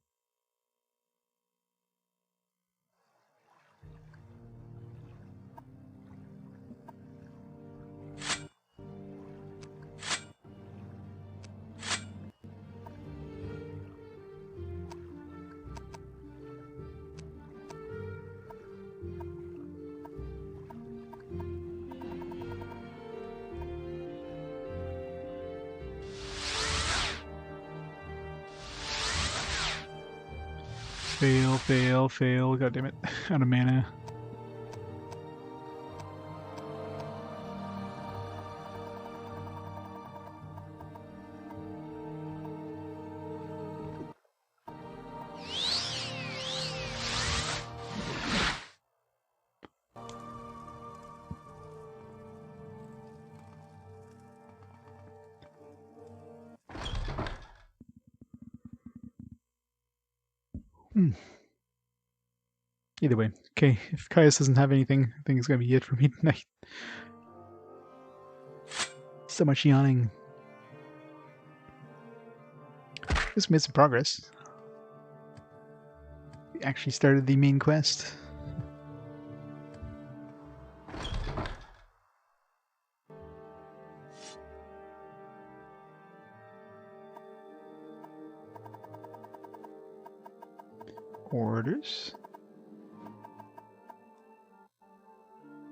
Fail, fail, fail. God damn it. Out of mana. Either way. Okay, if Caius doesn't have anything, I think it's gonna be it for me tonight. So much yawning. Just made some progress. We actually started the main quest. Orders.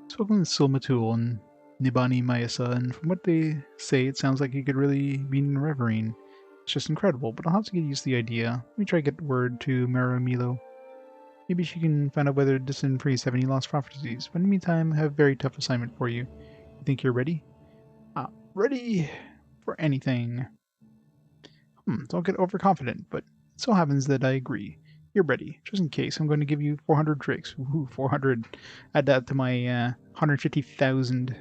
Spoken to Silmatul and Nibani Mayasa, and from what they say, it sounds like he could really be in Reverine. It's just incredible, but I'll have to get used to the idea. Let me try to get word to Mara Milo. Maybe she can find out whether distant priests have any lost prophecies, but in the meantime, I have a very tough assignment for you. You think you're ready? Ready for anything. Don't get overconfident, but it so happens that I agree. You're ready. Just in case, I'm going to give you 400 drakes. Ooh, 400. Add that to my 150,000.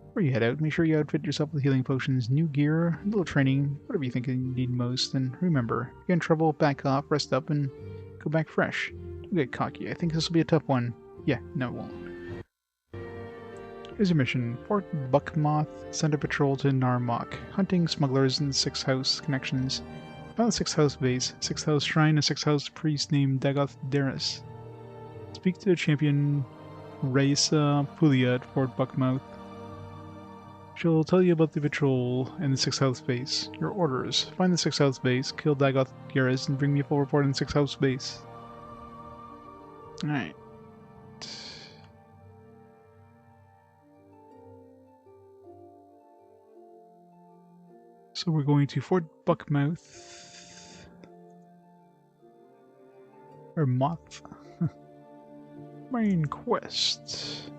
Before you head out, make sure you outfit yourself with healing potions, new gear, a little training, whatever you think you need most. And remember, if you're in trouble, back off, rest up, and go back fresh. Don't get cocky. I think this will be a tough one. Yeah, no, it won't. Here's your mission. Fort Buckmoth, send a patrol to Narmok. Hunting smugglers and 6th House connections. Found the 6th House base, 6th House shrine, a 6th House priest named Dagoth Daris. Speak to the champion Raisa Pulia at Fort Buckmouth. She'll tell you about the patrol and the 6th House base. Your orders. Find the 6th House base, kill Dagoth Daris, and bring me a full report on the 6th House base. Alright. So we're going to Fort Buckmouth. Or Moth. Main quest.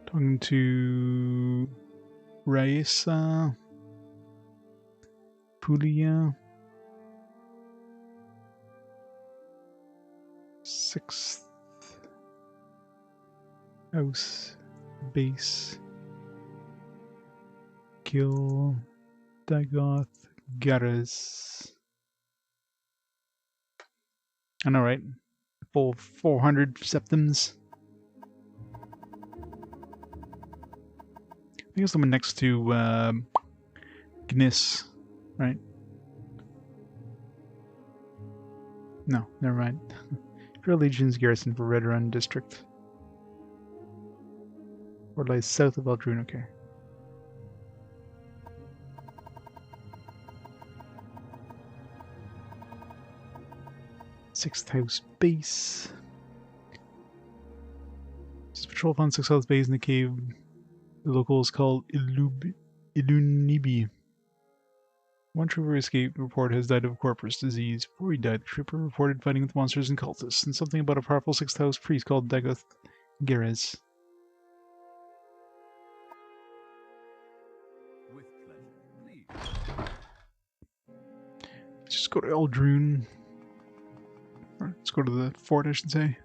Talking to Raisa. Pulia. 6th House base. Kill Dagoth Garas. I know, right? Full 400 septums. I think it's the one next to Gnis, right? No, never mind. Imperial Legion's garrison for Red Run District. Or lies south of Eldrune, okay. 6th house base. Just patrol upon 6th house base in the cave. The locals called Ilunibi. One trooper escaped report has died of corpus disease. Before he died, the trooper reported fighting with monsters and cultists, and something about a powerful 6th house priest called Dagoth Geras. With pleasure, please. Let's just go to Eldrune. Or let's go to the fort, I should say.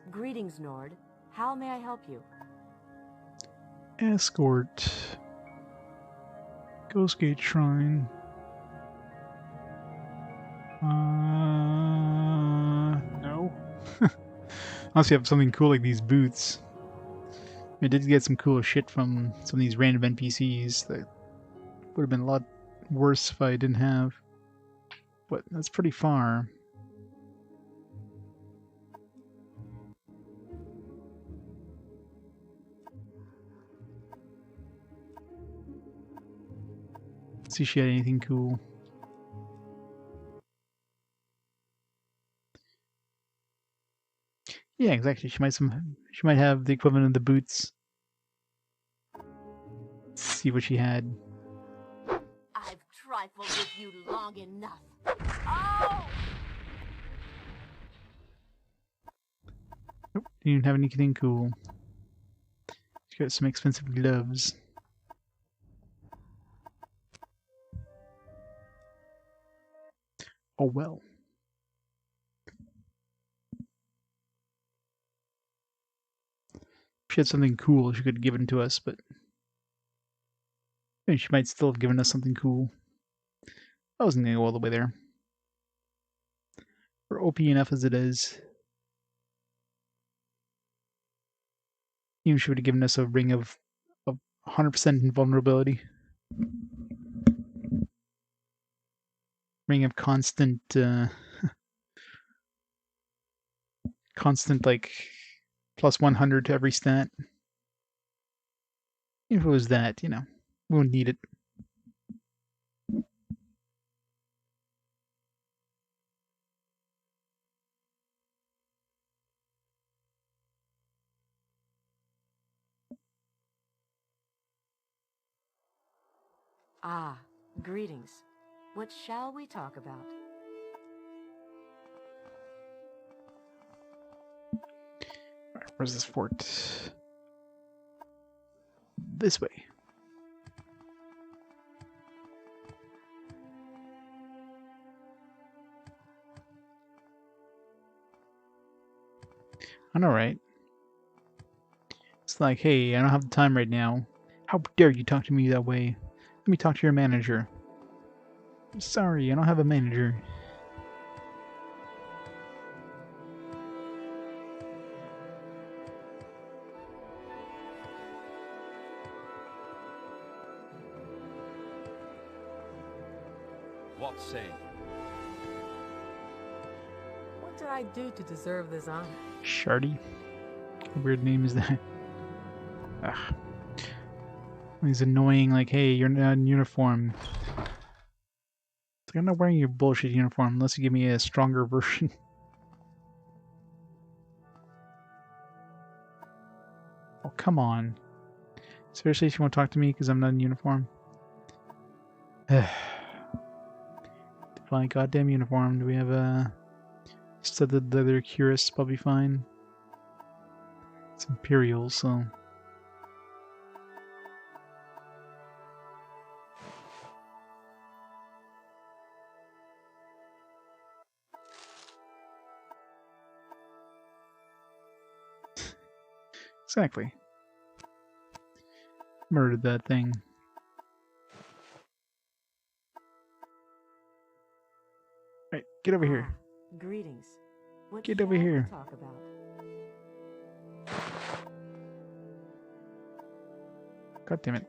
Greetings, Nord. How may I help you? Escort. Ghostgate Shrine. No. Unless you have something cool like these boots. I did get some cool shit from some of these random NPCs that would have been a lot worse if I didn't have. But that's pretty far. Let's see if she had anything cool. Yeah, exactly. She might have the equivalent of the boots. Let's see what she had. I've trifled with you long enough. Oh! Nope, didn't even have anything cool. She got some expensive gloves. Oh well. If she had something cool, she could have given to us, but maybe she might still have given us something cool. I wasn't gonna go all the way there. We're OP enough as it is. Even she would have given us a ring of 100% invulnerability. Ring of constant, constant like plus 100 to every stat. If it was that, you know, we wouldn't need it. Ah, greetings. What shall we talk about? Alright, where's this fort? This way. I know, right? It's like, hey, I don't have the time right now. How dare you talk to me that way? Let me talk to your manager. Sorry, I don't have a manager. What say you? What did I do to deserve this honor? Shardy? What weird name is that? Ugh. He's annoying, like, hey, you're not in uniform. It's like, I'm not wearing your bullshit uniform unless you give me a stronger version. Oh, come on. Seriously, she won't talk to me because I'm not in uniform? Fine, goddamn uniform. Do we have a studded leather cuirass? Probably fine. It's Imperial, so... Exactly. Murdered that thing. Right, get over here. Greetings. What Get over shall we here. talk about? God damn it.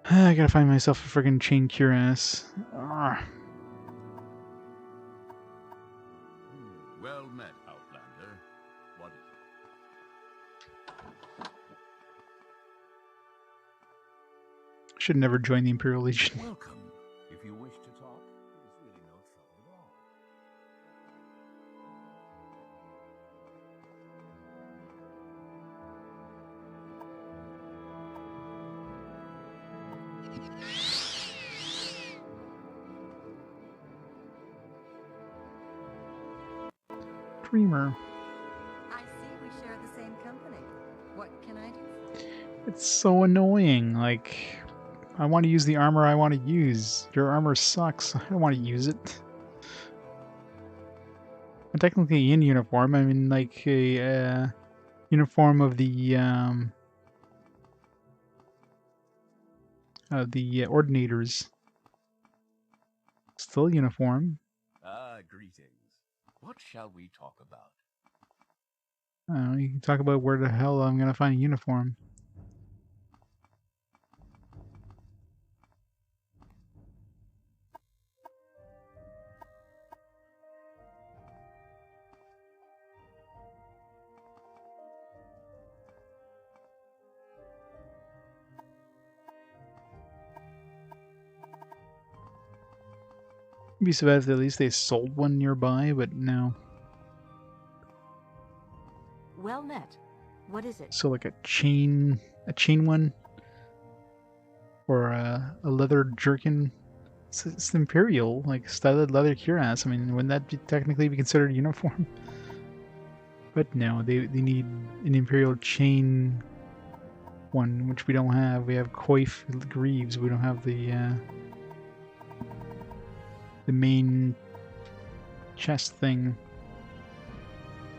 I gotta find myself a friggin' chain cuirass. Arrgh. Well met, Outlander. What is it? Should never join the Imperial Legion. Welcome. If you wish to talk, there's really no trouble at all. Dreamer. I see we share the same company. What can I do? It's so annoying. Like, I want to use the armor I want to use. Your armor sucks. I don't want to use it. I'm technically in uniform. I'm in like a uniform of the ordinators. Still uniform. Ah, greetings. What shall we talk about? You can talk about where the hell I'm gonna find a uniform. It'd be so bad if at least they sold one nearby, but no. Well met. What is it? So like a chain one, or a leather jerkin. It's imperial, like studded leather cuirass. I mean, wouldn't that technically be considered a uniform? But no, they need an imperial chain one, which we don't have. We have coif greaves. We don't have the main chest thing.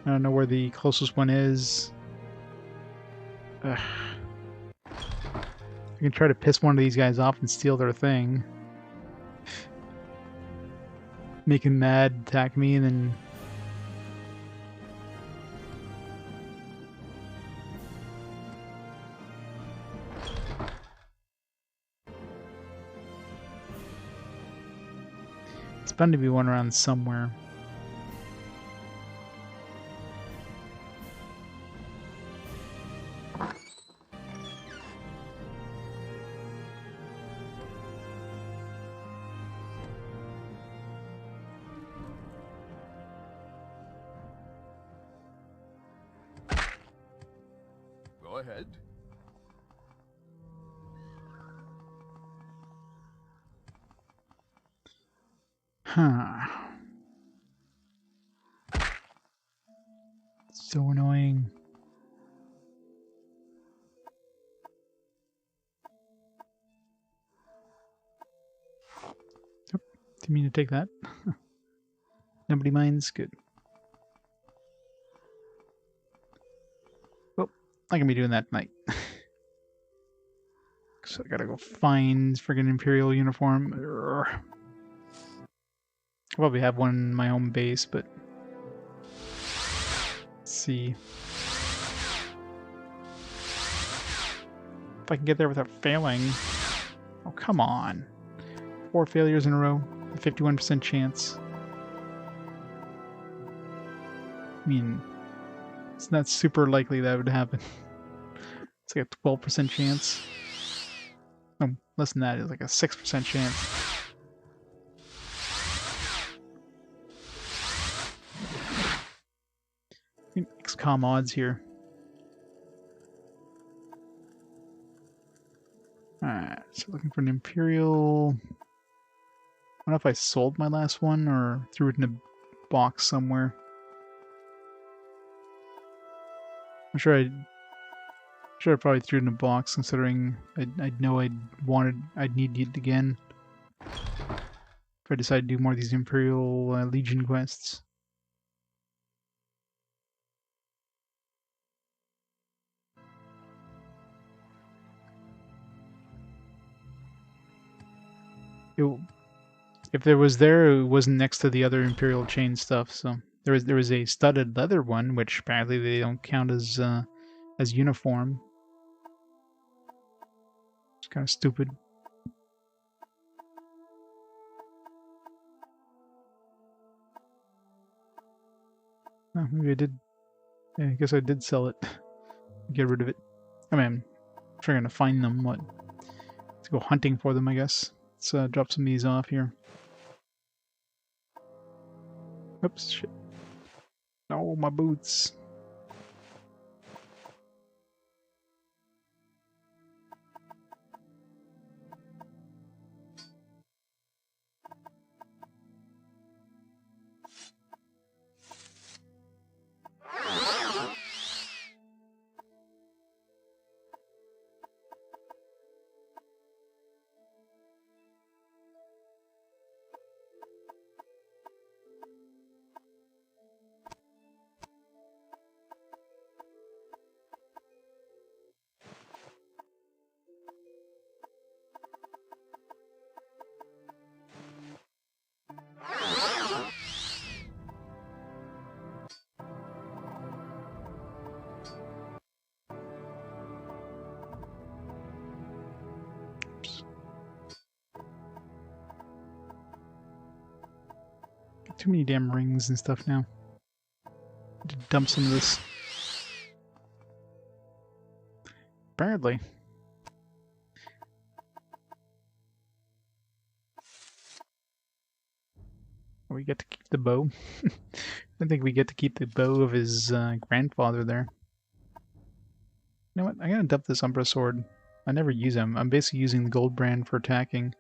I don't know where the closest one is. Ugh. I can try to piss one of these guys off and steal their thing. Make him mad, attack me, and then... It's bound to be one around somewhere. Go ahead. Huh. So annoying. Yep. Didn't mean to take that. Nobody minds. Good. Well, I can be doing that tonight. So I gotta go find friggin' Imperial uniform. Urgh. I'll probably have one in my home base, but let's see if I can get there without failing. Oh, come on. 4 failures in a row, a 51% chance. I mean, it's not super likely that would happen. It's like a 12% chance. No, less than that. It's like a 6% chance. XCOM odds here. Alright, so looking for an Imperial. I don't know if I sold my last one or threw it in a box somewhere. I'm sure I probably threw it in a box, considering I'd know I'd need it again if I decide to do more of these Imperial Legion quests. if there was there, it wasn't next to the other Imperial chain stuff. So there was a studded leather one, which apparently they don't count as uniform. It's kind of stupid. Oh, maybe I did. Yeah, I guess I did sell it. Get rid of it. I mean, I'm trying to find them. What? To go hunting for them, I guess. Let's drop some of these off here. Oops, shit. Oh, my boots. Too many damn rings and stuff now. To dump some of this. Apparently. We get to keep the bow. I think we get to keep the bow of his grandfather there. You know what? I'm gonna dump this Umbra sword. I never use them. I'm basically using the gold brand for attacking.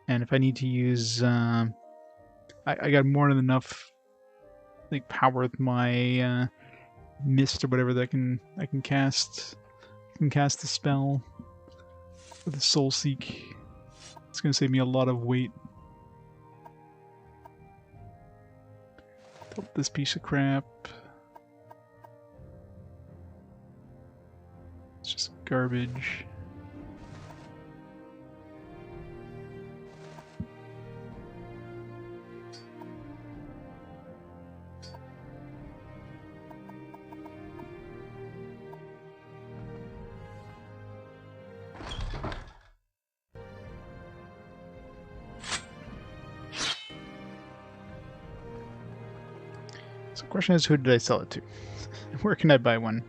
And if I need to use I got more than enough like power with my mist or whatever that I can cast. I can cast the spell with the Soul Seek. It's gonna save me a lot of weight. Dump this piece of crap. It's just garbage. So the question is, who did I sell it to? Where can I buy one?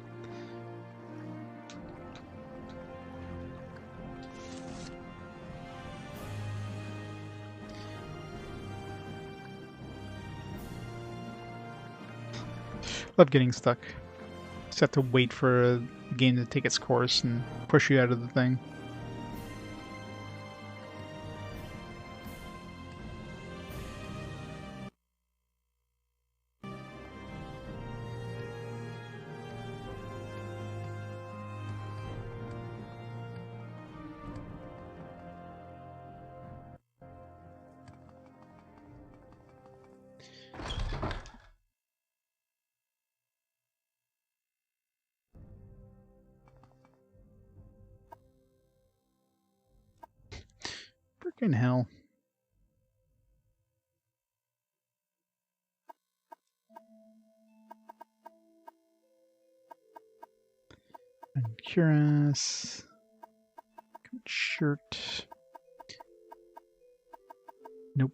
Love getting stuck. Just have to wait for a game to take its course and push you out of the thing. Freaking hell. I'm curious. Shirt. Nope.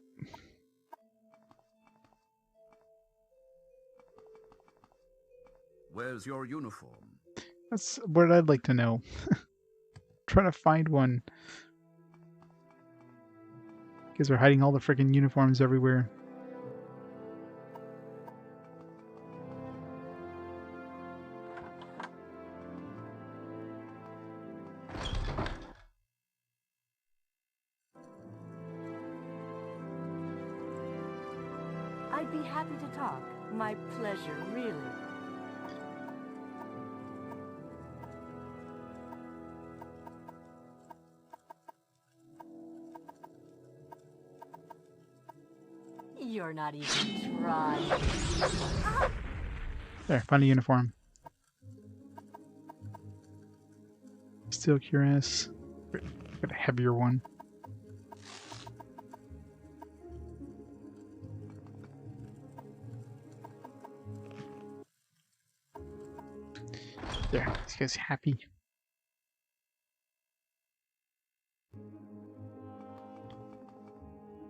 Where's your uniform? That's what I'd like to know. Try to find one. Because they're hiding all the freaking uniforms everywhere. I'd be happy to talk. My pleasure, really. You're not even trying. There, find a uniform. Still curious. Get a heavier one. guy's happy.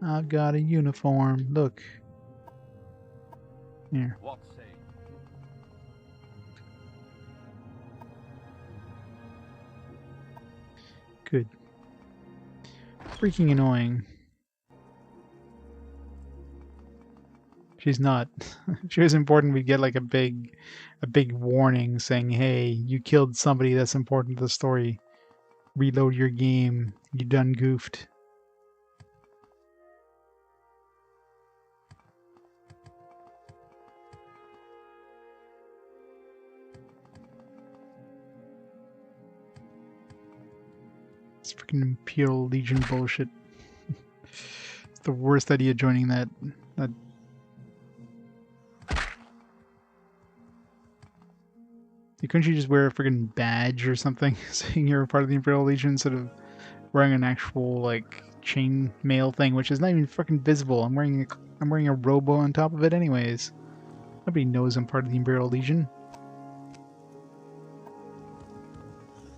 I've got a uniform. Look. Here. What say? Good. Freaking annoying. She's not. If she was important, we'd get like a big warning saying, "Hey, you killed somebody that's important to the story. Reload your game. You done goofed." It's freaking Imperial Legion bullshit. It's the worst idea joining that. Couldn't you just wear a freaking badge or something saying you're a part of the Imperial Legion instead of wearing an actual like chain mail thing, which is not even freaking visible? I'm wearing a robo on top of it anyways. Nobody knows I'm part of the Imperial Legion.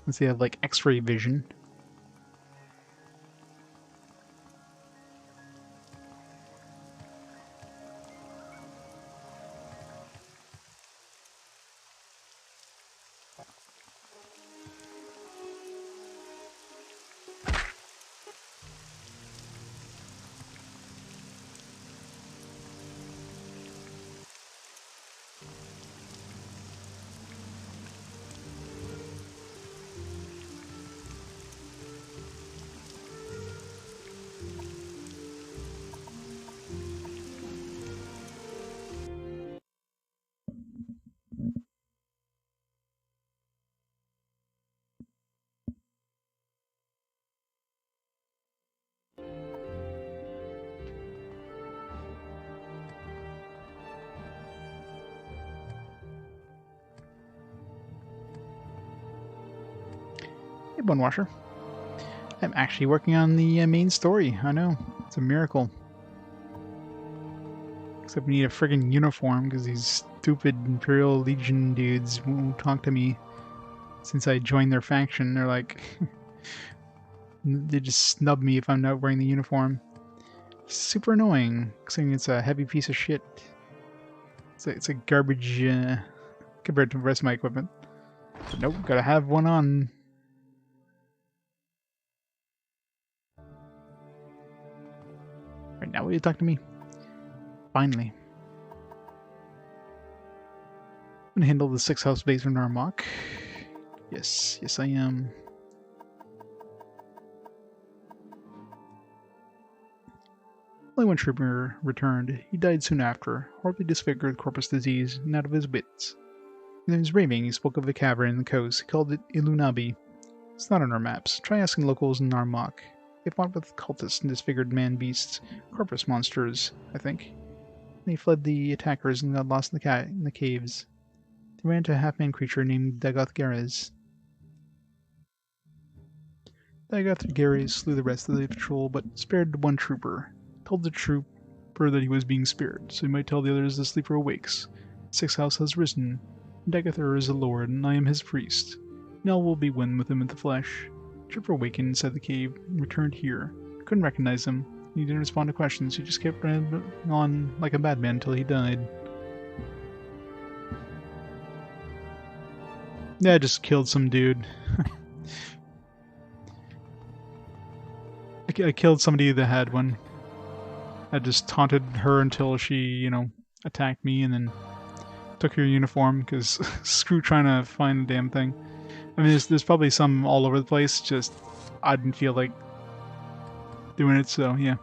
Unless they have like X-ray vision. Hey, Bone Washer. I'm actually working on the main story. I know. It's a miracle. Except we need a friggin' uniform because these stupid Imperial Legion dudes won't talk to me since I joined their faction. They're like... they just snub me if I'm not wearing the uniform. Super annoying, considering it's a heavy piece of shit. It's a garbage compared to the rest of my equipment. But nope, gotta have one on. Right now, will you talk to me? Finally. I'm gonna handle the 6th house base from Narmok. Yes, yes I am. Only one trooper returned. He died soon after, horribly disfigured with corpus disease and out of his wits. When he was raving, he spoke of a cavern in the coast. He called it Ilunabi. It's not on our maps. Try asking locals in Narmok. They fought with cultists and disfigured man-beasts, corpus monsters, I think. They fled the attackers and got lost in the caves. They ran into a half-man creature named Dagoth Garez. Dagoth Garez slew the rest of the patrol, but spared one trooper. Told the trooper that he was being spared, so he might tell the others the sleeper awakes. The 6th house has risen. Dagoth is a lord, and I am his priest. Nell will be one with him in the flesh. The trooper awakened inside the cave and returned here. I couldn't recognize him. He didn't respond to questions. He just kept running on like a madman until he died. Yeah, I just killed some dude. I killed somebody that had one. I just taunted her until she, attacked me and then took her uniform, because screw trying to find the damn thing. I mean, there's probably some all over the place, just I didn't feel like doing it, so yeah.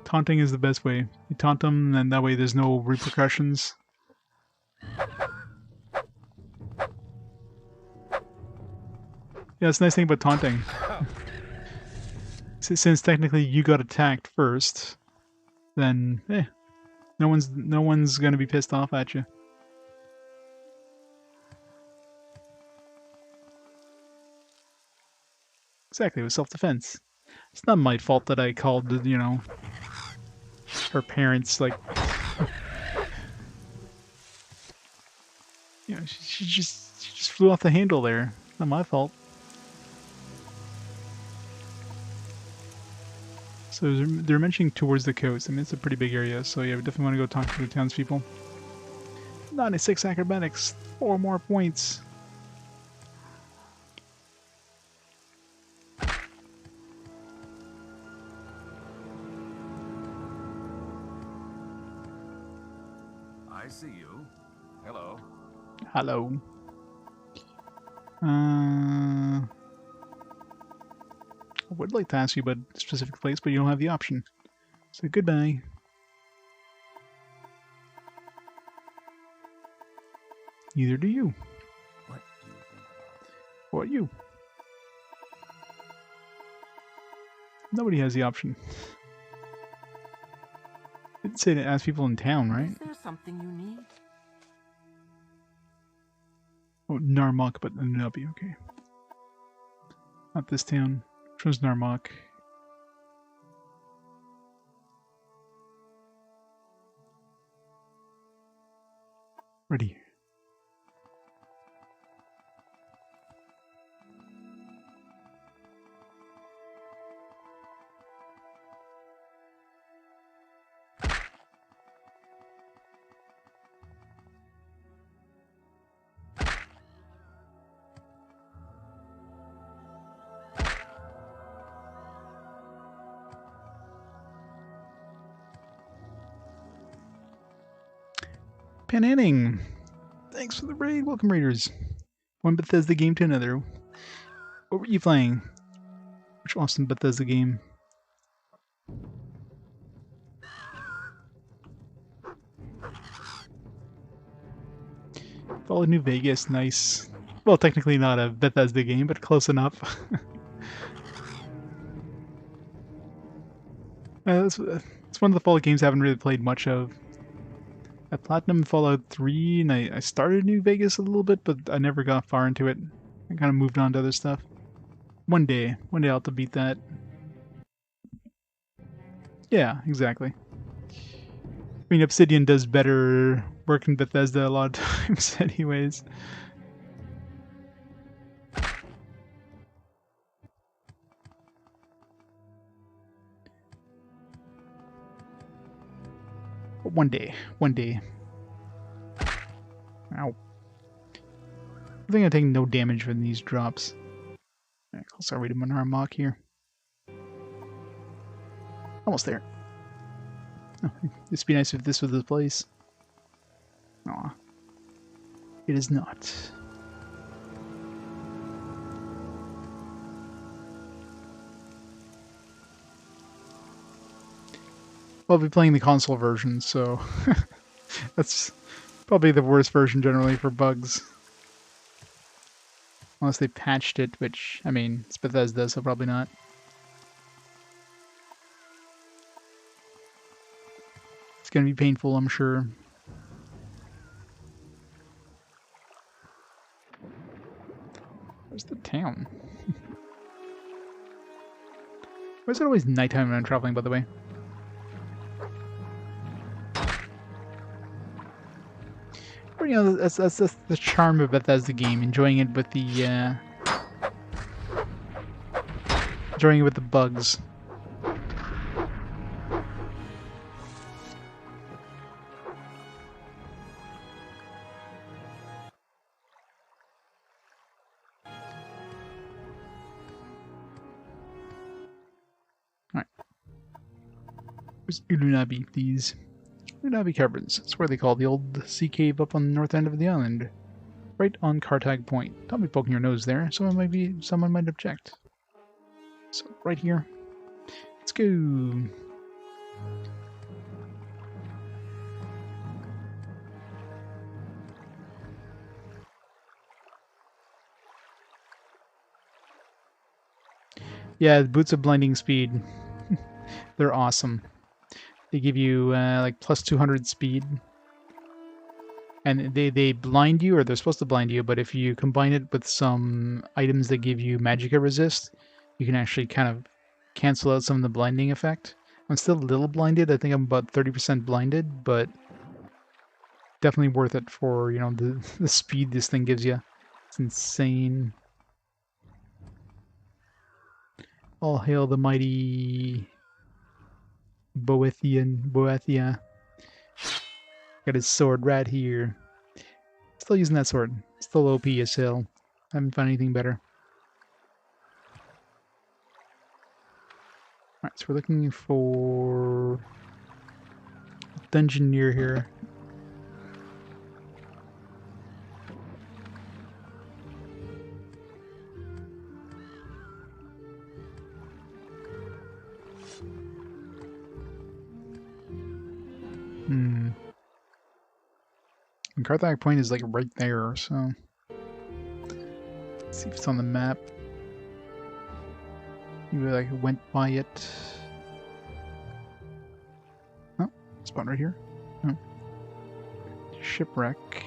Taunting is the best way. You taunt them, and that way there's no repercussions. Yeah, it's a nice thing about taunting. Since technically you got attacked first, then no one's gonna be pissed off at you. Exactly, it was self-defense. It's not my fault that I called, her parents, like... she just flew off the handle there. Not my fault. So they're mentioning towards the coast. I mean, it's a pretty big area, so yeah, we definitely want to go talk to the townspeople. 96 acrobatics, 4 more points. I see you. Hello. Hello. I would like to ask you about a specific place, but you don't have the option. So goodbye. Neither do you. What do you think about? What you? Nobody has the option. Didn't say to ask people in town, right? Is there something you need? Oh, Narmak, but Nabi, okay. Not this town. Which one's Narmak? Ready. Pananning! Thanks for the raid. Welcome, raiders. One Bethesda game to another. What were you playing? Which awesome Bethesda game? Fallout New Vegas, nice. Well, technically not a Bethesda game, but close enough. It's one of the Fallout games I haven't really played much of. I Platinum Fallout 3, and I started New Vegas a little bit, but I never got far into it. I kind of moved on to other stuff. One day I'll have to beat that. Yeah, exactly. I mean, Obsidian does better work in Bethesda a lot of times anyways. But one day. Ow. I think I take no damage from these drops. Alright, I'll start reading Narmak here. Almost there. Oh, it'd be nice if this was the place. Aw. It is not. I'll be playing the console version, so that's probably the worst version generally for bugs. Unless they patched it, which, I mean, it's Bethesda, so probably not. It's gonna be painful, I'm sure. Where's the town? Why is it always nighttime when I'm traveling, by the way? But, you know, that's the charm of Bethesda game, enjoying it with the bugs. Alright. Where's Ulunabi, please? Ulunabi Caverns. That's where they call the old sea cave up on the north end of the island. Right on Cartag Point. Don't be poking your nose there. Someone might object. So, right here. Let's go. Yeah, the boots of blinding speed. They're awesome. They give you like plus 200 speed. And they blind you, or they're supposed to blind you, but if you combine it with some items that give you magicka resist, you can actually kind of cancel out some of the blinding effect. I'm still a little blinded. I think I'm about 30% blinded, but definitely worth it for, you know, the speed this thing gives you. It's insane. All hail the mighty Boethia. Got his sword right here. Still using that sword. Still OP as hell. Haven't found anything better. Alright, so we're looking for dungeon near here. And Carthag Point is like right there, so let's see if it's on the map. Maybe like went by it. Oh, spot right here. Oh. Shipwreck.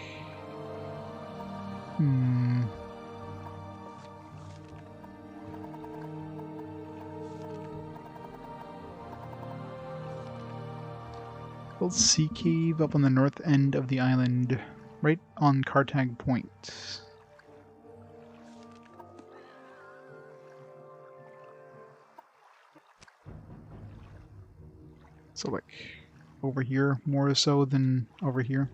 Old sea cave up on the north end of the island, right on Carthag Point. So like over here more so than over here.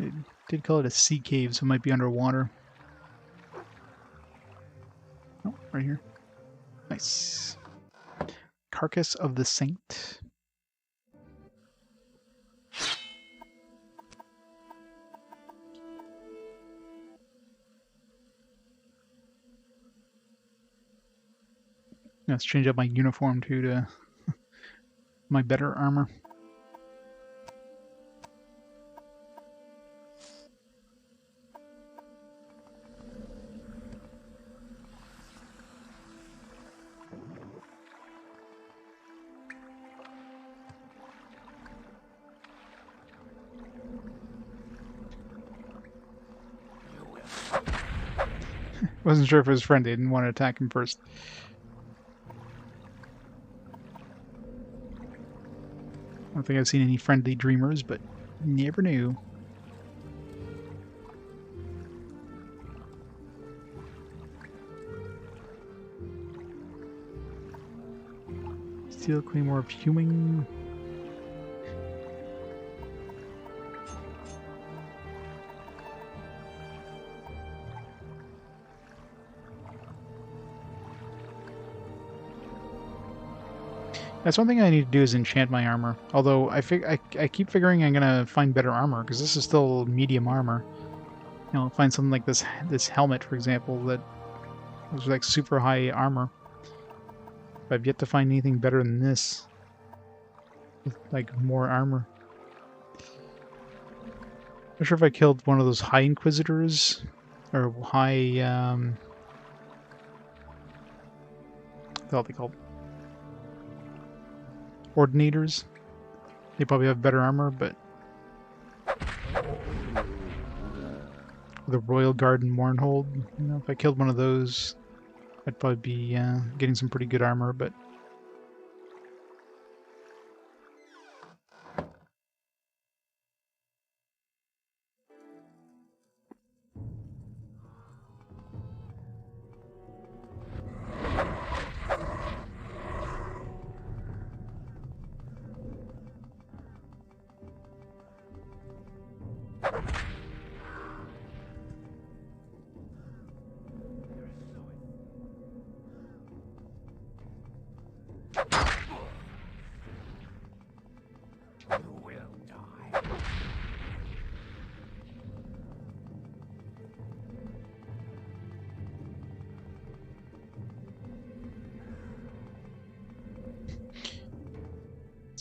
It did call it a sea cave, so it might be underwater. Oh, right here. Nice. Carcass of the Saint. Let's change up my uniform too to my better armor. Wasn't sure if it was friendly. I didn't want to attack him first. I don't think I've seen any friendly dreamers, but never knew. Steel Claymore of Fuming. That's one thing I need to do is enchant my armor. Although I keep figuring I'm gonna find better armor because this is still medium armor. You know, find something like this helmet, for example, that was like super high armor. But I've yet to find anything better than this, with like more armor. Not sure if I killed one of those high inquisitors or high what are they called? Ordinators. They probably have better armor, but the Royal Guard and Mournhold, you know, if I killed one of those, I'd probably be getting some pretty good armor, but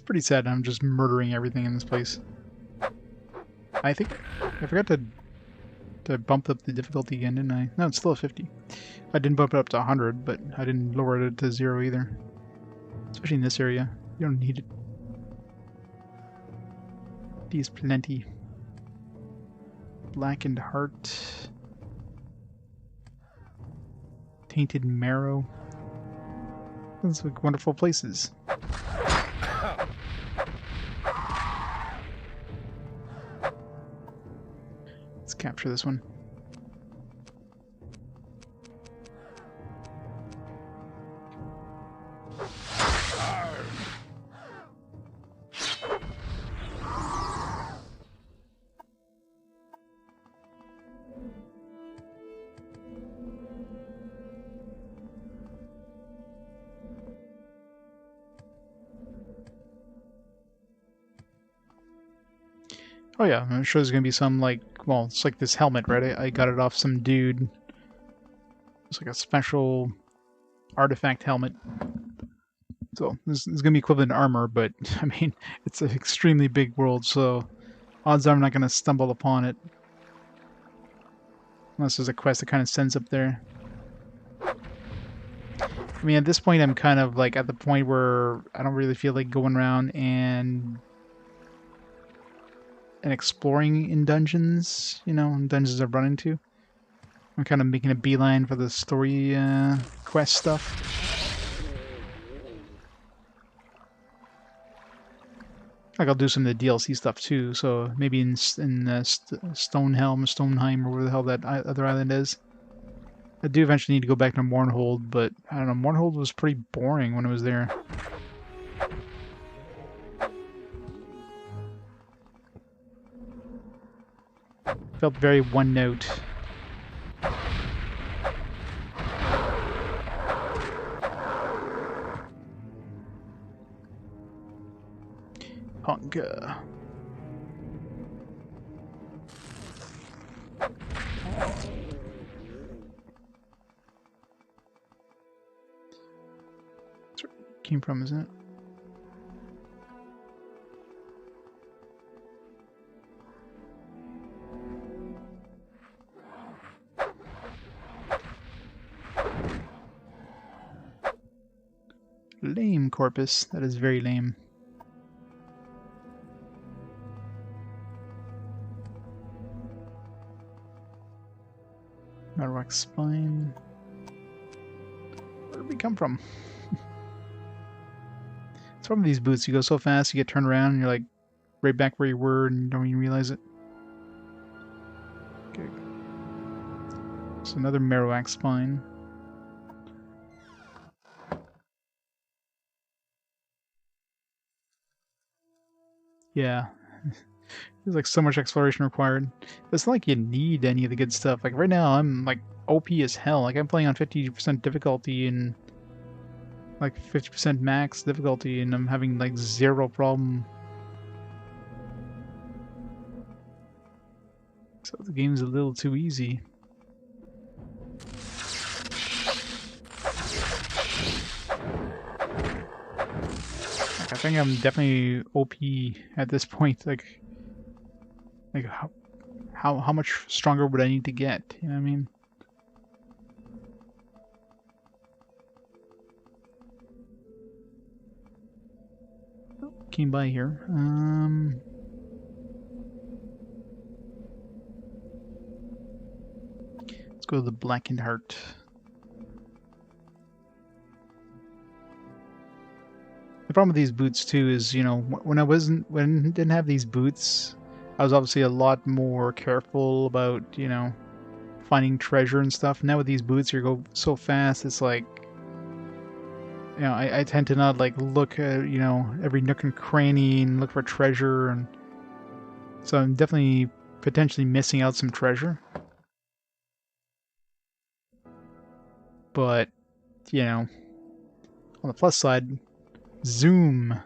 pretty sad. I'm just murdering everything in this place. I think I forgot to bump up the difficulty again, didn't I? No, it's still at 50. I didn't bump it up to 100, but I didn't lower it to 0 either. Especially in this area. You don't need it. These plenty. Blackened Heart. Tainted Marrow. Those look wonderful places. Let's capture this one. Oh yeah, I'm sure there's gonna be some like, well, it's like this helmet, right? I got it off some dude. It's like a special artifact helmet. So this is gonna be equivalent to armor, but I mean, it's an extremely big world, so odds are I'm not gonna stumble upon it. Unless there's a quest that kind of sends up there. I mean, at this point, I'm kind of like at the point where I don't really feel like going around and exploring in dungeons, you know, in dungeons I've run into. I'm kind of making a beeline for the story quest stuff. Like I'll do some of the DLC stuff too, so maybe in Stoneheim, or where the hell that other island is. I do eventually need to go back to Mournhold, but I don't know, Mournhold was pretty boring when I was there. Felt very one note. Hunger. That's where it came from, isn't it? Lame corpus. That is very lame. Metalrock spine. Where did we come from? It's from these boots. You go so fast, you get turned around, and you're like right back where you were, and you don't even realize it. Okay. It's another Marrowax spine. Yeah. There's like so much exploration required. It's not like you need any of the good stuff. Like right now I'm like OP as hell. Like I'm playing on 50% difficulty and like 50% max difficulty, and I'm having like zero problem. So the game's a little too easy. Like, I think I'm definitely OP at this point. Like how much stronger would I need to get? You know what I mean? Came by here. Let's go to the Blackened Heart. The problem with these boots too is, you know, when I didn't have these boots, I was obviously a lot more careful about, you know, finding treasure and stuff. Now with these boots, you go so fast, it's like, you know, I tend to not like look at, you know, every nook and cranny and look for treasure, and so I'm definitely potentially missing out some treasure. But, you know, on the plus side, zoom.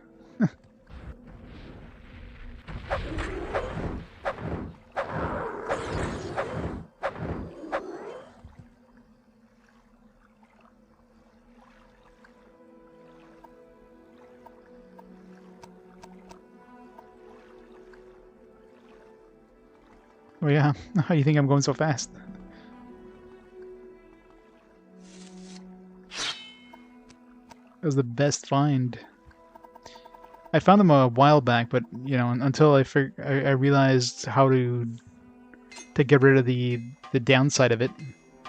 Oh yeah, how do you think I'm going so fast? That was the best find. I found them a while back, but you know, until I realized how to get rid of the downside of it.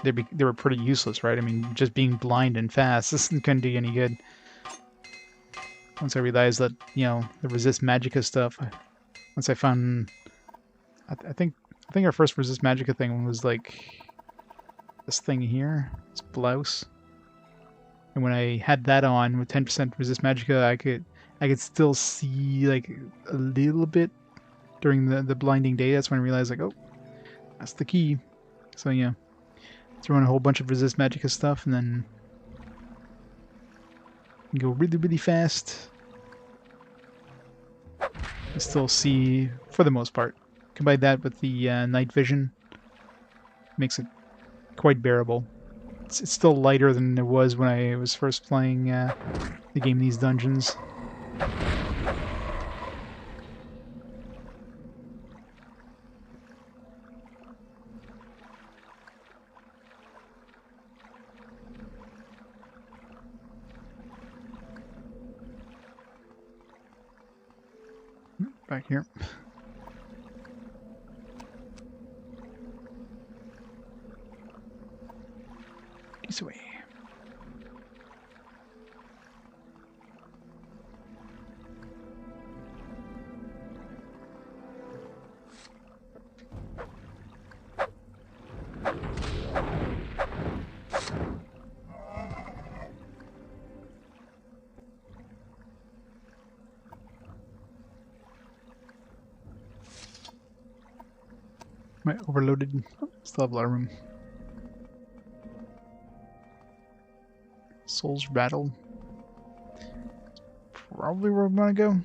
they were pretty useless, right? I mean, just being blind and fast couldn't do you any good. Once I realized that, you know, the resist magicka stuff. Once I found, I think our first resist magicka thing was like this thing here, this blouse. And when I had that on with 10% resist magicka, I could still see like a little bit during the blinding day. That's when I realized, like, oh, that's the key. So yeah, throw in a whole bunch of resist magicka stuff, and then go really, really fast. I still see, for the most part. Combine that with the night vision, makes it quite bearable. It's still lighter than it was when I was first playing the game in these dungeons. Back here. This way. Am I overloaded? Oh, still have a lot of room. Souls rattled. Probably where I'm gonna go.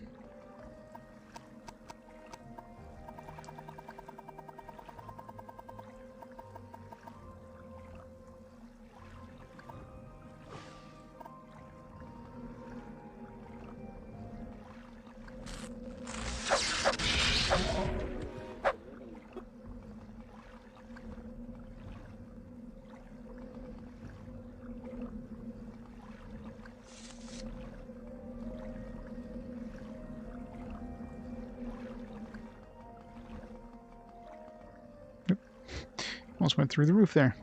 Almost went through the roof there.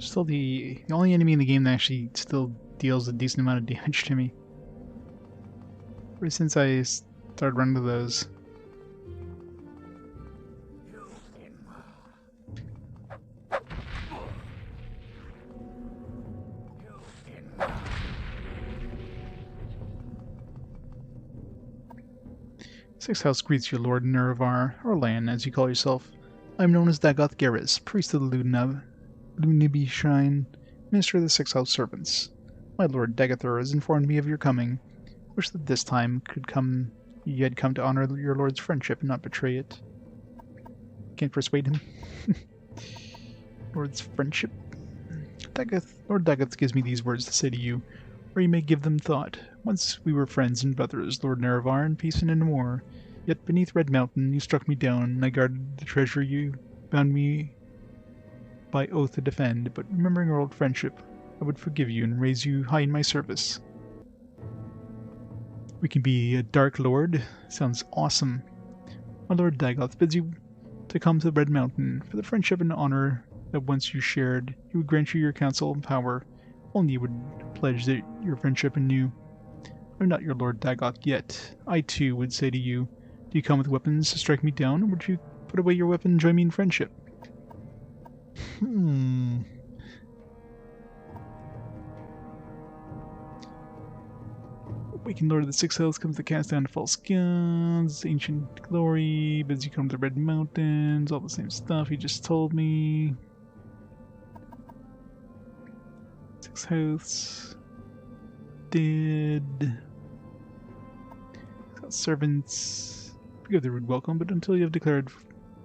Still the only enemy in the game that actually still deals a decent amount of damage to me. Ever since I started running to those. Sixth House greets you, Lord Nerevar, or Lan, as you call yourself. I am known as Dagoth Geras, priest of the Lunabi Shrine, minister of the Sixth House servants. My lord Dagathur has informed me of your coming. Wish that this time you had come to honor your lord's friendship and not betray it. Can't persuade him. Lord's friendship. Lord Dagath gives me these words to say to you, or you may give them thought. Once we were friends and brothers, Lord Nerevar, in peace and in war. Yet beneath Red Mountain you struck me down, and I guarded the treasure you bound me by oath to defend, but remembering our old friendship, I would forgive you and raise you high in my service. We can be a Dark Lord. Sounds awesome. My Lord Dagoth bids you to come to the Red Mountain. For the friendship and honor that once you shared, he would grant you your counsel and power. Only you would pledge that your friendship anew. I'm not your Lord Dagoth yet. I too would say to you, do you come with weapons to strike me down, or would you put away your weapon and join me in friendship? Waking Lord of the Sixth House comes to cast down false gods, ancient glory, bids you come to the Red Mountains, all the same stuff he just told me. 6 hosts. Dead. Got servants. We give the rude welcome, but until you have declared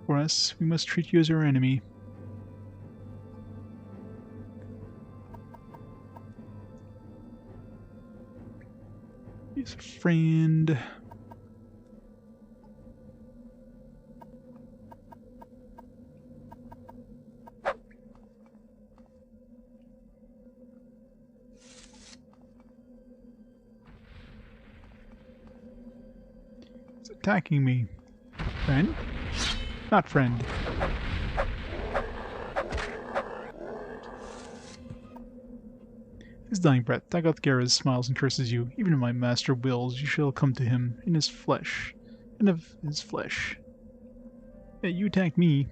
for us, we must treat you as our enemy. He's a friend. He's attacking me. Friend? Not friend. His dying breath, Dagoth smiles and curses you. Even if my master wills, you shall come to him in his flesh, and of his flesh. Yeah, you attacked me.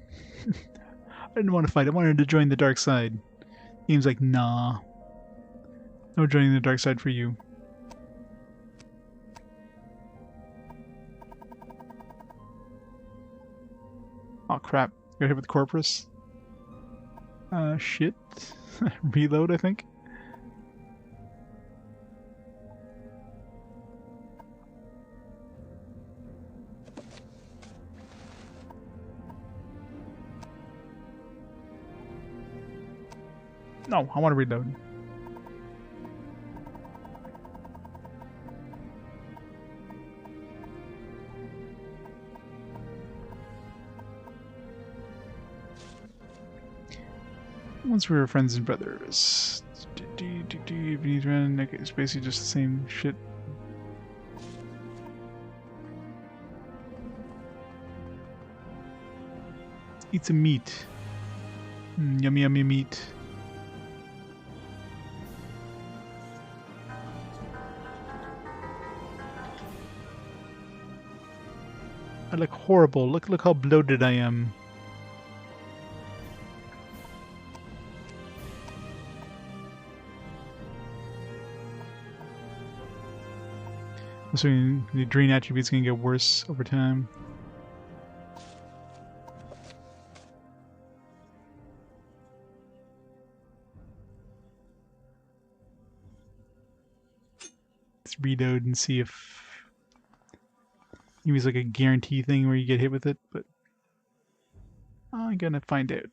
I didn't want to fight, I wanted to join the dark side. Game's like, nah. No joining the dark side for you. Oh crap, got hit with Corpus. Shit. Reload, I think. No, I want to reload. Once we were friends and brothers. Okay, it's basically just the same shit. Eat some meat. Yummy, yummy meat. I look horrible. Look how bloated I am. So the drain attribute's gonna get worse over time. Let's reload and see if maybe it's like a guarantee thing where you get hit with it, but I'm gonna find out.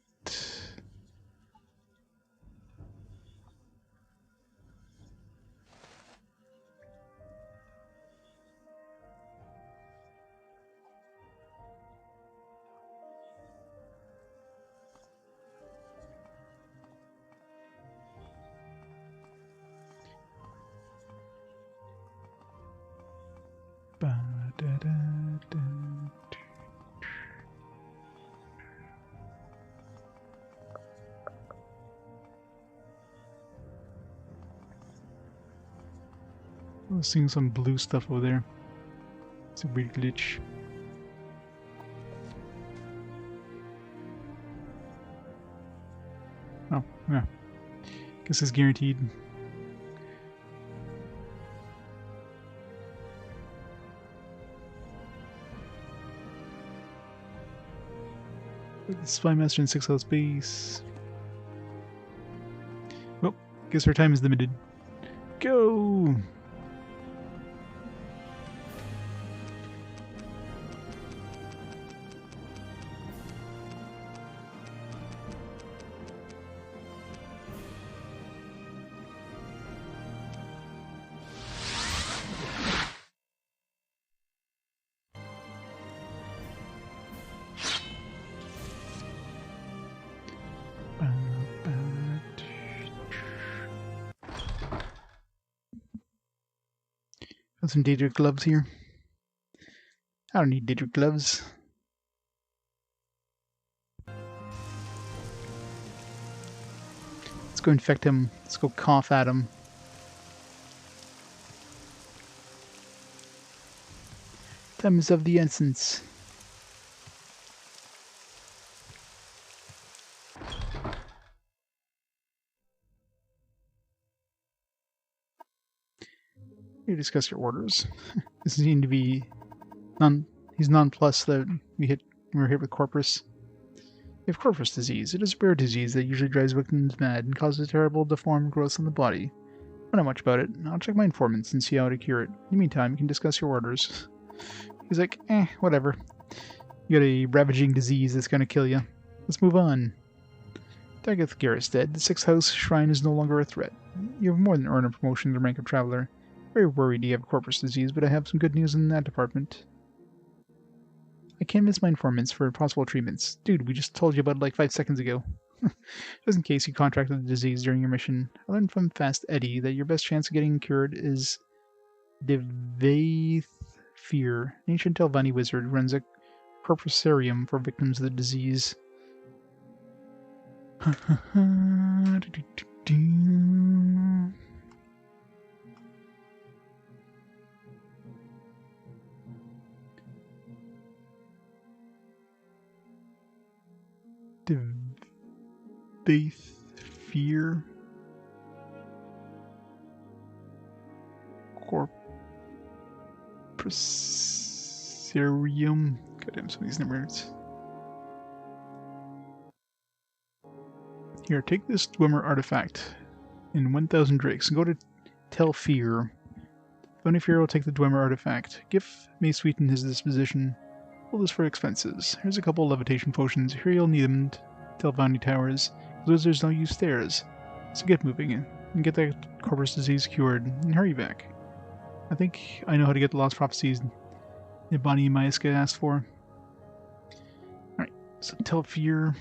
I was seeing some blue stuff over there. It's a weird glitch. Oh, yeah. Guess it's guaranteed. The Spy Master in 6 health base. Well, guess our time is limited. Go! Got some Daedric gloves here. I don't need Daedric gloves. Let's go infect him. Let's go cough at him. Time is of the essence. You discuss your orders. This seems to be he's nonplussed that we're hit with Corpus. You have corpus disease. It is a rare disease that usually drives victims mad and causes terrible deformed growths on the body. I don't know much about it. I'll check my informants and see how to cure it. In the meantime, you can discuss your orders. He's like, whatever. You got a ravaging disease that's gonna kill you. Let's move on. Dagoth Garrus dead. The 6th house shrine is no longer a threat. You have more than earned a promotion to the rank of traveler. Very worried you have corpus disease, but I have some good news in that department. I canvassed my informants for possible treatments. Dude, we just told you about it like 5 seconds ago. Just in case you contracted the disease during your mission. I learned from Fast Eddie that your best chance of getting cured is Devaith Fear, an ancient Telvanni wizard who runs a corpusarium for victims of the disease. Devaith Fear Corpusarium. Goddamn, some of these numbers. Here, take this Dwemer artifact in 1,000 drakes and go to Telfir. Vvardenfell will take the Dwemer artifact. Gift may sweeten his disposition. Hold this for expenses. Here's a couple of levitation potions. Here you'll need them to Telvanni Towers. Wizards don't use stairs. So get moving and get that corpus disease cured and hurry back. I think I know how to get the lost prophecies Nibani and Maiska asked for. Alright, so Telfir.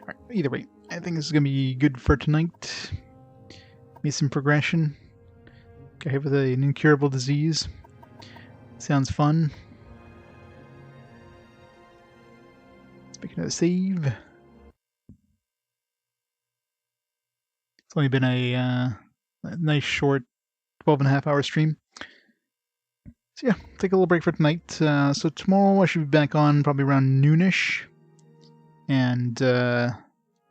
Alright, either way, I think this is going to be good for tonight. Made some progression. Got hit with an incurable disease. Sounds fun. Let's make another save. It's only been a nice short 12.5-hour stream. So yeah, take a little break for tonight. So tomorrow I should be back on probably around noonish. And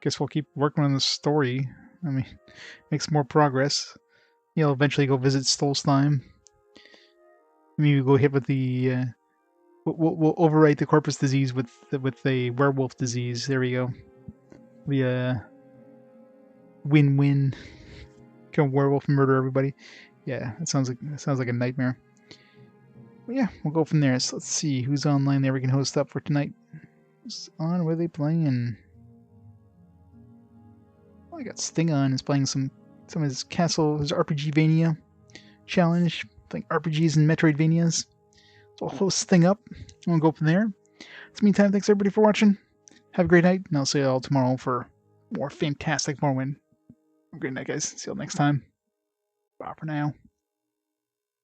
guess we'll keep working on the story. I mean, make some more progress. You'll eventually go visit Stolstheim. Maybe we'll go hit with the... We'll overwrite the corpus disease with the werewolf disease. There we go. It'll be a win-win. Become a werewolf and murder everybody. Yeah, that sounds like a nightmare. But yeah, we'll go from there. So let's see who's online there we can host up for tonight. Who's on? What are they playing? Oh, I got Sting on. Is playing some of his castle, his RPGvania challenge. Playing RPGs and Metroidvanias. So I'll host Sting up. And we'll go from there. In the meantime, thanks everybody for watching. Have a great night, and I'll see you all tomorrow for more fantastic Morrowind. Have a great night, guys. See you all next time. Bye for now.